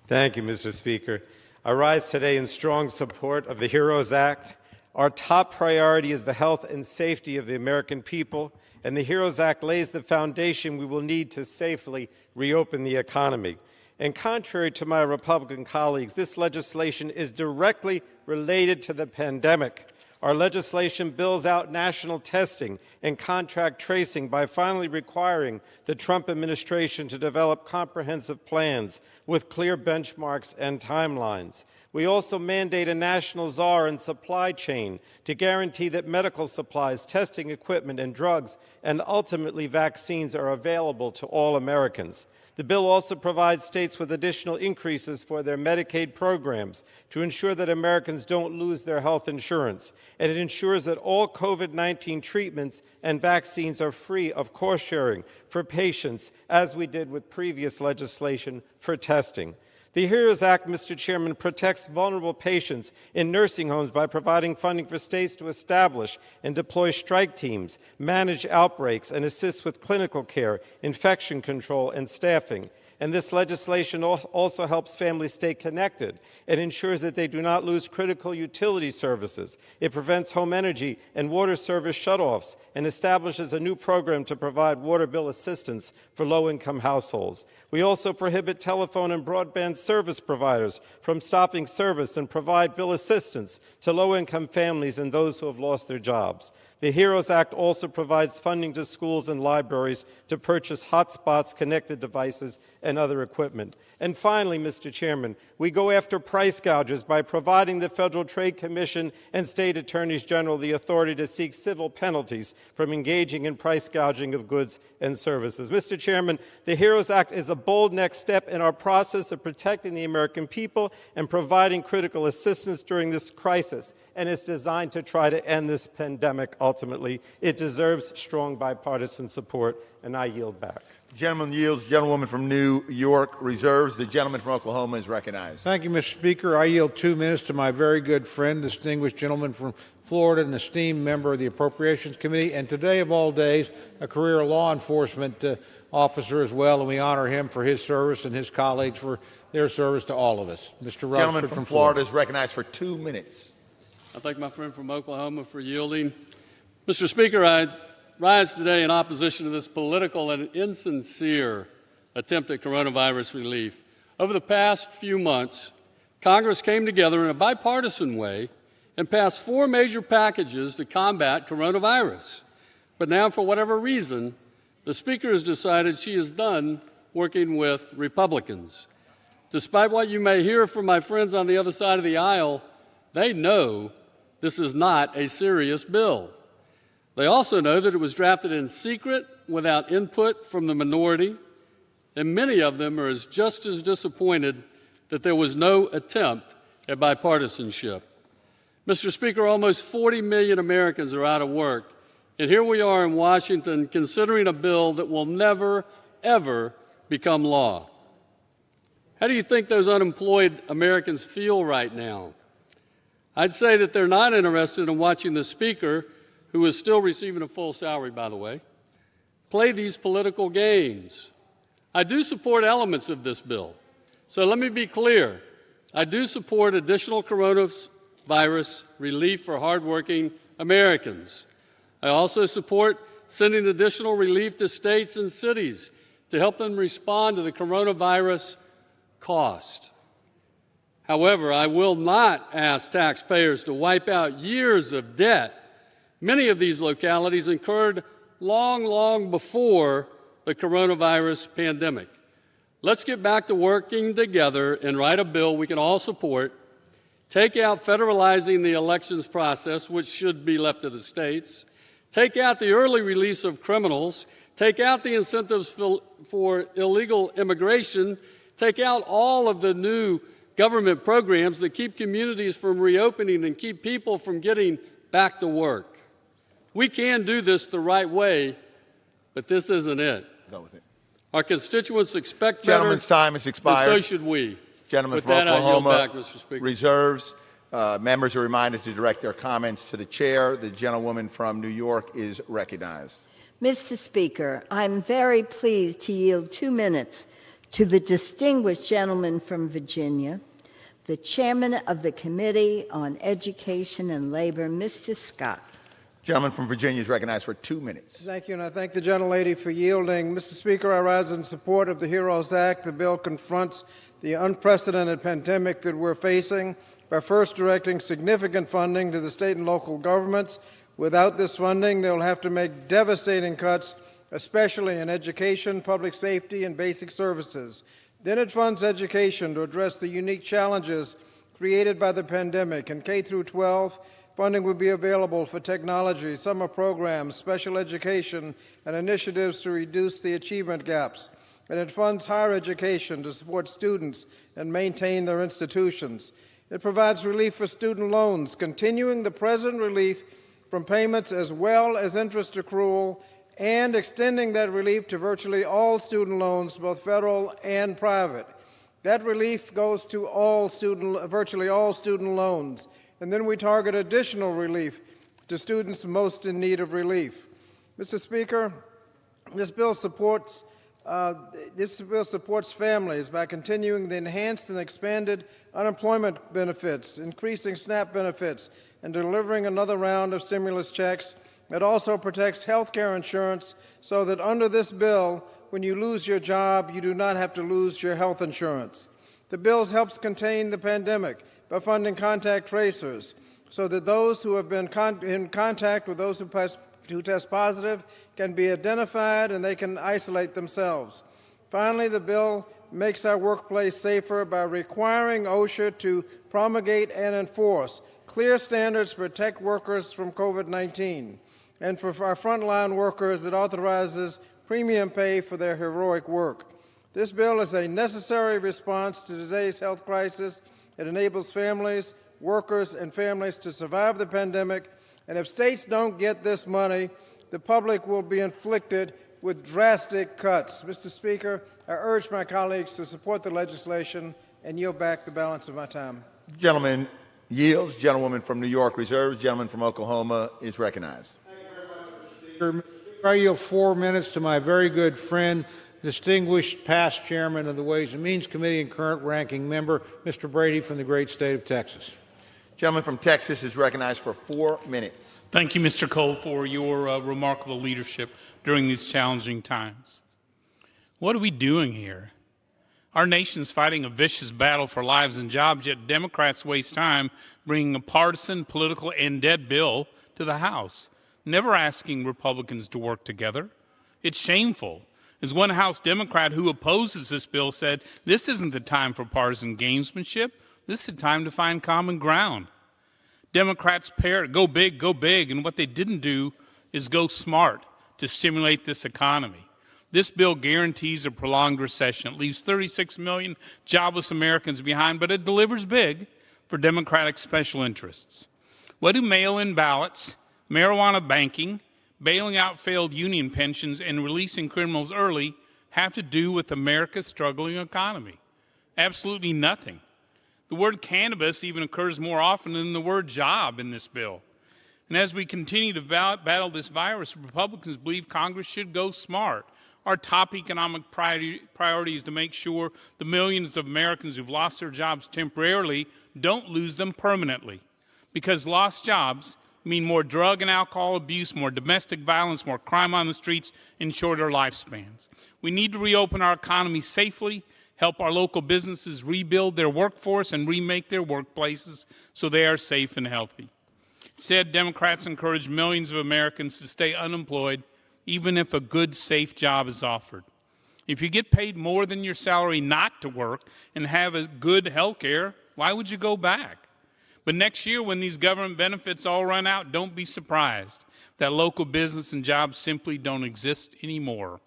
Thank you, Mr. Speaker. I rise today in strong support of the HEROES Act. Our top priority is the health and safety of the American people, and the HEROES Act lays the foundation we will need to safely reopen the economy. And contrary to my Republican colleagues, this legislation is directly related to the pandemic. Our legislation bills out national testing and contract tracing by finally requiring the Trump administration to develop comprehensive plans with clear benchmarks and timelines. We also mandate a national czar and supply chain to guarantee that medical supplies, testing equipment, and drugs, and ultimately vaccines are available to all Americans. The bill also provides states with additional increases for their Medicaid programs to ensure that Americans don't lose their health insurance. And it ensures that all COVID-19 treatments and vaccines are free of cost sharing for patients, as we did with previous legislation for testing. The HEROES Act, Mr. Chairman, protects vulnerable patients in nursing homes by providing funding for states to establish and deploy strike teams, manage outbreaks, and assist with clinical care, infection control, and staffing. And this legislation also helps families stay connected and ensures that they do not lose critical utility services. It prevents home energy and water service shutoffs and establishes a new program to provide water bill assistance for low-income households. We also prohibit telephone and broadband service providers from stopping service and provide bill assistance to low-income families and those who have lost their jobs. The HEROES Act also provides funding to schools and libraries to purchase hotspots, connected devices, and other equipment. And finally, Mr. Chairman, we go after price gougers by providing the Federal Trade Commission and state attorneys general the authority to seek civil penalties from engaging in price gouging of goods and services. Mr. Chairman, the HEROES Act is a bold next step in our process of protecting the American people and providing critical assistance during this crisis, and it's designed to try to end this pandemic ultimately. It deserves strong bipartisan support, and I yield back. The gentleman yields. The gentlewoman from New York reserves. The gentleman from Oklahoma is recognized. Thank you, Mr. Speaker. I yield 2 minutes to my very good friend, distinguished gentleman from Florida, an esteemed member of the Appropriations Committee, and today of all days, a career law enforcement officer as well, and we honor him for his service and his colleagues for their service to all of us. Mr. The gentleman from Florida is recognized for 2 minutes. I thank my friend from Oklahoma for yielding. Mr. Speaker, I rise today in opposition to this political and insincere attempt at coronavirus relief. Over the past few months, Congress came together in a bipartisan way and passed 4 major packages to combat coronavirus. But now, for whatever reason, the Speaker has decided she is done working with Republicans. Despite what you may hear from my friends on the other side of the aisle, they know this is not a serious bill. They also know that it was drafted in secret without input from the minority, and many of them are just as disappointed that there was no attempt at bipartisanship. Mr. Speaker, almost 40 million Americans are out of work, and here we are in Washington considering a bill that will never, ever become law. How do you think those unemployed Americans feel right now? I'd say that they're not interested in watching the Speaker, who is still receiving a full salary, by the way, play these political games. I do support elements of this bill. So let me be clear. I do support additional coronavirus relief for hardworking Americans. I also support sending additional relief to states and cities to help them respond to the coronavirus cost. However, I will not ask taxpayers to wipe out years of debt many of these localities incurred long before the coronavirus pandemic. Let's get back to working together and write a bill we can all support, take out federalizing the elections process, which should be left to the states, take out the early release of criminals, take out the incentives for illegal immigration, take out all of the new government programs that keep communities from reopening and keep people from getting back to work. We can do this the right way, but this isn't it. Go with it. Our constituents expect better. Gentleman's time has expired. And so should we. Gentleman With from that, Oklahoma I yield back, Mr. Speaker. reserves. Members are reminded to direct their comments to the chair. The gentlewoman from New York is recognized. Mr. Speaker, I'm very pleased to yield 2 minutes to the distinguished gentleman from Virginia, the chairman of the Committee on Education and Labor, Mr. Scott. Gentleman from Virginia is recognized for 2 minutes. Thank you, and I thank the gentlelady for yielding. Mr. Speaker, I rise in support of the HEROES Act. The bill confronts the unprecedented pandemic that we're facing by first directing significant funding to the state and local governments. Without this funding, they'll have to make devastating cuts, especially in education, public safety, and basic services. Then it funds education to address the unique challenges created by the pandemic. In K through 12, funding will be available for technology, summer programs, special education, and initiatives to reduce the achievement gaps. And it funds higher education to support students and maintain their institutions. It provides relief for student loans, continuing the present relief from payments as well as interest accrual, and extending that relief to virtually all student loans, both federal and private. That relief goes to virtually all student loans. And then we target additional relief to students most in need of relief. Mr. Speaker, this bill supports families by continuing the enhanced and expanded unemployment benefits, increasing SNAP benefits, and delivering another round of stimulus checks. It also protects health care insurance so that under this bill, when you lose your job, you do not have to lose your health insurance. The bill helps contain the pandemic by funding contact tracers so that those who have been in contact with those who test positive can be identified and they can isolate themselves. Finally, the bill makes our workplace safer by requiring OSHA to promulgate and enforce clear standards to protect workers from COVID-19. And for our frontline workers, it authorizes premium pay for their heroic work. This bill is a necessary response to today's health crisis. It enables families, workers, and families to survive the pandemic. And if states don't get this money, the public will be inflicted with drastic cuts. Mr. Speaker, I urge my colleagues to support the legislation and yield back the balance of my time. Gentleman yields. Gentlewoman from New York reserves. Gentleman from Oklahoma is recognized. I yield 4 minutes to my very good friend, distinguished past chairman of the Ways and Means Committee and current ranking member, Mr. Brady from the great state of Texas. Gentleman from Texas is recognized for 4 minutes. Thank you, Mr. Cole, for your remarkable leadership during these challenging times. What are we doing here? Our nation's fighting a vicious battle for lives and jobs, yet Democrats waste time bringing a partisan, political, and dead bill to the House, never asking Republicans to work together. It's shameful. As one House Democrat who opposes this bill said, this isn't the time for partisan gamesmanship. This is the time to find common ground. Democrats parrot, go big, and what they didn't do is go smart to stimulate this economy. This bill guarantees a prolonged recession. It leaves 36 million jobless Americans behind, but it delivers big for Democratic special interests. What do mail-in ballots, marijuana banking, bailing out failed union pensions, and releasing criminals early have to do with America's struggling economy? Absolutely nothing. The word cannabis even occurs more often than the word job in this bill. And as we continue to battle this virus, Republicans believe Congress should go smart. Our top economic priority is to make sure the millions of Americans who've lost their jobs temporarily don't lose them permanently. Because lost jobs mean more drug and alcohol abuse, more domestic violence, more crime on the streets, and shorter lifespans. We need to reopen our economy safely, help our local businesses rebuild their workforce and remake their workplaces so they are safe and healthy. Said Democrats encourage millions of Americans to stay unemployed even if a good, safe job is offered. If you get paid more than your salary not to work and have a good health care, why would you go back? But next year, when these government benefits all run out, don't be surprised that local business and jobs simply don't exist anymore.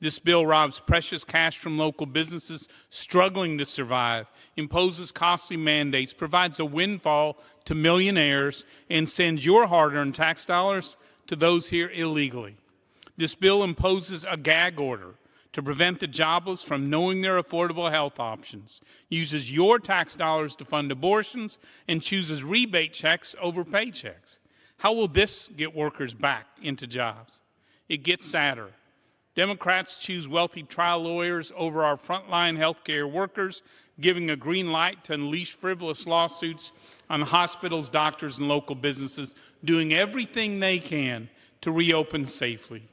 This bill robs precious cash from local businesses struggling to survive, imposes costly mandates, provides a windfall to millionaires, and sends your hard-earned tax dollars to those here illegally. This bill imposes a gag order to prevent the jobless from knowing their affordable health options, uses your tax dollars to fund abortions, and chooses rebate checks over paychecks. How will this get workers back into jobs? It gets sadder. Democrats choose wealthy trial lawyers over our frontline healthcare workers, giving a green light to unleash frivolous lawsuits on hospitals, doctors, and local businesses, doing everything they can to reopen safely.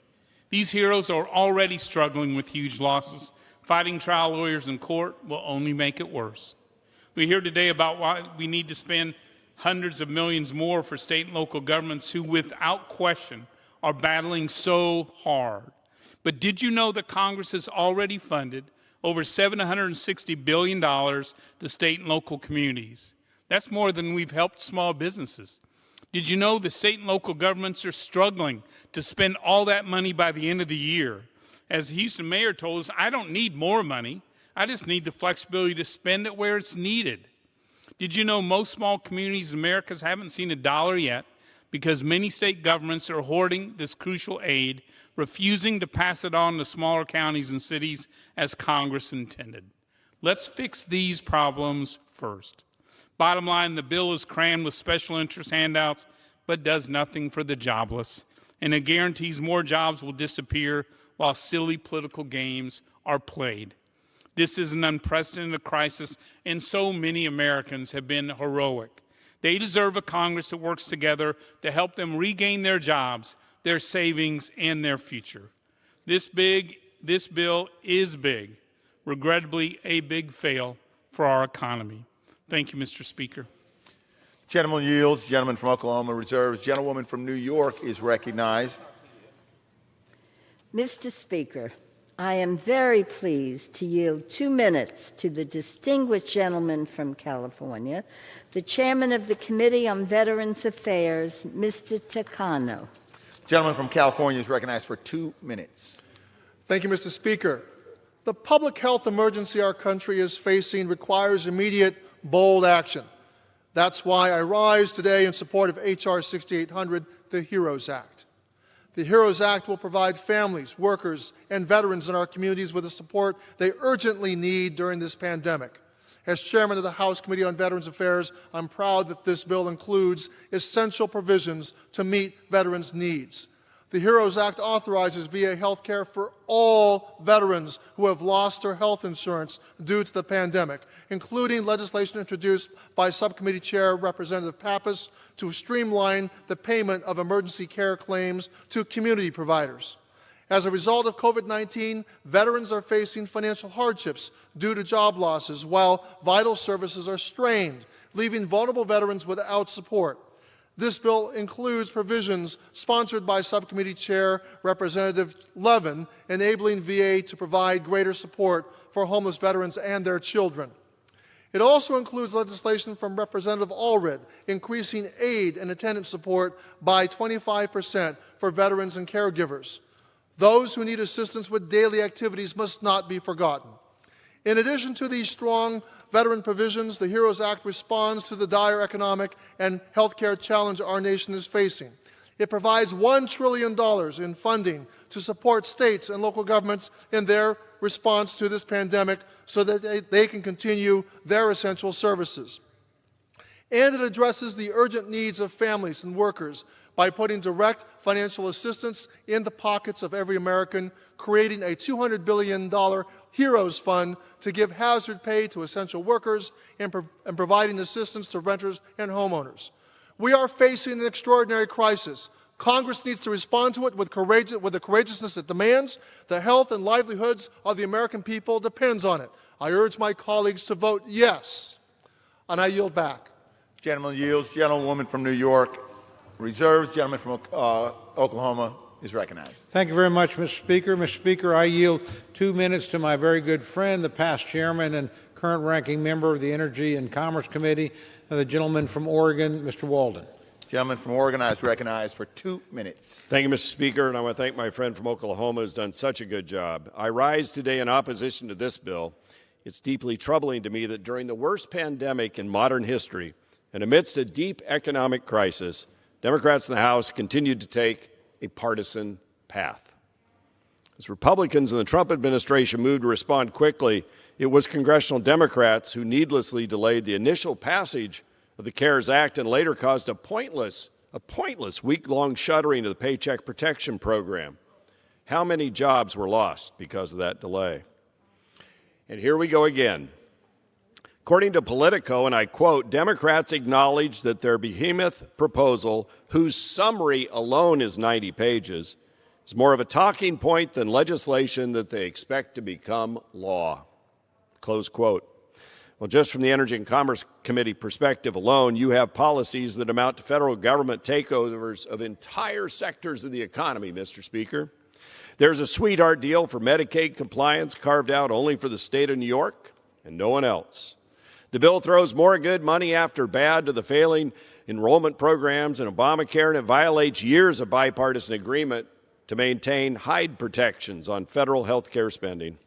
These heroes are already struggling with huge losses. Fighting trial lawyers in court will only make it worse. We hear today about why we need to spend hundreds of millions more for state and local governments who, without question, are battling so hard. But did you know that Congress has already funded over $760 billion to state and local communities? That's more than we've helped small businesses. Did you know the state and local governments are struggling to spend all that money by the end of the year? As the Houston mayor told us, I don't need more money. I just need the flexibility to spend it where it's needed. Did you know most small communities in America haven't seen a dollar yet because many state governments are hoarding this crucial aid, refusing to pass it on to smaller counties and cities as Congress intended? Let's fix these problems first. Bottom line, the bill is crammed with special interest handouts, but does nothing for the jobless, and it guarantees more jobs will disappear while silly political games are played. This is an unprecedented crisis, and so many Americans have been heroic. They deserve a Congress that works together to help them regain their jobs, their savings, and their future. This bill is big, regrettably a big fail for our economy. Thank you, Mr. Speaker. Gentleman yields. Gentleman from Oklahoma reserves. Gentlewoman from New York is recognized. Mr. Speaker, I am very pleased to yield 2 minutes to the distinguished gentleman from California, the chairman of the Committee on Veterans Affairs, Mr. Takano. Gentleman from California is recognized for 2 minutes. Thank you, Mr. Speaker. The public health emergency our country is facing requires immediate, bold action. That's why I rise today in support of H.R. 6800, the HEROES Act. The HEROES Act will provide families, workers, and veterans in our communities with the support they urgently need during this pandemic. As chairman of the House Committee on Veterans Affairs, I'm proud that this bill includes essential provisions to meet veterans' needs. The HEROES Act authorizes VA health care for all veterans who have lost their health insurance due to the pandemic, including legislation introduced by Subcommittee Chair Representative Pappas to streamline the payment of emergency care claims to community providers. As a result of COVID-19, veterans are facing financial hardships due to job losses, while vital services are strained, leaving vulnerable veterans without support. This bill includes provisions sponsored by Subcommittee Chair Representative Levin, enabling VA to provide greater support for homeless veterans and their children. It also includes legislation from Representative Allred, increasing aid and attendance support by 25% for veterans and caregivers. Those who need assistance with daily activities must not be forgotten. In addition to these strong veteran provisions, the HEROES Act responds to the dire economic and healthcare challenge our nation is facing. It provides $1 trillion in funding to support states and local governments in their response to this pandemic so that they can continue their essential services. And it addresses the urgent needs of families and workers by putting direct financial assistance in the pockets of every American, creating a $200 billion HEROES Fund to give hazard pay to essential workers and providing assistance to renters and homeowners. We are facing an extraordinary crisis. Congress needs to respond to it with the courageousness it demands. The health and livelihoods of the American people depends on it. I urge my colleagues to vote yes, and I yield back. Gentleman yields. Gentlewoman from New York reserves. Gentleman from Oklahoma is recognized. Thank you very much, Mr. Speaker. Mr. Speaker, I yield 2 minutes to my very good friend, the past chairman and current ranking member of the Energy and Commerce Committee, the gentleman from Oregon, Mr. Walden. Gentleman from Oregon is recognized for 2 minutes. Thank you, Mr. Speaker, and I want to thank my friend from Oklahoma who's done such a good job. I rise today in opposition to this bill. It's deeply troubling to me that during the worst pandemic in modern history and amidst a deep economic crisis, Democrats in the House continued to take a partisan path. As Republicans in the Trump administration moved to respond quickly, it was congressional Democrats who needlessly delayed the initial passage of the CARES Act and later caused a pointless week-long shuttering of the Paycheck Protection Program. How many jobs were lost because of that delay? And here we go again. According to Politico, and I quote, Democrats acknowledge that their behemoth proposal, whose summary alone is 90 pages, is more of a talking point than legislation that they expect to become law. Close quote. Well, just from the Energy and Commerce Committee perspective alone, you have policies that amount to federal government takeovers of entire sectors of the economy, Mr. Speaker. There's a sweetheart deal for Medicaid compliance carved out only for the state of New York and no one else. The bill throws more good money after bad to the failing enrollment programs and Obamacare, and it violates years of bipartisan agreement to maintain Hyde protections on federal health care spending.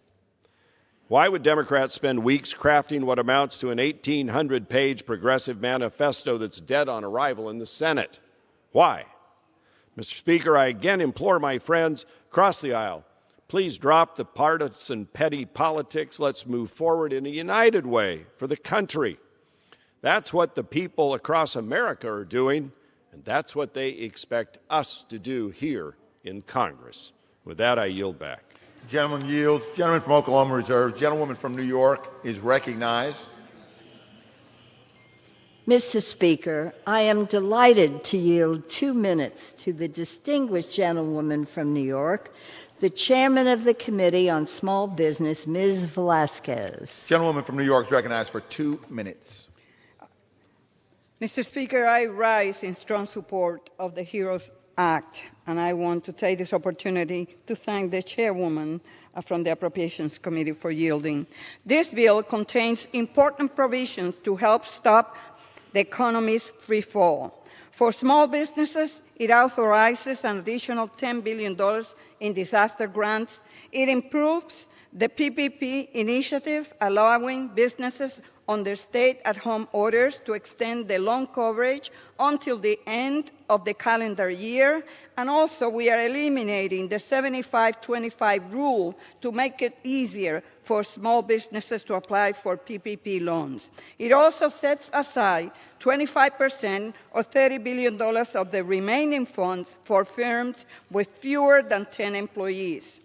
Why would Democrats spend weeks crafting what amounts to an 1,800-page progressive manifesto that's dead on arrival in the Senate? Why? Mr. Speaker, I again implore my friends across the aisle, please drop the partisan petty politics. Let's move forward in a united way for the country. That's what the people across America are doing, and that's what they expect us to do here in Congress. With that, I yield back. Gentleman yields. Gentleman from Oklahoma reserves. Gentlewoman from New York is recognized. Mr. Speaker, I am delighted to yield 2 minutes to the distinguished gentlewoman from New York, the chairman of the Committee on Small Business, Ms. Velasquez. Gentlewoman from New York is recognized for 2 minutes. Mr. Speaker, I rise in strong support of the HEROES Act, and I want to take this opportunity to thank the chairwoman from the Appropriations Committee for yielding. This bill contains important provisions to help stop the economy's free fall. For small businesses, it authorizes an additional $10 billion in disaster grants. It improves the PPP initiative, allowing businesses under stay-at-home orders to extend the loan coverage until the end of the calendar year. And also, we are eliminating the 75-25 rule to make it easier for small businesses to apply for PPP loans. It also sets aside 25% or $30 billion of the remaining funds for firms with fewer than 10 employees.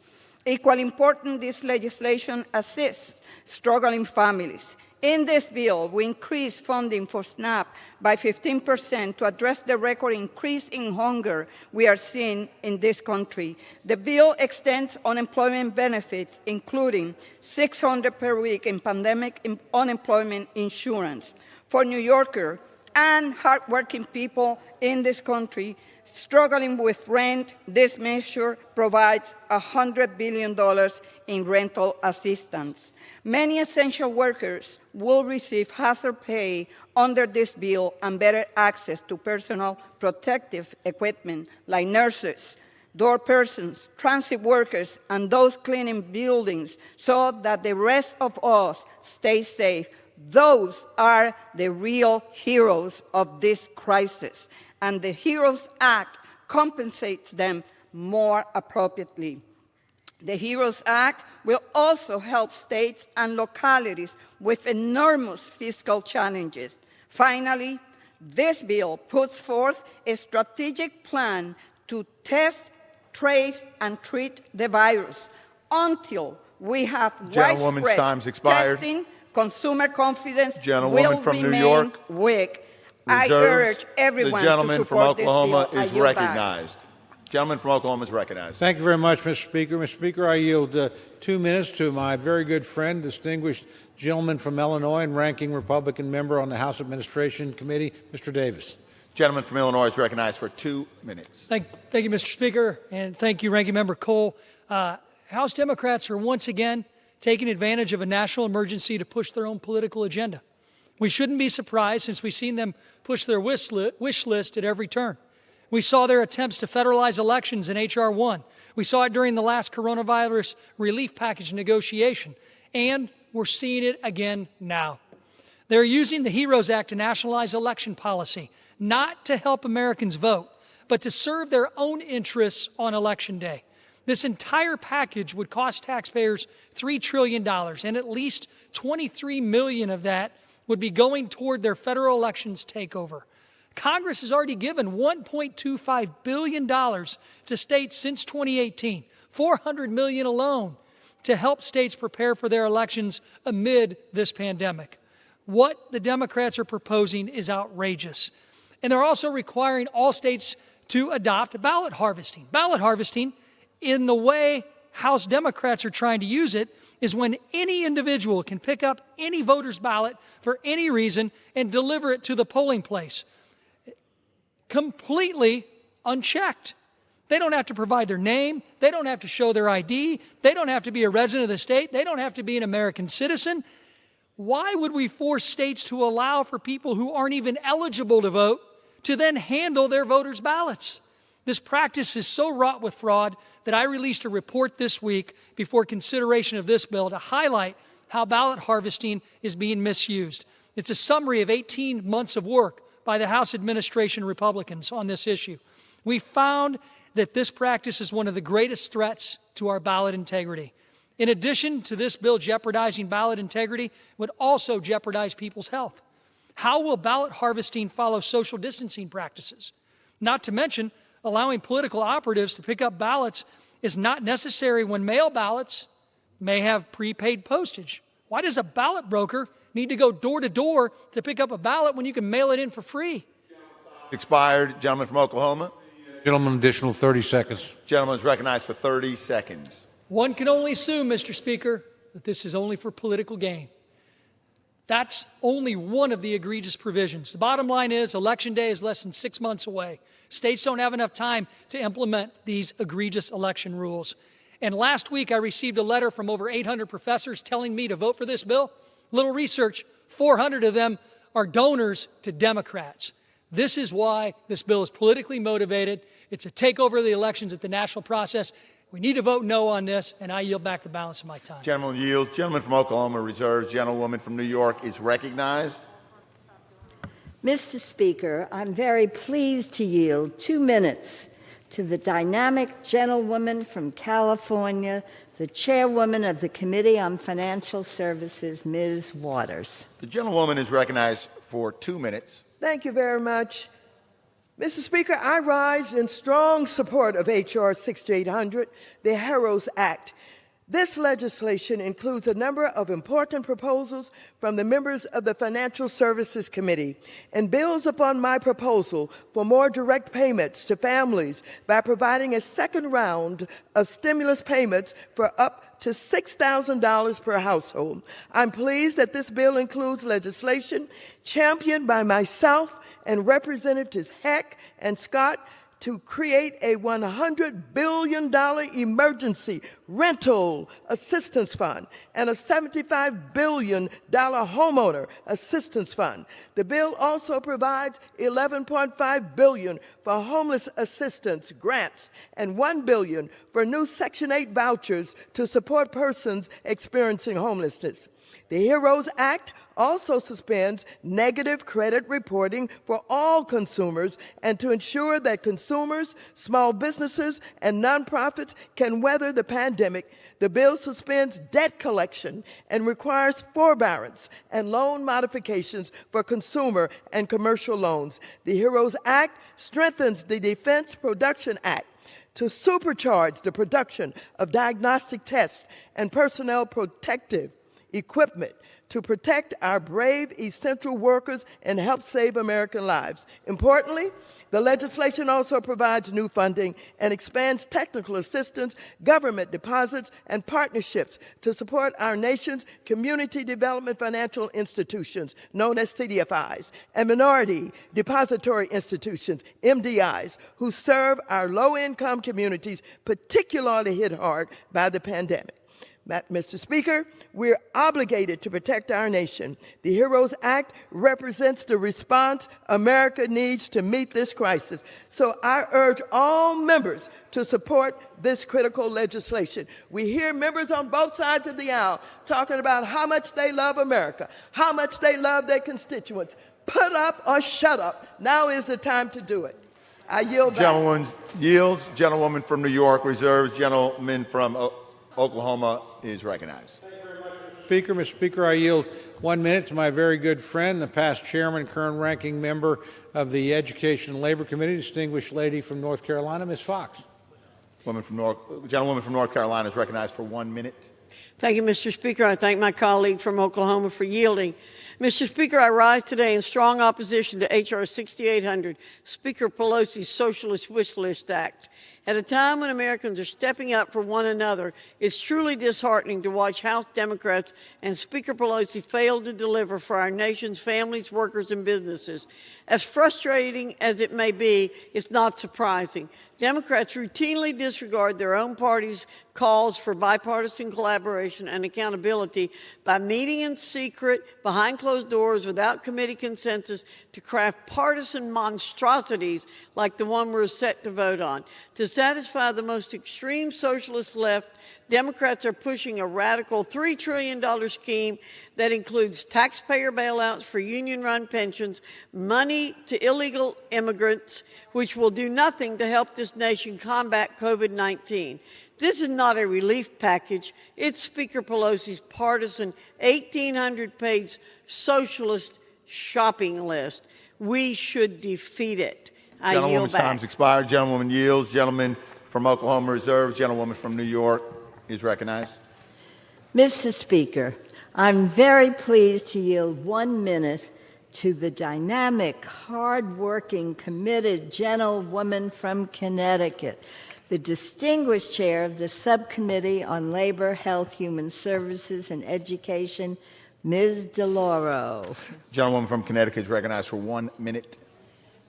Equally important, this legislation assists struggling families. In this bill, we increase funding for SNAP by 15% to address the record increase in hunger we are seeing in this country. The bill extends unemployment benefits, including $600 per week in pandemic unemployment insurance. For New Yorkers and hardworking people in this country struggling with rent, this measure provides $100 billion in rental assistance. Many essential workers will receive hazard pay under this bill and better access to personal protective equipment like nurses, door persons, transit workers, and those cleaning buildings so that the rest of us stay safe. Those are the real heroes of this crisis, and the HEROES Act compensates them more appropriately. The HEROES Act will also help states and localities with enormous fiscal challenges. Finally, this bill puts forth a strategic plan to test, trace, and treat the virus until we have widespread testing. Consumer confidence will remain weak. I urge everyone to support this bill. The gentleman from Oklahoma is recognized. Gentleman from Oklahoma is recognized. Thank you very much, Mr. Speaker. Mr. Speaker, I yield 2 minutes to my very good friend, distinguished gentleman from Illinois and ranking Republican member on the House Administration Committee, Mr. Davis. Gentleman from Illinois is recognized for 2 minutes. Thank you, Mr. Speaker, and thank you, Ranking Member Cole. House Democrats are once again taking advantage of a national emergency to push their own political agenda. We shouldn't be surprised since we've seen them push their wish list at every turn. We saw their attempts to federalize elections in H.R. 1. We saw it during the last coronavirus relief package negotiation, and we're seeing it again now. They're using the HEROES Act to nationalize election policy, not to help Americans vote, but to serve their own interests on Election Day. This entire package would cost taxpayers $3 trillion, and at least $23 million of that would be going toward their federal elections takeover. Congress has already given $1.25 billion to states since 2018, $400 million alone to help states prepare for their elections amid this pandemic. What the Democrats are proposing is outrageous. And they're also requiring all states to adopt ballot harvesting. Ballot harvesting, in the way House Democrats are trying to use it, is when any individual can pick up any voter's ballot for any reason and deliver it to the polling place, completely unchecked. They don't have to provide their name. They don't have to show their ID. They don't have to be a resident of the state. They don't have to be an American citizen. Why would we force states to allow for people who aren't even eligible to vote to then handle their voters' ballots? This practice is so wrought with fraud that I released a report this week before consideration of this bill to highlight how ballot harvesting is being misused. It's a summary of 18 months of work by the House administration Republicans on this issue. We found that this practice is one of the greatest threats to our ballot integrity. In addition to this bill jeopardizing ballot integrity, it would also jeopardize people's health. How will ballot harvesting follow social distancing practices? Not to mention, allowing political operatives to pick up ballots is not necessary when mail ballots may have prepaid postage. Why does a ballot broker need to go door to door to pick up a ballot when you can mail it in for free? Expired. Gentleman from Oklahoma. Gentleman, additional 30 seconds. Gentleman is recognized for 30 seconds. One can only assume, Mr. Speaker, that this is only for political gain. That's only one of the egregious provisions. The bottom line is Election Day is less than 6 months away. States don't have enough time to implement these egregious election rules. And last week I received a letter from over 800 professors telling me to vote for this bill. Little research, 400 of them are donors to Democrats. This is why this bill is politically motivated. It's a takeover of the elections at the national process. We need to vote no on this, and I yield back the balance of my time. Gentleman yields. Gentleman from Oklahoma reserves. Gentlewoman from New York is recognized. Mr. Speaker, I'm very pleased to yield 2 minutes to the dynamic gentlewoman from California, the chairwoman of the Committee on Financial Services, Ms. Waters. The gentlewoman is recognized for 2 minutes. Thank you very much. Mr. Speaker, I rise in strong support of H.R. 6800, the HEROES Act. This legislation includes a number of important proposals from the members of the Financial Services Committee and builds upon my proposal for more direct payments to families by providing a second round of stimulus payments for up to $6,000 per household. I'm pleased that this bill includes legislation championed by myself and Representatives Heck and Scott to create a $100 billion emergency rental assistance fund and a $75 billion homeowner assistance fund. The bill also provides $11.5 billion for homeless assistance grants and $1 billion for new Section 8 vouchers to support persons experiencing homelessness. The HEROES Act also suspends negative credit reporting for all consumers and to ensure that consumers, small businesses, and nonprofits can weather the pandemic. The bill suspends debt collection and requires forbearance and loan modifications for consumer and commercial loans. The HEROES Act strengthens the Defense Production Act to supercharge the production of diagnostic tests and personnel protective equipment to protect our brave essential workers and help save American lives. Importantly, the legislation also provides new funding and expands technical assistance, government deposits, and partnerships to support our nation's community development financial institutions, known as CDFIs, and minority depository institutions, MDIs, who serve our low-income communities particularly hit hard by the pandemic. Mr. Speaker, we're obligated to protect our nation. The HEROES Act represents the response America needs to meet this crisis. So I urge all members to support this critical legislation. We hear members on both sides of the aisle talking about how much they love America, how much they love their constituents. Put up or shut up. Now is the time to do it. I yield back. Gentlewoman yields. Gentlewoman from New York reserves. Gentleman from Oklahoma is recognized. Speaker, Mr. Speaker, I yield 1 minute to my very good friend, the past chairman, current ranking member of the Education and Labor Committee, distinguished lady from North Carolina, Ms. Fox. Gentlewoman from North Carolina is recognized for 1 minute. Thank you, Mr. Speaker. I thank my colleague from Oklahoma for yielding. Mr. Speaker, I rise today in strong opposition to H.R. 6800, Speaker Pelosi's Socialist Wish List Act. At a time when Americans are stepping up for one another, it's truly disheartening to watch House Democrats and Speaker Pelosi fail to deliver for our nation's families, workers, and businesses. As frustrating as it may be, it's not surprising. Democrats routinely disregard their own party's calls for bipartisan collaboration and accountability by meeting in secret, behind closed doors, without committee consensus, to craft partisan monstrosities like the one we're set to vote on. To satisfy the most extreme socialist left, Democrats are pushing a radical $3 trillion scheme that includes taxpayer bailouts for union-run pensions, money to illegal immigrants, which will do nothing to help this nation combat COVID-19. This is not a relief package. It's Speaker Pelosi's partisan 1,800-page socialist shopping list. We should defeat it. I yield Gentlewoman's back. time's expired. Gentlewoman yields. Gentleman from Oklahoma reserves. Gentlewoman from New York is recognized. Mr. Speaker, I'm very pleased to yield 1 minute to the dynamic, hard-working, committed gentlewoman from Connecticut, the distinguished chair of the Subcommittee on Labor, Health, Human Services, and Education, Ms. DeLauro. Gentlewoman from Connecticut is recognized for 1 minute.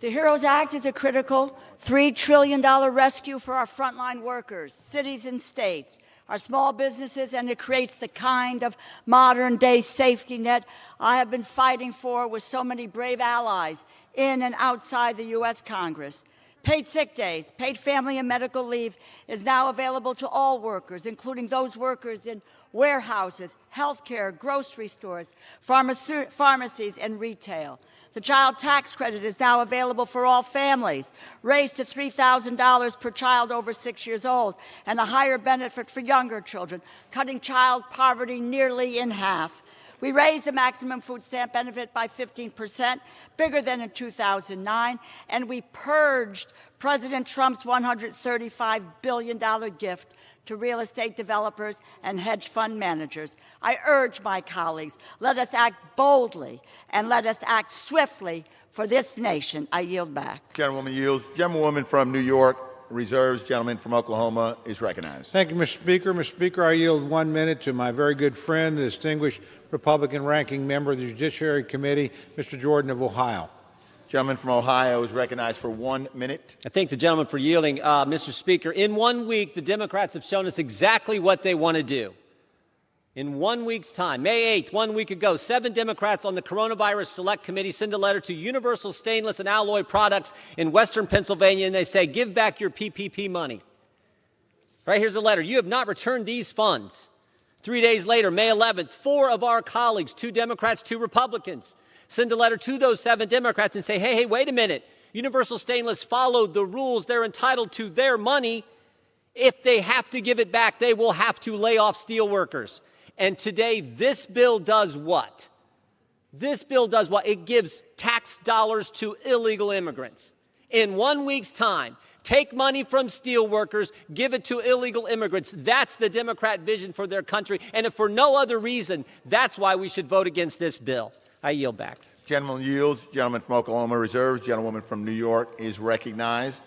The HEROES Act is a critical $3 trillion rescue for our frontline workers, cities and states, our small businesses, and it creates the kind of modern-day safety net I have been fighting for with so many brave allies in and outside the U.S. Congress. Paid sick days, paid family and medical leave is now available to all workers, including those workers in warehouses, healthcare, grocery stores, pharmacies, and retail. The child tax credit is now available for all families, raised to $3,000 per child over 6 years old, and a higher benefit for younger children, cutting child poverty nearly in half. We raised the maximum food stamp benefit by 15%, bigger than in 2009, and we purged President Trump's $135 billion gift to real estate developers and hedge fund managers. I urge my colleagues, let us act boldly and let us act swiftly for this nation. I yield back. Gentlewoman yields. Gentlewoman from New York reserves. Gentleman from Oklahoma is recognized. Thank you, Mr. Speaker. Mr. Speaker, I yield 1 minute to my very good friend, the distinguished Republican ranking member of the Judiciary Committee, Mr. Jordan of Ohio. Gentleman from Ohio is recognized for 1 minute. I thank the gentleman for yielding. Mr. Speaker, in 1 week, the Democrats have shown us exactly what they want to do. In 1 week's time, May 8th, 1 week ago, 7 Democrats on the Coronavirus Select Committee send a letter to Universal Stainless and Alloy Products in Western Pennsylvania, and they say, give back your PPP money. Right, here's a letter. You have not returned these funds. 3 days later, May 11th, 4 of our colleagues, 2 Democrats, 2 Republicans, send a letter to those 7 Democrats and say, hey, wait a minute. Universal Stainless followed the rules. They're entitled to their money. If they have to give it back, they will have to lay off steel workers. And today, this bill does what? This bill does what? It gives tax dollars to illegal immigrants. In 1 week's time, take money from steel workers, give it to illegal immigrants. That's the Democrat vision for their country. And if for no other reason, that's why we should vote against this bill. I yield back. Gentleman yields. Gentleman from Oklahoma reserves. Gentlewoman from New York is recognized.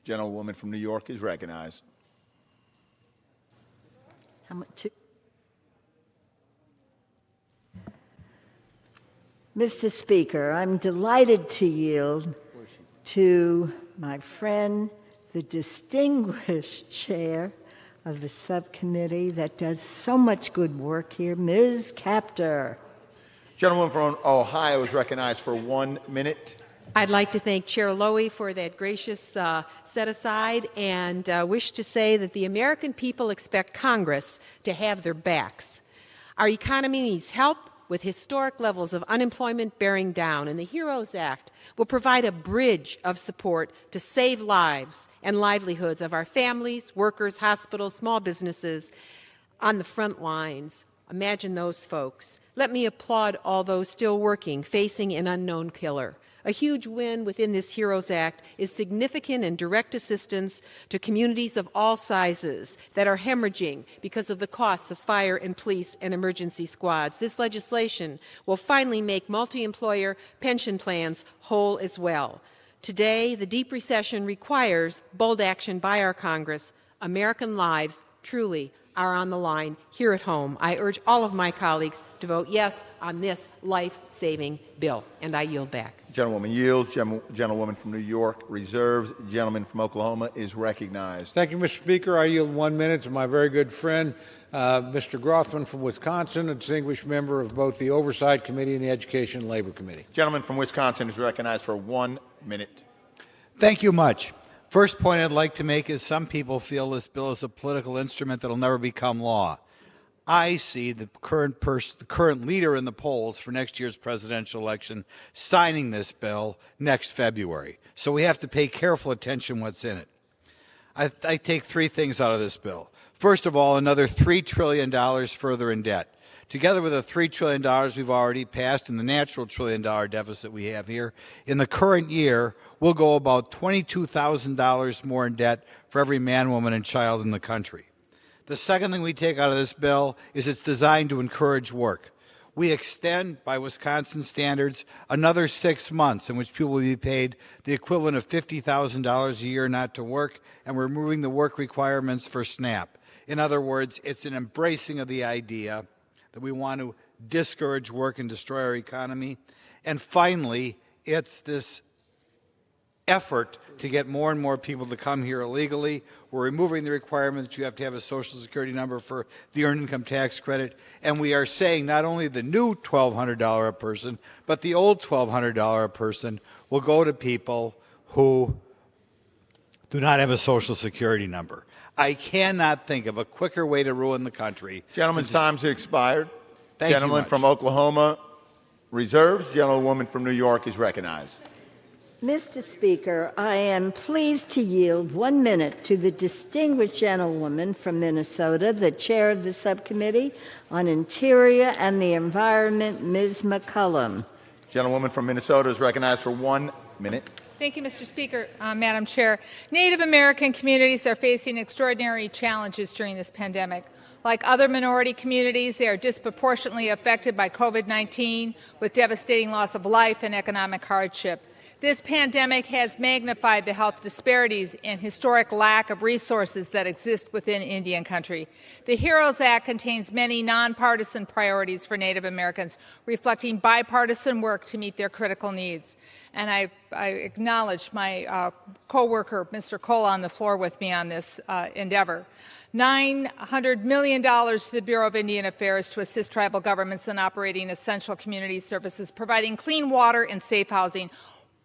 Gentlewoman from New York is recognized. Mr. Speaker, I'm delighted to yield to my friend, the distinguished chair of the subcommittee that does so much good work here, Ms. Capter. Gentlewoman from Ohio is recognized for 1 minute. I'd like to thank Chair Lowy for that gracious set-aside and wish to say that the American people expect Congress to have their backs. Our economy needs help with historic levels of unemployment bearing down, and the HEROES Act will provide a bridge of support to save lives and livelihoods of our families, workers, hospitals, small businesses on the front lines. Imagine those folks. Let me applaud all those still working, facing an unknown killer. A huge win within this HEROES Act is significant and direct assistance to communities of all sizes that are hemorrhaging because of the costs of fire and police and emergency squads. This legislation will finally make multi-employer pension plans whole as well. Today, the deep recession requires bold action by our Congress. American lives truly are on the line here at home. I urge all of my colleagues to vote yes on this life-saving bill, and I yield back. Gentlewoman yields. Gentlewoman from New York reserves. Gentleman from Oklahoma is recognized. Thank you, Mr. Speaker. I yield 1 minute to my very good friend, Mr. Grothman from Wisconsin, a distinguished member of both the Oversight Committee and the Education and Labor Committee. Gentleman from Wisconsin is recognized for 1 minute. Thank you much. First point I'd like to make is some people feel this bill is a political instrument that will never become law. I see the current leader in the polls for next year's presidential election signing this bill next February. So we have to pay careful attention what's in it. I take three things out of this bill. First of all, another $3 trillion further in debt. Together with the $3 trillion we've already passed and the natural $1 trillion deficit we have here, in the current year, we'll go about $22,000 more in debt for every man, woman, and child in the country. The second thing we take out of this bill is it's designed to encourage work. We extend, by Wisconsin standards, another 6 months in which people will be paid the equivalent of $50,000 a year not to work, and we're removing the work requirements for SNAP. In other words, it's an embracing of the idea that we want to discourage work and destroy our economy. And finally, it's this effort to get more and more people to come here illegally. We're removing the requirement that you have to have a Social Security number for the Earned Income Tax Credit. And we are saying not only the new $1,200 a person, but the old $1,200 a person will go to people who do not have a Social Security number. I cannot think of a quicker way to ruin the country. Gentleman's time's expired. Thank you Gentleman much. from Oklahoma reserves. Gentlewoman from New York is recognized. Mr. Speaker, I am pleased to yield 1 minute to the distinguished gentlewoman from Minnesota, the chair of the subcommittee on Interior and the Environment, Ms. McCollum. Gentlewoman from Minnesota is recognized for 1 minute. Thank you, Mr. Speaker. Madam Chair, Native American communities are facing extraordinary challenges during this pandemic. Like other minority communities, they are disproportionately affected by COVID-19 with devastating loss of life and economic hardship. This pandemic has magnified the health disparities and historic lack of resources that exist within Indian country. The HEROES Act contains many nonpartisan priorities for Native Americans, reflecting bipartisan work to meet their critical needs. And I acknowledge my co-worker, Mr. Cole, on the floor with me on this endeavor. $900 million to the Bureau of Indian Affairs to assist tribal governments in operating essential community services, providing clean water and safe housing.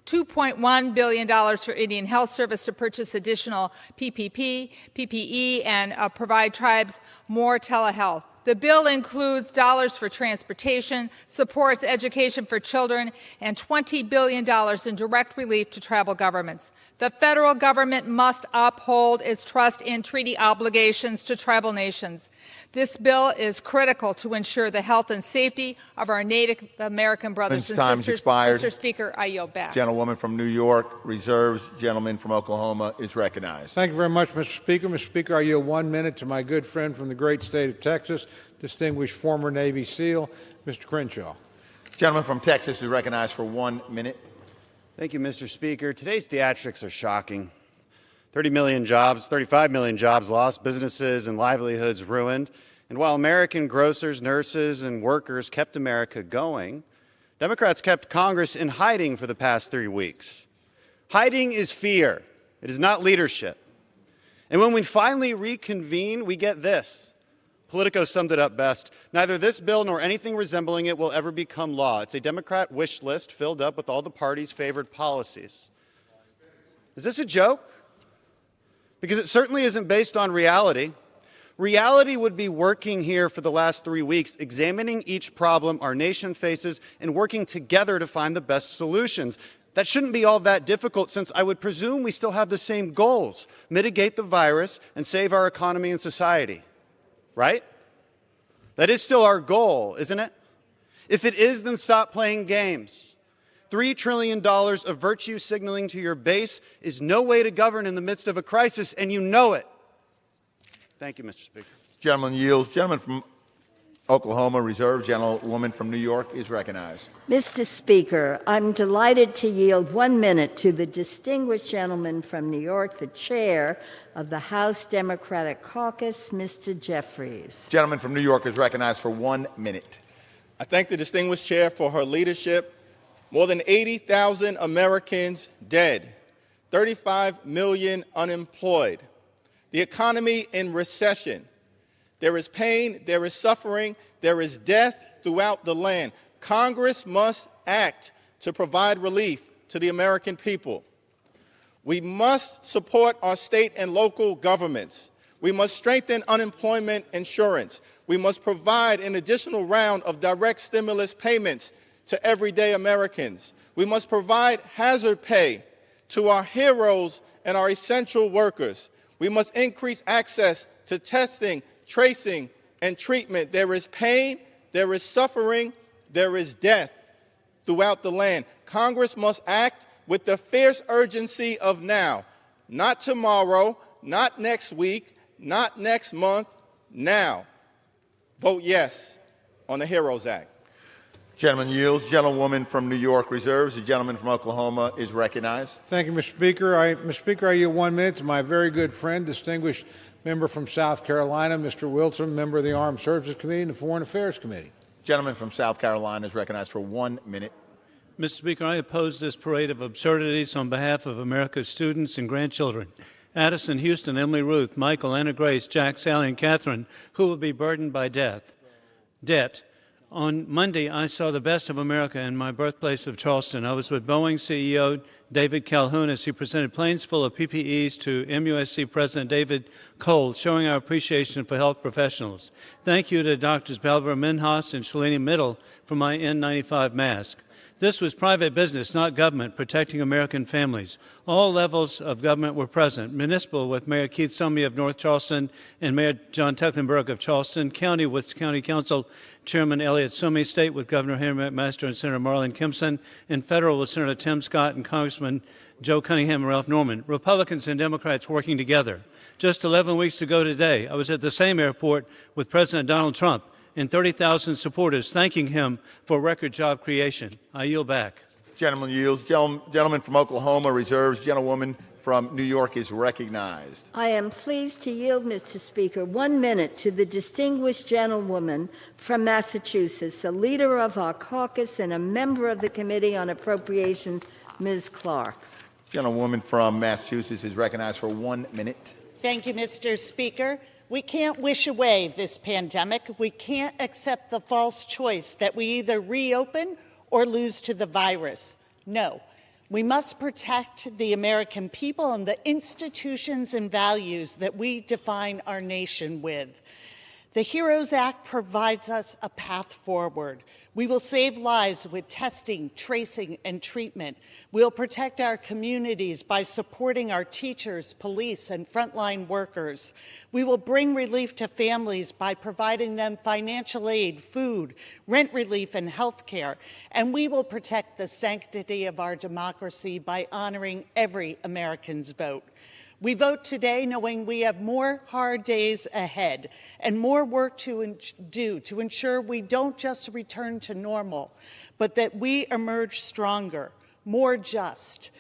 $2.1 billion for Indian Health Service to purchase additional PPE, and provide tribes more telehealth. The bill includes dollars for transportation, supports education for children, and $20 billion in direct relief to tribal governments. The federal government must uphold its trust and treaty obligations to tribal nations. This bill is critical to ensure the health and safety of our Native American brothers and Time's sisters. expired. Mr. Speaker, I yield back. Gentlewoman from New York reserves. Gentleman from Oklahoma is recognized. Thank you very much, Mr. Speaker. Mr. Speaker, I yield 1 minute to my good friend from the great state of Texas, distinguished former Navy SEAL, Mr. Crenshaw. Gentleman from Texas is recognized for 1 minute. Thank you, Mr. Speaker. Today's theatrics are shocking. 30 million jobs, 35 million jobs lost, businesses and livelihoods ruined. And while American grocers, nurses, and workers kept America going, Democrats kept Congress in hiding for the past 3 weeks. Hiding is fear. It is not leadership. And when we finally reconvene, we get this. Politico summed it up best. Neither this bill nor anything resembling it will ever become law. It's a Democrat wish list filled up with all the party's favored policies. Is this a joke? Because it certainly isn't based on reality. Reality would be working here for the last 3 weeks, examining each problem our nation faces and working together to find the best solutions. That shouldn't be all that difficult, since I would presume we still have the same goals: mitigate the virus and save our economy and society. Right? That is still our goal, isn't it? If it is, then stop playing games. $3 trillion of virtue signaling to your base is no way to govern in the midst of a crisis, and you know it. Thank you, Mr. Speaker. Gentleman yields. Gentleman from Oklahoma reserved. Gentlewoman from New York is recognized. Mr. Speaker, I'm delighted to yield 1 minute to the distinguished gentleman from New York, the chair of the House Democratic Caucus, Mr. Jeffries. Gentleman from New York is recognized for 1 minute. I thank the distinguished chair for her leadership. More than 80,000 Americans dead, 35 million unemployed, the economy in recession. There is pain, there is suffering, there is death throughout the land. Congress must act to provide relief to the American people. We must support our state and local governments. We must strengthen unemployment insurance. We must provide an additional round of direct stimulus payments to everyday Americans. We must provide hazard pay to our heroes and our essential workers. We must increase access to testing, tracing, and treatment. There is pain, there is suffering, there is death throughout the land. Congress must act with the fierce urgency of now, not tomorrow, not next week, not next month, now. Vote yes on the HEROES Act. Gentleman yields. Gentlewoman from New York reserves. The gentleman from Oklahoma is recognized. Thank you, Mr. Speaker. Mr. Speaker, I yield 1 minute to my very good friend, distinguished member from South Carolina, Mr. Wilson, member of the Armed Services Committee and the Foreign Affairs Committee. Gentleman from South Carolina is recognized for 1 minute. Mr. Speaker, I oppose this parade of absurdities on behalf of America's students and grandchildren. Addison, Houston, Emily Ruth, Michael, Anna Grace, Jack, Sally, and Catherine, who will be burdened by debt. On Monday, I saw the best of America in my birthplace of Charleston. I was with Boeing CEO David Calhoun as he presented planes full of PPEs to MUSC President David Cole, showing our appreciation for health professionals. Thank you to Drs. Barbara Minhas and Shalini Mittal for my N95 mask. This was private business, not government, protecting American families. All levels of government were present. Municipal with Mayor Keith Somey of North Charleston and Mayor John Tecklenburg of Charleston. County with County Council Chairman Elliott Somey. State with Governor Henry McMaster and Senator Marlon Kimpson. And federal with Senator Tim Scott and Congressman Joe Cunningham and Ralph Norman. Republicans and Democrats working together. Just 11 weeks ago today, I was at the same airport with President Donald Trump and 30,000 supporters thanking him for record job creation. I yield back. Gentleman yields. Gentleman from Oklahoma reserves. Gentlewoman from New York is recognized. I am pleased to yield, Mr. Speaker, 1 minute to the distinguished gentlewoman from Massachusetts, the leader of our caucus and a member of the Committee on Appropriations, Ms. Clark. Gentlewoman from Massachusetts is recognized for 1 minute. Thank you, Mr. Speaker. We can't wish away this pandemic. We can't accept the false choice that we either reopen or lose to the virus. No, we must protect the American people and the institutions and values that we define our nation with. The HEROES Act provides us a path forward. We will save lives with testing, tracing, and treatment. We'll protect our communities by supporting our teachers, police, and frontline workers. We will bring relief to families by providing them financial aid, food, rent relief, and health care. And we will protect the sanctity of our democracy by honoring every American's vote. We vote today knowing we have more hard days ahead and more work to do to ensure we don't just return to normal, but that we emerge stronger, more just,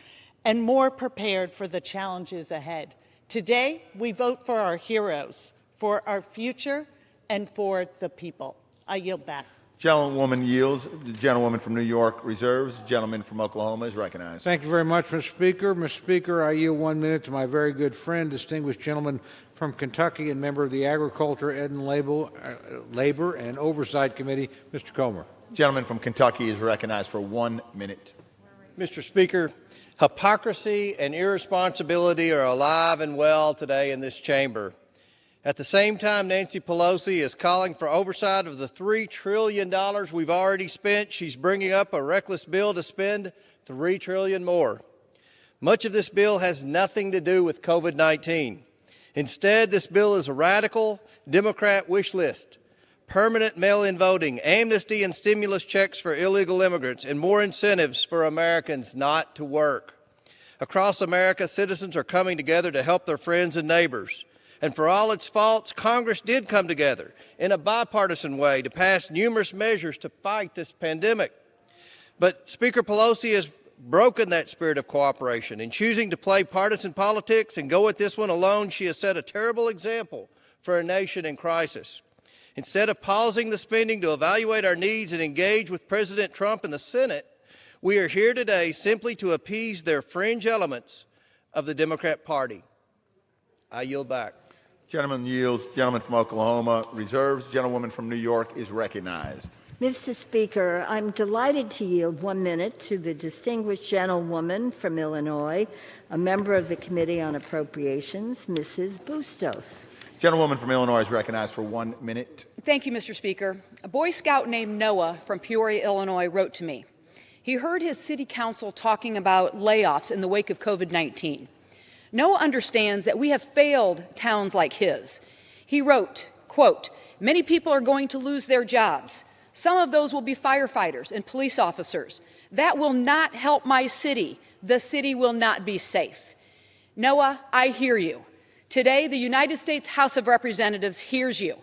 and more prepared for the challenges ahead. Today, we vote for our heroes, for our future, and for the people. I yield back. Gentlewoman yields. The gentlewoman from New York reserves. The gentleman from Oklahoma is recognized. Thank you very much, Mr. Speaker. Mr. Speaker, I yield 1 minute to my very good friend, distinguished gentleman from Kentucky and member of the Agriculture, Ed and Labor and Oversight Committee, Mr. Comer. Gentleman from Kentucky is recognized for 1 minute. Mr. Speaker, hypocrisy and irresponsibility are alive and well today in this chamber. At the same time, Nancy Pelosi is calling for oversight of the $3 trillion we've already spent. She's bringing up a reckless bill to spend $3 trillion more. Much of this bill has nothing to do with COVID-19. Instead, this bill is a radical Democrat wish list. permanent mail-in voting, amnesty and stimulus checks for illegal immigrants, and more incentives for Americans not to work. Across America, citizens are coming together to help their friends and neighbors. And for all its faults, Congress did come together in a bipartisan way to pass numerous measures to fight this pandemic. But Speaker Pelosi has broken that spirit of cooperation. In choosing to play partisan politics and go at this one alone, she has set a terrible example for a nation in crisis. Instead of pausing the spending to evaluate our needs and engage with President Trump and the Senate, we are here today simply to appease their fringe elements of the Democrat Party. I yield back. Gentleman yields. Gentleman from Oklahoma reserves. Gentlewoman from New York is recognized. Mr. Speaker, I'm delighted to yield 1 minute to the distinguished gentlewoman from Illinois, a member of the Committee on Appropriations, Mrs. Bustos. Gentlewoman from Illinois is recognized for 1 minute. Thank you, Mr. Speaker. A Boy Scout named Noah from Peoria, Illinois, wrote to me. He heard his city council talking about layoffs in the wake of COVID-19. Noah understands that we have failed towns like his. He wrote, quote, "Many people are going to lose their jobs. Some of those will be firefighters and police officers. That will not help my city. The city will not be safe." Noah, I hear you. Today, the United States House of Representatives hears you.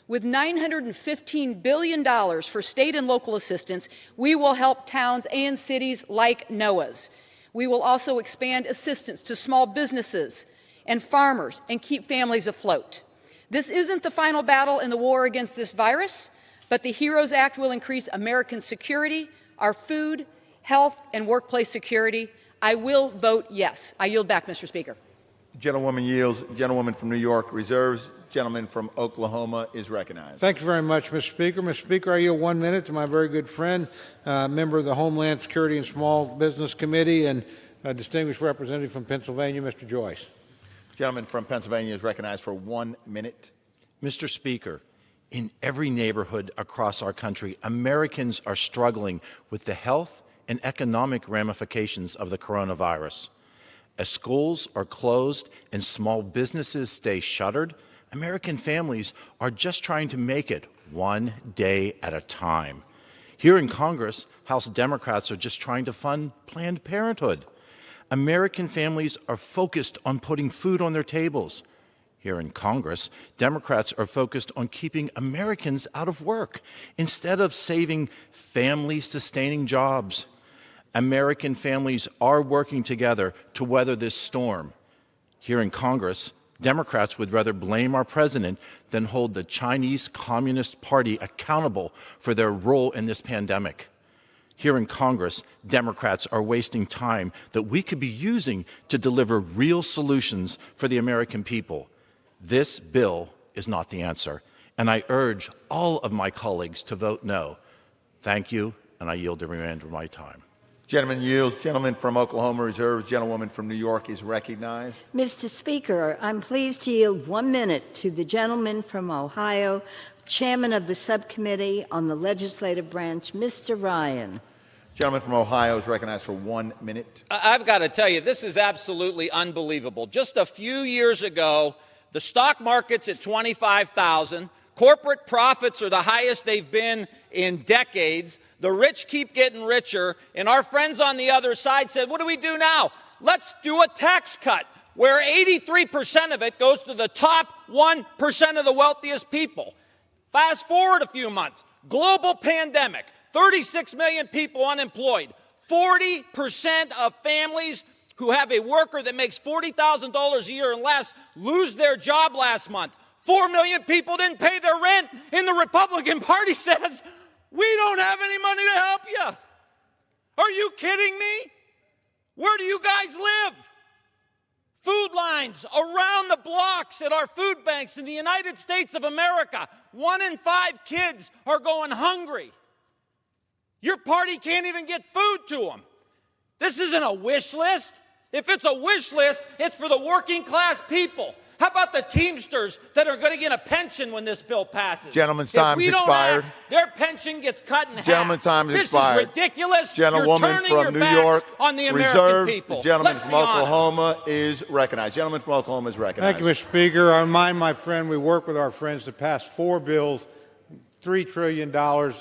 With $915 billion for state and local assistance, we will help towns and cities like Noah's. We will also expand assistance to small businesses and farmers and keep families afloat. This isn't the final battle in the war against this virus, but the HEROES Act will increase American security, our food, health, and workplace security. I will vote yes. I yield back, Mr. Speaker. Gentlewoman yields. Gentlewoman from New York reserves. Gentleman from Oklahoma is recognized. Thank you very much, Mr. Speaker. Mr. Speaker, I yield 1 minute to my very good friend, member of the Homeland Security and Small Business Committee, and a distinguished representative from Pennsylvania, Mr. Joyce. Gentleman from Pennsylvania is recognized for 1 minute. Mr. Speaker, in every neighborhood across our country, Americans are struggling with the health and economic ramifications of the coronavirus. As schools are closed and small businesses stay shuttered, American families are just trying to make it one day at a time. Here in Congress, House Democrats are just trying to fund Planned Parenthood. American families are focused on putting food on their tables. Here in Congress, Democrats are focused on keeping Americans out of work instead of saving family-sustaining jobs. American families are working together to weather this storm. Here in Congress, Democrats would rather blame our president than hold the Chinese Communist Party accountable for their role in this pandemic. Here in Congress, Democrats are wasting time that we could be using to deliver real solutions for the American people. This bill is not the answer, and I urge all of my colleagues to vote no. Thank you, and I yield the remainder of my time. Gentleman yields. Gentleman from Oklahoma reserves. Gentlewoman from New York is recognized. Mr. Speaker, I'm pleased to yield 1 minute to the gentleman from Ohio, chairman of the subcommittee on the legislative branch, Mr. Ryan. Gentleman from Ohio is recognized for 1 minute. I've got to tell you, this is absolutely unbelievable. Just a few years ago, the stock market's at 25,000. Corporate profits are the highest they've been in decades. The rich keep getting richer. And our friends on the other side said, what do we do now? Let's do a tax cut where 83% of it goes to the top 1% of the wealthiest people. Fast forward a few months, global pandemic, 36 million people unemployed, 40% of families who have a worker that makes $40,000 a year and less lose their job last month. 4 million people didn't pay their rent, and the Republican Party says, we don't have any money to help you. Are you kidding me? Where do you guys live? Food lines around the blocks at our food banks in the United States of America. 1 in 5 kids are going hungry. Your party can't even get food to them. This isn't a wish list. If it's a wish list, it's for the working class people. How about the Teamsters that are going to get a pension when this bill passes? Gentleman's time is expired. Their pension gets cut in half. Gentleman's time is expired. This is ridiculous. Gentlewoman from New York on the American reserves. people. The gentleman Let's from be honest. Oklahoma is recognized. Gentleman from Oklahoma is recognized. Thank you, Mr. Speaker. I remind my friend we work with our friends to pass 4 bills $3 trillion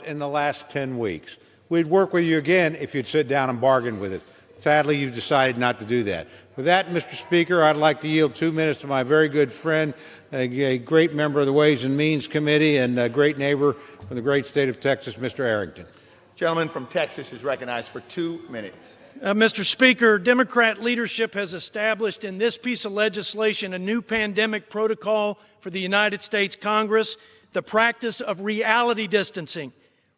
in the last 10 weeks. We'd work with you again if you'd sit down and bargain with us. Sadly, you've decided not to do that. With that, Mr. Speaker, I'd like to yield 2 minutes to my very good friend, a great member of the Ways and Means Committee and a great neighbor from the great state of Texas, Mr. Arrington. Gentleman from Texas is recognized for 2 minutes. Mr. Speaker, Democrat leadership has established in this piece of legislation a new pandemic protocol for the United States Congress, the practice of reality distancing.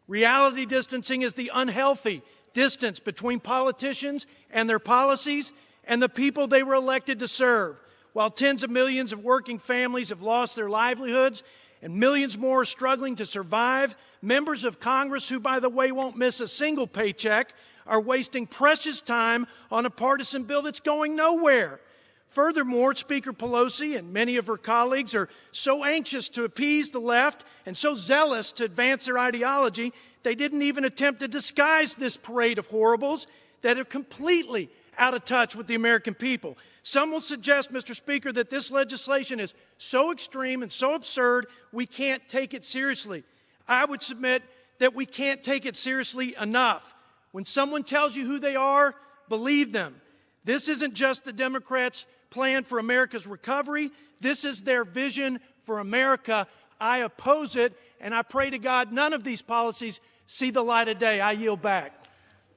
Reality distancing is the unhealthy distance between politicians and their policies and the people they were elected to serve. While tens of millions of working families have lost their livelihoods and millions more are struggling to survive, members of Congress, who, by the way, won't miss a single paycheck, are wasting precious time on a partisan bill that's going nowhere. Furthermore, Speaker Pelosi and many of her colleagues are so anxious to appease the left and so zealous to advance their ideology, they didn't even attempt to disguise this parade of horribles that are completely out of touch with the American people. Some will suggest, Mr. Speaker, that this legislation is so extreme and so absurd we can't take it seriously. I would submit that we can't take it seriously enough. When someone tells you who they are, believe them. This isn't just the Democrats' plan for America's recovery. This is their vision for America. I oppose it, and I pray to God none of these policies see the light of day. I yield back.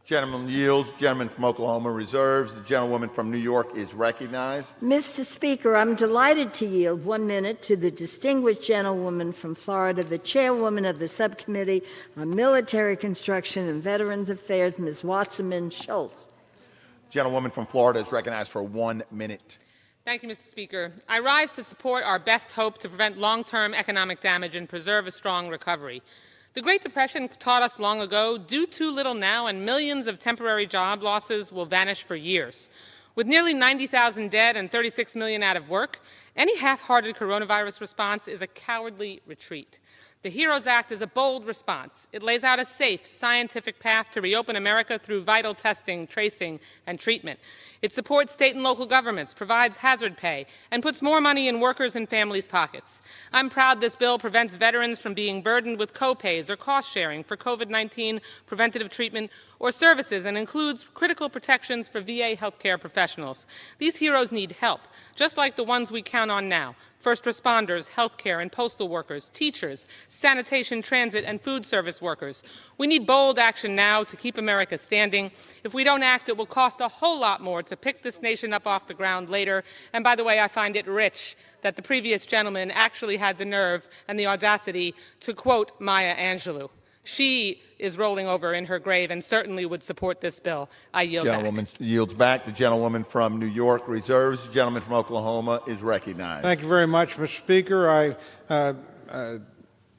Gentleman yields. Gentleman from Oklahoma reserves. The gentlewoman from New York is recognized. Mr. Speaker, I'm delighted to yield 1 minute to the distinguished gentlewoman from Florida, the chairwoman of the Subcommittee on Military Construction and Veterans Affairs, Ms. Wasserman Schultz. Gentlewoman from Florida is recognized for 1 minute. Thank you, Mr. Speaker. I rise to support our best hope to prevent long-term economic damage and preserve a strong recovery. The Great Depression taught us long ago, do too little now and millions of temporary job losses will vanish for years. With nearly 90,000 dead and 36 million out of work, any half-hearted coronavirus response is a cowardly retreat. The HEROES Act is a bold response. It lays out a safe, scientific path to reopen America through vital testing, tracing, and treatment. It supports state and local governments, provides hazard pay, and puts more money in workers' and families' pockets. I'm proud this bill prevents veterans from being burdened with co-pays or cost-sharing for COVID-19 preventative treatment or services and includes critical protections for VA healthcare professionals. These heroes need help, just like the ones we count on now. First responders, healthcare and postal workers, teachers, sanitation, transit, and food service workers. We need bold action now to keep America standing. If we don't act, it will cost a whole lot more to pick this nation up off the ground later. And by the way, I find it rich that the previous gentleman actually had the nerve and the audacity to quote Maya Angelou. She is rolling over in her grave and certainly would support this bill. I yield back. Gentlewoman yields back. The gentlewoman from New York reserves. The gentleman from Oklahoma is recognized. Thank you very much, Mr. Speaker. I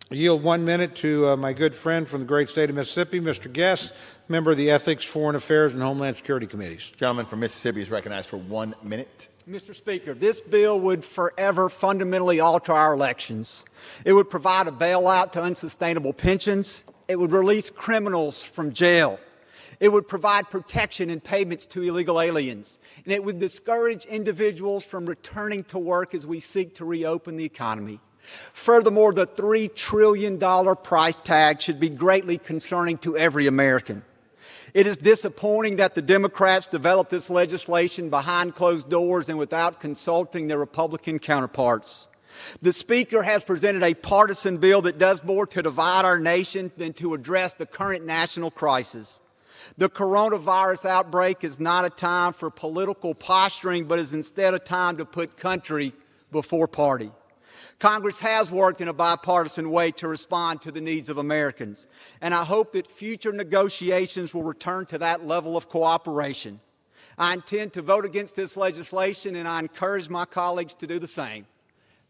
yield 1 minute to my good friend from the great state of Mississippi, Mr. Guest, member of the Ethics, Foreign Affairs, and Homeland Security Committees. Gentleman from Mississippi is recognized for 1 minute. Mr. Speaker, this bill would forever fundamentally alter our elections. It would provide a bailout to unsustainable pensions. It would release criminals from jail. It would provide protection and payments to illegal aliens. And it would discourage individuals from returning to work as we seek to reopen the economy. Furthermore, the $3 trillion price tag should be greatly concerning to every American. It is disappointing that the Democrats developed this legislation behind closed doors and without consulting their Republican counterparts. The Speaker has presented a partisan bill that does more to divide our nation than to address the current national crisis. The coronavirus outbreak is not a time for political posturing, but is instead a time to put country before party. Congress has worked in a bipartisan way to respond to the needs of Americans, and I hope that future negotiations will return to that level of cooperation. I intend to vote against this legislation, and I encourage my colleagues to do the same.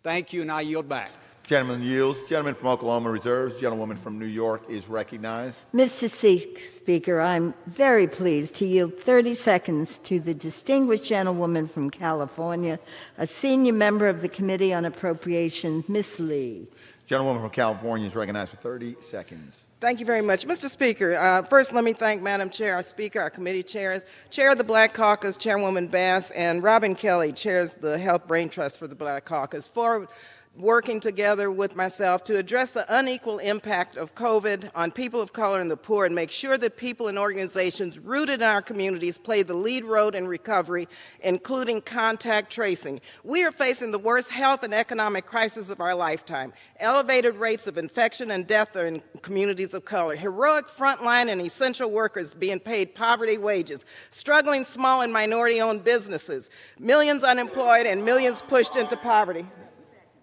Thank you, and I yield back. Gentleman yields. Gentleman from Oklahoma reserves. Gentlewoman from New York is recognized. Mr. Speaker, I'm very pleased to yield 30 seconds to the distinguished gentlewoman from California, a senior member of the Committee on Appropriations, Ms. Lee. Gentlewoman from California is recognized for 30 seconds. Thank you very much. Mr. Speaker, first let me thank Madam Chair, our Speaker, our committee chairs, Chair of the Black Caucus, Chairwoman Bass, and Robin Kelly, chairs the Health Brain Trust for the Black Caucus, for working together with myself to address the unequal impact of COVID on people of color and the poor and make sure that people and organizations rooted in our communities play the lead role in recovery, including contact tracing. We are facing the worst health and economic crisis of our lifetime. Elevated rates of infection and death are in communities of color. Heroic frontline and essential workers being paid poverty wages. Struggling small and minority-owned businesses. Millions unemployed and millions pushed into poverty.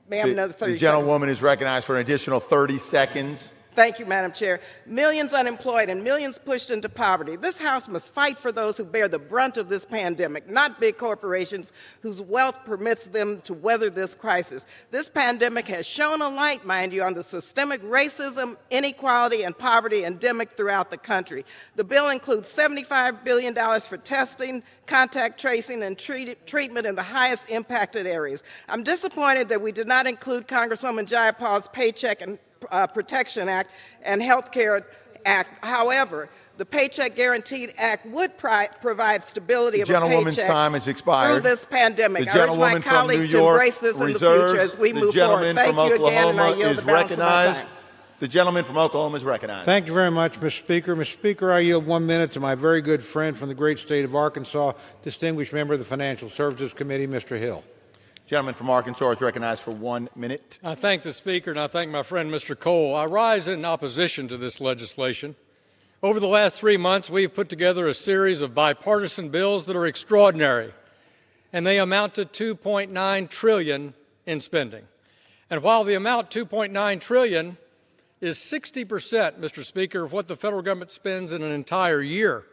Ma'am, another 30 seconds. The gentlewoman seconds. is recognized for an additional 30 seconds. Thank you, Madam Chair. Millions unemployed and millions pushed into poverty. This House must fight for those who bear the brunt of this pandemic, not big corporations whose wealth permits them to weather this crisis. This pandemic has shown a light, mind you, on the systemic racism, inequality, and poverty endemic throughout the country. The bill includes $75 billion for testing, contact tracing, and treatment in the highest impacted areas. I'm disappointed that we did not include Congresswoman Jayapal's Paycheck and Protection Act and Health Care Act. However, the Paycheck Guaranteed Act would provide stability of a gentlewoman's paycheck time has expired. through this pandemic. The I urge my gentlewoman from colleagues New to York embrace this in the future as we move forward. Thank you again, and I yield the balance of my time. The gentleman from Oklahoma is recognized. Thank you very much, Mr. Speaker. Mr. Speaker, I yield 1 minute to my very good friend from the great state of Arkansas, distinguished member of the Financial Services Committee, Mr. Hill. Gentleman from Arkansas is recognized for 1 minute. I thank the Speaker and I thank my friend Mr. Cole. I rise in opposition to this legislation. Over the last 3 months, we've put together a series of bipartisan bills that are extraordinary, and they amount to $2.9 trillion in spending. And while the amount $2.9 trillion is 60%, Mr. Speaker, of what the federal government spends in an entire year,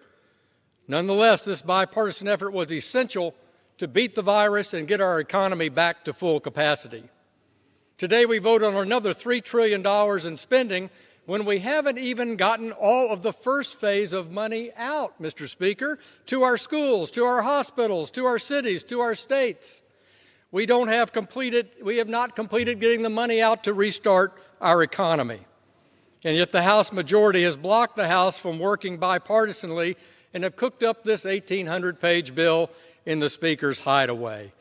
nonetheless, this bipartisan effort was essential to beat the virus and get our economy back to full capacity. Today we vote on another $3 trillion in spending when we haven't even gotten all of the first phase of money out, Mr. Speaker, to our schools, to our hospitals, to our cities, to our states. We have not completed getting the money out to restart our economy. And yet the House majority has blocked the House from working bipartisanly and have cooked up this 1,800-page bill in the Speaker's hideaway.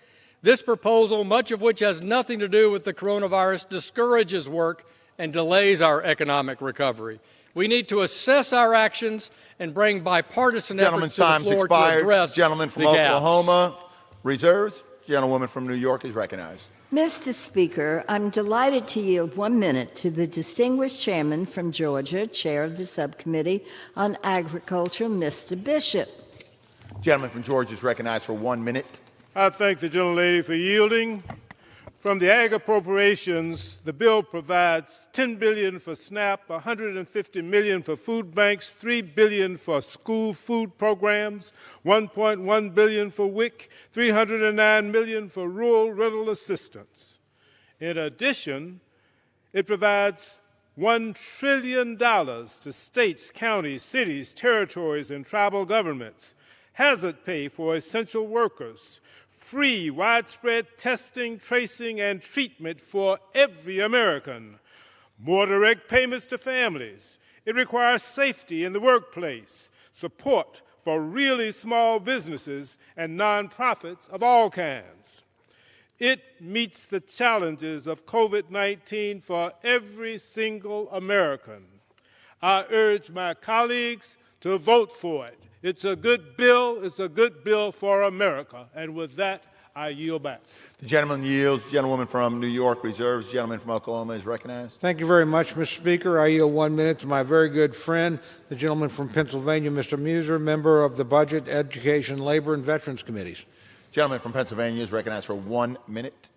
This proposal, much of which has nothing to do with the coronavirus, discourages work and delays our economic recovery. We need to assess our actions and bring bipartisan efforts to the floor to address Gentleman from the gaps. Oklahoma reserves. Gentlewoman from New York is recognized. Mr. Speaker, I'm delighted to yield 1 minute to the distinguished chairman from Georgia, chair of the subcommittee on agriculture, Mr. Bishop. Gentleman from Georgia is recognized for 1 minute. I thank the gentlelady for yielding. From the ag appropriations, the bill provides $10 billion for SNAP, $150 million for food banks, $3 billion for school food programs, $1.1 billion for WIC, $309 million for rural rental assistance. In addition, it provides $1 trillion to states, counties, cities, territories, and tribal governments, hazard pay for essential workers, free widespread testing, tracing, and treatment for every American, more direct payments to families. It requires safety in the workplace, support for really small businesses and nonprofits of all kinds. It meets the challenges of COVID-19 for every single American. I urge my colleagues to vote for it. It's a good bill. It's a good bill for America. And with that, I yield back. The gentleman yields. The gentlewoman from New York reserves. The gentleman from Oklahoma is recognized. Thank you very much, Mr. Speaker. I yield 1 minute to my very good friend, the gentleman from Pennsylvania, Mr. Muser, member of the Budget, Education, Labor, and Veterans Committees. Gentleman from Pennsylvania is recognized for 1 minute.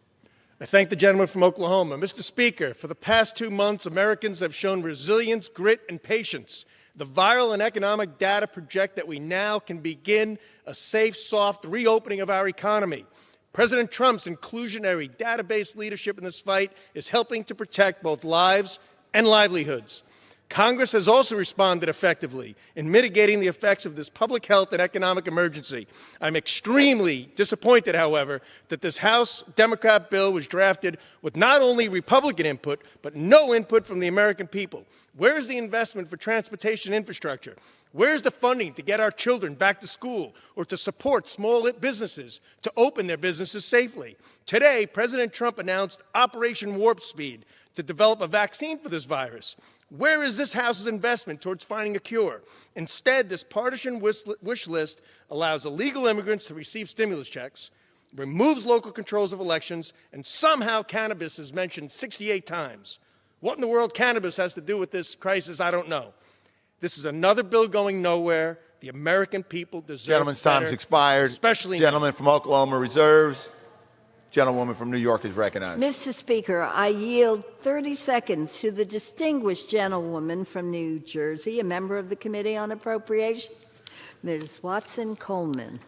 I thank the gentleman from Oklahoma. Mr. Speaker, for the past 2 months, Americans have shown resilience, grit, and patience. The viral and economic data project that we now can begin a safe, soft reopening of our economy. President Trump's inclusionary, data-based leadership in this fight is helping to protect both lives and livelihoods. Congress has also responded effectively in mitigating the effects of this public health and economic emergency. I'm extremely disappointed, however, that this House Democrat bill was drafted with not only Republican input, but no input from the American people. Where is the investment for transportation infrastructure? Where's the funding to get our children back to school or to support small businesses to open their businesses safely? Today, President Trump announced Operation Warp Speed to develop a vaccine for this virus. Where is this House's investment towards finding a cure? Instead, this partisan wish list allows illegal immigrants to receive stimulus checks, removes local controls of elections, and somehow cannabis is mentioned 68 times. What in the world cannabis has to do with this crisis, I don't know. This is another bill going nowhere. The American people deserve Gentleman's better, time's expired. Especially Gentleman from Oklahoma reserves. Gentlewoman from New York is recognized. Mr. Speaker, I yield 30 seconds to the distinguished gentlewoman from New Jersey, a member of the Committee on Appropriations, Ms. Watson-Coleman.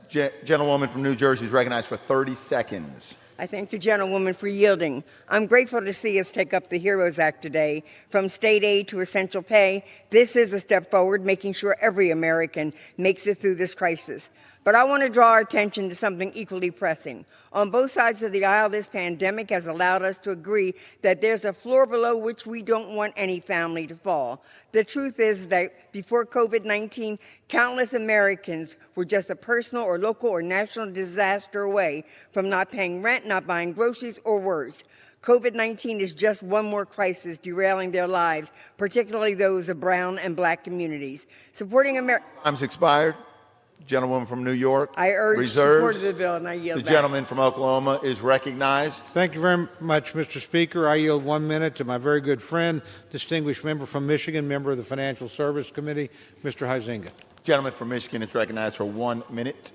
Gentlewoman from New Jersey is recognized for 30 seconds. I thank the gentlewoman for yielding. I'm grateful to see us take up the HEROES Act today. From state aid to essential pay, this is a step forward, making sure every American makes it through this crisis. But I want to draw our attention to something equally pressing. On both sides of the aisle, this pandemic has allowed us to agree that there's a floor below which we don't want any family to fall. The truth is that before COVID-19, countless Americans were just a personal or local or national disaster away from not paying rent, not buying groceries, or worse. COVID-19 is just one more crisis derailing their lives, particularly those of brown and black communities. Supporting America. Time's expired. Gentlewoman from New York. I urge reserves. support of the bill, and I yield The back. gentleman from Oklahoma is recognized. Thank you very much, Mr. Speaker. I yield 1 minute to my very good friend, distinguished member from Michigan, member of the Financial Service Committee, Mr. Huizinga. Gentleman from Michigan is recognized for 1 minute.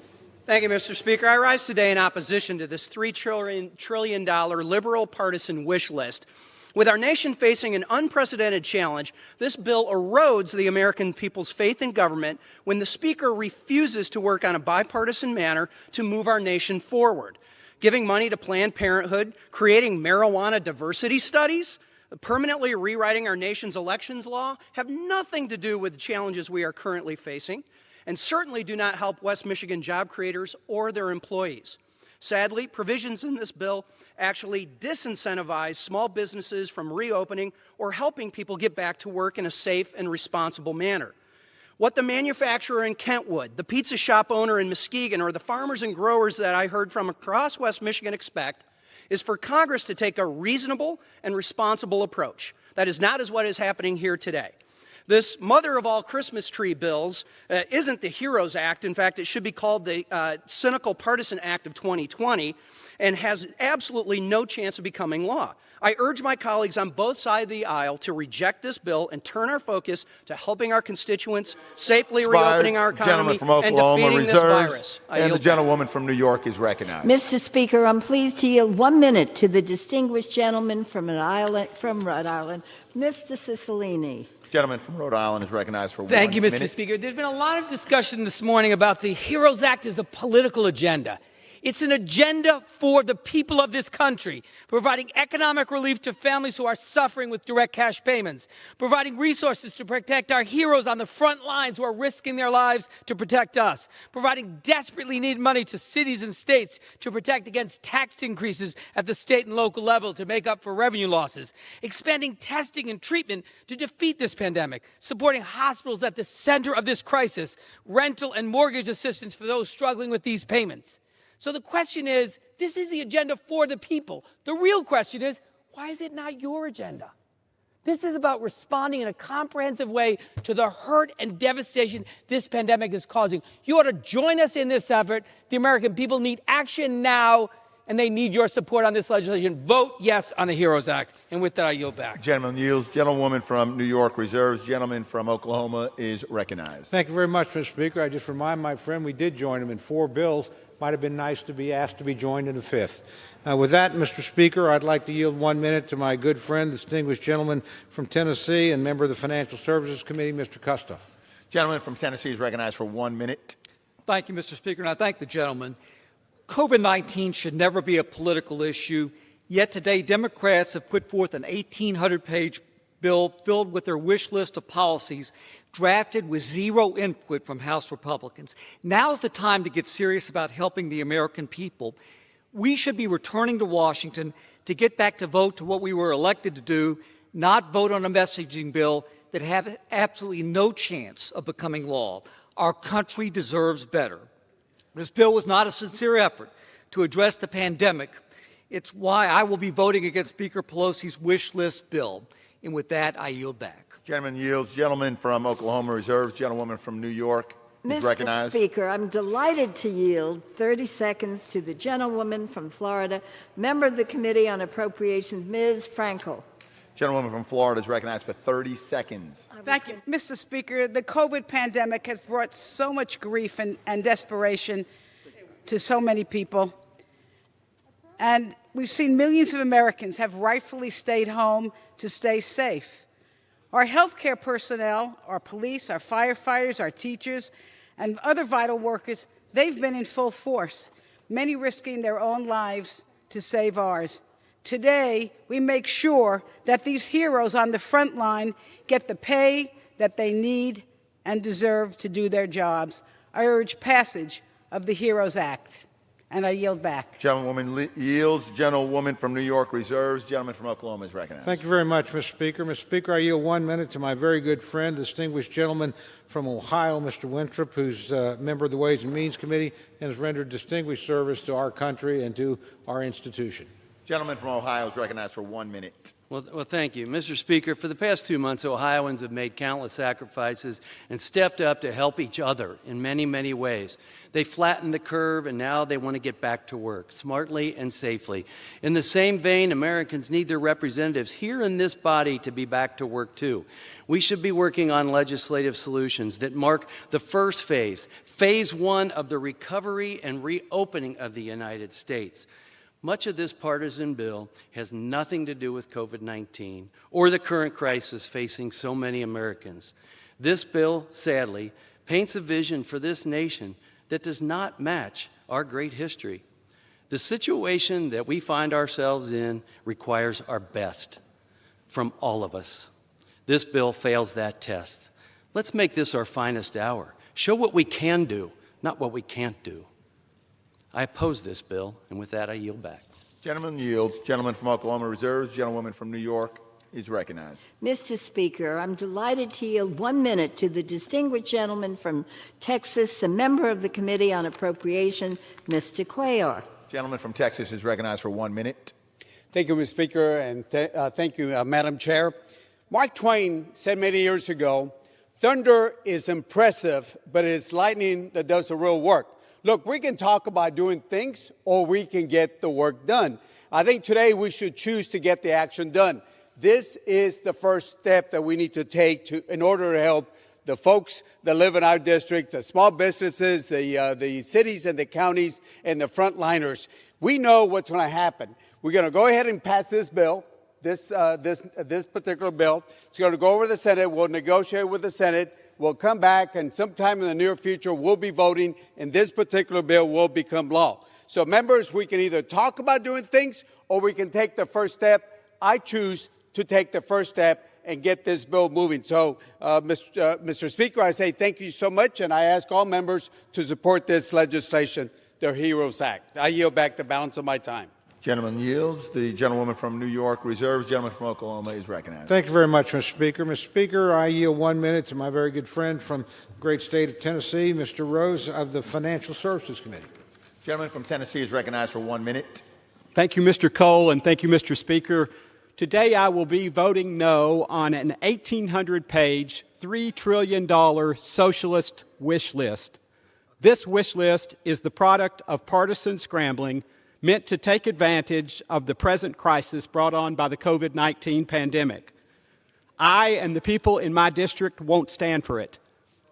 Thank you, Mr. Speaker. I rise today in opposition to this $3 trillion liberal partisan wish list. With our nation facing an unprecedented challenge, this bill erodes the American people's faith in government when the Speaker refuses to work on a bipartisan manner to move our nation forward. Giving money to Planned Parenthood, creating marijuana diversity studies, permanently rewriting our nation's elections law have nothing to do with the challenges we are currently facing, and certainly do not help West Michigan job creators or their employees. Sadly, provisions in this bill actually disincentivize small businesses from reopening or helping people get back to work in a safe and responsible manner. What the manufacturer in Kentwood, the pizza shop owner in Muskegon, or the farmers and growers that I heard from across West Michigan expect is for Congress to take a reasonable and responsible approach. That is not what is happening here today. This mother of all Christmas tree bills isn't the HEROES Act. In fact, it should be called the cynical partisan act of 2020 and has absolutely no chance of becoming law. I urge my colleagues on both sides of the aisle to reject this bill and turn our focus to helping our constituents, safely reopening our economy, from Oklahoma and defeating reserves, this virus. and the gentlewoman from New York is recognized. Mr. Speaker, I'm pleased to yield 1 minute to the distinguished gentleman from Rhode Island, Mr. Cicilline. Gentleman from Rhode Island is recognized for 1 Thank you, minute. Mr. Speaker. There's been a lot of discussion this morning about the HEROES Act as a political agenda. It's an agenda for the people of this country, providing economic relief to families who are suffering with direct cash payments, providing resources to protect our heroes on the front lines who are risking their lives to protect us, providing desperately needed money to cities and states to protect against tax increases at the state and local level to make up for revenue losses, expanding testing and treatment to defeat this pandemic, supporting hospitals at the center of this crisis, rental and mortgage assistance for those struggling with these payments. So the question is, this is the agenda for the people. The real question is, why is it not your agenda? This is about responding in a comprehensive way to the hurt and devastation this pandemic is causing. You ought to join us in this effort. The American people need action now, and they need your support on this legislation. Vote yes on the HEROES Act. And with that, I yield back. Gentleman yields. Gentlewoman from New York reserves. Gentleman from Oklahoma is recognized. Thank you very much, Mr. Speaker. I just remind my friend we did join him in 4 bills. Might have been nice to be asked to be joined in a 5th. With that, Mr. Speaker, I'd like to yield 1 minute to my good friend, distinguished gentleman from Tennessee and member of the Financial Services Committee, Mr. Kustoff. Gentleman from Tennessee is recognized for 1 minute. Thank you, Mr. Speaker, and I thank the gentleman. COVID-19 should never be a political issue, yet today Democrats have put forth an 1,800-page bill filled with their wish list of policies drafted with zero input from House Republicans. Now's the time to get serious about helping the American people. We should be returning to Washington to get back to vote to what we were elected to do, not vote on a messaging bill that have absolutely no chance of becoming law. Our country deserves better. This bill was not a sincere effort to address the pandemic. It's why I will be voting against Speaker Pelosi's wish list bill. And with that, I yield back. Gentleman yields. Gentleman from Oklahoma reserves. Gentlewoman from New York is recognized. Mr. Speaker, I'm delighted to yield 30 seconds to the gentlewoman from Florida, member of the Committee on Appropriations, Ms. Frankel. Gentlewoman from Florida is recognized for 30 seconds. Thank you, Mr. Speaker. The COVID pandemic has brought so much grief and desperation to so many people. And we've seen millions of Americans have rightfully stayed home to stay safe. Our healthcare personnel, our police, our firefighters, our teachers, and other vital workers, they've been in full force, many risking their own lives to save ours. Today, we make sure that these heroes on the front line get the pay that they need and deserve to do their jobs. I urge passage of the HEROES Act, and I yield back. Gentlewoman yields. Gentlewoman from New York reserves. Gentleman from Oklahoma is recognized. Thank you very much, Mr. Speaker. Mr. Speaker, I yield 1 minute to my very good friend, distinguished gentleman from Ohio, Mr. Winthrop, who's a member of the Ways and Means Committee and has rendered distinguished service to our country and to our institution. Gentleman from Ohio is recognized for 1 minute. Well, thank you. Mr. Speaker, for the past 2 months, Ohioans have made countless sacrifices and stepped up to help each other in many, many ways. They flattened the curve, and now they want to get back to work smartly and safely. In the same vein, Americans need their representatives here in this body to be back to work, too. We should be working on legislative solutions that mark the first phase 1 of the recovery and reopening of the United States. Much of this partisan bill has nothing to do with COVID-19 or the current crisis facing so many Americans. This bill, sadly, paints a vision for this nation that does not match our great history. The situation that we find ourselves in requires our best from all of us. This bill fails that test. Let's make this our finest hour. Show what we can do, not what we can't do. I oppose this bill, and with that, I yield back. Gentleman yields. Gentleman from Oklahoma reserves. Gentlewoman from New York is recognized. Mr. Speaker, I'm delighted to yield 1 minute to the distinguished gentleman from Texas, a member of the Committee on Appropriation, Mr. Cuellar. Gentleman from Texas is recognized for 1 minute. Thank you, Mr. Speaker, and thank you, Madam Chair. Mark Twain said many years ago, "Thunder is impressive, but it is lightning that does the real work." Look, we can talk about doing things or we can get the work done. I think today we should choose to get the action done. This is the first step that we need to take in order to help the folks that live in our district, the small businesses, the cities and the counties, and the frontliners. We know what's going to happen. We're going to go ahead and pass this bill, this particular bill. It's going to go over to the Senate. We'll negotiate with the Senate. We'll come back, and sometime in the near future, we'll be voting, and this particular bill will become law. So, members, we can either talk about doing things, or we can take the first step. I choose to take the first step and get this bill moving. So, Mr. Speaker, I say thank you so much, and I ask all members to support this legislation, the HEROES Act. I yield back the balance of my time. Gentleman yields. The gentlewoman from New York reserves. Gentleman from Oklahoma is recognized. Thank you very much, Mr. Speaker. Mr. Speaker, I yield 1 minute to my very good friend from the great state of Tennessee, Mr. Rose of the Financial Services Committee. Gentleman from Tennessee is recognized for 1 minute. Thank you, Mr. Cole, and thank you, Mr. Speaker. Today I will be voting no on an 1,800-page, $3 trillion socialist wish list. This wish list is the product of partisan scrambling meant to take advantage of the present crisis brought on by the COVID-19 pandemic. I and the people in my district won't stand for it.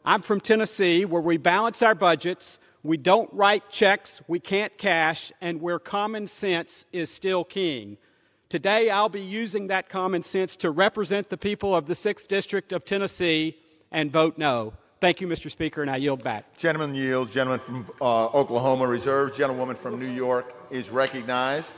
I'm from Tennessee, where we balance our budgets, we don't write checks we can't cash, and where common sense is still king. Today, I'll be using that common sense to represent the people of the 6th District of Tennessee and vote no. Thank you, Mr. Speaker, and I yield back. Gentleman yields. Gentleman from Oklahoma reserves. Gentlewoman from New York is recognized.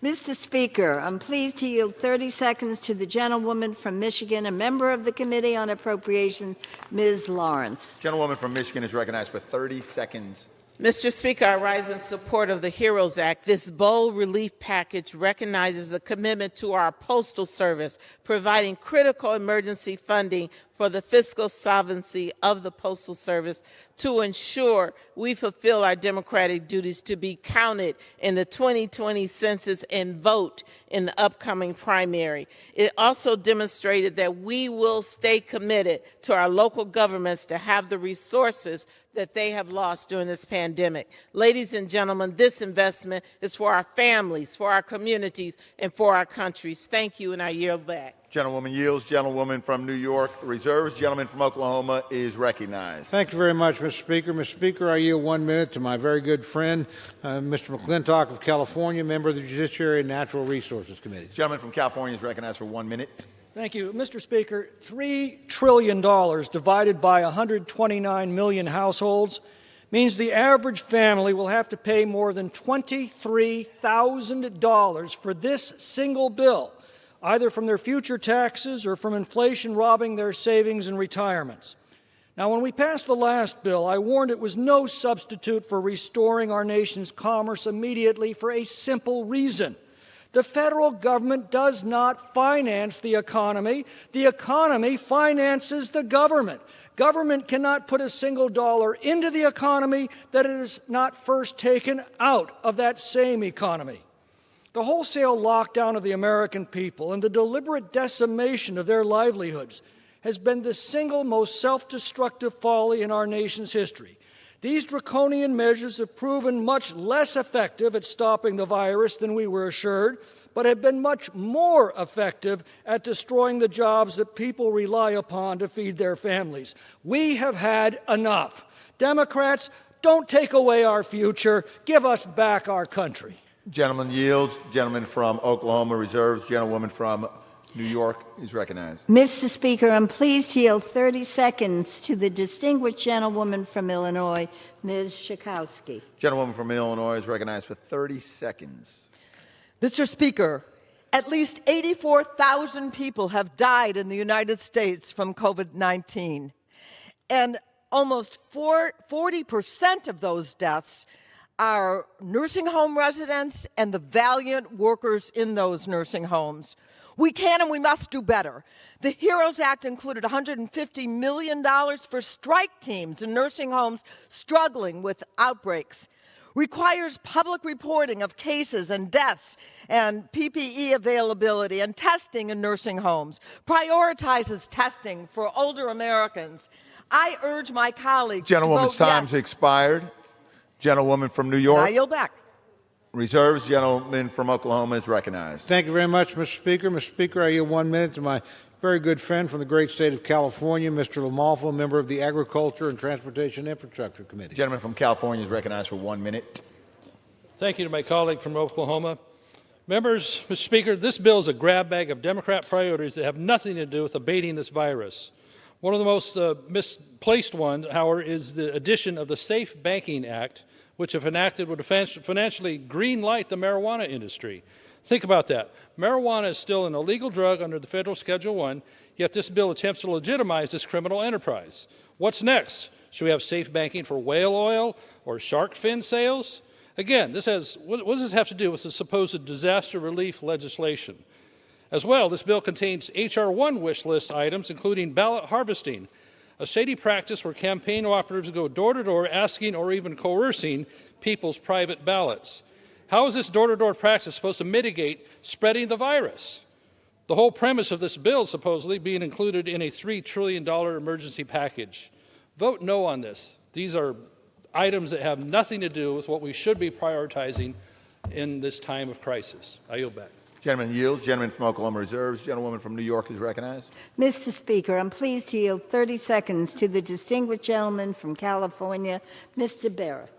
Mr. Speaker, I'm pleased to yield 30 seconds to the gentlewoman from Michigan, a member of the Committee on Appropriations, Ms. Lawrence. Gentlewoman from Michigan is recognized for 30 seconds. Mr. Speaker, I rise in support of the HEROES Act. This bold relief package recognizes the commitment to our Postal Service, providing critical emergency funding for the fiscal solvency of the Postal Service to ensure we fulfill our democratic duties to be counted in the 2020 census and vote in the upcoming primary. It also demonstrated that we will stay committed to our local governments to have the resources that they have lost during this pandemic. Ladies and gentlemen, this investment is for our families, for our communities, and for our countries. Thank you, and I yield back. Gentlewoman yields. Gentlewoman from New York reserves. Gentleman from Oklahoma is recognized. Thank you very much, Mr. Speaker. Mr. Speaker, I yield 1 minute to my very good friend, Mr. McClintock of California, member of the Judiciary and Natural Resources Committee. Gentleman from California is recognized for 1 minute. Thank you. Mr. Speaker, $3 trillion divided by 129 million households means the average family will have to pay more than $23,000 for this single bill, either from their future taxes or from inflation robbing their savings and retirements. Now, when we passed the last bill, I warned it was no substitute for restoring our nation's commerce immediately for a simple reason. The federal government does not finance the economy. The economy finances the government. Government cannot put a single dollar into the economy that it is not first taken out of that same economy. The wholesale lockdown of the American people and the deliberate decimation of their livelihoods has been the single most self-destructive folly in our nation's history. These draconian measures have proven much less effective at stopping the virus than we were assured, but have been much more effective at destroying the jobs that people rely upon to feed their families. We have had enough. Democrats, don't take away our future. Give us back our country. Gentleman yields. Gentleman from Oklahoma reserves. Gentlewoman from New York is recognized. Mr. Speaker, I'm pleased to yield 30 seconds to the distinguished gentlewoman from Illinois, Ms. Schakowsky. Gentlewoman from Illinois is recognized for 30 seconds. Mr. Speaker, at least 84,000 people have died in the United States from COVID-19, and almost 40% of those deaths are nursing home residents and the valiant workers in those nursing homes. We can and we must do better. The HEROES Act included $150 million for strike teams in nursing homes struggling with outbreaks, requires public reporting of cases and deaths and PPE availability and testing in nursing homes, prioritizes testing for older Americans. I urge my colleagues Gentlewoman's to vote time's yes. expired. Gentlewoman from New York. I yield back. Reserves. Gentleman from Oklahoma is recognized. Thank you very much, Mr. Speaker. Mr. Speaker, I yield 1 minute to my very good friend from the great state of California, Mr. Lamalfa, member of the Agriculture and Transportation Infrastructure Committee. Gentleman from California is recognized for 1 minute. Thank you to my colleague from Oklahoma. Members, Mr. Speaker, this bill is a grab bag of Democrat priorities that have nothing to do with abating this virus. One of the most misplaced ones, however, is the addition of the Safe Banking Act, which, if enacted, would financially green-light the marijuana industry. Think about that. Marijuana is still an illegal drug under the federal Schedule I, yet this bill attempts to legitimize this criminal enterprise. What's next? Should we have safe banking for whale oil or shark fin sales? Again, what does this have to do with the supposed disaster relief legislation? As well, this bill contains H.R. 1 wish list items, including ballot harvesting, a shady practice where campaign operatives go door-to-door asking or even coercing people's private ballots. How is this door-to-door practice supposed to mitigate spreading the virus? The whole premise of this bill supposedly being included in a $3 trillion emergency package. Vote no on this. These are items that have nothing to do with what we should be prioritizing in this time of crisis. I yield back. Gentleman yields. Gentleman from Oklahoma reserves. Gentlewoman from New York is recognized. Mr. Speaker, I'm pleased to yield 30 seconds to the distinguished gentleman from California, Mr. Barrett.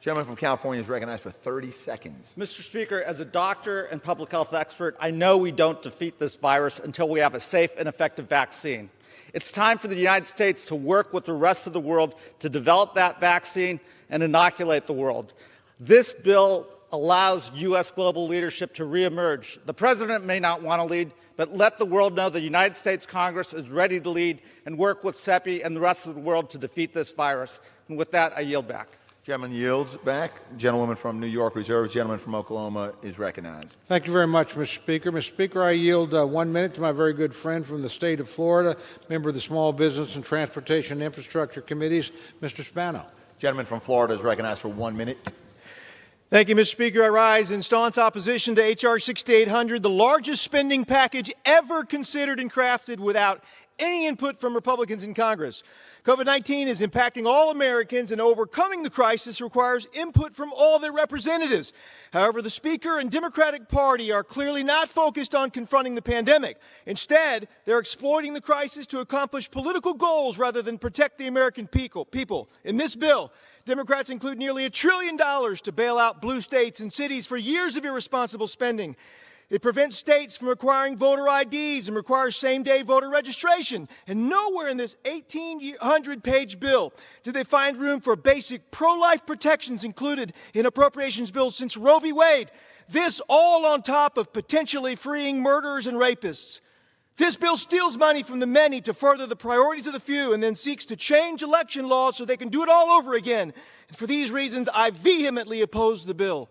Gentleman from California is recognized for 30 seconds. Mr. Speaker, as a doctor and public health expert, I know we don't defeat this virus until we have a safe and effective vaccine. It's time for the United States to work with the rest of the world to develop that vaccine and inoculate the world. This bill allows U.S. global leadership to reemerge. The President may not want to lead, but let the world know the United States Congress is ready to lead and work with CEPI and the rest of the world to defeat this virus. And with that, I yield back. Gentleman yields back. Gentlewoman from New York reserves. Gentleman from Oklahoma is recognized. Thank you very much, Mr. Speaker. Mr. Speaker, I yield 1 minute to my very good friend from the state of Florida, member of the Small Business and Transportation and Infrastructure Committees, Mr. Spano. Gentleman from Florida is recognized for 1 minute. Thank you, Mr. Speaker. I rise in staunch opposition to H.R. 6800, the largest spending package ever considered and crafted without any input from Republicans in Congress. COVID-19 is impacting all Americans, and overcoming the crisis requires input from all their representatives. However, the Speaker and Democratic Party are clearly not focused on confronting the pandemic. Instead, they're exploiting the crisis to accomplish political goals rather than protect the American people. In this bill, Democrats include nearly $1 trillion to bail out blue states and cities for years of irresponsible spending. It prevents states from requiring voter IDs and requires same-day voter registration. And nowhere in this 1,800-page bill do they find room for basic pro-life protections included in appropriations bills since Roe v. Wade. This all on top of potentially freeing murderers and rapists. This bill steals money from the many to further the priorities of the few and then seeks to change election laws so they can do it all over again. And for these reasons, I vehemently oppose the bill.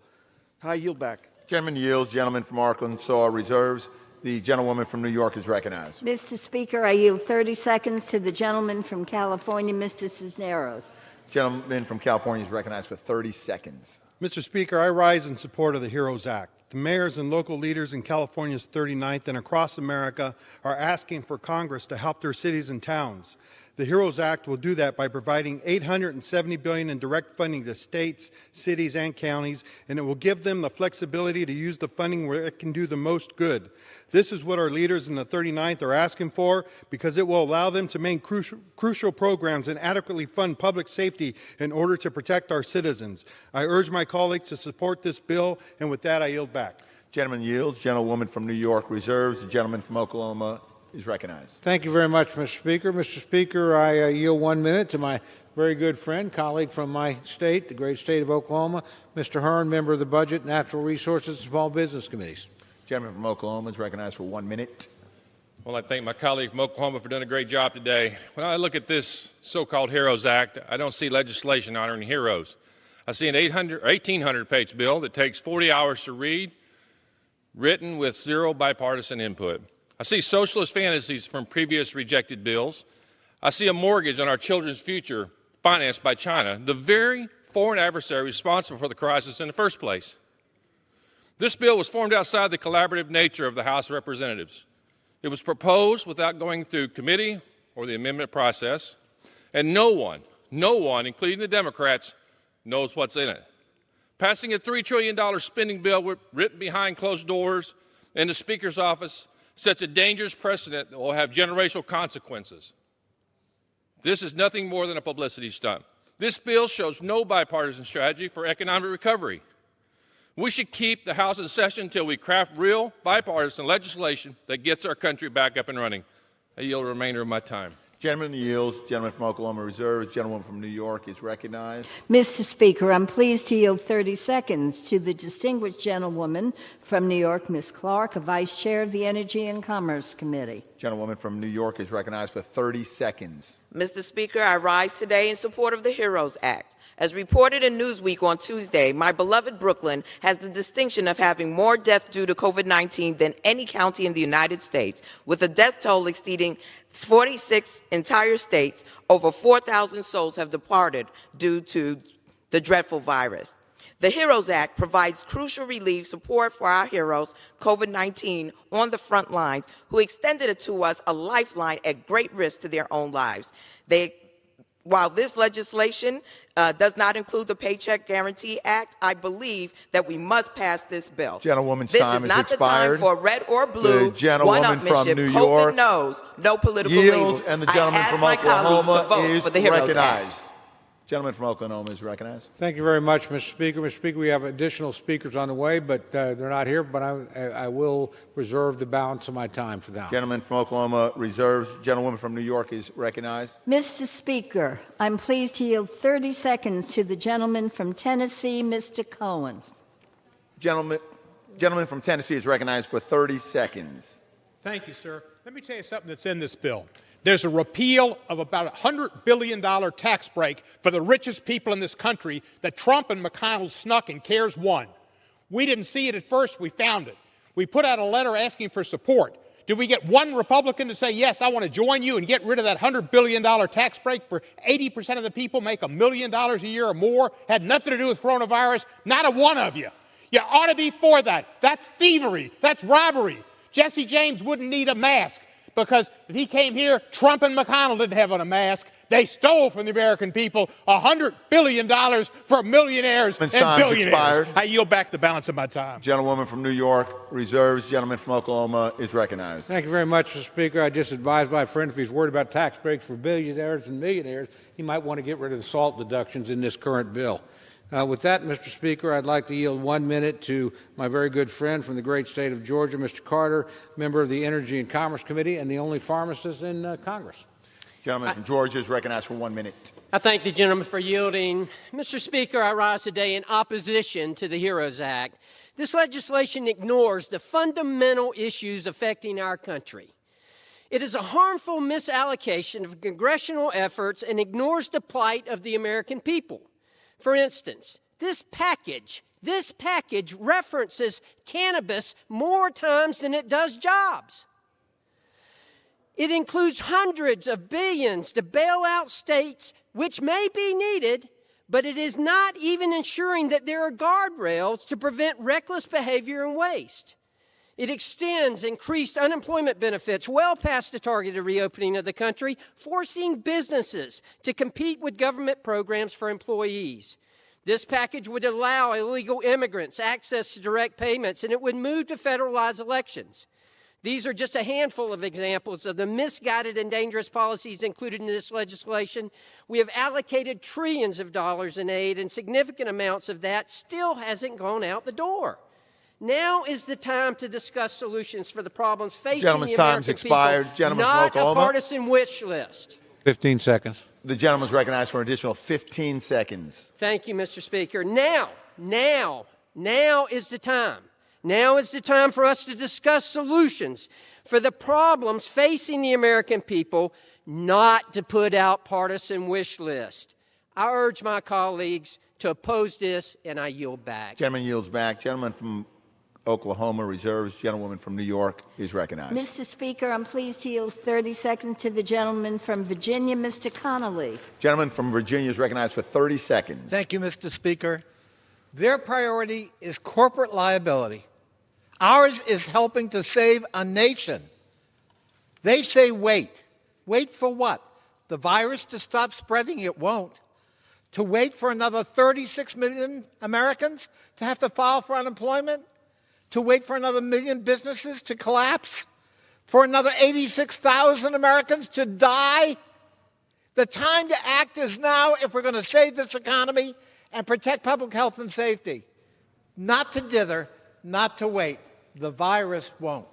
I yield back. Gentleman yields. Gentleman from Arkansas reserves. The gentlewoman from New York is recognized. Mr. Speaker, I yield 30 seconds to the gentleman from California, Mr. Cisneros. Gentleman from California is recognized for 30 seconds. Mr. Speaker, I rise in support of the HEROES Act. The mayors and local leaders in California's 39th and across America are asking for Congress to help their cities and towns. The HEROES Act will do that by providing $870 billion in direct funding to states, cities, and counties, and it will give them the flexibility to use the funding where it can do the most good. This is what our leaders in the 39th are asking for, because it will allow them to make crucial programs and adequately fund public safety in order to protect our citizens. I urge my colleagues to support this bill, and with that, I yield back. Gentleman yields. Gentlewoman from New York reserves. The gentleman from Oklahoma is recognized. Thank you very much, Mr. Speaker. Mr. Speaker, I yield 1 minute to my very good friend, colleague from my state, the great state of Oklahoma, Mr. Hearn, member of the Budget, Natural Resources, and Small Business Committees. Gentleman from Oklahoma is recognized for 1 minute. Well, I thank my colleague from Oklahoma for doing a great job today. When I look at this so-called HEROES Act, I don't see legislation honoring heroes. I see an 1,800-page bill that takes 40 hours to read, written with zero bipartisan input. I see socialist fantasies from previous rejected bills. I see a mortgage on our children's future financed by China, the very foreign adversary responsible for the crisis in the first place. This bill was formed outside the collaborative nature of the House of Representatives. It was proposed without going through committee or the amendment process, and no one, including the Democrats, knows what's in it. Passing a $3 trillion spending bill written behind closed doors in the Speaker's office sets a dangerous precedent that will have generational consequences. This is nothing more than a publicity stunt. This bill shows no bipartisan strategy for economic recovery. We should keep the House in session until we craft real bipartisan legislation that gets our country back up and running. I yield the remainder of my time. Gentleman yields. Gentleman from Oklahoma reserves. Gentleman from New York is recognized. Mr. Speaker, I'm pleased to yield 30 seconds to the distinguished gentlewoman from New York, Ms. Clark, a Vice Chair of the Energy and Commerce Committee. Gentlewoman from New York is recognized for 30 seconds. Mr. Speaker, I rise today in support of the HEROES Act. As reported in Newsweek on Tuesday, my beloved Brooklyn has the distinction of having more deaths due to COVID-19 than any county in the United States, with a death toll exceeding 46 entire states. Over 4,000 souls have departed due to the dreadful virus. The HEROES Act provides crucial relief support for our heroes, COVID-19, on the front lines, who extended it to us, a lifeline at great risk to their own lives. While this legislation does not include the Paycheck Guarantee Act, I believe that we must pass this bill. Gentlewoman's time is expired. This is not the time for red or blue The gentlewoman from New York COVID knows no political yields, labels. and the gentleman from Oklahoma is for the HEROES recognized. Act. Gentleman from Oklahoma is recognized. Thank you very much, Mr. Speaker. Mr. Speaker, we have additional speakers on the way, but they're not here, but I will reserve the balance of my time for them. Gentleman from Oklahoma reserves. Gentlewoman from New York is recognized. Mr. Speaker, I'm pleased to yield 30 seconds to the gentleman from Tennessee, Mr. Cohen. Gentleman from Tennessee is recognized for 30 seconds. Thank you, sir. Let me tell you something that's in this bill. There's a repeal of about a $100 billion tax break for the richest people in this country that Trump and McConnell snuck and CARES won. We didn't see it at first. We found it. We put out a letter asking for support. Did we get one Republican to say, yes, I want to join you and get rid of that $100 billion tax break for 80% of the people make $1 million a year or more? Had nothing to do with coronavirus. Not a one of you. You ought to be for that. That's thievery. That's robbery. Jesse James wouldn't need a mask because if he came here, Trump and McConnell didn't have on a mask. They stole from the American people $100 billion for millionaires and billionaires. Expired. I yield back the balance of my time. Gentlewoman from New York reserves. Gentleman from Oklahoma is recognized. Thank you very much, Mr. Speaker. I just advised my friend if he's worried about tax breaks for billionaires and millionaires, he might want to get rid of the SALT deductions in this current bill. With that, Mr. Speaker, I'd like to yield 1 minute to my very good friend from the great state of Georgia, Mr. Carter, member of the Energy and Commerce Committee and the only pharmacist in Congress. Gentleman from Georgia is recognized for 1 minute. I thank the gentleman for yielding. Mr. Speaker, I rise today in opposition to the HEROES Act. This legislation ignores the fundamental issues affecting our country. It is a harmful misallocation of congressional efforts and ignores the plight of the American people. For instance, this package references cannabis more times than it does jobs. It includes hundreds of billions to bail out states, which may be needed, but it is not even ensuring that there are guardrails to prevent reckless behavior and waste. It extends increased unemployment benefits well past the targeted reopening of the country, forcing businesses to compete with government programs for employees. This package would allow illegal immigrants access to direct payments, and it would move to federalize elections. These are just a handful of examples of the misguided and dangerous policies included in this legislation. We have allocated trillions of dollars in aid, and significant amounts of that still hasn't gone out the door. Now is the time to discuss solutions for the problems facing the American people, not a partisan wish list. 15 seconds. The gentleman is recognized for an additional 15 seconds. Thank you, Mr. Speaker. Now is the time. Now is the time for us to discuss solutions for the problems facing the American people, not to put out partisan wish lists. I urge my colleagues to oppose this, and I yield back. Gentleman yields back. Gentleman from Oklahoma reserves. Gentlewoman from New York is recognized. Mr. Speaker, I'm pleased to yield 30 seconds to the gentleman from Virginia, Mr. Connolly. Gentleman from Virginia is recognized for 30 seconds. Thank you, Mr. Speaker. Their priority is corporate liability. Ours is helping to save a nation. They say wait. Wait for what? The virus to stop spreading? It won't. To wait for another 36 million Americans to have to file for unemployment? To wait for another million businesses to collapse? For another 86,000 Americans to die? The time to act is now if we're going to save this economy and protect public health and safety. Not to dither, not to wait. The virus won't.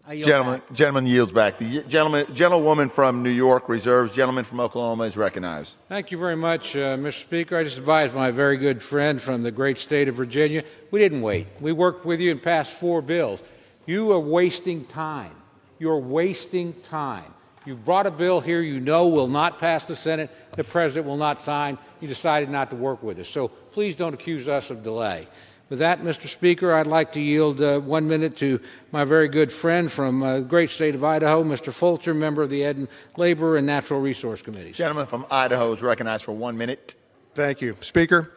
Gentleman yields back. The gentlewoman from New York reserves. Gentleman from Oklahoma is recognized. Thank you very much, Mr. Speaker. I just advised my very good friend from the great state of Virginia. We didn't wait. We worked with you and passed 4 bills. You are wasting time. You're wasting time. You've brought a bill here you know will not pass the Senate. The President will not sign. You decided not to work with us. So please don't accuse us of delay. With that, Mr. Speaker, I'd like to yield 1 minute to my very good friend from the great state of Idaho, Mr. Fulcher, member of the Ed and Labor and Natural Resource Committees. Gentleman from Idaho is recognized for 1 minute. Thank you, Speaker.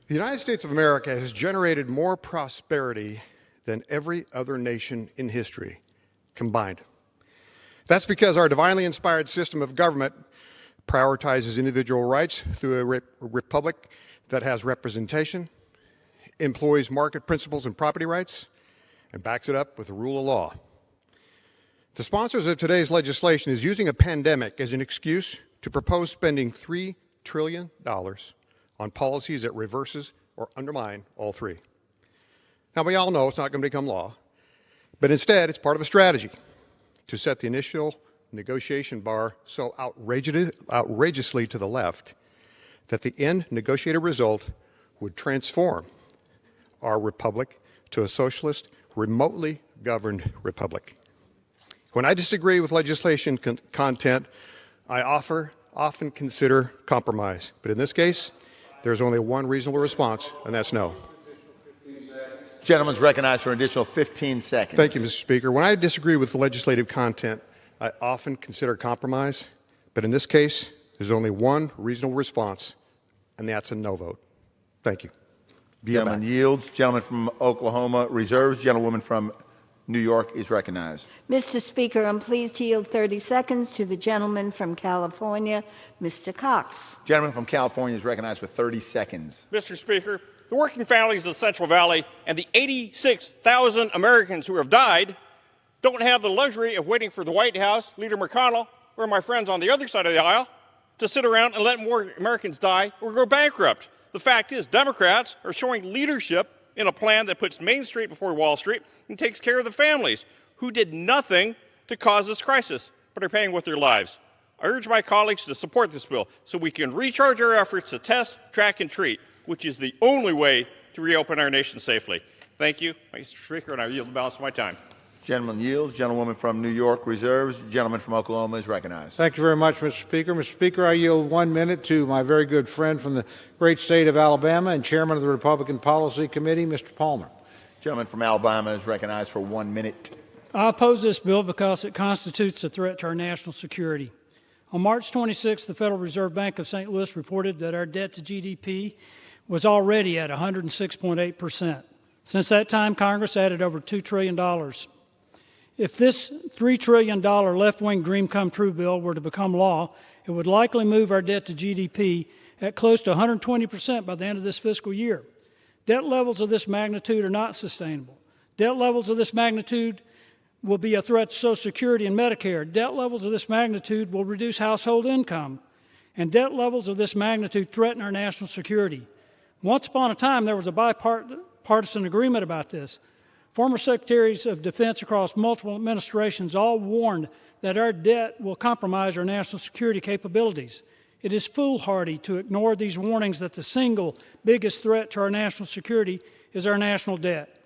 The United States of America has generated more prosperity than every other nation in history combined. That's because our divinely inspired system of government prioritizes individual rights through a republic that has representation, employs market principles and property rights, and backs it up with the rule of law. The sponsors of today's legislation is using a pandemic as an excuse to propose spending $3 trillion on policies that reverses or undermine all three. Now, we all know it's not going to become law, but instead it's part of a strategy to set the initial negotiation bar so outrageously to the left that the end negotiated result would transform our republic to a socialist, remotely governed republic. When I disagree with legislation content, I often consider compromise. But in this case, there's only one reasonable response, and that's no. Gentleman's recognized for an additional 15 seconds. Thank you, Mr. Speaker. When I disagree with the legislative content, I often consider compromise. But in this case, there's only one reasonable response, and that's a no vote. Thank you. Gentleman yields. Gentleman from Oklahoma reserves. Gentlewoman from New York is recognized. Mr. Speaker, I'm pleased to yield 30 seconds to the gentleman from California, Mr. Cox. Gentleman from California is recognized for 30 seconds. Mr. Speaker, the working families of the Central Valley and the 86,000 Americans who have died don't have the luxury of waiting for the White House, Leader McConnell, or my friends on the other side of the aisle to sit around and let more Americans die or go bankrupt. The fact is, Democrats are showing leadership in a plan that puts Main Street before Wall Street and takes care of the families who did nothing to cause this crisis, but are paying with their lives. I urge my colleagues to support this bill so we can recharge our efforts to test, track, and treat, which is the only way to reopen our nation safely. Thank you, Mr. Speaker, and I yield the balance of my time. Gentleman yields. Gentlewoman from New York reserves. Gentleman from Oklahoma is recognized. Thank you very much, Mr. Speaker. Mr. Speaker, I yield 1 minute to my very good friend from the great state of Alabama and chairman of the Republican Policy Committee, Mr. Palmer. Gentleman from Alabama is recognized for 1 minute. I oppose this bill because it constitutes a threat to our national security. On March 26, the Federal Reserve Bank of St. Louis reported that our debt to GDP was already at 106.8%. Since that time, Congress added over $2 trillion. If this $3 trillion left-wing dream come true bill were to become law, it would likely move our debt to GDP at close to 120% by the end of this fiscal year. Debt levels of this magnitude are not sustainable. Debt levels of this magnitude will be a threat to Social Security and Medicare. Debt levels of this magnitude will reduce household income. And debt levels of this magnitude threaten our national security. Once upon a time, there was a bipartisan agreement about this. Former secretaries of defense across multiple administrations all warned that our debt will compromise our national security capabilities. It is foolhardy to ignore these warnings that the single biggest threat to our national security is our national debt.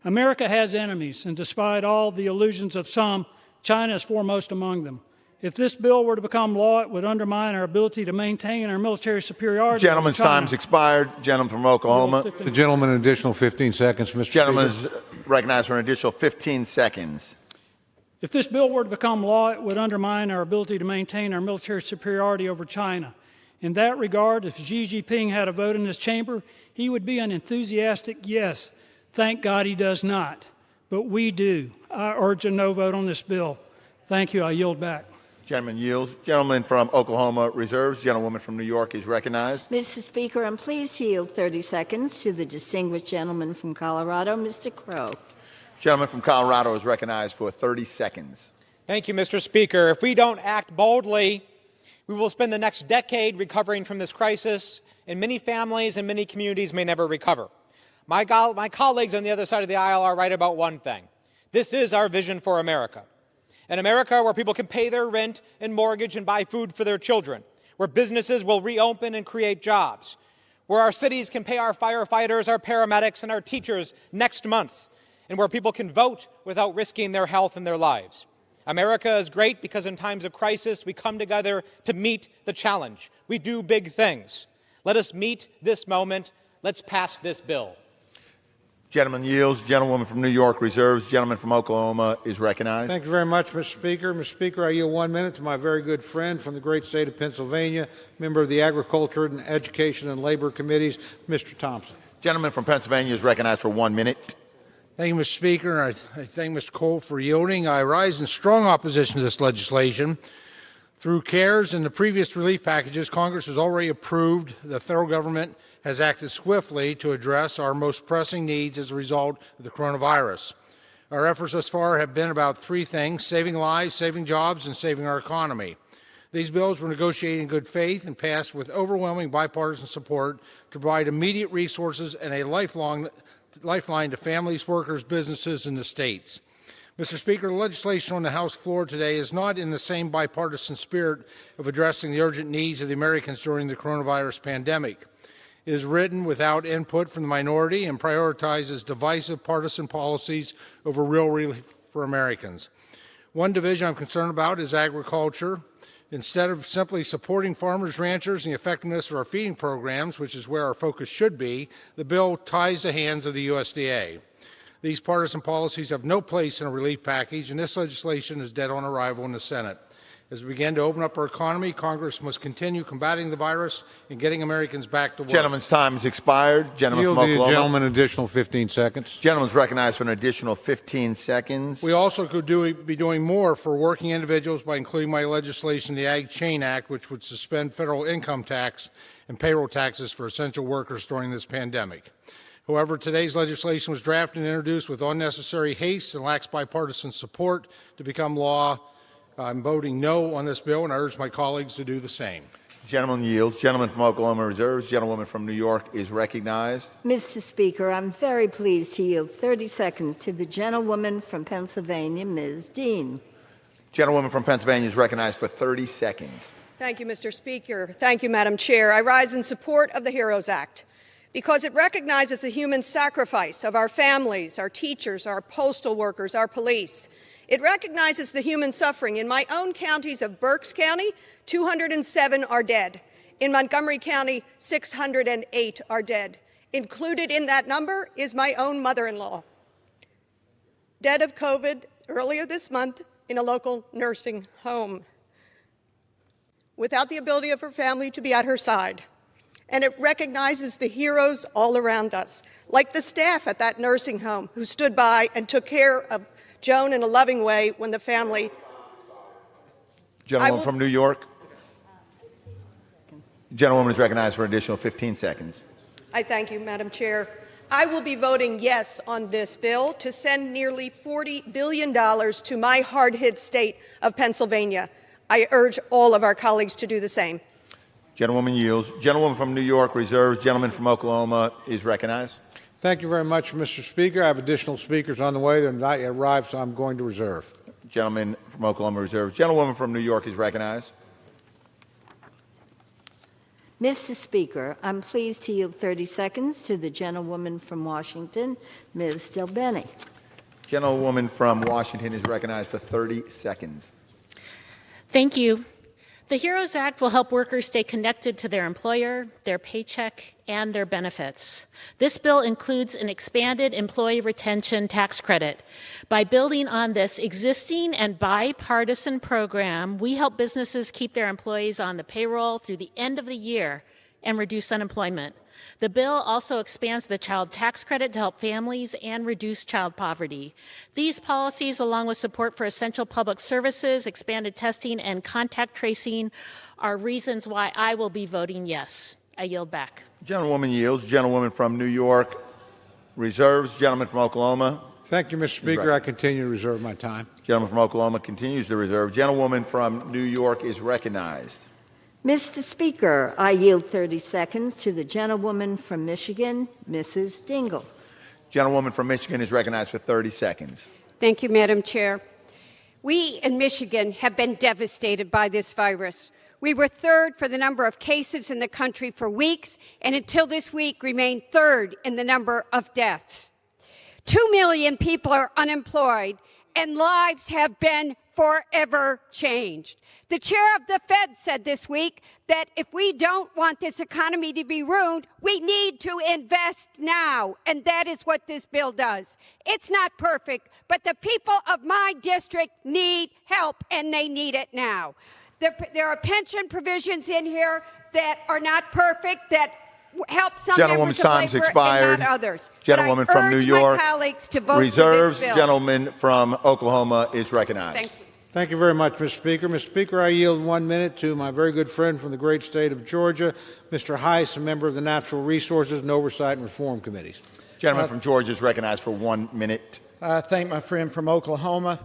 America has enemies, and despite all the illusions of some, China is foremost among them. If this bill were to become law, it would undermine our ability to maintain our military superiority. Gentleman's time's expired. Gentleman from Oklahoma. The gentleman, an additional 15 seconds, Mr. Gentleman Speaker. is recognized for an additional 15 seconds. If this bill were to become law, it would undermine our ability to maintain our military superiority over China. In that regard, if Xi Jinping had a vote in this chamber, he would be an enthusiastic yes. Thank God he does not. But we do. I urge a no vote on this bill. Thank you. I yield back. Gentleman yields. Gentleman from Oklahoma reserves. Gentlewoman from New York is recognized. Mr. Speaker, I'm pleased to yield 30 seconds to the distinguished gentleman from Colorado, Mr. Crow. Gentleman from Colorado is recognized for 30 seconds. Thank you, Mr. Speaker. If we don't act boldly, we will spend the next decade recovering from this crisis, and many families and many communities may never recover. My colleagues on the other side of the aisle are right about one thing. This is our vision for America. An America where people can pay their rent and mortgage and buy food for their children, where businesses will reopen and create jobs, where our cities can pay our firefighters, our paramedics, and our teachers next month, and where people can vote without risking their health and their lives. America is great because in times of crisis, we come together to meet the challenge. We do big things. Let us meet this moment. Let's pass this bill. Gentleman yields. Gentlewoman from New York reserves. Gentleman from Oklahoma is recognized. Thank you very much, Mr. Speaker. Mr. Speaker, I yield 1 minute to my very good friend from the great state of Pennsylvania, member of the Agriculture and Education and Labor Committees, Mr. Thompson. Gentleman from Pennsylvania is recognized for 1 minute. Thank you, Mr. Speaker. I thank Mr. Cole for yielding. I rise in strong opposition to this legislation. Through CARES and the previous relief packages, Congress has already approved. The federal government has acted swiftly to address our most pressing needs as a result of the coronavirus. Our efforts thus far have been about three things: saving lives, saving jobs, and saving our economy. These bills were negotiated in good faith and passed with overwhelming bipartisan support to provide immediate resources and a lifeline to families, workers, businesses, and the states. Mr. Speaker, the legislation on the House floor today is not in the same bipartisan spirit of addressing the urgent needs of the Americans during the coronavirus pandemic. It is written without input from the minority and prioritizes divisive partisan policies over real relief for Americans. One division I'm concerned about is agriculture. Instead of simply supporting farmers, ranchers, and the effectiveness of our feeding programs, which is where our focus should be, the bill ties the hands of the USDA. These partisan policies have no place in a relief package, and this legislation is dead on arrival in the Senate. As we begin to open up our economy, Congress must continue combating the virus and getting Americans back to work. Gentleman's time has expired. Gentleman from Oklahoma. Gentleman, additional 15 seconds. Gentleman's recognized for an additional 15 seconds. We also could be doing more for working individuals by including my legislation, the Ag Chain Act, which would suspend federal income tax and payroll taxes for essential workers during this pandemic. However, today's legislation was drafted and introduced with unnecessary haste and lacks bipartisan support to become law. I'm voting no on this bill, and I urge my colleagues to do the same. Gentleman yields. Gentleman from Oklahoma reserves. Gentlewoman from New York is recognized. Mr. Speaker, I'm very pleased to yield 30 seconds to the gentlewoman from Pennsylvania, Ms. Dean. Gentlewoman from Pennsylvania is recognized for 30 seconds. Thank you, Mr. Speaker. Thank you, Madam Chair. I rise in support of the HEROES Act because it recognizes the human sacrifice of our families, our teachers, our postal workers, our police. It recognizes the human suffering. In my own counties of Berks County, 207 are dead. In Montgomery County, 608 are dead. Included in that number is my own mother-in-law, dead of COVID earlier this month in a local nursing home, without the ability of her family to be at her side. And it recognizes the heroes all around us, like the staff at that nursing home who stood by and took care of Joan in a loving way when the family. Gentlewoman from New York. Gentlewoman is recognized for an additional 15 seconds. I thank you, Madam Chair. I will be voting yes on this bill to send nearly $40 billion to my hard-hit state of Pennsylvania. I urge all of our colleagues to do the same. Gentlewoman yields. Gentlewoman from New York reserves. Gentleman from Oklahoma is recognized. Thank you very much, Mr. Speaker. I have additional speakers on the way. They're not yet arrived, so I'm going to reserve. Gentleman from Oklahoma reserves. Gentlewoman from New York is recognized. Mr. Speaker, I'm pleased to yield 30 seconds to the gentlewoman from Washington, Ms. Delbene. Gentlewoman from Washington is recognized for 30 seconds. Thank you. The HEROES Act will help workers stay connected to their employer, their paycheck, and their benefits. This bill includes an expanded employee retention tax credit. By building on this existing and bipartisan program, we help businesses keep their employees on the payroll through the end of the year and reduce unemployment. The bill also expands the child tax credit to help families and reduce child poverty. These policies, along with support for essential public services, expanded testing, and contact tracing, are reasons why I will be voting yes. I yield back. Gentlewoman yields. Gentlewoman from New York reserves. Gentleman from Oklahoma. Thank you, Mr. Speaker. I continue to reserve my time. Gentleman from Oklahoma continues to reserve. Gentlewoman from New York is recognized. Mr. Speaker, I yield 30 seconds to the gentlewoman from Michigan, Mrs. Dingle. Gentlewoman from Michigan is recognized for 30 seconds. Thank you, Madam Chair. We in Michigan have been devastated by this virus. We were third for the number of cases in the country for weeks, and until this week remained third in the number of deaths. 2 million people are unemployed, and lives have been forever changed. The chair of the Fed said this week that if we don't want this economy to be ruined, we need to invest now, and that is what this bill does. It's not perfect, but the people of my district need help, and they need it now. There are pension provisions in here that are not perfect, that help some Gentlewoman's members of labor expired. and not others. Gentlewoman from New York my colleagues to vote reserves. for this bill. Gentleman from Oklahoma is recognized. Thank you. Thank you very much, Mr. Speaker. Mr. Speaker, I yield 1 minute to my very good friend from the great state of Georgia, Mr. Heiss, a member of the Natural Resources and Oversight and Reform Committees. Gentleman from Georgia is recognized for 1 minute. I thank my friend from Oklahoma.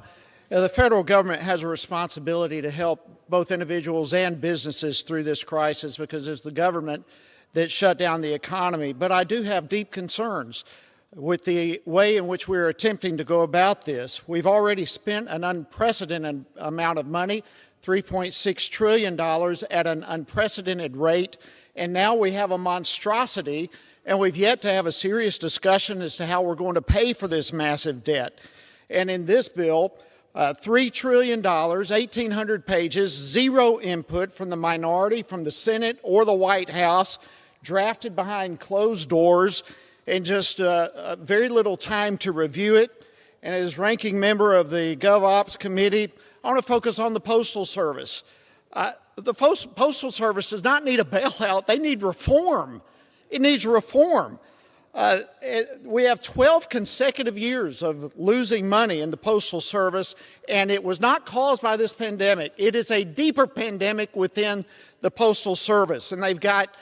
The federal government has a responsibility to help both individuals and businesses through this crisis because it's the government that shut down the economy. But I do have deep concerns with the way in which we're attempting to go about this. We've already spent an unprecedented amount of money, $3.6 trillion at an unprecedented rate, and now we have a monstrosity, and we've yet to have a serious discussion as to how we're going to pay for this massive debt. And in this bill, $3 trillion, 1,800 pages, zero input from the minority, from the Senate or the White House, drafted behind closed doors, and just very little time to review it. And as ranking member of the GovOps committee, I want to focus on the Postal Service. The Postal Service does not need a bailout. They need reform. It needs reform. We have 12 consecutive years of losing money in the Postal Service, and it was not caused by this pandemic. It is a deeper pandemic within the Postal Service, and they've got...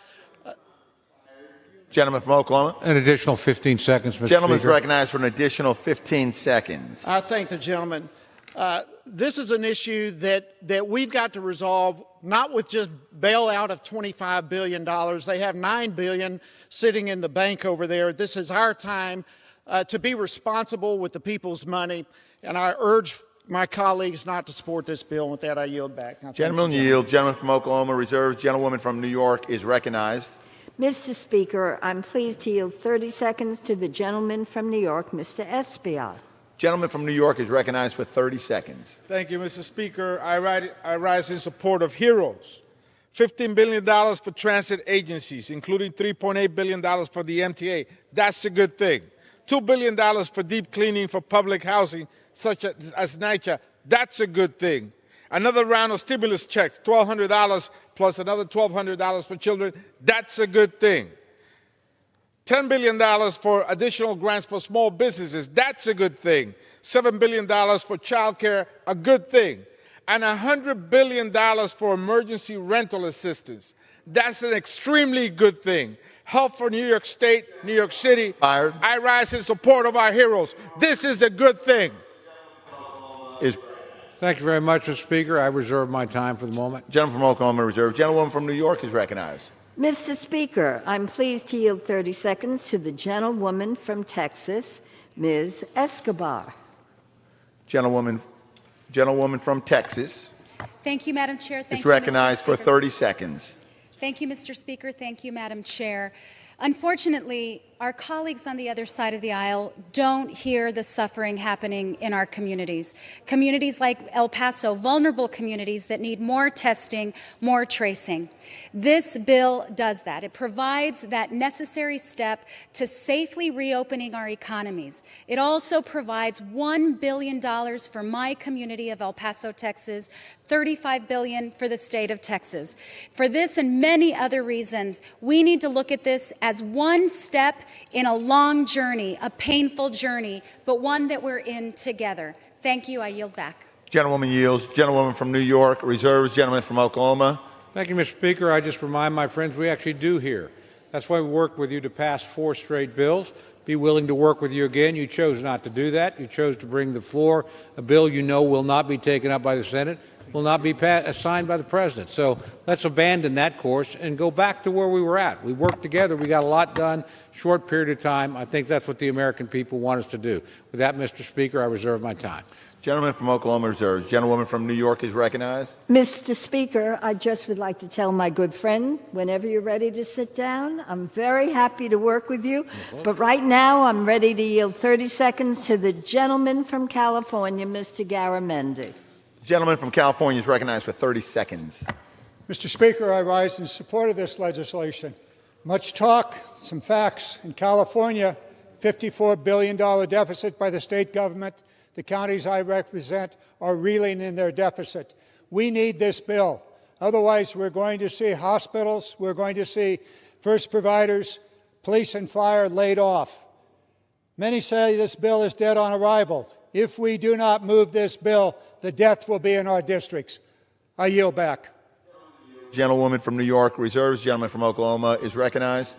Gentleman from Oklahoma. An additional 15 seconds, Mr. Gentleman's Speaker. recognized for an additional 15 seconds. I thank the gentleman. This is an issue that we've got to resolve, not with just bailout of $25 billion. They have $9 billion sitting in the bank over there. This is our time to be responsible with the people's money, and I urge my colleagues not to support this bill. And with that, I yield back. Gentleman yield. Gentleman from Oklahoma reserves. Gentlewoman from New York is recognized. Mr. Speaker, I'm pleased to yield 30 seconds to the gentleman from New York, Mr. Espeal. Gentleman from New York is recognized for 30 seconds. Thank you, Mr. Speaker. I rise in support of HEROES. $15 billion for transit agencies, including $3.8 billion for the MTA. That's a good thing. $2 billion for deep cleaning for public housing, such as NYCHA. That's a good thing. Another round of stimulus checks, $1,200 plus another $1,200 for children. That's a good thing. $10 billion for additional grants for small businesses. That's a good thing. $7 billion for child care, a good thing. And $100 billion for emergency rental assistance. That's an extremely good thing. Help for New York State, New York City. Fired. I rise in support of our heroes. This is a good thing. Thank you very much, Mr. Speaker. I reserve my time for the moment. Gentleman from Oklahoma reserves. Gentlewoman from New York is recognized. Mr. Speaker, I'm pleased to yield 30 seconds to the gentlewoman from Texas, Ms. Escobar. Gentlewoman from Texas Thank you, Madam Chair. is recognized for 30 seconds. Thank you, Mr. Speaker. Thank you, Madam Chair. Unfortunately, our colleagues on the other side of the aisle don't hear the suffering happening in our communities. Communities like El Paso, vulnerable communities that need more testing, more tracing. This bill does that. It provides that necessary step to safely reopening our economies. It also provides $1 billion for my community of El Paso, Texas, $35 billion for the state of Texas. For this and many other reasons, we need to look at this as one step in a long journey, a painful journey, but one that we're in together. Thank you. I yield back. Gentlewoman yields. Gentlewoman from New York reserves. Gentleman from Oklahoma. Thank you, Mr. Speaker. I just remind my friends we actually do hear. That's why we worked with you to pass 4 straight bills. Be willing to work with you again. You chose not to do that. You chose to bring to the floor a bill you know will not be taken up by the Senate, will not be signed by the President. So let's abandon that course and go back to where we were at. We worked together. We got a lot done, short period of time. I think that's what the American people want us to do. With that, Mr. Speaker, I reserve my time. Gentleman from Oklahoma reserves. Gentlewoman from New York is recognized. Mr. Speaker, I just would like to tell my good friend, whenever you're ready to sit down, I'm very happy to work with you. But right now, I'm ready to yield 30 seconds to the gentleman from California, Mr. Garamendi. Gentleman from California is recognized for 30 seconds. Mr. Speaker, I rise in support of this legislation. Much talk, some facts. In California, $54 billion deficit by the state government. The counties I represent are reeling in their deficit. We need this bill. Otherwise, we're going to see hospitals, we're going to see first providers, police and fire laid off. Many say this bill is dead on arrival. If we do not move this bill, the death will be in our districts. I yield back. Gentlewoman from New York reserves. Gentleman from Oklahoma is recognized.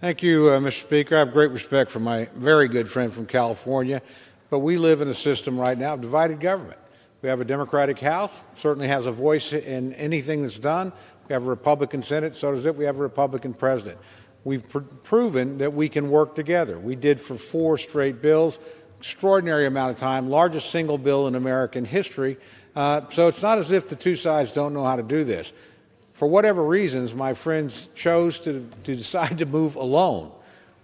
Thank you, Mr. Speaker. I have great respect for my very good friend from California, but we live in a system right now of divided government. We have a Democratic House, certainly has a voice in anything that's done. We have a Republican Senate, so does it. We have a Republican President. We've proven that we can work together. We did for 4 straight bills. Extraordinary amount of time, largest single bill in American history. So it's not as if the two sides don't know how to do this. For whatever reasons, my friends chose to decide to move alone.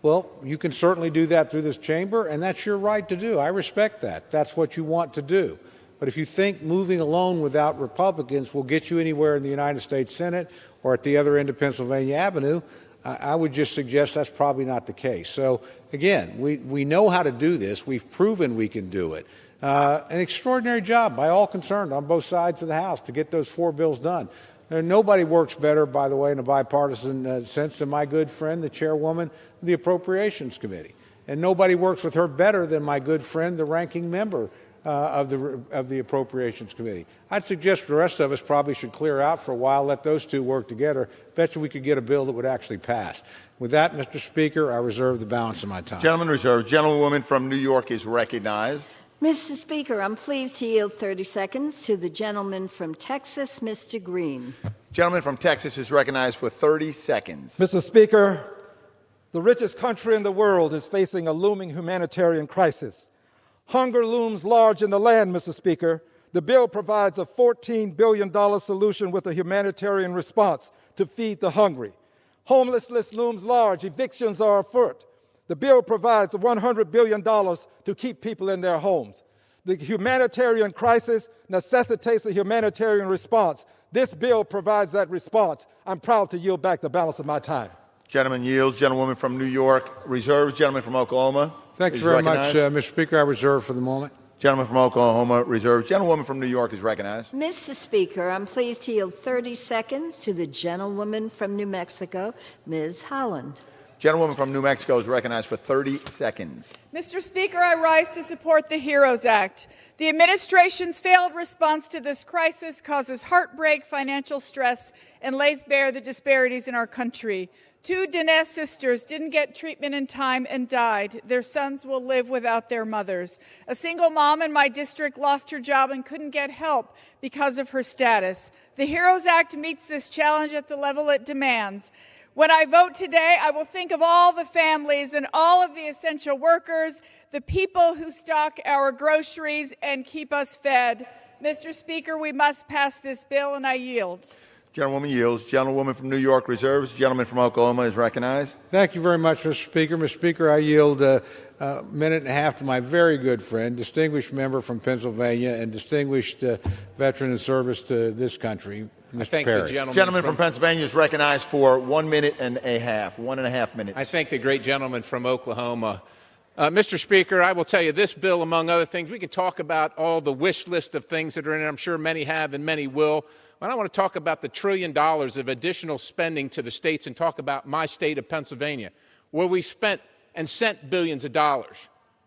Well, you can certainly do that through this chamber, and that's your right to do. I respect that. That's what you want to do. But if you think moving alone without Republicans will get you anywhere in the United States Senate or at the other end of Pennsylvania Avenue, I would just suggest that's probably not the case. So, again, we know how to do this. We've proven we can do it. An extraordinary job by all concerned on both sides of the House to get those 4 bills done. Nobody works better, by the way, in a bipartisan sense than my good friend, the chairwoman of the Appropriations Committee. And nobody works with her better than my good friend, the ranking member of the Appropriations Committee. I'd suggest the rest of us probably should clear out for a while, let those two work together. Bet you we could get a bill that would actually pass. With that, Mr. Speaker, I reserve the balance of my time. Gentleman reserved. Gentlewoman from New York is recognized. Mr. Speaker, I'm pleased to yield 30 seconds to the gentleman from Texas, Mr. Green. Gentleman from Texas is recognized for 30 seconds. Mr. Speaker, the richest country in the world is facing a looming humanitarian crisis. Hunger looms large in the land, Mr. Speaker. The bill provides a $14 billion solution with a humanitarian response to feed the hungry. Homelessness looms large. Evictions are afoot. The bill provides $100 billion to keep people in their homes. The humanitarian crisis necessitates a humanitarian response. This bill provides that response. I'm proud to yield back the balance of my time. Gentleman yields. Gentlewoman from New York reserves. Gentleman from Oklahoma. Thank you very much, Mr. Speaker. I reserve for the moment. Gentleman from Oklahoma reserves. Gentlewoman from New York is recognized. Mr. Speaker, I'm pleased to yield 30 seconds to the gentlewoman from New Mexico, Ms. Holland. Gentlewoman from New Mexico is recognized for 30 seconds. Mr. Speaker, I rise to support the HEROES Act. The administration's failed response to this crisis causes heartbreak, financial stress, and lays bare the disparities in our country. 2 Dinesh sisters didn't get treatment in time and died. Their sons will live without their mothers. A single mom in my district lost her job and couldn't get help because of her status. The HEROES Act meets this challenge at the level it demands. When I vote today, I will think of all the families and all of the essential workers, the people who stock our groceries and keep us fed. Mr. Speaker, we must pass this bill, and I yield. Gentlewoman yields. Gentlewoman from New York reserves. Gentleman from Oklahoma is recognized. Thank you very much, Mr. Speaker. Mr. Speaker, I yield a minute and a half to my very good friend, distinguished member from Pennsylvania and distinguished veteran in service to this country, Mr. Perry. Gentleman from Pennsylvania is recognized for 1 minute and a half, 1.5 minutes. I thank the great gentleman from Oklahoma. Mr. Speaker, I will tell you this bill, among other things, we can talk about all the wish list of things that are in it. I'm sure many have and many will. But I want to talk about the $1 trillion of additional spending to the states and talk about my state of Pennsylvania, where we spent and sent billions of dollars,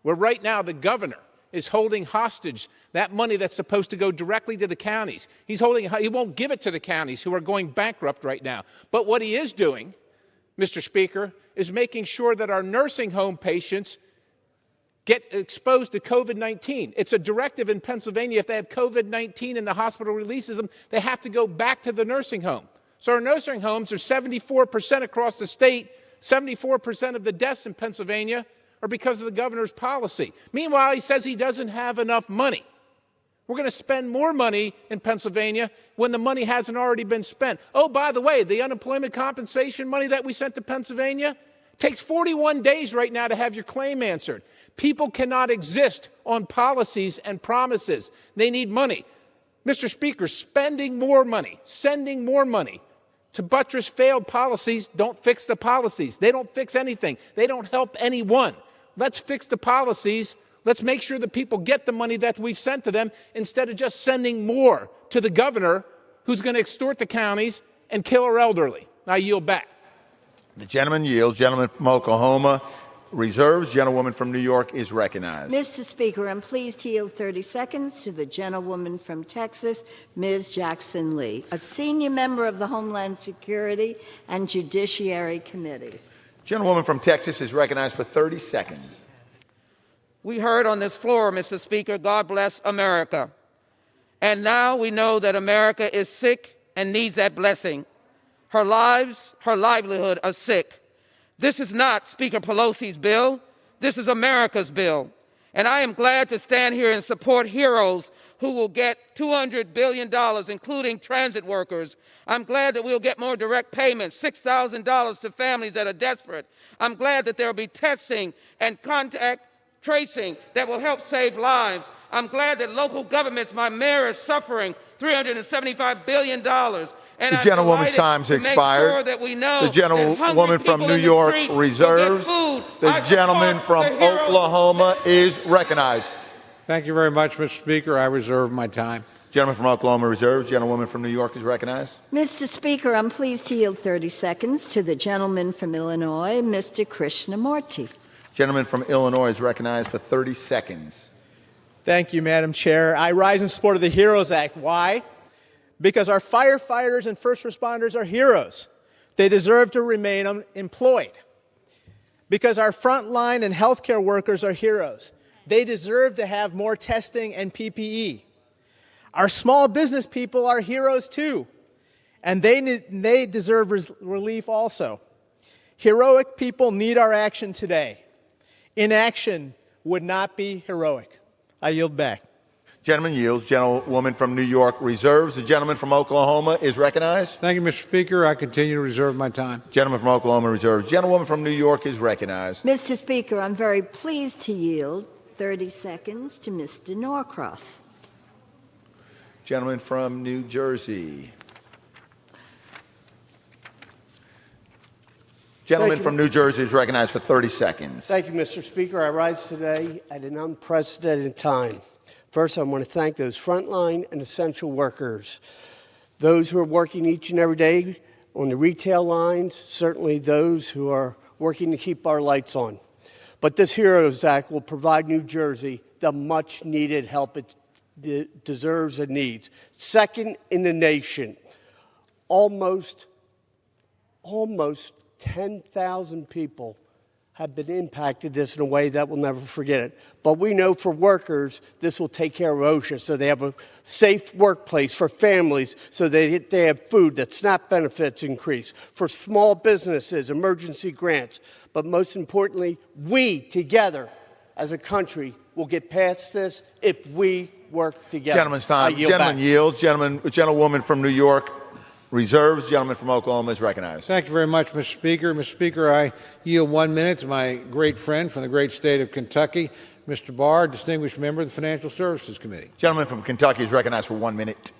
where right now the governor is holding hostage that money that's supposed to go directly to the counties. He won't give it to the counties who are going bankrupt right now. But what he is doing, Mr. Speaker, is making sure that our nursing home patients get exposed to COVID-19. It's a directive in Pennsylvania. If they have COVID-19 and the hospital releases them, they have to go back to the nursing home. So our nursing homes are 74% across the state. 74% of the deaths in Pennsylvania are because of the governor's policy. Meanwhile, he says he doesn't have enough money. We're going to spend more money in Pennsylvania when the money hasn't already been spent. Oh, by the way, the unemployment compensation money that we sent to Pennsylvania takes 41 days right now to have your claim answered. People cannot exist on policies and promises. They need money. Mr. Speaker, spending more money, sending more money to buttress failed policies don't fix the policies. They don't fix anything. They don't help anyone. Let's fix the policies. Let's make sure that people get the money that we've sent to them instead of just sending more to the governor who's going to extort the counties and kill our elderly. I yield back. The gentleman yields. Gentleman from Oklahoma reserves. Gentlewoman from New York is recognized. Mr. Speaker, I'm pleased to yield 30 seconds to the gentlewoman from Texas, Ms. Jackson Lee, a senior member of the Homeland Security and Judiciary Committees. Gentlewoman from Texas is recognized for 30 seconds. We heard on this floor, Mr. Speaker, God bless America. And now we know that America is sick and needs that blessing. Her lives, her livelihood are sick. This is not Speaker Pelosi's bill. This is America's bill. And I am glad to stand here and support heroes who will get $200 billion, including transit workers. I'm glad that we'll get more direct payments, $6,000 to families that are desperate. I'm glad that there will be testing and contact tracing that will help save lives. I'm glad that local governments, my mayor is suffering $375 billion. And the gentlewoman's time's expired. Sure that we know the gentlewoman from New York reserves. The gentleman from Oklahoma is recognized. Thank you very much, Mr. Speaker. I reserve my time. Gentleman from Oklahoma reserves. Gentlewoman from New York is recognized. Mr. Speaker, I'm pleased to yield 30 seconds to the gentleman from Illinois, Mr. Krishnamurti. Gentleman from Illinois is recognized for 30 seconds. Thank you, Madam Chair. I rise in support of the HEROES Act. Why? Because our firefighters and first responders are heroes. They deserve to remain employed. Because our frontline and healthcare workers are heroes. They deserve to have more testing and PPE. Our small business people are heroes too, and they deserve relief also. Heroic people need our action today. Inaction would not be heroic. I yield back. Gentleman yields. Gentlewoman from New York reserves. The gentleman from Oklahoma is recognized. Thank you, Mr. Speaker. I continue to reserve my time. Gentleman from Oklahoma reserves. Gentlewoman from New York is recognized. Mr. Speaker, I'm very pleased to yield 30 seconds to Mr. Norcross. Gentleman from New Jersey. Gentleman from New Jersey is recognized for 30 seconds. Thank you, Mr. Speaker. I rise today at an unprecedented time. First, I want to thank those frontline and essential workers, those who are working each and every day on the retail lines, certainly those who are working to keep our lights on. But this HEROES Act will provide New Jersey the much-needed help it deserves and needs. Second in the nation, almost 10,000 people have been impacted this in a way that we'll never forget it. But we know for workers, this will take care of OSHA, so they have a safe workplace. For families, so they have food, that SNAP benefits increase. For small businesses, emergency grants. But most importantly, we together as a country will get past this if we work together. Gentleman's time. Gentleman yields. Gentlewoman from New York reserves. Gentleman from Oklahoma is recognized. Thank you very much, Mr. Speaker. Mr. Speaker, I yield 1 minute to my great friend from the great state of Kentucky, Mr. Barr, distinguished member of the Financial Services Committee. Gentleman from Kentucky is recognized for 1 minute.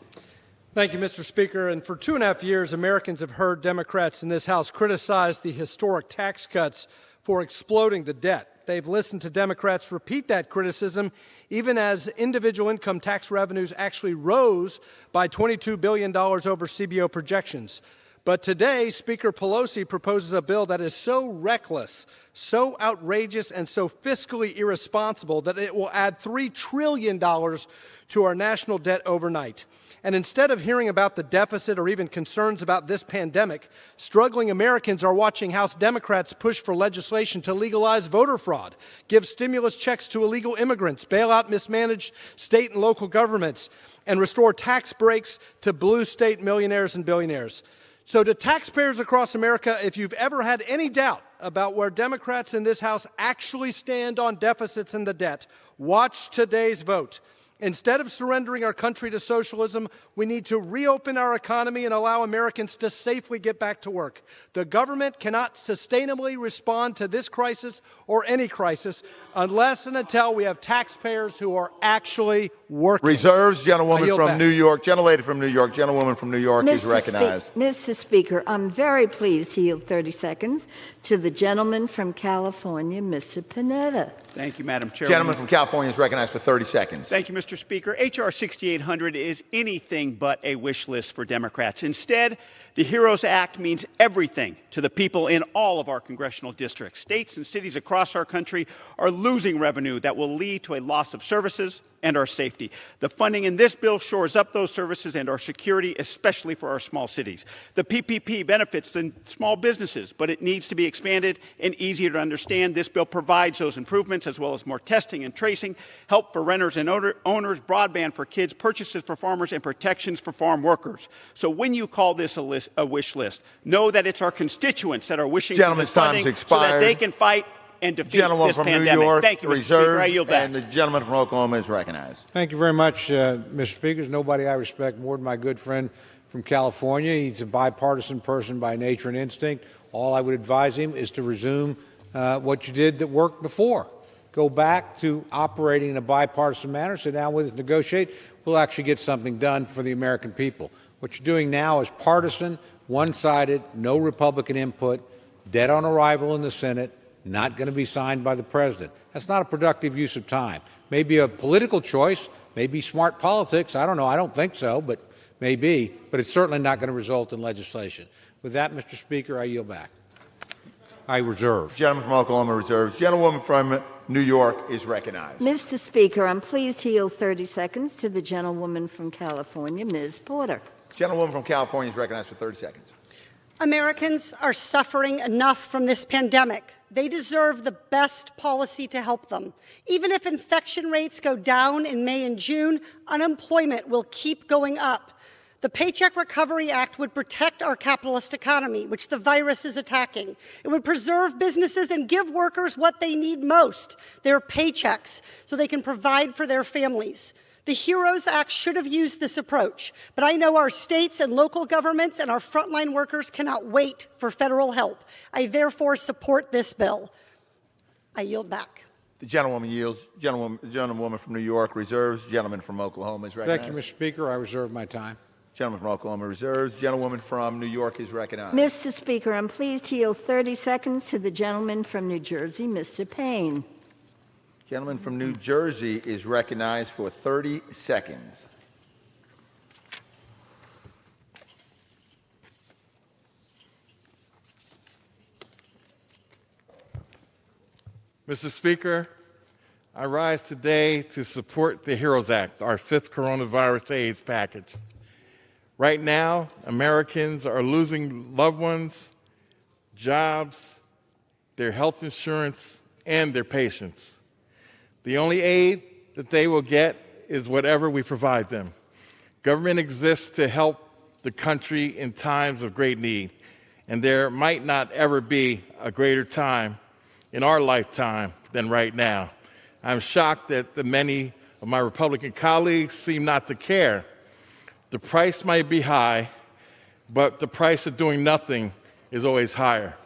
Thank you, Mr. Speaker. And for 2.5 years, Americans have heard Democrats in this House criticize the historic tax cuts for exploding the debt. They've listened to Democrats repeat that criticism, even as individual income tax revenues actually rose by $22 billion over CBO projections. But today, Speaker Pelosi proposes a bill that is so reckless, so outrageous, and so fiscally irresponsible that it will add $3 trillion to our national debt overnight. And instead of hearing about the deficit or even concerns about this pandemic, struggling Americans are watching House Democrats push for legislation to legalize voter fraud, give stimulus checks to illegal immigrants, bail out mismanaged state and local governments, and restore tax breaks to blue state millionaires and billionaires. So to taxpayers across America, if you've ever had any doubt about where Democrats in this House actually stand on deficits and the debt, watch today's vote. Instead of surrendering our country to socialism, we need to reopen our economy and allow Americans to safely get back to work. The government cannot sustainably respond to this crisis or any crisis unless and until we have taxpayers who are actually working. Reserves. Gentlewoman from New York. Gentlelady from New York. Gentlewoman from New York is recognized. Mr. Speaker, I'm very pleased to yield 30 seconds to the gentleman from California, Mr. Panetta. Thank you, Madam Chair. Gentleman from California is recognized for 30 seconds. Thank you, Mr. Speaker. H.R. 6800 is anything but a wish list for Democrats. Instead, the HEROES Act means everything to the people in all of our congressional districts. States and cities across our country are losing revenue that will lead to a loss of services and our safety. The funding in this bill shores up those services and our security, especially for our small cities. The PPP benefits the small businesses, but it needs to be expanded and easier to understand. This bill provides those improvements as well as more testing and tracing, help for renters and owners, broadband for kids, purchases for farmers, and protections for farm workers. So when you call this a wish list, know that it's our constituents that are wishing for this funding so that they can fight and defeat this from pandemic. New York Thank you, Mr. reserves, Speaker. I yield back. and the gentleman from Oklahoma is recognized. Thank you very much, Mr. Speaker. There's nobody I respect more than my good friend from California. He's a bipartisan person by nature and instinct. All I would advise him is to resume what you did that worked before. go back to operating in a bipartisan manner, sit down with us, negotiate. We'll actually get something done for the American people. What you're doing now is partisan, one-sided, no Republican input, dead on arrival in the Senate, not going to be signed by the president. That's not a productive use of time. Maybe a political choice, maybe smart politics. I don't know. I don't think so, but maybe. But it's certainly not going to result in legislation. With that, Mr. Speaker, I yield back. I reserve. Gentleman from Oklahoma reserves. Gentlewoman from New York is recognized. Mr. Speaker, I'm pleased to yield 30 seconds to the gentlewoman from California, Ms. Porter. Gentlewoman from California is recognized for 30 seconds. Americans are suffering enough from this pandemic. They deserve the best policy to help them. Even if infection rates go down in May and June, unemployment will keep going up. The Paycheck Recovery Act would protect our capitalist economy, which the virus is attacking. It would preserve businesses and give workers what they need most, their paychecks, so they can provide for their families. The HEROES Act should have used this approach, but I know our states and local governments and our frontline workers cannot wait for federal help. I therefore support this bill. I yield back. The gentlewoman yields. Gentlewoman from New York reserves. Gentleman from Oklahoma is recognized. Thank you, Mr. Speaker. I reserve my time. Gentleman from Oklahoma reserves. Gentlewoman from New York is recognized. Mr. Speaker, I'm pleased to yield 30 seconds to the gentleman from New Jersey, Mr. Payne. Gentleman from New Jersey is recognized for 30 seconds. Mr. Speaker, I rise today to support the HEROES Act, our fifth coronavirus AIDS package. Right now, Americans are losing loved ones, jobs, their health insurance, and their patients. The only aid that they will get is whatever we provide them. Government exists to help the country in times of great need, and there might not ever be a greater time in our lifetime than right now. I'm shocked that many of my Republican colleagues seem not to care. The price might be high, but the price of doing nothing is always higher.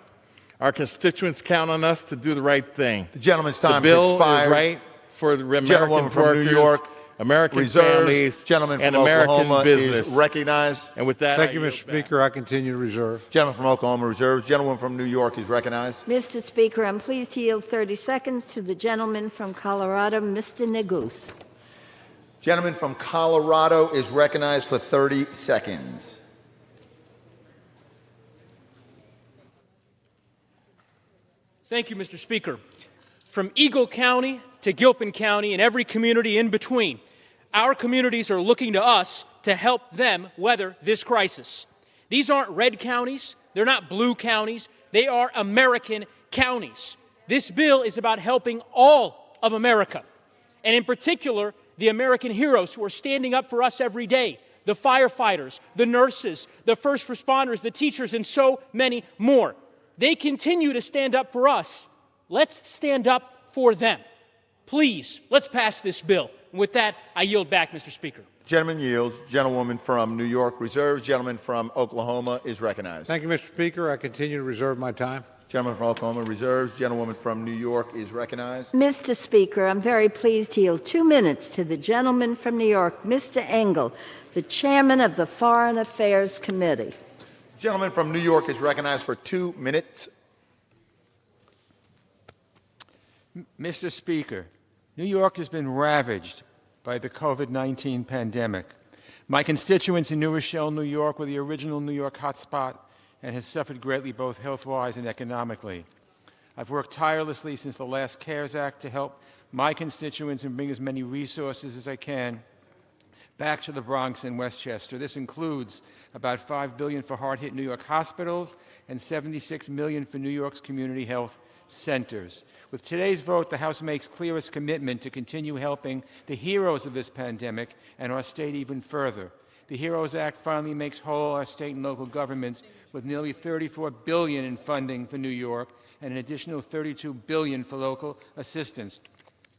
Our constituents count on us to do the right thing. The gentleman's time has expired. The bill is right for the American Gentlewoman from workers, New York American reserves. families, Gentleman and from American Oklahoma business. is recognized. And with that, Thank you, Mr. Speaker. I continue to reserve. Gentleman from Oklahoma reserves. Gentleman from New York is recognized. Mr. Speaker, I'm pleased to yield 30 seconds to the gentleman from Colorado, Mr. Neguse. Gentleman from Colorado is recognized for 30 seconds. Thank you, Mr. Speaker. From Eagle County to Gilpin County and every community in between, our communities are looking to us to help them weather this crisis. These aren't red counties. They're not blue counties. They are American counties. This bill is about helping all of America, and in particular, the American heroes who are standing up for us every day, the firefighters, the nurses, the first responders, the teachers, and so many more. They continue to stand up for us. Let's stand up for them. Please, let's pass this bill. And with that, I yield back, Mr. Speaker. Gentleman yields. Gentlewoman from New York reserves. Gentleman from Oklahoma is recognized. Thank you, Mr. Speaker. I continue to reserve my time. Gentleman from Oklahoma reserves. Gentlewoman from New York is recognized. Mr. Speaker, I'm very pleased to yield 2 minutes to the gentleman from New York, Mr. Engel, the chairman of the Foreign Affairs Committee. Gentleman from New York is recognized for 2 minutes. Mr. Speaker, New York has been ravaged by the COVID-19 pandemic. My constituents in New Rochelle, New York, were the original New York hotspot and has suffered greatly both health-wise and economically. I've worked tirelessly since the last CARES Act to help my constituents and bring as many resources as I can back to the Bronx and Westchester. This includes about $5 billion for hard-hit New York hospitals and $76 million for New York's community health centers. With today's vote, the House makes clear its commitment to continue helping the heroes of this pandemic and our state even further. The HEROES Act finally makes whole our state and local governments with nearly $34 billion in funding for New York and an additional $32 billion for local assistance.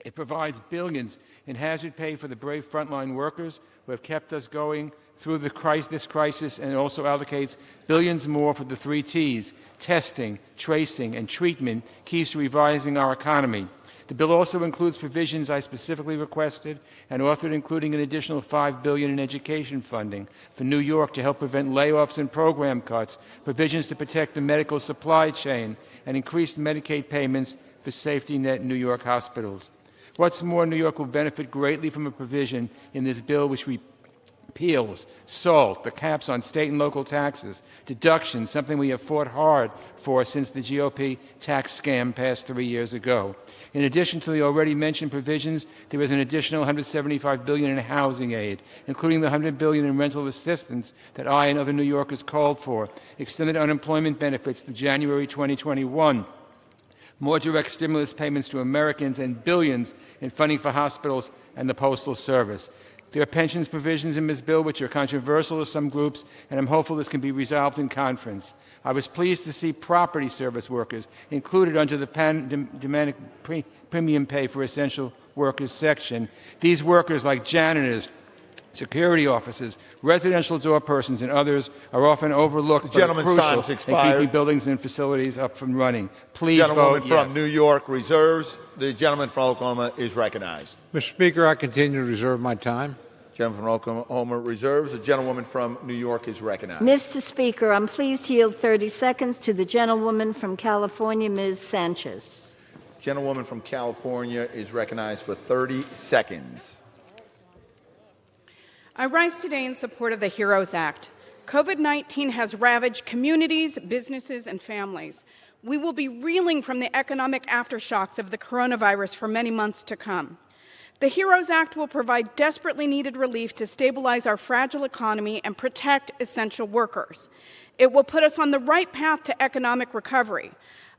It provides billions in hazard pay for the brave frontline workers who have kept us going through this crisis, and also allocates billions more for the 3 T's, testing, tracing, and treatment, keys to revising our economy. The bill also includes provisions I specifically requested and authored, including an additional $5 billion in education funding for New York to help prevent layoffs and program cuts, provisions to protect the medical supply chain, and increased Medicaid payments for safety net New York hospitals. What's more, New York will benefit greatly from a provision in this bill which repeals SALT, the caps on state and local taxes, deductions, something we have fought hard for since the GOP tax scam passed 3 years ago. In addition to the already mentioned provisions, there is an additional $175 billion in housing aid, including the $100 billion in rental assistance that I and other New Yorkers called for, extended unemployment benefits to January 2021, more direct stimulus payments to Americans, and billions in funding for hospitals and the Postal Service. There are pensions provisions in this bill which are controversial to some groups, and I'm hopeful this can be resolved in conference. I was pleased to see property service workers included under the pandemic premium pay for essential workers section. These workers, like janitors, security officers, residential door persons, and others, are often overlooked but are crucial in keeping buildings and facilities up and running. Please vote yes. From New York reserves. The gentleman from Oklahoma is recognized. Mr. Speaker, I continue to reserve my time. Gentleman from Oklahoma reserves. The gentlewoman from New York is recognized. Mr. Speaker, I'm pleased to yield 30 seconds to the gentlewoman from California, Ms. Sanchez. Gentlewoman from California is recognized for 30 seconds. I rise today in support of the HEROES Act. COVID-19 has ravaged communities, businesses, and families. We will be reeling from the economic aftershocks of the coronavirus for many months to come. The HEROES Act will provide desperately needed relief to stabilize our fragile economy and protect essential workers. It will put us on the right path to economic recovery,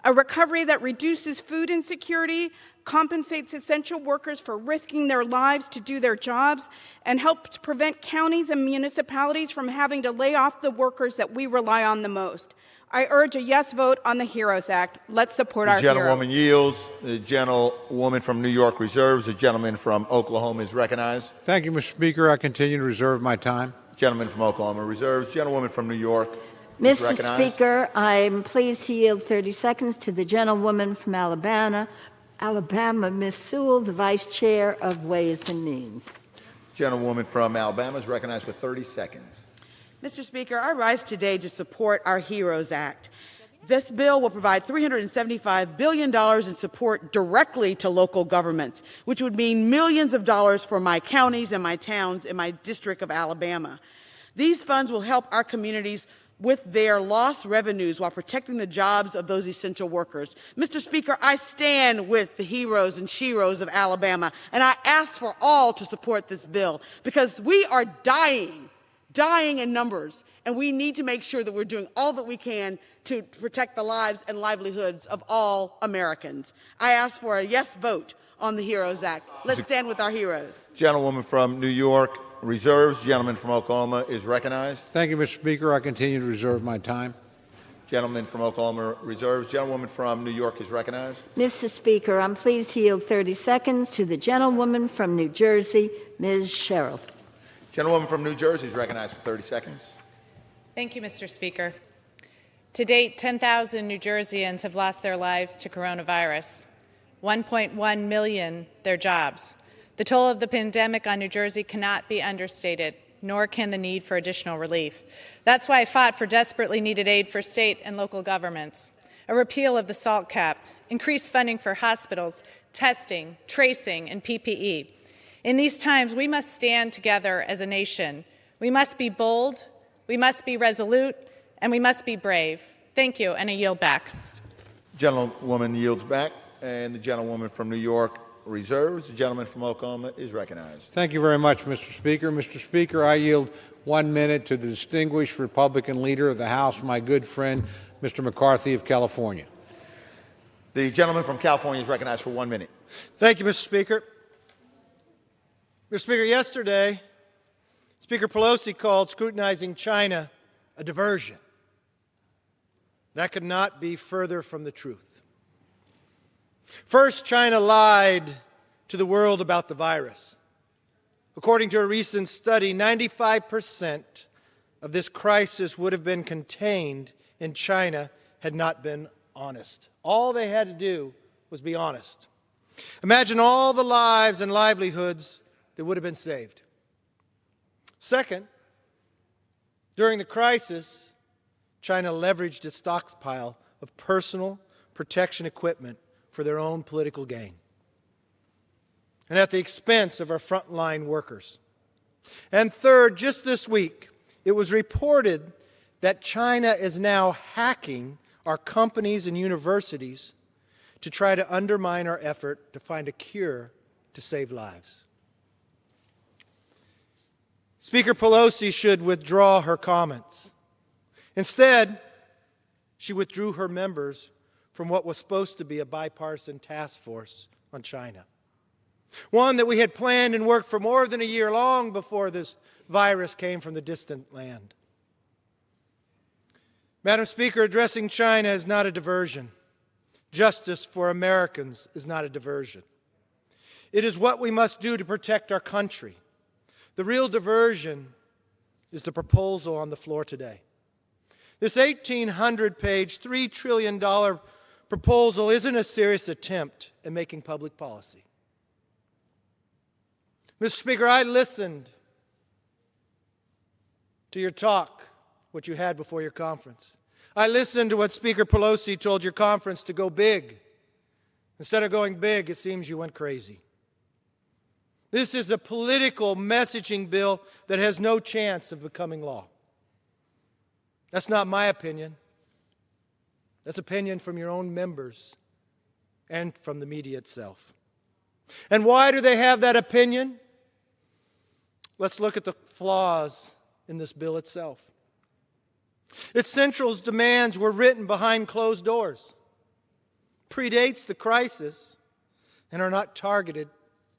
a recovery that reduces food insecurity, compensates essential workers for risking their lives to do their jobs, and helps prevent counties and municipalities from having to lay off the workers that we rely on the most. I urge a yes vote on the HEROES Act. Let's support our heroes. The gentlewoman yields. The gentlewoman from New York reserves. The gentleman from Oklahoma is recognized. Thank you, Mr. Speaker. I continue to reserve my time. Gentleman from Oklahoma reserves. Gentlewoman from New York is recognized. Mr. Speaker, I'm pleased to yield 30 seconds to the gentlewoman from Alabama, Ms. Sewell, the Vice Chair of Ways and Means. Gentlewoman from Alabama is recognized for 30 seconds. Mr. Speaker, I rise today to support our HEROES Act. This bill will provide $375 billion in support directly to local governments, which would mean millions of dollars for my counties and my towns in my district of Alabama. These funds will help our communities with their lost revenues while protecting the jobs of those essential workers. Mr. Speaker, I stand with the heroes and sheroes of Alabama, and I ask for all to support this bill because we are dying in numbers, and we need to make sure that we're doing all that we can to protect the lives and livelihoods of all Americans. I ask for a yes vote on the HEROES Act. Let's stand with our heroes. Gentlewoman from New York reserves. Gentleman from Oklahoma is recognized. Thank you, Mr. Speaker. I continue to reserve my time. Gentleman from Oklahoma reserves. Gentlewoman from New York is recognized. Mr. Speaker, I'm pleased to yield 30 seconds to the gentlewoman from New Jersey, Ms. Sherrill. Gentlewoman from New Jersey is recognized for 30 seconds. Thank you, Mr. Speaker. To date, 10,000 New Jerseyans have lost their lives to coronavirus, 1.1 million their jobs. The toll of the pandemic on New Jersey cannot be understated, nor can the need for additional relief. That's why I fought for desperately needed aid for state and local governments, a repeal of the SALT cap, increased funding for hospitals, testing, tracing, and PPE. In these times, we must stand together as a nation. We must be bold, we must be resolute, and we must be brave. Thank you, and I yield back. Gentlewoman yields back, and the gentlewoman from New York reserves. The gentleman from Oklahoma is recognized. Thank you very much, Mr. Speaker. Mr. Speaker, I yield 1 minute to the distinguished Republican leader of the House, my good friend, Mr. McCarthy of California. The gentleman from California is recognized for 1 minute. Thank you, Mr. Speaker. Mr. Speaker, yesterday, Speaker Pelosi called scrutinizing China a diversion. That could not be further from the truth. First, China lied to the world about the virus. According to a recent study, 95% of this crisis would have been contained in China had not been honest. All they had to do was be honest. Imagine all the lives and livelihoods that would have been saved. Second, during the crisis, China leveraged its stockpile of personal protection equipment for their own political gain, and at the expense of our frontline workers. And third, just this week, it was reported that China is now hacking our companies and universities to try to undermine our effort to find a cure to save lives. Speaker Pelosi should withdraw her comments. Instead, she withdrew her members from what was supposed to be a bipartisan task force on China. One that we had planned and worked for more than a year long before this virus came from the distant land. Madam Speaker, addressing China is not a diversion. Justice for Americans is not a diversion. It is what we must do to protect our country. The real diversion is the proposal on the floor today. This 1,800-page, $3 trillion proposal isn't a serious attempt at making public policy. Mr. Speaker, I listened to your talk, what you had before your conference. I listened to what Speaker Pelosi told your conference to go big. Instead of going big, it seems you went crazy. This is a political messaging bill that has no chance of becoming law. That's not my opinion. That's opinion from your own members and from the media itself. And why do they have that opinion? Let's look at the flaws in this bill itself. Its central demands were written behind closed doors, predates the crisis, and are not targeted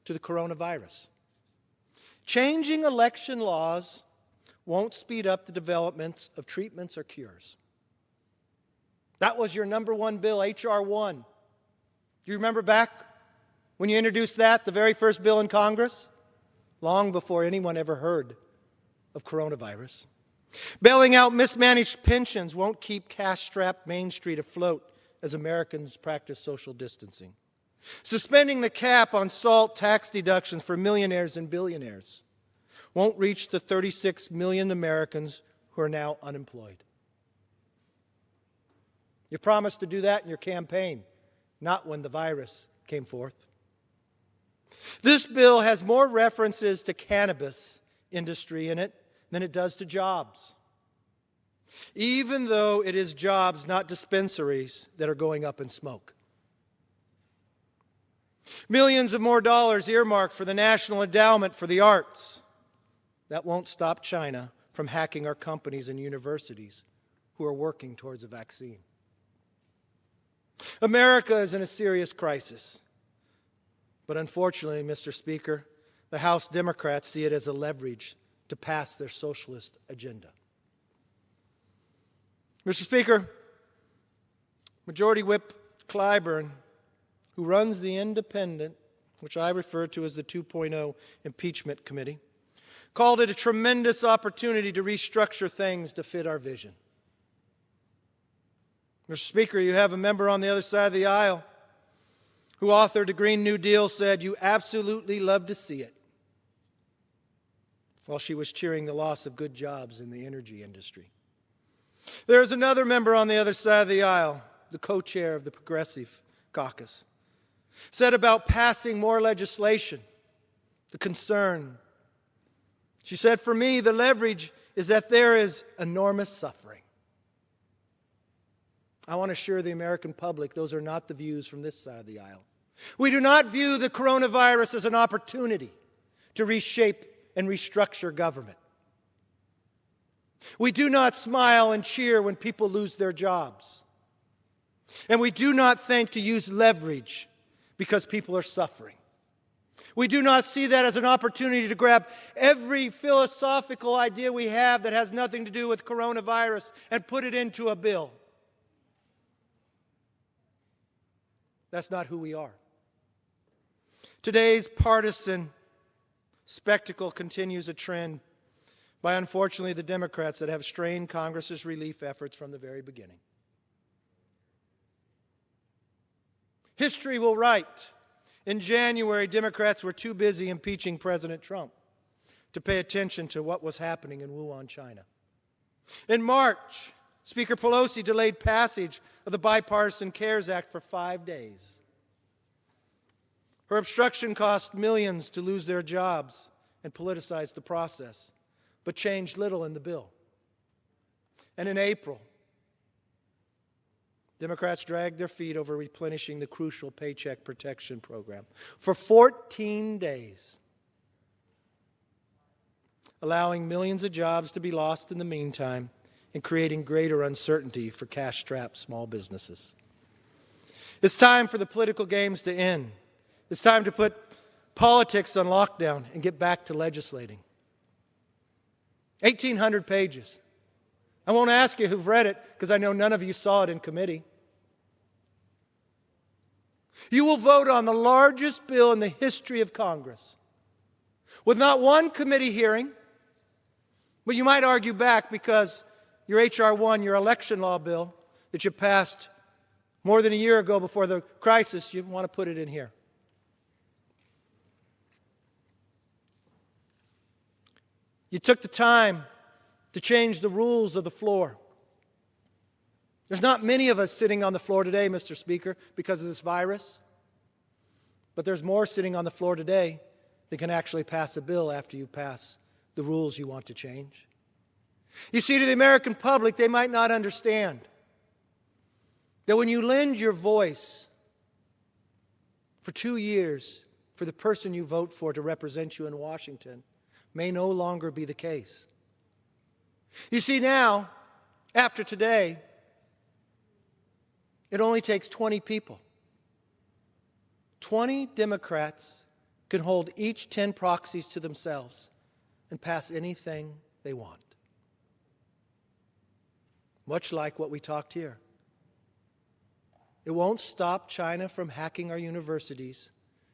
to the coronavirus. Changing election laws won't speed up the development of treatments or cures. That was your number one bill, H.R. 1. Do you remember back when you introduced that, the very first bill in Congress? Long before anyone ever heard of coronavirus. Bailing out mismanaged pensions won't keep cash-strapped Main Street afloat as Americans practice social distancing. Suspending the cap on SALT tax deductions for millionaires and billionaires won't reach the 36 million Americans who are now unemployed. You promised to do that in your campaign, not when the virus came forth. This bill has more references to cannabis industry in it than it does to jobs, even though it is jobs, not dispensaries, that are going up in smoke. Millions of more dollars earmarked for the National Endowment for the Arts. That won't stop China from hacking our companies and universities who are working towards a vaccine. America is in a serious crisis. But unfortunately, Mr. Speaker, the House Democrats see it as a leverage to pass their socialist agenda. Mr. Speaker, Majority Whip Clyburn, who runs the independent, which I refer to as the 2.0 impeachment committee, called it a tremendous opportunity to restructure things to fit our vision. Mr. Speaker, you have a member on the other side of the aisle who authored the Green New Deal, said you absolutely love to see it, while she was cheering the loss of good jobs in the energy industry. There's another member on the other side of the aisle, the co-chair of the Progressive Caucus, said about passing more legislation, the concern. She said, for me, the leverage is that there is enormous suffering. I want to assure the American public those are not the views from this side of the aisle. We do not view the coronavirus as an opportunity to reshape and restructure government. We do not smile and cheer when people lose their jobs. And we do not think to use leverage because people are suffering. We do not see that as an opportunity to grab every philosophical idea we have that has nothing to do with coronavirus and put it into a bill. That's not who we are. Today's partisan spectacle continues a trend by, unfortunately, the Democrats that have strained Congress's relief efforts from the very beginning. History will write In January, Democrats were too busy impeaching President Trump to pay attention to what was happening in Wuhan, China. In March, Speaker Pelosi delayed passage of the bipartisan CARES Act for 5 days. Her obstruction cost millions to lose their jobs and politicized the process, but changed little in the bill. And in April, Democrats dragged their feet over replenishing the crucial Paycheck Protection Program for 14 days, allowing millions of jobs to be lost in the meantime and creating greater uncertainty for cash-strapped small businesses. It's time for the political games to end. It's time to put politics on lockdown and get back to legislating. 1,800 pages. I won't ask you who've read it because I know none of you saw it in committee. You will vote on the largest bill in the history of Congress with not one committee hearing, but you might argue back because your H.R. 1, your election law bill that you passed more than a year ago before the crisis, you want to put it in here. You took the time to change the rules of the floor. There's not many of us sitting on the floor today, Mr. Speaker, because of this virus. But there's more sitting on the floor today that can actually pass a bill after you pass the rules you want to change. You see, to the American public, they might not understand that when you lend your voice for 2 years for the person you vote for to represent you in Washington may no longer be the case. You see, now, after today, it only takes 20 people. 20 Democrats can hold each 10 proxies to themselves and pass anything they want. Much like what we talked here. It won't stop China from hacking our universities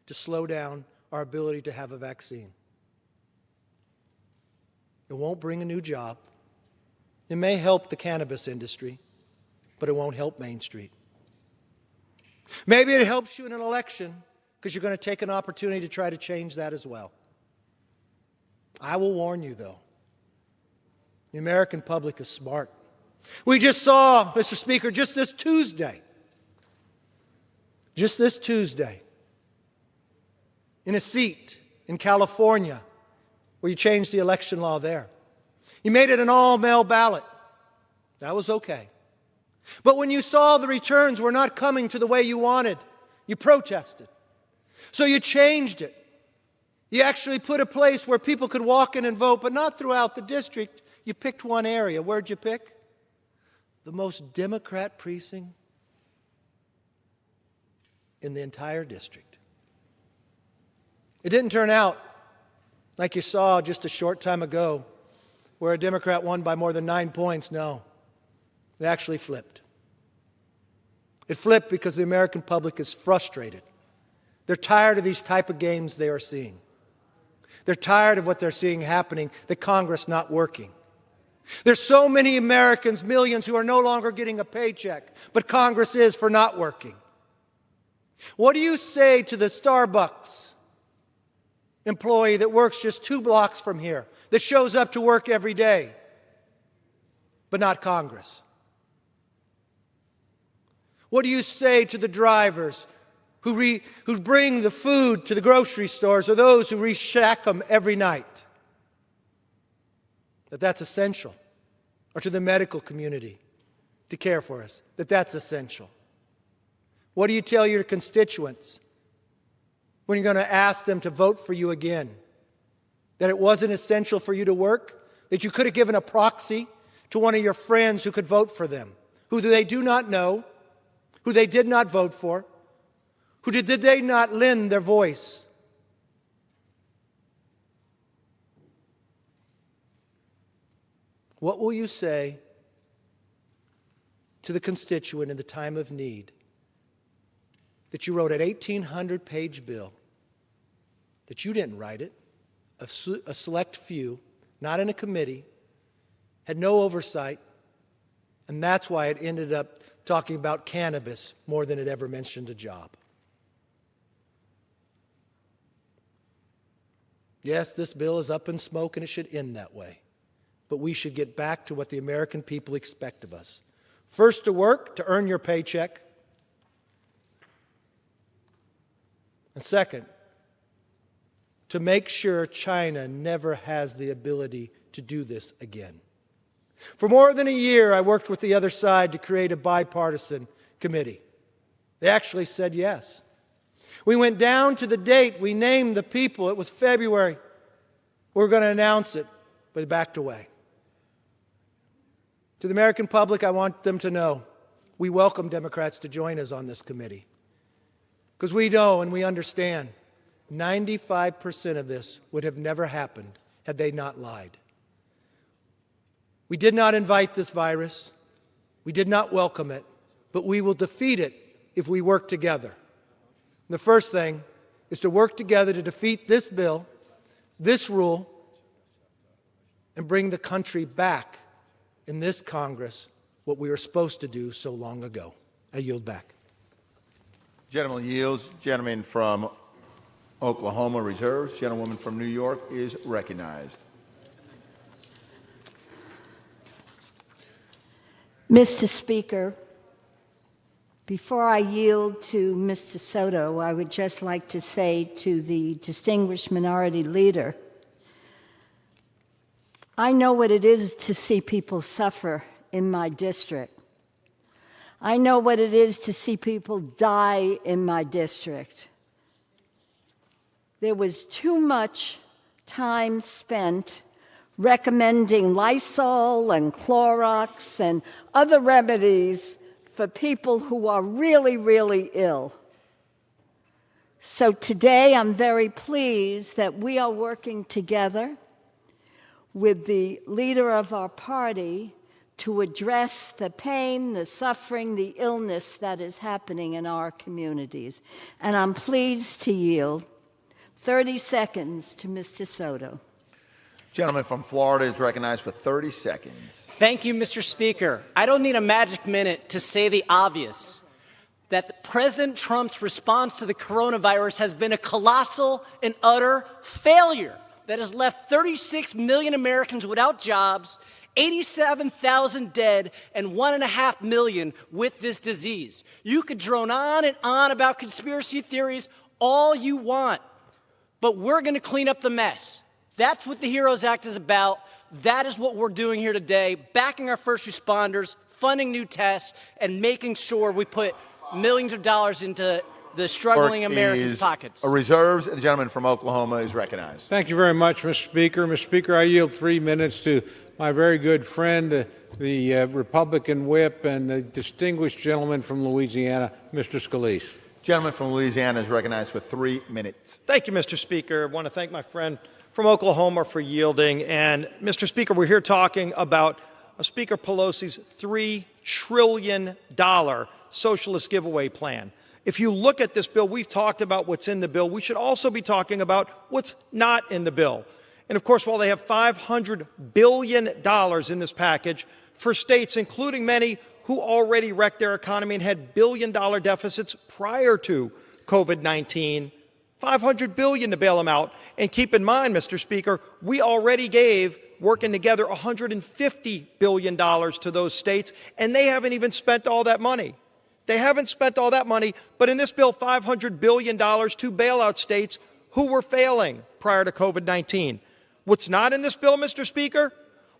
to slow down our ability to have a vaccine. It won't bring a new job. It may help the cannabis industry, but it won't help Main Street. Maybe it helps you in an election because you're going to take an opportunity to try to change that as well. I will warn you, though. The American public is smart. We just saw, Mr. Speaker, just this Tuesday, in a seat in California where you changed the election law there. You made it an all-mail ballot. That was okay. But when you saw the returns were not coming to the way you wanted, you protested. So you changed it. You actually put a place where people could walk in and vote, but not throughout the district. You picked one area. Where'd you pick? The most Democrat precinct in the entire district. It didn't turn out like you saw just a short time ago where a Democrat won by more than 9 points. No, it actually flipped. It flipped because the American public is frustrated. They're tired of these type of games they are seeing. They're tired of what they're seeing happening, the Congress not working. There's so many Americans, millions, who are no longer getting a paycheck, but Congress is for not working. What do you say to the Starbucks employee that works just 2 blocks from here, that shows up to work every day, but not Congress? What do you say to the drivers who bring the food to the grocery stores, or those who reshack them every night? That's essential. Or to the medical community to care for us, that's essential. What do you tell your constituents when you're going to ask them to vote for you again? That it wasn't essential for you to work? That you could have given a proxy to one of your friends who could vote for them, who they do not know, who they did not vote for, who did they not lend their voice? What will you say to the constituent in the time of need that you wrote an 1,800-page bill, that you didn't write it, a select few, not in a committee, had no oversight, and that's why it ended up talking about cannabis more than it ever mentioned a job? Yes, this bill is up in smoke and it should end that way. But we should get back to what the American people expect of us. First, to work, to earn your paycheck. And second, to make sure China never has the ability to do this again. For more than a year, I worked with the other side to create a bipartisan committee. They actually said yes. We went down to the date. We named the people. It was February. We were going to announce it, but they backed away. To the American public, I want them to know we welcome Democrats to join us on this committee. Because we know and we understand 95% of this would have never happened had they not lied. We did not invite this virus. We did not welcome it, but we will defeat it if we work together. The first thing is to work together to defeat this bill, this rule, and bring the country back in this Congress what we were supposed to do so long ago. I yield back. Gentleman yields. Gentleman from Oklahoma reserves. Gentlewoman from New York is recognized. Mr. Speaker, before I yield to Mr. Soto, I would just like to say to the distinguished minority leader, I know what it is to see people suffer in my district. I know what it is to see people die in my district. There was too much time spent recommending Lysol and Clorox and other remedies for people who are really, really ill. So today I'm very pleased that we are working together with the leader of our party to address the pain, the suffering, the illness that is happening in our communities. And I'm pleased to yield 30 seconds to Mr. Soto. Gentleman from Florida is recognized for 30 seconds. Thank you, Mr. Speaker. I don't need a magic minute to say the obvious, that President Trump's response to the coronavirus has been a colossal and utter failure that has left 36 million Americans without jobs, 87,000 dead, and 1.5 million with this disease. You could drone on and on about conspiracy theories all you want, but we're going to clean up the mess. That's what the HEROES Act is about. That is what we're doing here today, backing our first responders, funding new tests, and making sure we put millions of dollars into the struggling Americans' pockets. Reserves. The gentleman from Oklahoma is recognized. Thank you very much, Mr. Speaker. Mr. Speaker, I yield 3 minutes to my very good friend, the Republican whip, and the distinguished gentleman from Louisiana, Mr. Scalise. Gentleman from Louisiana is recognized for 3 minutes. Thank you, Mr. Speaker. I want to thank my friend from Oklahoma for yielding. And, Mr. Speaker, we're here talking about Speaker Pelosi's $3 trillion socialist giveaway plan. If you look at this bill, we've talked about what's in the bill. We should also be talking about what's not in the bill. And, of course, while they have $500 billion in this package for states, including many who already wrecked their economy and had billion-dollar deficits prior to COVID-19, $500 billion to bail them out. And keep in mind, Mr. Speaker, we already gave, working together, $150 billion to those states, and they haven't even spent all that money. They haven't spent all that money, but in this bill, $500 billion to bail out states who were failing prior to COVID-19. What's not in this bill, Mr. Speaker?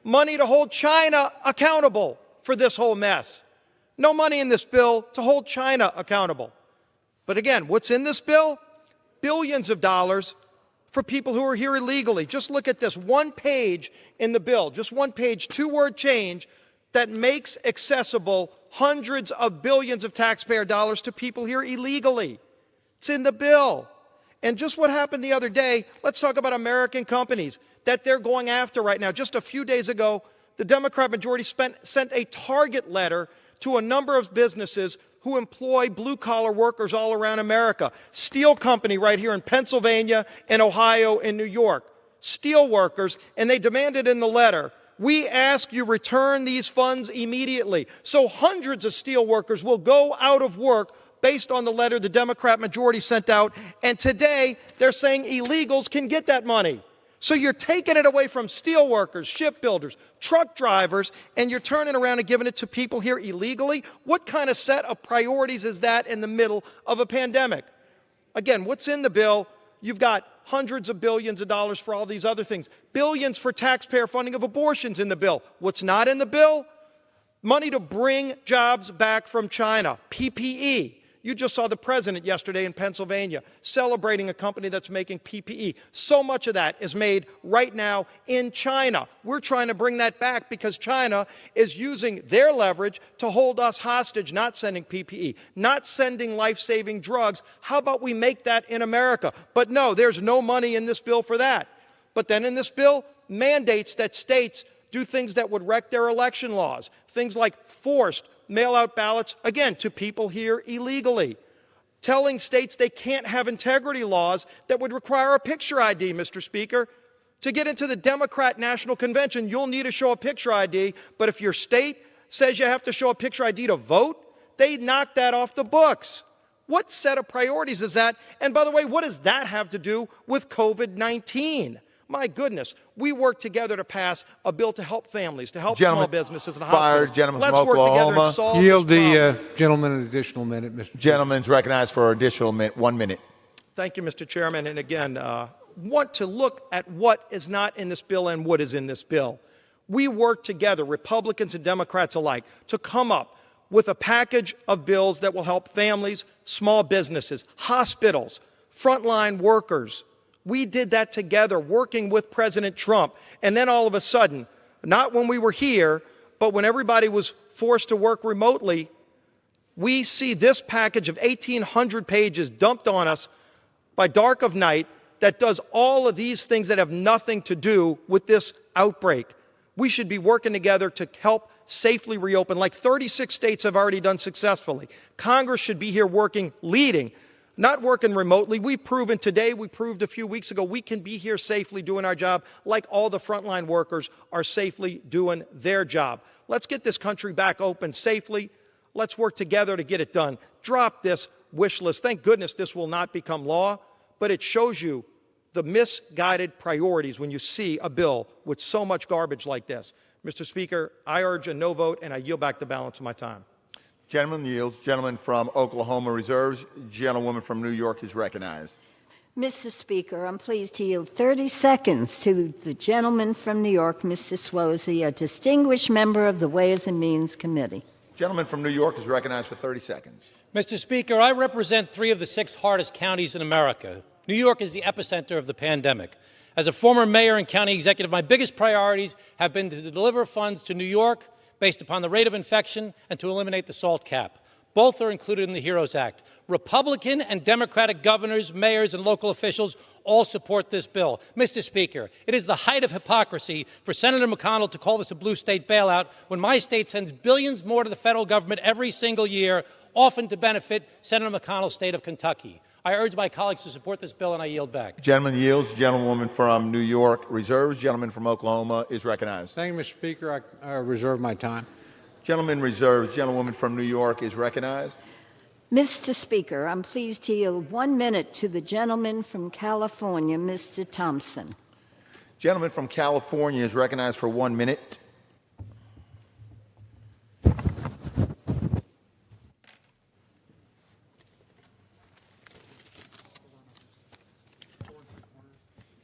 Money to hold China accountable for this whole mess. No money in this bill to hold China accountable. But again, what's in this bill? Billions of dollars for people who are here illegally. Just look at this one page in the bill, just one page, two-word change that makes accessible hundreds of billions of taxpayer dollars to people here illegally. It's in the bill. And just what happened the other day, let's talk about American companies that they're going after right now. Just a few days ago, the Democrat majority sent a target letter to a number of businesses who employ blue-collar workers all around America. Steel company right here in Pennsylvania and Ohio and New York. Steel workers, and they demanded in the letter, we ask you return these funds immediately. So hundreds of steel workers will go out of work based on the letter the Democrat majority sent out. And today, they're saying illegals can get that money. So you're taking it away from steel workers, shipbuilders, truck drivers, and you're turning around and giving it to people here illegally? What kind of set of priorities is that in the middle of a pandemic? Again, what's in the bill? You've got hundreds of billions of dollars for all these other things. Billions for taxpayer funding of abortions in the bill. What's not in the bill? Money to bring jobs back from China. PPE. You just saw the president yesterday in Pennsylvania celebrating a company that's making PPE. So much of that is made right now in China. We're trying to bring that back because China is using their leverage to hold us hostage, not sending PPE, not sending life-saving drugs. How about we make that in America? But no, there's no money in this bill for that. But then in this bill, mandates that states do things that would wreck their election laws, things like forced mail-out ballots, again, to people here illegally. Telling states they can't have integrity laws that would require a picture ID, Mr. Speaker. To get into the Democrat National Convention, you'll need to show a picture ID, but if your state says you have to show a picture ID to vote, they knock that off the books. What set of priorities is that? And by the way, what does that have to do with COVID-19? My goodness, we work together to pass a bill to help families, to help small businesses and hospitals. Let's work together and solve Yield this the gentleman an additional minute, Mr. Chairman. Gentleman's recognized for an additional 1 minute. Thank you, Mr. Chairman. And again, want to look at what is not in this bill and what is in this bill. We work together, Republicans and Democrats alike, to come up with a package of bills that will help families, small businesses, hospitals, frontline workers. We did that together, working with President Trump. And then all of a sudden, not when we were here, but when everybody was forced to work remotely, we see this package of 1,800 pages dumped on us by dark of night that does all of these things that have nothing to do with this outbreak. We should be working together to help safely reopen, like 36 states have already done successfully. Congress should be here working, leading, not working remotely. We've proven today, we proved a few weeks ago, we can be here safely doing our job like all the frontline workers are safely doing their job. Let's get this country back open safely. Let's work together to get it done. Drop this wish list. Thank goodness this will not become law, but it shows you the misguided priorities when you see a bill with so much garbage like this. Mr. Speaker, I urge a no vote, and I yield back the balance of my time. Gentleman yields. Gentleman from Oklahoma reserves. Gentlewoman from New York is recognized. Mr. Speaker, I'm pleased to yield 30 seconds to the gentleman from New York, Mr. Swosey, a distinguished member of the Ways and Means Committee. Gentleman from New York is recognized for 30 seconds. Mr. Speaker, I represent 3 of the 6 hardest counties in America. New York is the epicenter of the pandemic. As a former mayor and county executive, my biggest priorities have been to deliver funds to New York based upon the rate of infection and to eliminate the SALT cap. Both are included in the HEROES Act. Republican and Democratic governors, mayors, and local officials all support this bill. Mr. Speaker, it is the height of hypocrisy for Senator McConnell to call this a blue state bailout when my state sends billions more to the federal government every single year, often to benefit Senator McConnell's state of Kentucky. I urge my colleagues to support this bill, and I yield back. Gentleman yields. Gentlewoman from New York reserves. Gentleman from Oklahoma is recognized. Thank you, Mr. Speaker. I reserve my time. Gentleman reserves. Gentlewoman from New York is recognized. Mr. Speaker, I'm pleased to yield 1 minute to the gentleman from California, Mr. Thompson. Gentleman from California is recognized for 1 minute.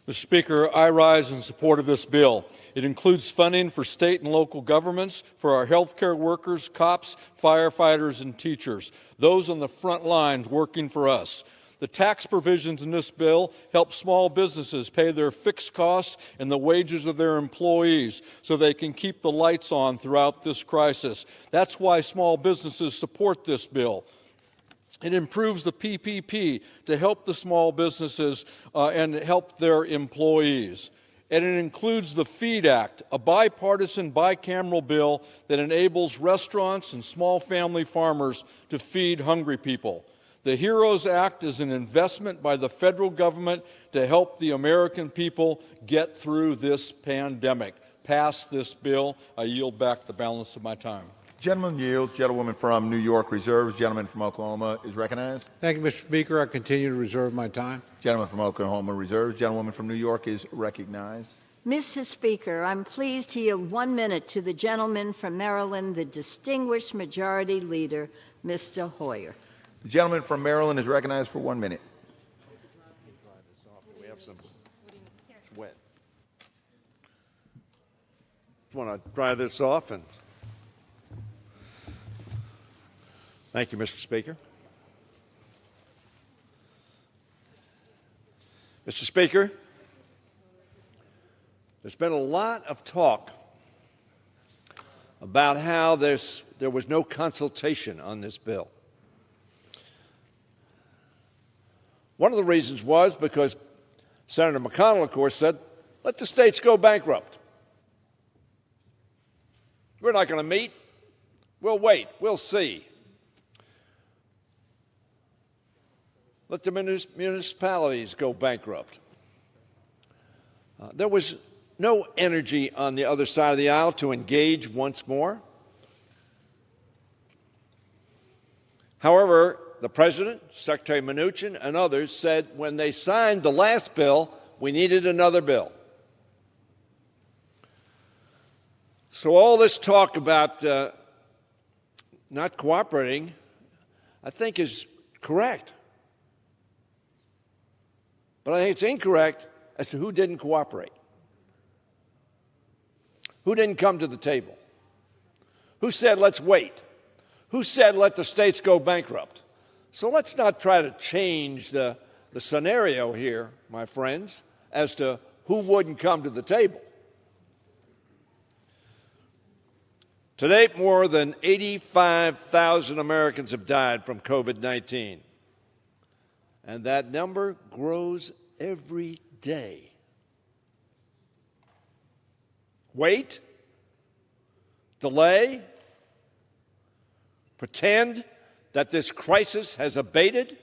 Mr. Speaker, I rise in support of this bill. It includes funding for state and local governments, for our healthcare workers, cops, firefighters, and teachers, those on the front lines working for us. The tax provisions in this bill help small businesses pay their fixed costs and the wages of their employees so they can keep the lights on throughout this crisis. That's why small businesses support this bill. It improves the PPP to help the small businesses and help their employees. And it includes the FEED Act, a bipartisan, bicameral bill that enables restaurants and small family farmers to feed hungry people. The HEROES Act is an investment by the federal government to help the American people get through this pandemic. Pass this bill. I yield back the balance of my time. Gentleman yields. Gentlewoman from New York reserves. Gentleman from Oklahoma is recognized. Thank you, Mr. Speaker. I continue to reserve my time. Gentleman from Oklahoma reserves. Gentlewoman from New York is recognized. Mr. Speaker, I'm pleased to yield 1 minute to the gentleman from Maryland, the distinguished Majority Leader, Mr. Hoyer. The gentleman from Maryland is recognized for 1 minute. We have some wet. I want to dry this off and thank you, Mr. Speaker. Mr. Speaker, there's been a lot of talk about how there was no consultation on this bill. One of the reasons was because Senator McConnell, of course, said, let the states go bankrupt. We're not going to meet. We'll wait. We'll see. Let the municipalities go bankrupt. There was no energy on the other side of the aisle to engage once more. However, the President, Secretary Mnuchin, and others said when they signed the last bill, we needed another bill. So all this talk about not cooperating, I think, is correct. But I think it's incorrect as to who didn't cooperate. Who didn't come to the table? Who said, let's wait? Who said, let the states go bankrupt? So let's not try to change the scenario here, my friends, as to who wouldn't come to the table. To date, more than 85,000 Americans have died from COVID-19. And that number grows every day. Wait, delay, pretend that this crisis has abated.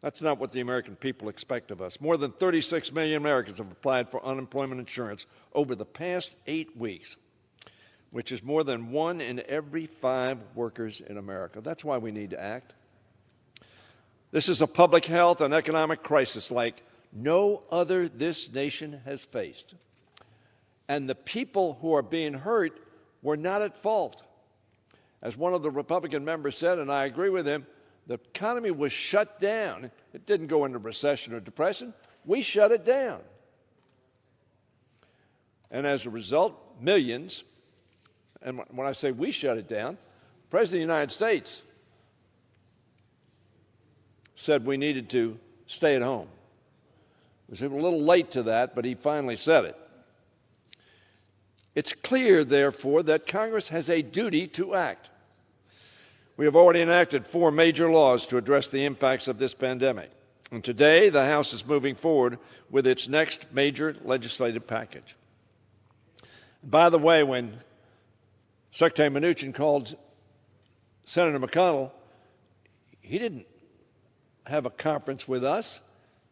That's not what the American people expect of us. More than 36 million Americans have applied for unemployment insurance over the past 8 weeks, which is more than 1 in every 5 workers in America. That's why we need to act. This is a public health and economic crisis like no other this nation has faced. And the people who are being hurt were not at fault. As one of the Republican members said, and I agree with him, the economy was shut down. It didn't go into recession or depression. We shut it down. And as a result, millions, and when I say we shut it down, the President of the United States said we needed to stay at home. He was a little late to that, but he finally said it. It's clear, therefore, that Congress has a duty to act. We have already enacted 4 major laws to address the impacts of this pandemic. And today, the House is moving forward with its next major legislative package. By the way, when Secretary Mnuchin called Senator McConnell, he didn't have a conference with us.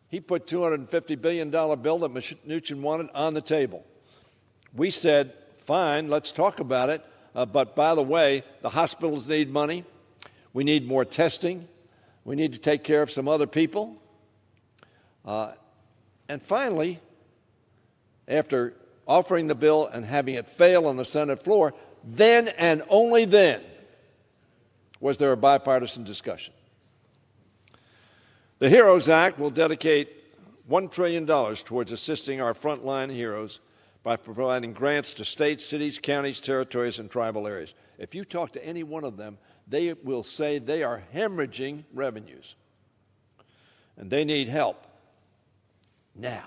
He put $250 billion bill that Mnuchin wanted on the table. We said, fine, let's talk about it. But by the way, the hospitals need money. We need more testing. We need to take care of some other people. And finally, after offering the bill and having it fail on the Senate floor, then and only then was there a bipartisan discussion. The HEROES Act will dedicate $1 trillion towards assisting our frontline heroes by providing grants to states, cities, counties, territories, and tribal areas. If you talk to any one of them, they will say they are hemorrhaging revenues, and they need help now.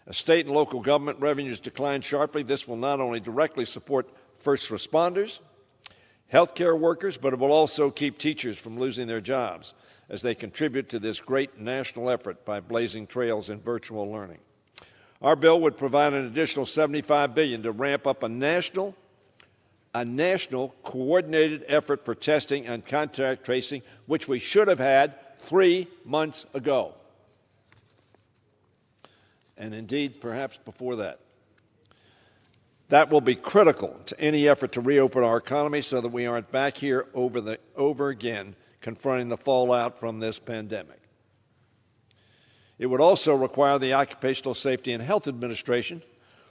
As state and local government revenues decline sharply, this will not only directly support first responders, healthcare workers, but it will also keep teachers from losing their jobs as they contribute to this great national effort by blazing trails in virtual learning. Our bill would provide an additional $75 billion to ramp up a national coordinated effort for testing and contact tracing, which we should have had 3 months ago. And indeed, perhaps before that. That will be critical to any effort to reopen our economy so that we aren't back here over again confronting the fallout from this pandemic. It would also require the Occupational Safety and Health Administration,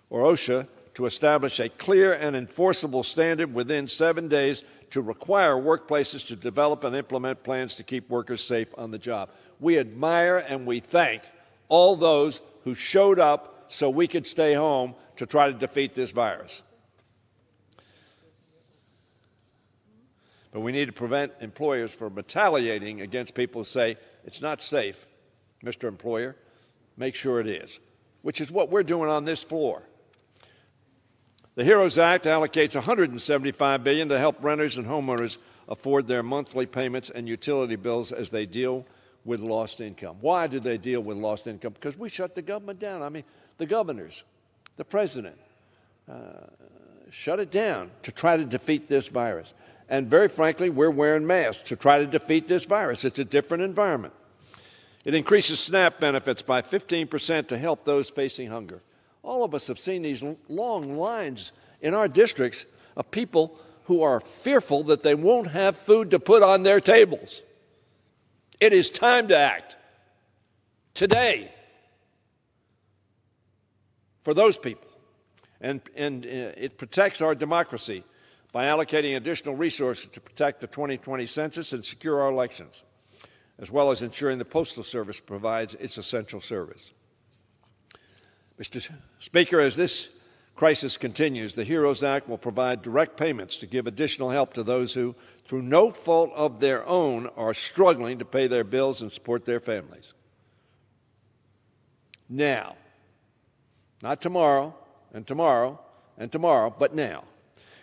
or OSHA, to establish a clear and enforceable standard within 7 days to require workplaces to develop and implement plans to keep workers safe on the job. We admire and we thank all those who showed up so we could stay home to try to defeat this virus. But we need to prevent employers from retaliating against people who say, it's not safe, Mr. Employer, make sure it is, which is what we're doing on this floor. The HEROES Act allocates $175 billion to help renters and homeowners afford their monthly payments and utility bills as they deal with lost income. Why do they deal with lost income? Because we shut the government down. I mean, the governors, the president, shut it down to try to defeat this virus. And very frankly, we're wearing masks to try to defeat this virus. It's a different environment. It increases SNAP benefits by 15% to help those facing hunger. All of us have seen these long lines in our districts of people who are fearful that they won't have food to put on their tables. It is time to act today for those people. And it protects our democracy by allocating additional resources to protect the 2020 census and secure our elections, as well as ensuring the Postal Service provides its essential service. Mr. Speaker, as this crisis continues, the HEROES Act will provide direct payments to give additional help to those who, through no fault of their own, are struggling to pay their bills and support their families. Now, not tomorrow and tomorrow and tomorrow, but now.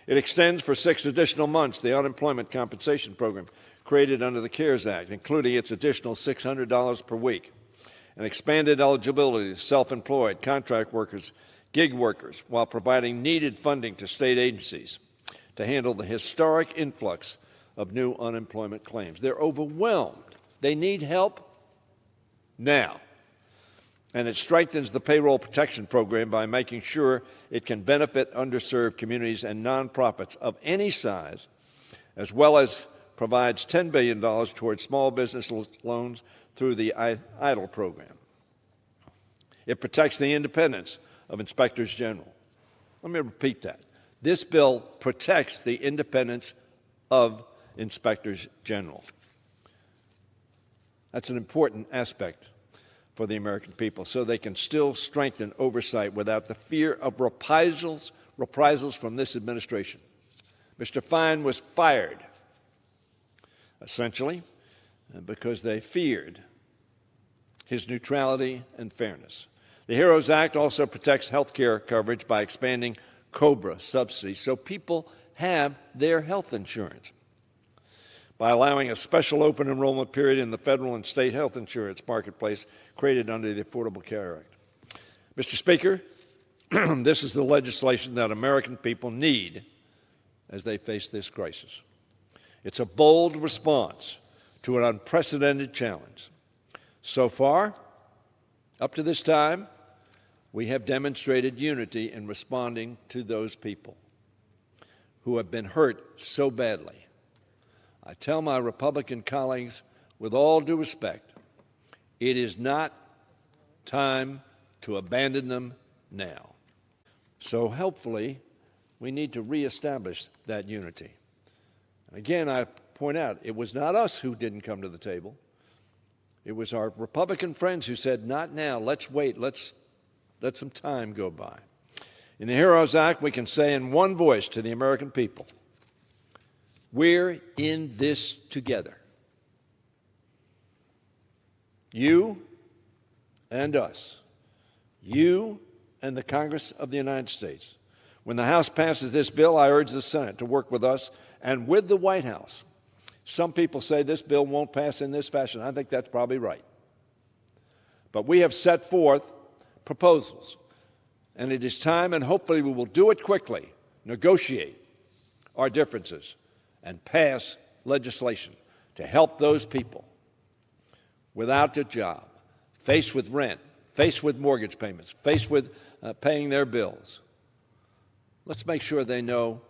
It extends for 6 additional months the unemployment compensation program created under the CARES Act, including its additional $600 per week, and expanded eligibility to self-employed, contract workers, gig workers, while providing needed funding to state agencies to handle the historic influx of new unemployment claims. They're overwhelmed. They need help now. And it strengthens the payroll protection program by making sure it can benefit underserved communities and nonprofits of any size, as well as provides $10 billion towards small business loans through the EIDL program. It protects the independence of inspectors general. Let me repeat that. This bill protects the independence of inspectors general. That's an important aspect for the American people, so they can still strengthen oversight without the fear of reprisals from this administration. Mr. Fine was fired, essentially, because they feared his neutrality and fairness. The HEROES Act also protects health care coverage by expanding COBRA subsidies so people have their health insurance, by allowing a special open enrollment period in the federal and state health insurance marketplace created under the Affordable Care Act. Mr. Speaker, this is the legislation that American people need as they face this crisis. It's a bold response to an unprecedented challenge. So far, up to this time, we have demonstrated unity in responding to those people who have been hurt so badly. I tell my Republican colleagues, with all due respect, it is not time to abandon them now. So hopefully, we need to reestablish that unity. And again, I point out, it was not us who didn't come to the table. It was our Republican friends who said, not now, let's wait, let's let some time go by. In the HEROES Act, we can say in one voice to the American people, we're in this together. You and us. You and the Congress of the United States. When the House passes this bill, I urge the Senate to work with us and with the White House. Some people say this bill won't pass in this fashion. I think that's probably right. But we have set forth proposals, and it is time, and hopefully we will do it quickly, negotiate our differences, and pass legislation to help those people without a job, faced with rent, faced with mortgage payments, faced with paying their bills. Let's make sure they know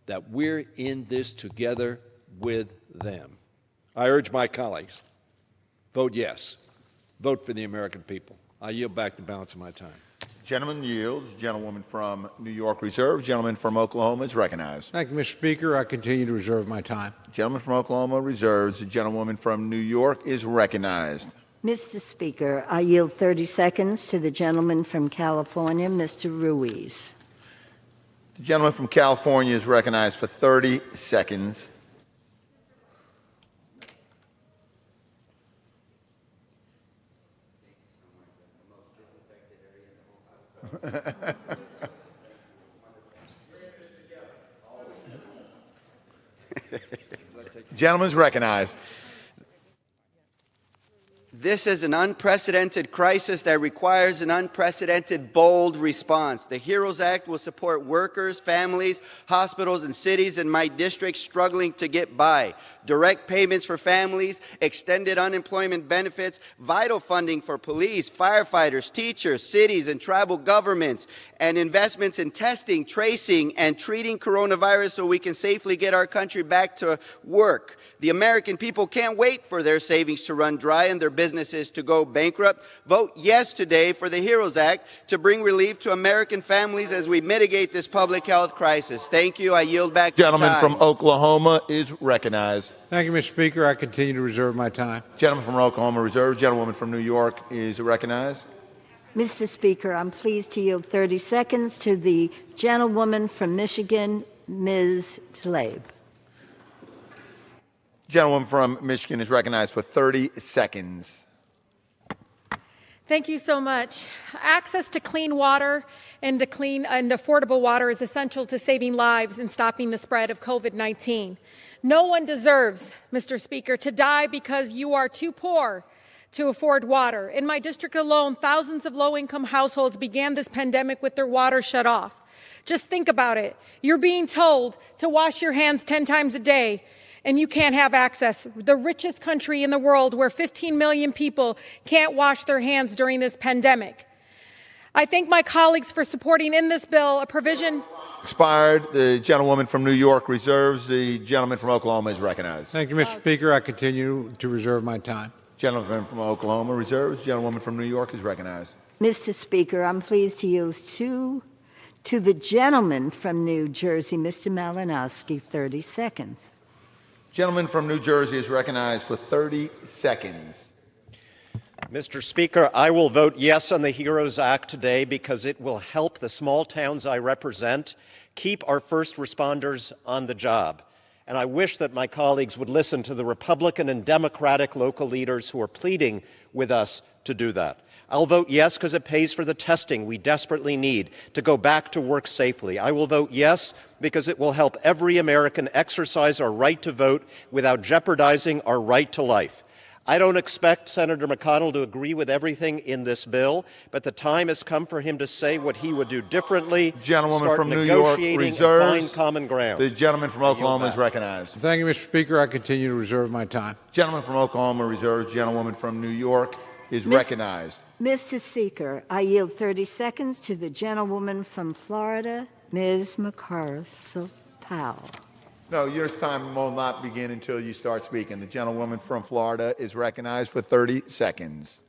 that we're in this together with them. I urge my colleagues, vote yes. Vote for the American people. I yield back the balance of my time. Gentleman yields. Gentlewoman from New York reserves. Gentleman from Oklahoma is recognized. Thank you, Mr. Speaker. I continue to reserve my time. Gentleman from Oklahoma reserves. The gentlewoman from New York is recognized. Mr. Speaker, I yield 30 seconds to the gentleman from California, Mr. Ruiz. The gentleman from California is recognized for 30 seconds. Gentleman's recognized. This is an unprecedented crisis that requires an unprecedented, bold response. The HEROES Act will support workers, families, hospitals, and cities in my district struggling to get by. Direct payments for families, extended unemployment benefits, vital funding for police, firefighters, teachers, cities, and tribal governments, and investments in testing, tracing, and treating coronavirus so we can safely get our country back to work. The American people can't wait for their savings to run dry and their businesses to go bankrupt. Vote yes today for the HEROES Act to bring relief to American families as we mitigate this public health crisis. Thank you. I yield back the time. Gentleman from Oklahoma is recognized. Thank you, Mr. Speaker. I continue to reserve my time. Gentleman from Oklahoma reserved. Gentlewoman from New York is recognized. Mr. Speaker, I'm pleased to yield 30 seconds to the gentlewoman from Michigan, Ms. Tlaib. Gentlewoman from Michigan is recognized for 30 seconds. Thank you so much. Access to clean water and to clean and affordable water is essential to saving lives and stopping the spread of COVID-19. No one deserves, Mr. Speaker, to die because you are too poor to afford water. In my district alone, thousands of low-income households began this pandemic with their water shut off. Just think about it. You're being told to wash your hands 10 times a day, and you can't have access. The richest country in the world where 15 million people can't wash their hands during this pandemic. I thank my colleagues for supporting in this bill a provision. Expired. The gentlewoman from New York reserves. The gentleman from Oklahoma is recognized. Thank you, Mr. Speaker. I continue to reserve my time. Gentleman from Oklahoma reserves. Gentlewoman from New York is recognized. Mr. Speaker, I'm pleased to yield to the gentleman from New Jersey, Mr. Malinowski, 30 seconds. Gentleman from New Jersey is recognized for 30 seconds. Mr. Speaker, I will vote yes on the HEROES Act today because it will help the small towns I represent keep our first responders on the job. And I wish that my colleagues would listen to the Republican and Democratic local leaders who are pleading with us to do that. I'll vote yes because it pays for the testing we desperately need to go back to work safely. I will vote yes because it will help every American exercise our right to vote without jeopardizing our right to life. I don't expect Senator McConnell to agree with everything in this bill, but the time has come for him to say what he would do differently. Gentlewoman from New York reserves. Find common ground. The gentleman from Oklahoma is recognized. Thank you, Mr. Speaker. I continue to reserve my time. Gentleman from Oklahoma reserves. Gentlewoman from New York is recognized. Mr. Speaker, I yield 30 seconds to the gentlewoman from Florida, Ms. McCarthy-Powell. No, your time will not begin until you start speaking. The gentlewoman from Florida is recognized for 30 seconds.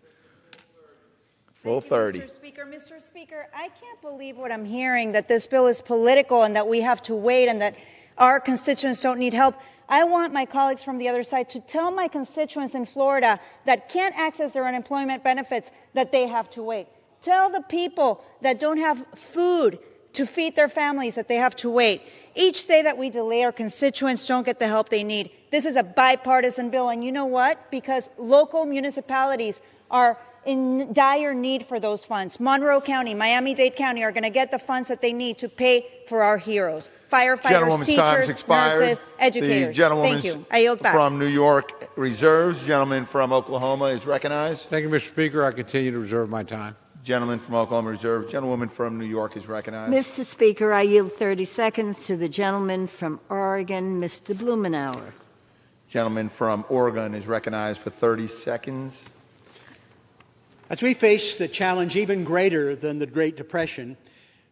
Full 30. Mr. Speaker, I can't believe what I'm hearing, that this bill is political and that we have to wait and that our constituents don't need help. I want my colleagues from the other side to tell my constituents in Florida that can't access their unemployment benefits that they have to wait. Tell the people that don't have food to feed their families that they have to wait. Each day that we delay, our constituents don't get the help they need. This is a bipartisan bill, and you know what? Because local municipalities are in dire need for those funds. Monroe County, Miami-Dade County are going to get the funds that they need to pay for our heroes. Firefighters, teachers, nurses, educators. Thank you. I yield back. From New York reserves. Gentleman from Oklahoma is recognized. Thank you, Mr. Speaker. I continue to reserve my time. Gentleman from Oklahoma reserves. Gentlewoman from New York is recognized. Mr. Speaker, I yield 30 seconds to the gentleman from Oregon, Mr. Blumenauer. Gentleman from Oregon is recognized for 30 seconds. As we face the challenge even greater than the Great Depression,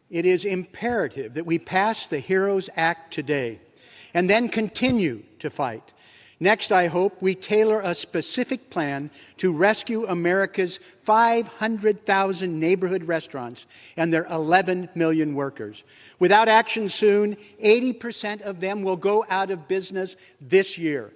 it is imperative that we pass the HEROES Act today and then continue to fight. Next, I hope we tailor a specific plan to rescue America's 500,000 neighborhood restaurants and their 11 million workers. Without action soon, 80% of them will go out of business this year,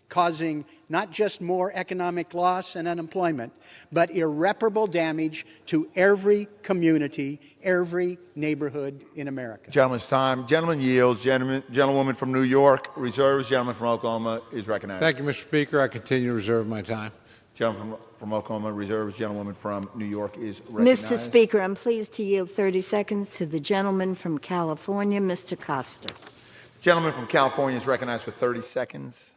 causing not just more economic loss and unemployment, but irreparable damage to every community, every neighborhood in America. Gentleman's time. Gentleman yields. Gentlewoman from New York reserves. Gentleman from Oklahoma is recognized. Thank you, Mr. Speaker. I continue to reserve my time. Gentleman from Oklahoma reserves. Gentlewoman from New York is recognized. Mr. Speaker, I'm pleased to yield 30 seconds to the gentleman from California, Mr. Costa. Gentleman from California is recognized for 30 seconds.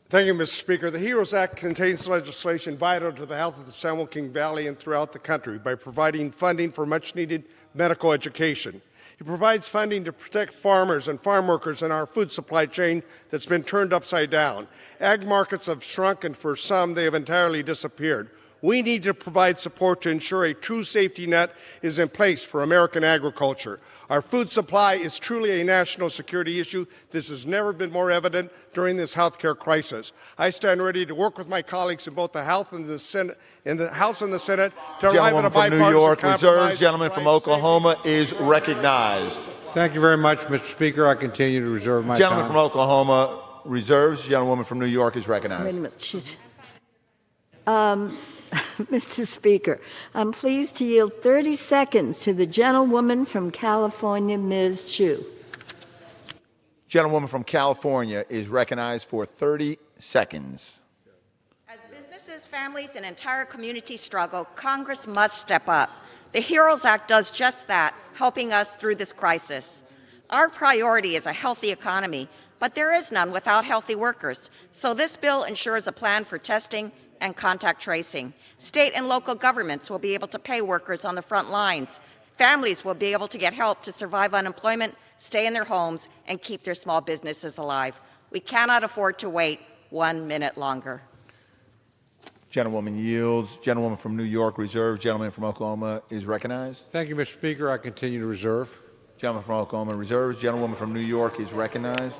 Thank you, Mr. Speaker. The HEROES Act contains legislation vital to the health of the San Joaquin Valley and throughout the country by providing funding for much-needed medical education. It provides funding to protect farmers and farm workers in our food supply chain that's been turned upside down. Ag markets have shrunk, and for some, they have entirely disappeared. We need to provide support to ensure a true safety net is in place for American agriculture. Our food supply is truly a national security issue. This has never been more evident during this health care crisis. I stand ready to work with my colleagues in both the House and the Senate, to arrive at a bipartisan from New York compromise. reserves. Gentleman from Oklahoma is recognized. Thank you very much, Mr. Speaker. I continue to reserve my Gentleman time. from Oklahoma reserves. Gentlewoman from New York is recognized. Wait a minute. Mr. Speaker, I'm pleased to yield 30 seconds to the gentlewoman from California, Ms. Chu. Gentlewoman from California is recognized for 30 seconds. As businesses, families, and entire communities struggle, Congress must step up. The HEROES Act does just that, helping us through this crisis. Our priority is a healthy economy, but there is none without healthy workers. So this bill ensures a plan for testing and contact tracing. State and local governments will be able to pay workers on the front lines. Families will be able to get help to survive unemployment, stay in their homes, and keep their small businesses alive. We cannot afford to wait 1 minute longer. Gentlewoman yields. Gentlewoman from New York reserves. Gentleman from Oklahoma is recognized. Thank you, Mr. Speaker. I continue to reserve. Gentleman from Oklahoma reserves. Gentlewoman from New York is recognized.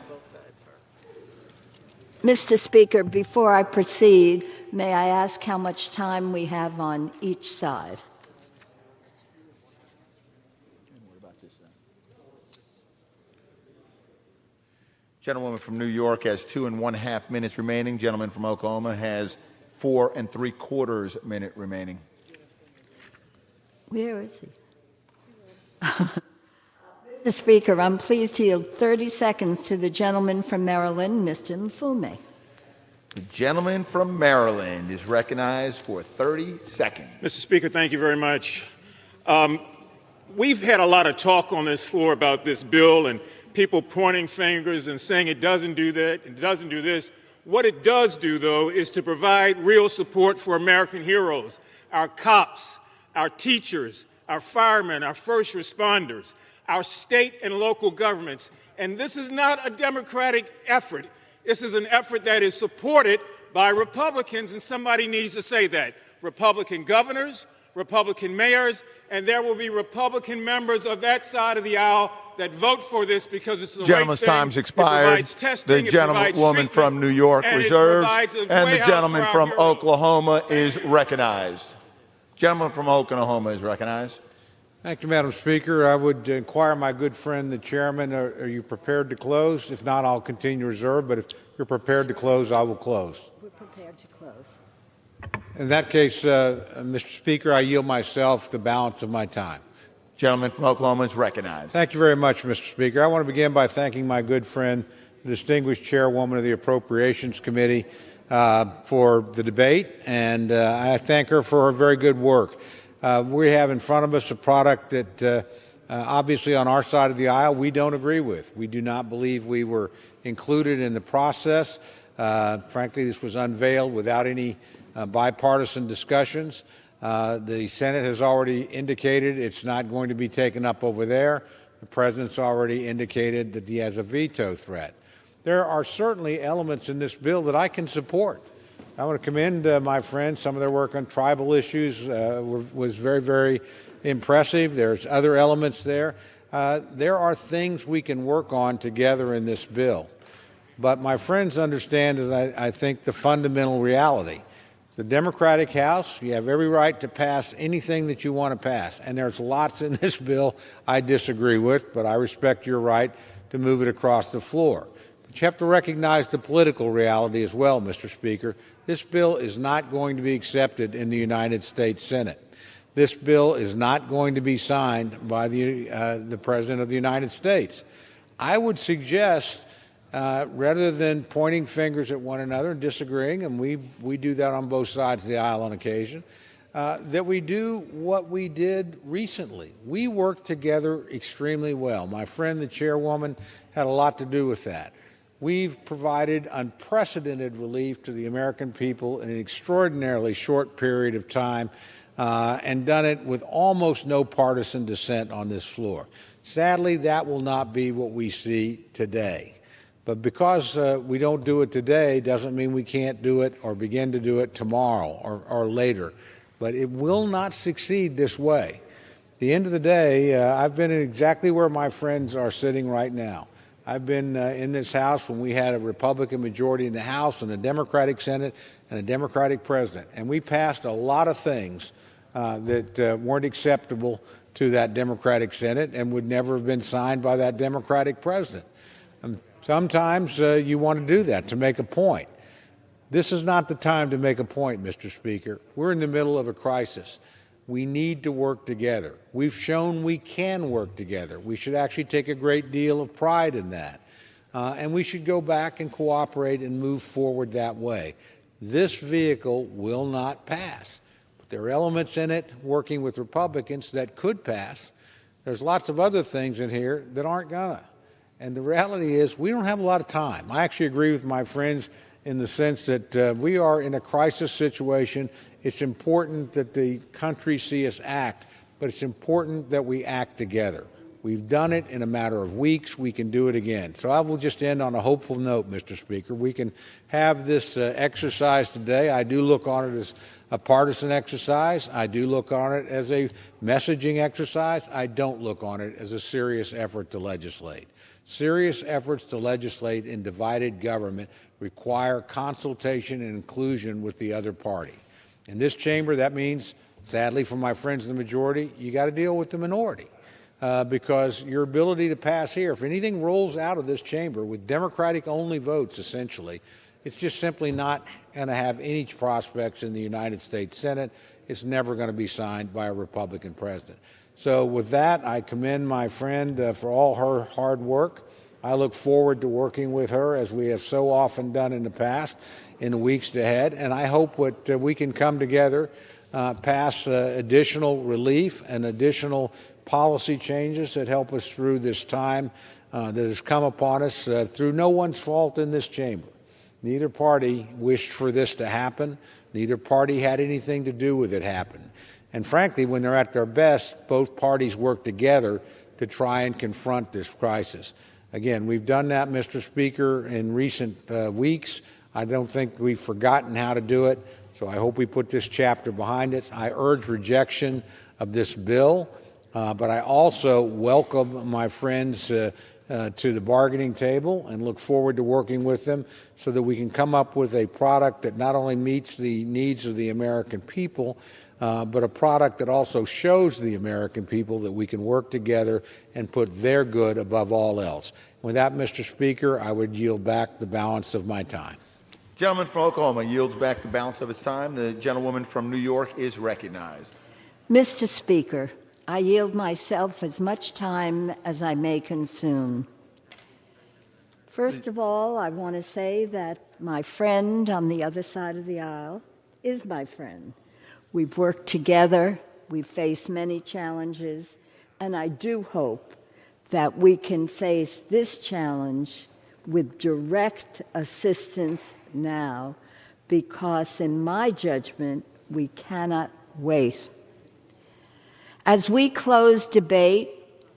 Mr. Speaker, before I proceed, may I ask how much time we have on each side? Gentlewoman from New York has 2.5 minutes remaining. Gentleman from Oklahoma has 4 3/4 minutes remaining. Where is he? Mr. Speaker, I'm pleased to yield 30 seconds to the gentleman from Maryland, Mr. Mfume. The gentleman from Maryland is recognized for 30 seconds. Mr. Speaker, thank you very much. We've had a lot of talk on this floor about this bill and people pointing fingers and saying it doesn't do that, it doesn't do this. What it does do, though, is to provide real support for American heroes, our cops, our teachers, our firemen, our first responders, our state and local governments. And this is not a Democratic effort. This is an effort that is supported by Republicans, and somebody needs to say that. Republican governors, Republican mayors, and there will be Republican members of that side of the aisle that vote for this because it's the Gentleman's right thing. time's expired. Testing, the gentlewoman from New York reserves, and the gentleman from Oklahoma is recognized. Gentleman from Oklahoma is recognized. Thank you, Madam Speaker. I would inquire my good friend, the chairman, are you prepared to close? If not, I'll continue to reserve, but if you're prepared to close, I will close. We're prepared to close. In that case, Mr. Speaker, I yield myself the balance of my time. Gentleman from Oklahoma is recognized. Thank you very much, Mr. Speaker. I want to begin by thanking my good friend, the distinguished chairwoman of the Appropriations Committee, for the debate, and I thank her for her very good work. We have in front of us a product that obviously on our side of the aisle we don't agree with. We do not believe we were included in the process. Frankly, this was unveiled without any bipartisan discussions. The Senate has already indicated it's not going to be taken up over there. The President's already indicated that he has a veto threat. There are certainly elements in this bill that I can support. I want to commend my friends. Some of their work on tribal issues was very, very impressive. There's other elements there. There are things we can work on together in this bill. But my friends understand, as I think, the fundamental reality. The Democratic House, you have every right to pass anything that you want to pass. And there's lots in this bill I disagree with, but I respect your right to move it across the floor. But you have to recognize the political reality as well, Mr. Speaker. This bill is not going to be accepted in the United States Senate. This bill is not going to be signed by the President of the United States. I would suggest, rather than pointing fingers at one another and disagreeing, and we do that on both sides of the aisle on occasion, that we do what we did recently. We worked together extremely well. My friend, the chairwoman, had a lot to do with that. We've provided unprecedented relief to the American people in an extraordinarily short period of time, and done it with almost no partisan dissent on this floor. Sadly, that will not be what we see today. But because we don't do it today doesn't mean we can't do it or begin to do it tomorrow or later. But it will not succeed this way. At the end of the day, I've been exactly where my friends are sitting right now. I've been in this House when we had a Republican majority in the House and a Democratic Senate and a Democratic president. And we passed a lot of things that weren't acceptable to that Democratic Senate and would never have been signed by that Democratic president. Sometimes you want to do that to make a point. This is not the time to make a point, Mr. Speaker. We're in the middle of a crisis. We need to work together. We've shown we can work together. We should actually take a great deal of pride in that. And we should go back and cooperate and move forward that way. This vehicle will not pass. But there are elements in it, working with Republicans, that could pass. There's lots of other things in here that aren't gonna. And the reality is we don't have a lot of time. I actually agree with my friends in the sense that we are in a crisis situation. It's important that the country see us act, but it's important that we act together. We've done it in a matter of weeks. We can do it again. So I will just end on a hopeful note, Mr. Speaker. We can have this exercise today. I do look on it as a partisan exercise. I do look on it as a messaging exercise. I don't look on it as a serious effort to legislate. Serious efforts to legislate in divided government require consultation and inclusion with the other party. In this chamber, that means, sadly for my friends in the majority, you got to deal with the minority. Because your ability to pass here, if anything rolls out of this chamber with Democratic-only votes, essentially, it's just simply not going to have any prospects in the United States Senate. It's never going to be signed by a Republican president. So with that, I commend my friend for all her hard work. I look forward to working with her, as we have so often done in the past, in the weeks ahead. And I hope that we can come together, pass additional relief and additional policy changes that help us through this time that has come upon us through no one's fault in this chamber. Neither party wished for this to happen. Neither party had anything to do with it happening. And frankly, when they're at their best, both parties work together to try and confront this crisis. Again, we've done that, Mr. Speaker, in recent weeks. I don't think we've forgotten how to do it, so I hope we put this chapter behind it. I urge rejection of this bill, but I also welcome my friends to the bargaining table and look forward to working with them so that we can come up with a product that not only meets the needs of the American people, but a product that also shows the American people that we can work together and put their good above all else. With that, Mr. Speaker, I would yield back the balance of my time. Gentleman from Oklahoma yields back the balance of his time. The gentlewoman from New York is recognized. Mr. Speaker, I yield myself as much time as I may consume. First of all, I want to say that my friend on the other side of the aisle is my friend. We've worked together, we've faced many challenges, and I do hope that we can face this challenge with direct assistance now, because in my judgment, we cannot wait. As we close debate,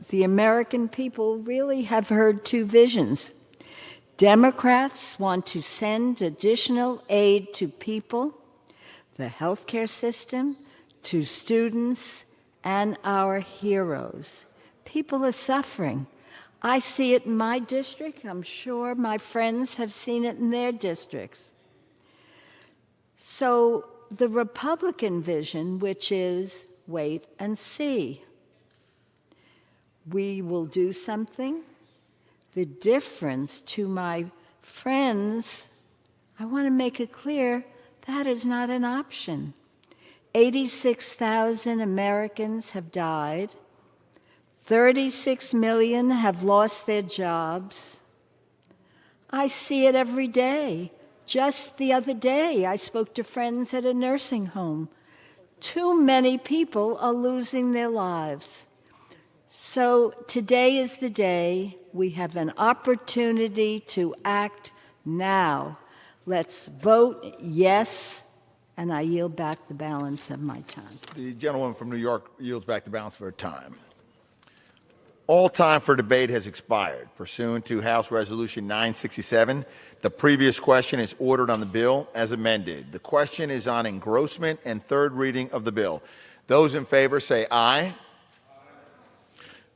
the American people really have heard two visions. Democrats want to send additional aid to people, the healthcare system, to students, and our heroes. People are suffering. I see it in my district. I'm sure my friends have seen it in their districts. So the Republican vision, which is wait and see. We will do something. The difference to my friends, I want to make it clear, that is not an option. 86,000 Americans have died. 36 million have lost their jobs. I see it every day. Just the other day, I spoke to friends at a nursing home. Too many people are losing their lives. So today is the day. We have an opportunity to act now. Let's vote yes, and I yield back the balance of my time. The gentlewoman from New York yields back the balance of her time. All time for debate has expired. Pursuant to House Resolution 967, the previous question is ordered on the bill as amended. The question is on engrossment and third reading of the bill. Those in favor say aye.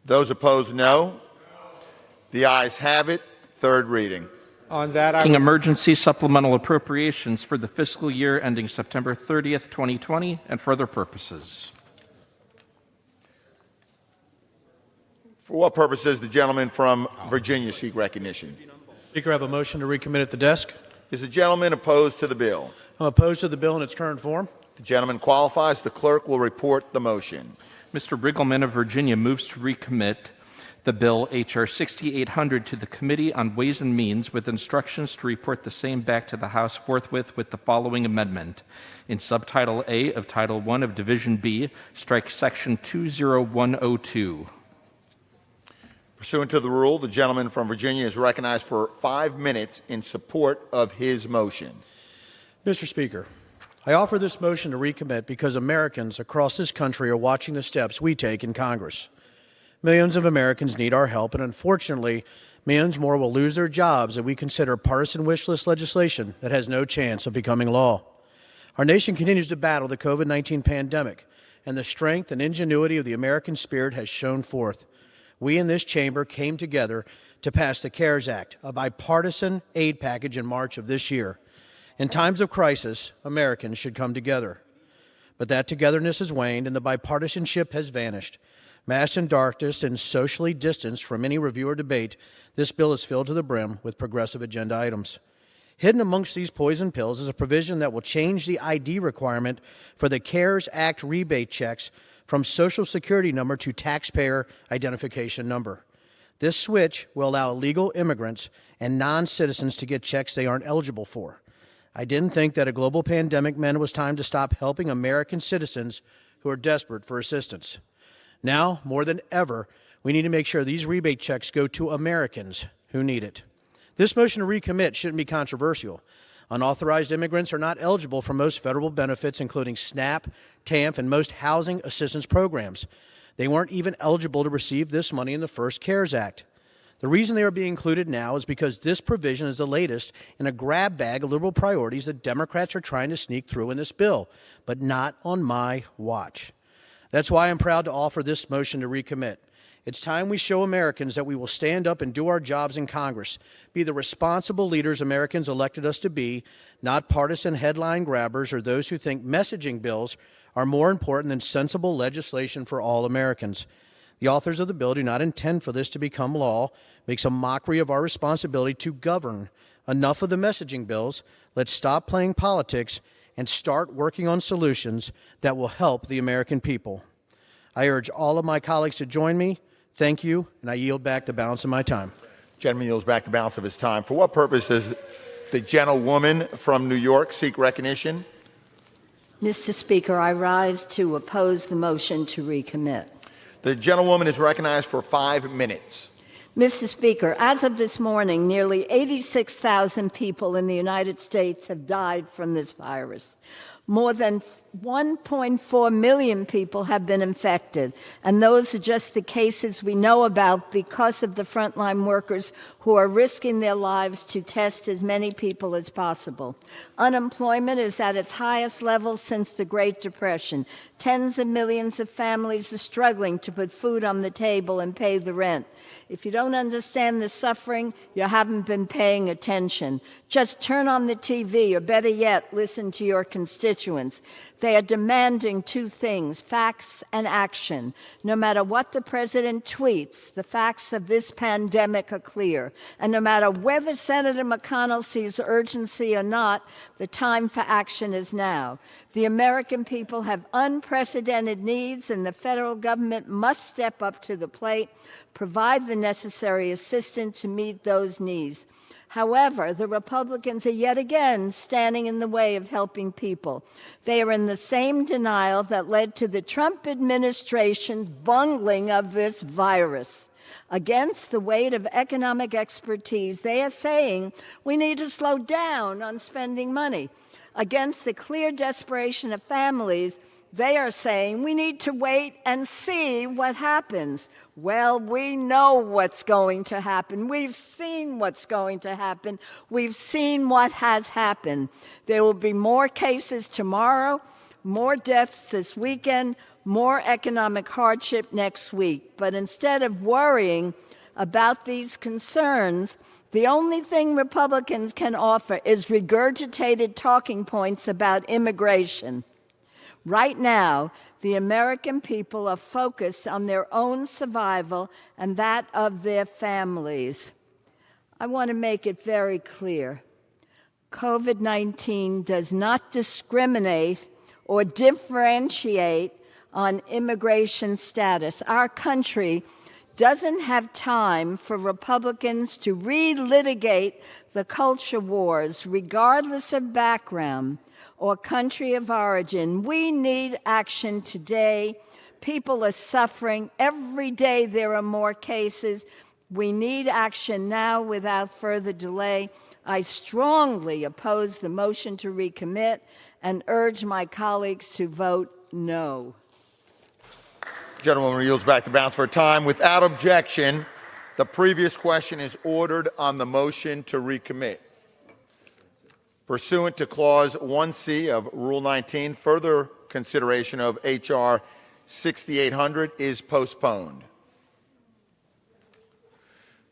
Those opposed, no. The ayes have it. Third reading. On that, emergency supplemental appropriations for the fiscal year ending September 30th, 2020, and for other purposes. For what purposes the gentleman from Virginia seek recognition? Speaker, I have a motion to recommit at the desk. Is the gentleman opposed to the bill? I'm opposed to the bill in its current form. The gentleman qualifies. The clerk will report the motion. Mr. Riggleman of Virginia moves to recommit the bill H.R. 6800 to the Committee on Ways and Means with instructions to report the same back to the House forthwith with the following amendment. In Subtitle A of Title I of Division B, strike Section 20102. Pursuant to the rule, the gentleman from Virginia is recognized for 5 minutes in support of his motion. Mr. Speaker, I offer this motion to recommit because Americans across this country are watching the steps we take in Congress. Millions of Americans need our help, and unfortunately, millions more will lose their jobs if we consider partisan wish list legislation that has no chance of becoming law. Our nation continues to battle the COVID-19 pandemic, and the strength and ingenuity of the American spirit has shown forth. We in this chamber came together to pass the CARES Act, a bipartisan aid package in March of this year. In times of crisis, Americans should come together. But that togetherness has waned and the bipartisanship has vanished. Masked in darkness and socially distanced from any review or debate, this bill is filled to the brim with progressive agenda items. Hidden amongst these poison pills is a provision that will change the ID requirement for the CARES Act rebate checks from Social Security number to taxpayer identification number. This switch will allow illegal immigrants and non-citizens to get checks they aren't eligible for. I didn't think that a global pandemic meant it was time to stop helping American citizens who are desperate for assistance. Now, more than ever, we need to make sure these rebate checks go to Americans who need it. This motion to recommit shouldn't be controversial. Unauthorized immigrants are not eligible for most federal benefits, including SNAP, TANF, and most housing assistance programs. They weren't even eligible to receive this money in the first CARES Act. The reason they are being included now is because this provision is the latest in a grab bag of liberal priorities that Democrats are trying to sneak through in this bill, but not on my watch. That's why I'm proud to offer this motion to recommit. It's time we show Americans that we will stand up and do our jobs in Congress, be the responsible leaders Americans elected us to be, not partisan headline grabbers or those who think messaging bills are more important than sensible legislation for all Americans. The authors of the bill do not intend for this to become law, makes a mockery of our responsibility to govern. Enough of the messaging bills. Let's stop playing politics and start working on solutions that will help the American people. I urge all of my colleagues to join me. Thank you, and I yield back the balance of my time. Gentleman yields back the balance of his time. For what purpose does the gentlewoman from New York seek recognition? Mr. Speaker, I rise to oppose the motion to recommit. The gentlewoman is recognized for 5 minutes. Mr. Speaker, as of this morning, nearly 86,000 people in the United States have died from this virus. More than 1.4 million people have been infected, and those are just the cases we know about because of the frontline workers who who are risking their lives to test as many people as possible. Unemployment is at its highest level since the Great Depression. Tens of millions of families are struggling to put food on the table and pay the rent. If you don't understand the suffering, you haven't been paying attention. Just turn on the TV, or better yet, listen to your constituents. They are demanding two things, facts and action. No matter what the president tweets, the facts of this pandemic are clear. And no matter whether Senator McConnell sees urgency or not, the time for action is now. The American people have unprecedented needs, and the federal government must step up to the plate, provide the necessary assistance to meet those needs. However, the Republicans are yet again standing in the way of helping people. They are in the same denial that led to the Trump administration's bungling of this virus. Against the weight of economic expertise, they are saying we need to slow down on spending money. Against the clear desperation of families, they are saying we need to wait and see what happens. Well, we know what's going to happen. We've seen what's going to happen. We've seen what has happened. There will be more cases tomorrow, more deaths this weekend, more economic hardship next week. But instead of worrying about these concerns, the only thing Republicans can offer is regurgitated talking points about immigration. Right now, the American people are focused on their own survival and that of their families. I want to make it very clear. COVID-19 does not discriminate or differentiate on immigration status. Our country doesn't have time for Republicans to relitigate the culture wars, regardless of background or country of origin. We need action today. People are suffering. Every day there are more cases. We need action now without further delay. I strongly oppose the motion to recommit and urge my colleagues to vote no. Gentlewoman yields back the balance for time. Without objection, the previous question is ordered on the motion to recommit. Pursuant to Clause 1C of Rule 19, further consideration of H.R. 6800 is postponed.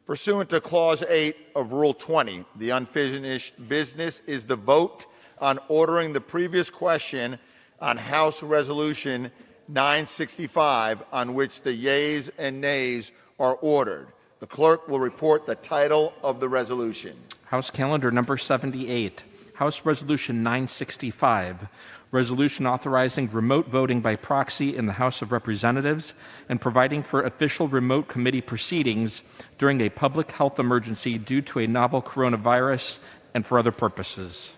Pursuant to Clause 8 of Rule 20, the unfinished business is the vote on ordering the previous question on House Resolution 965, on which the yeas and nays are ordered. The clerk will report the title of the resolution. House Calendar number 78. House Resolution 965, resolution authorizing remote voting by proxy in the House of Representatives and providing for official remote committee proceedings during a public health emergency due to a novel coronavirus and for other purposes.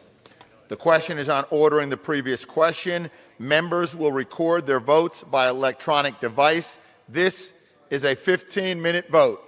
The question is on ordering the previous question. Members will record their votes by electronic device. This is a 15-minute vote.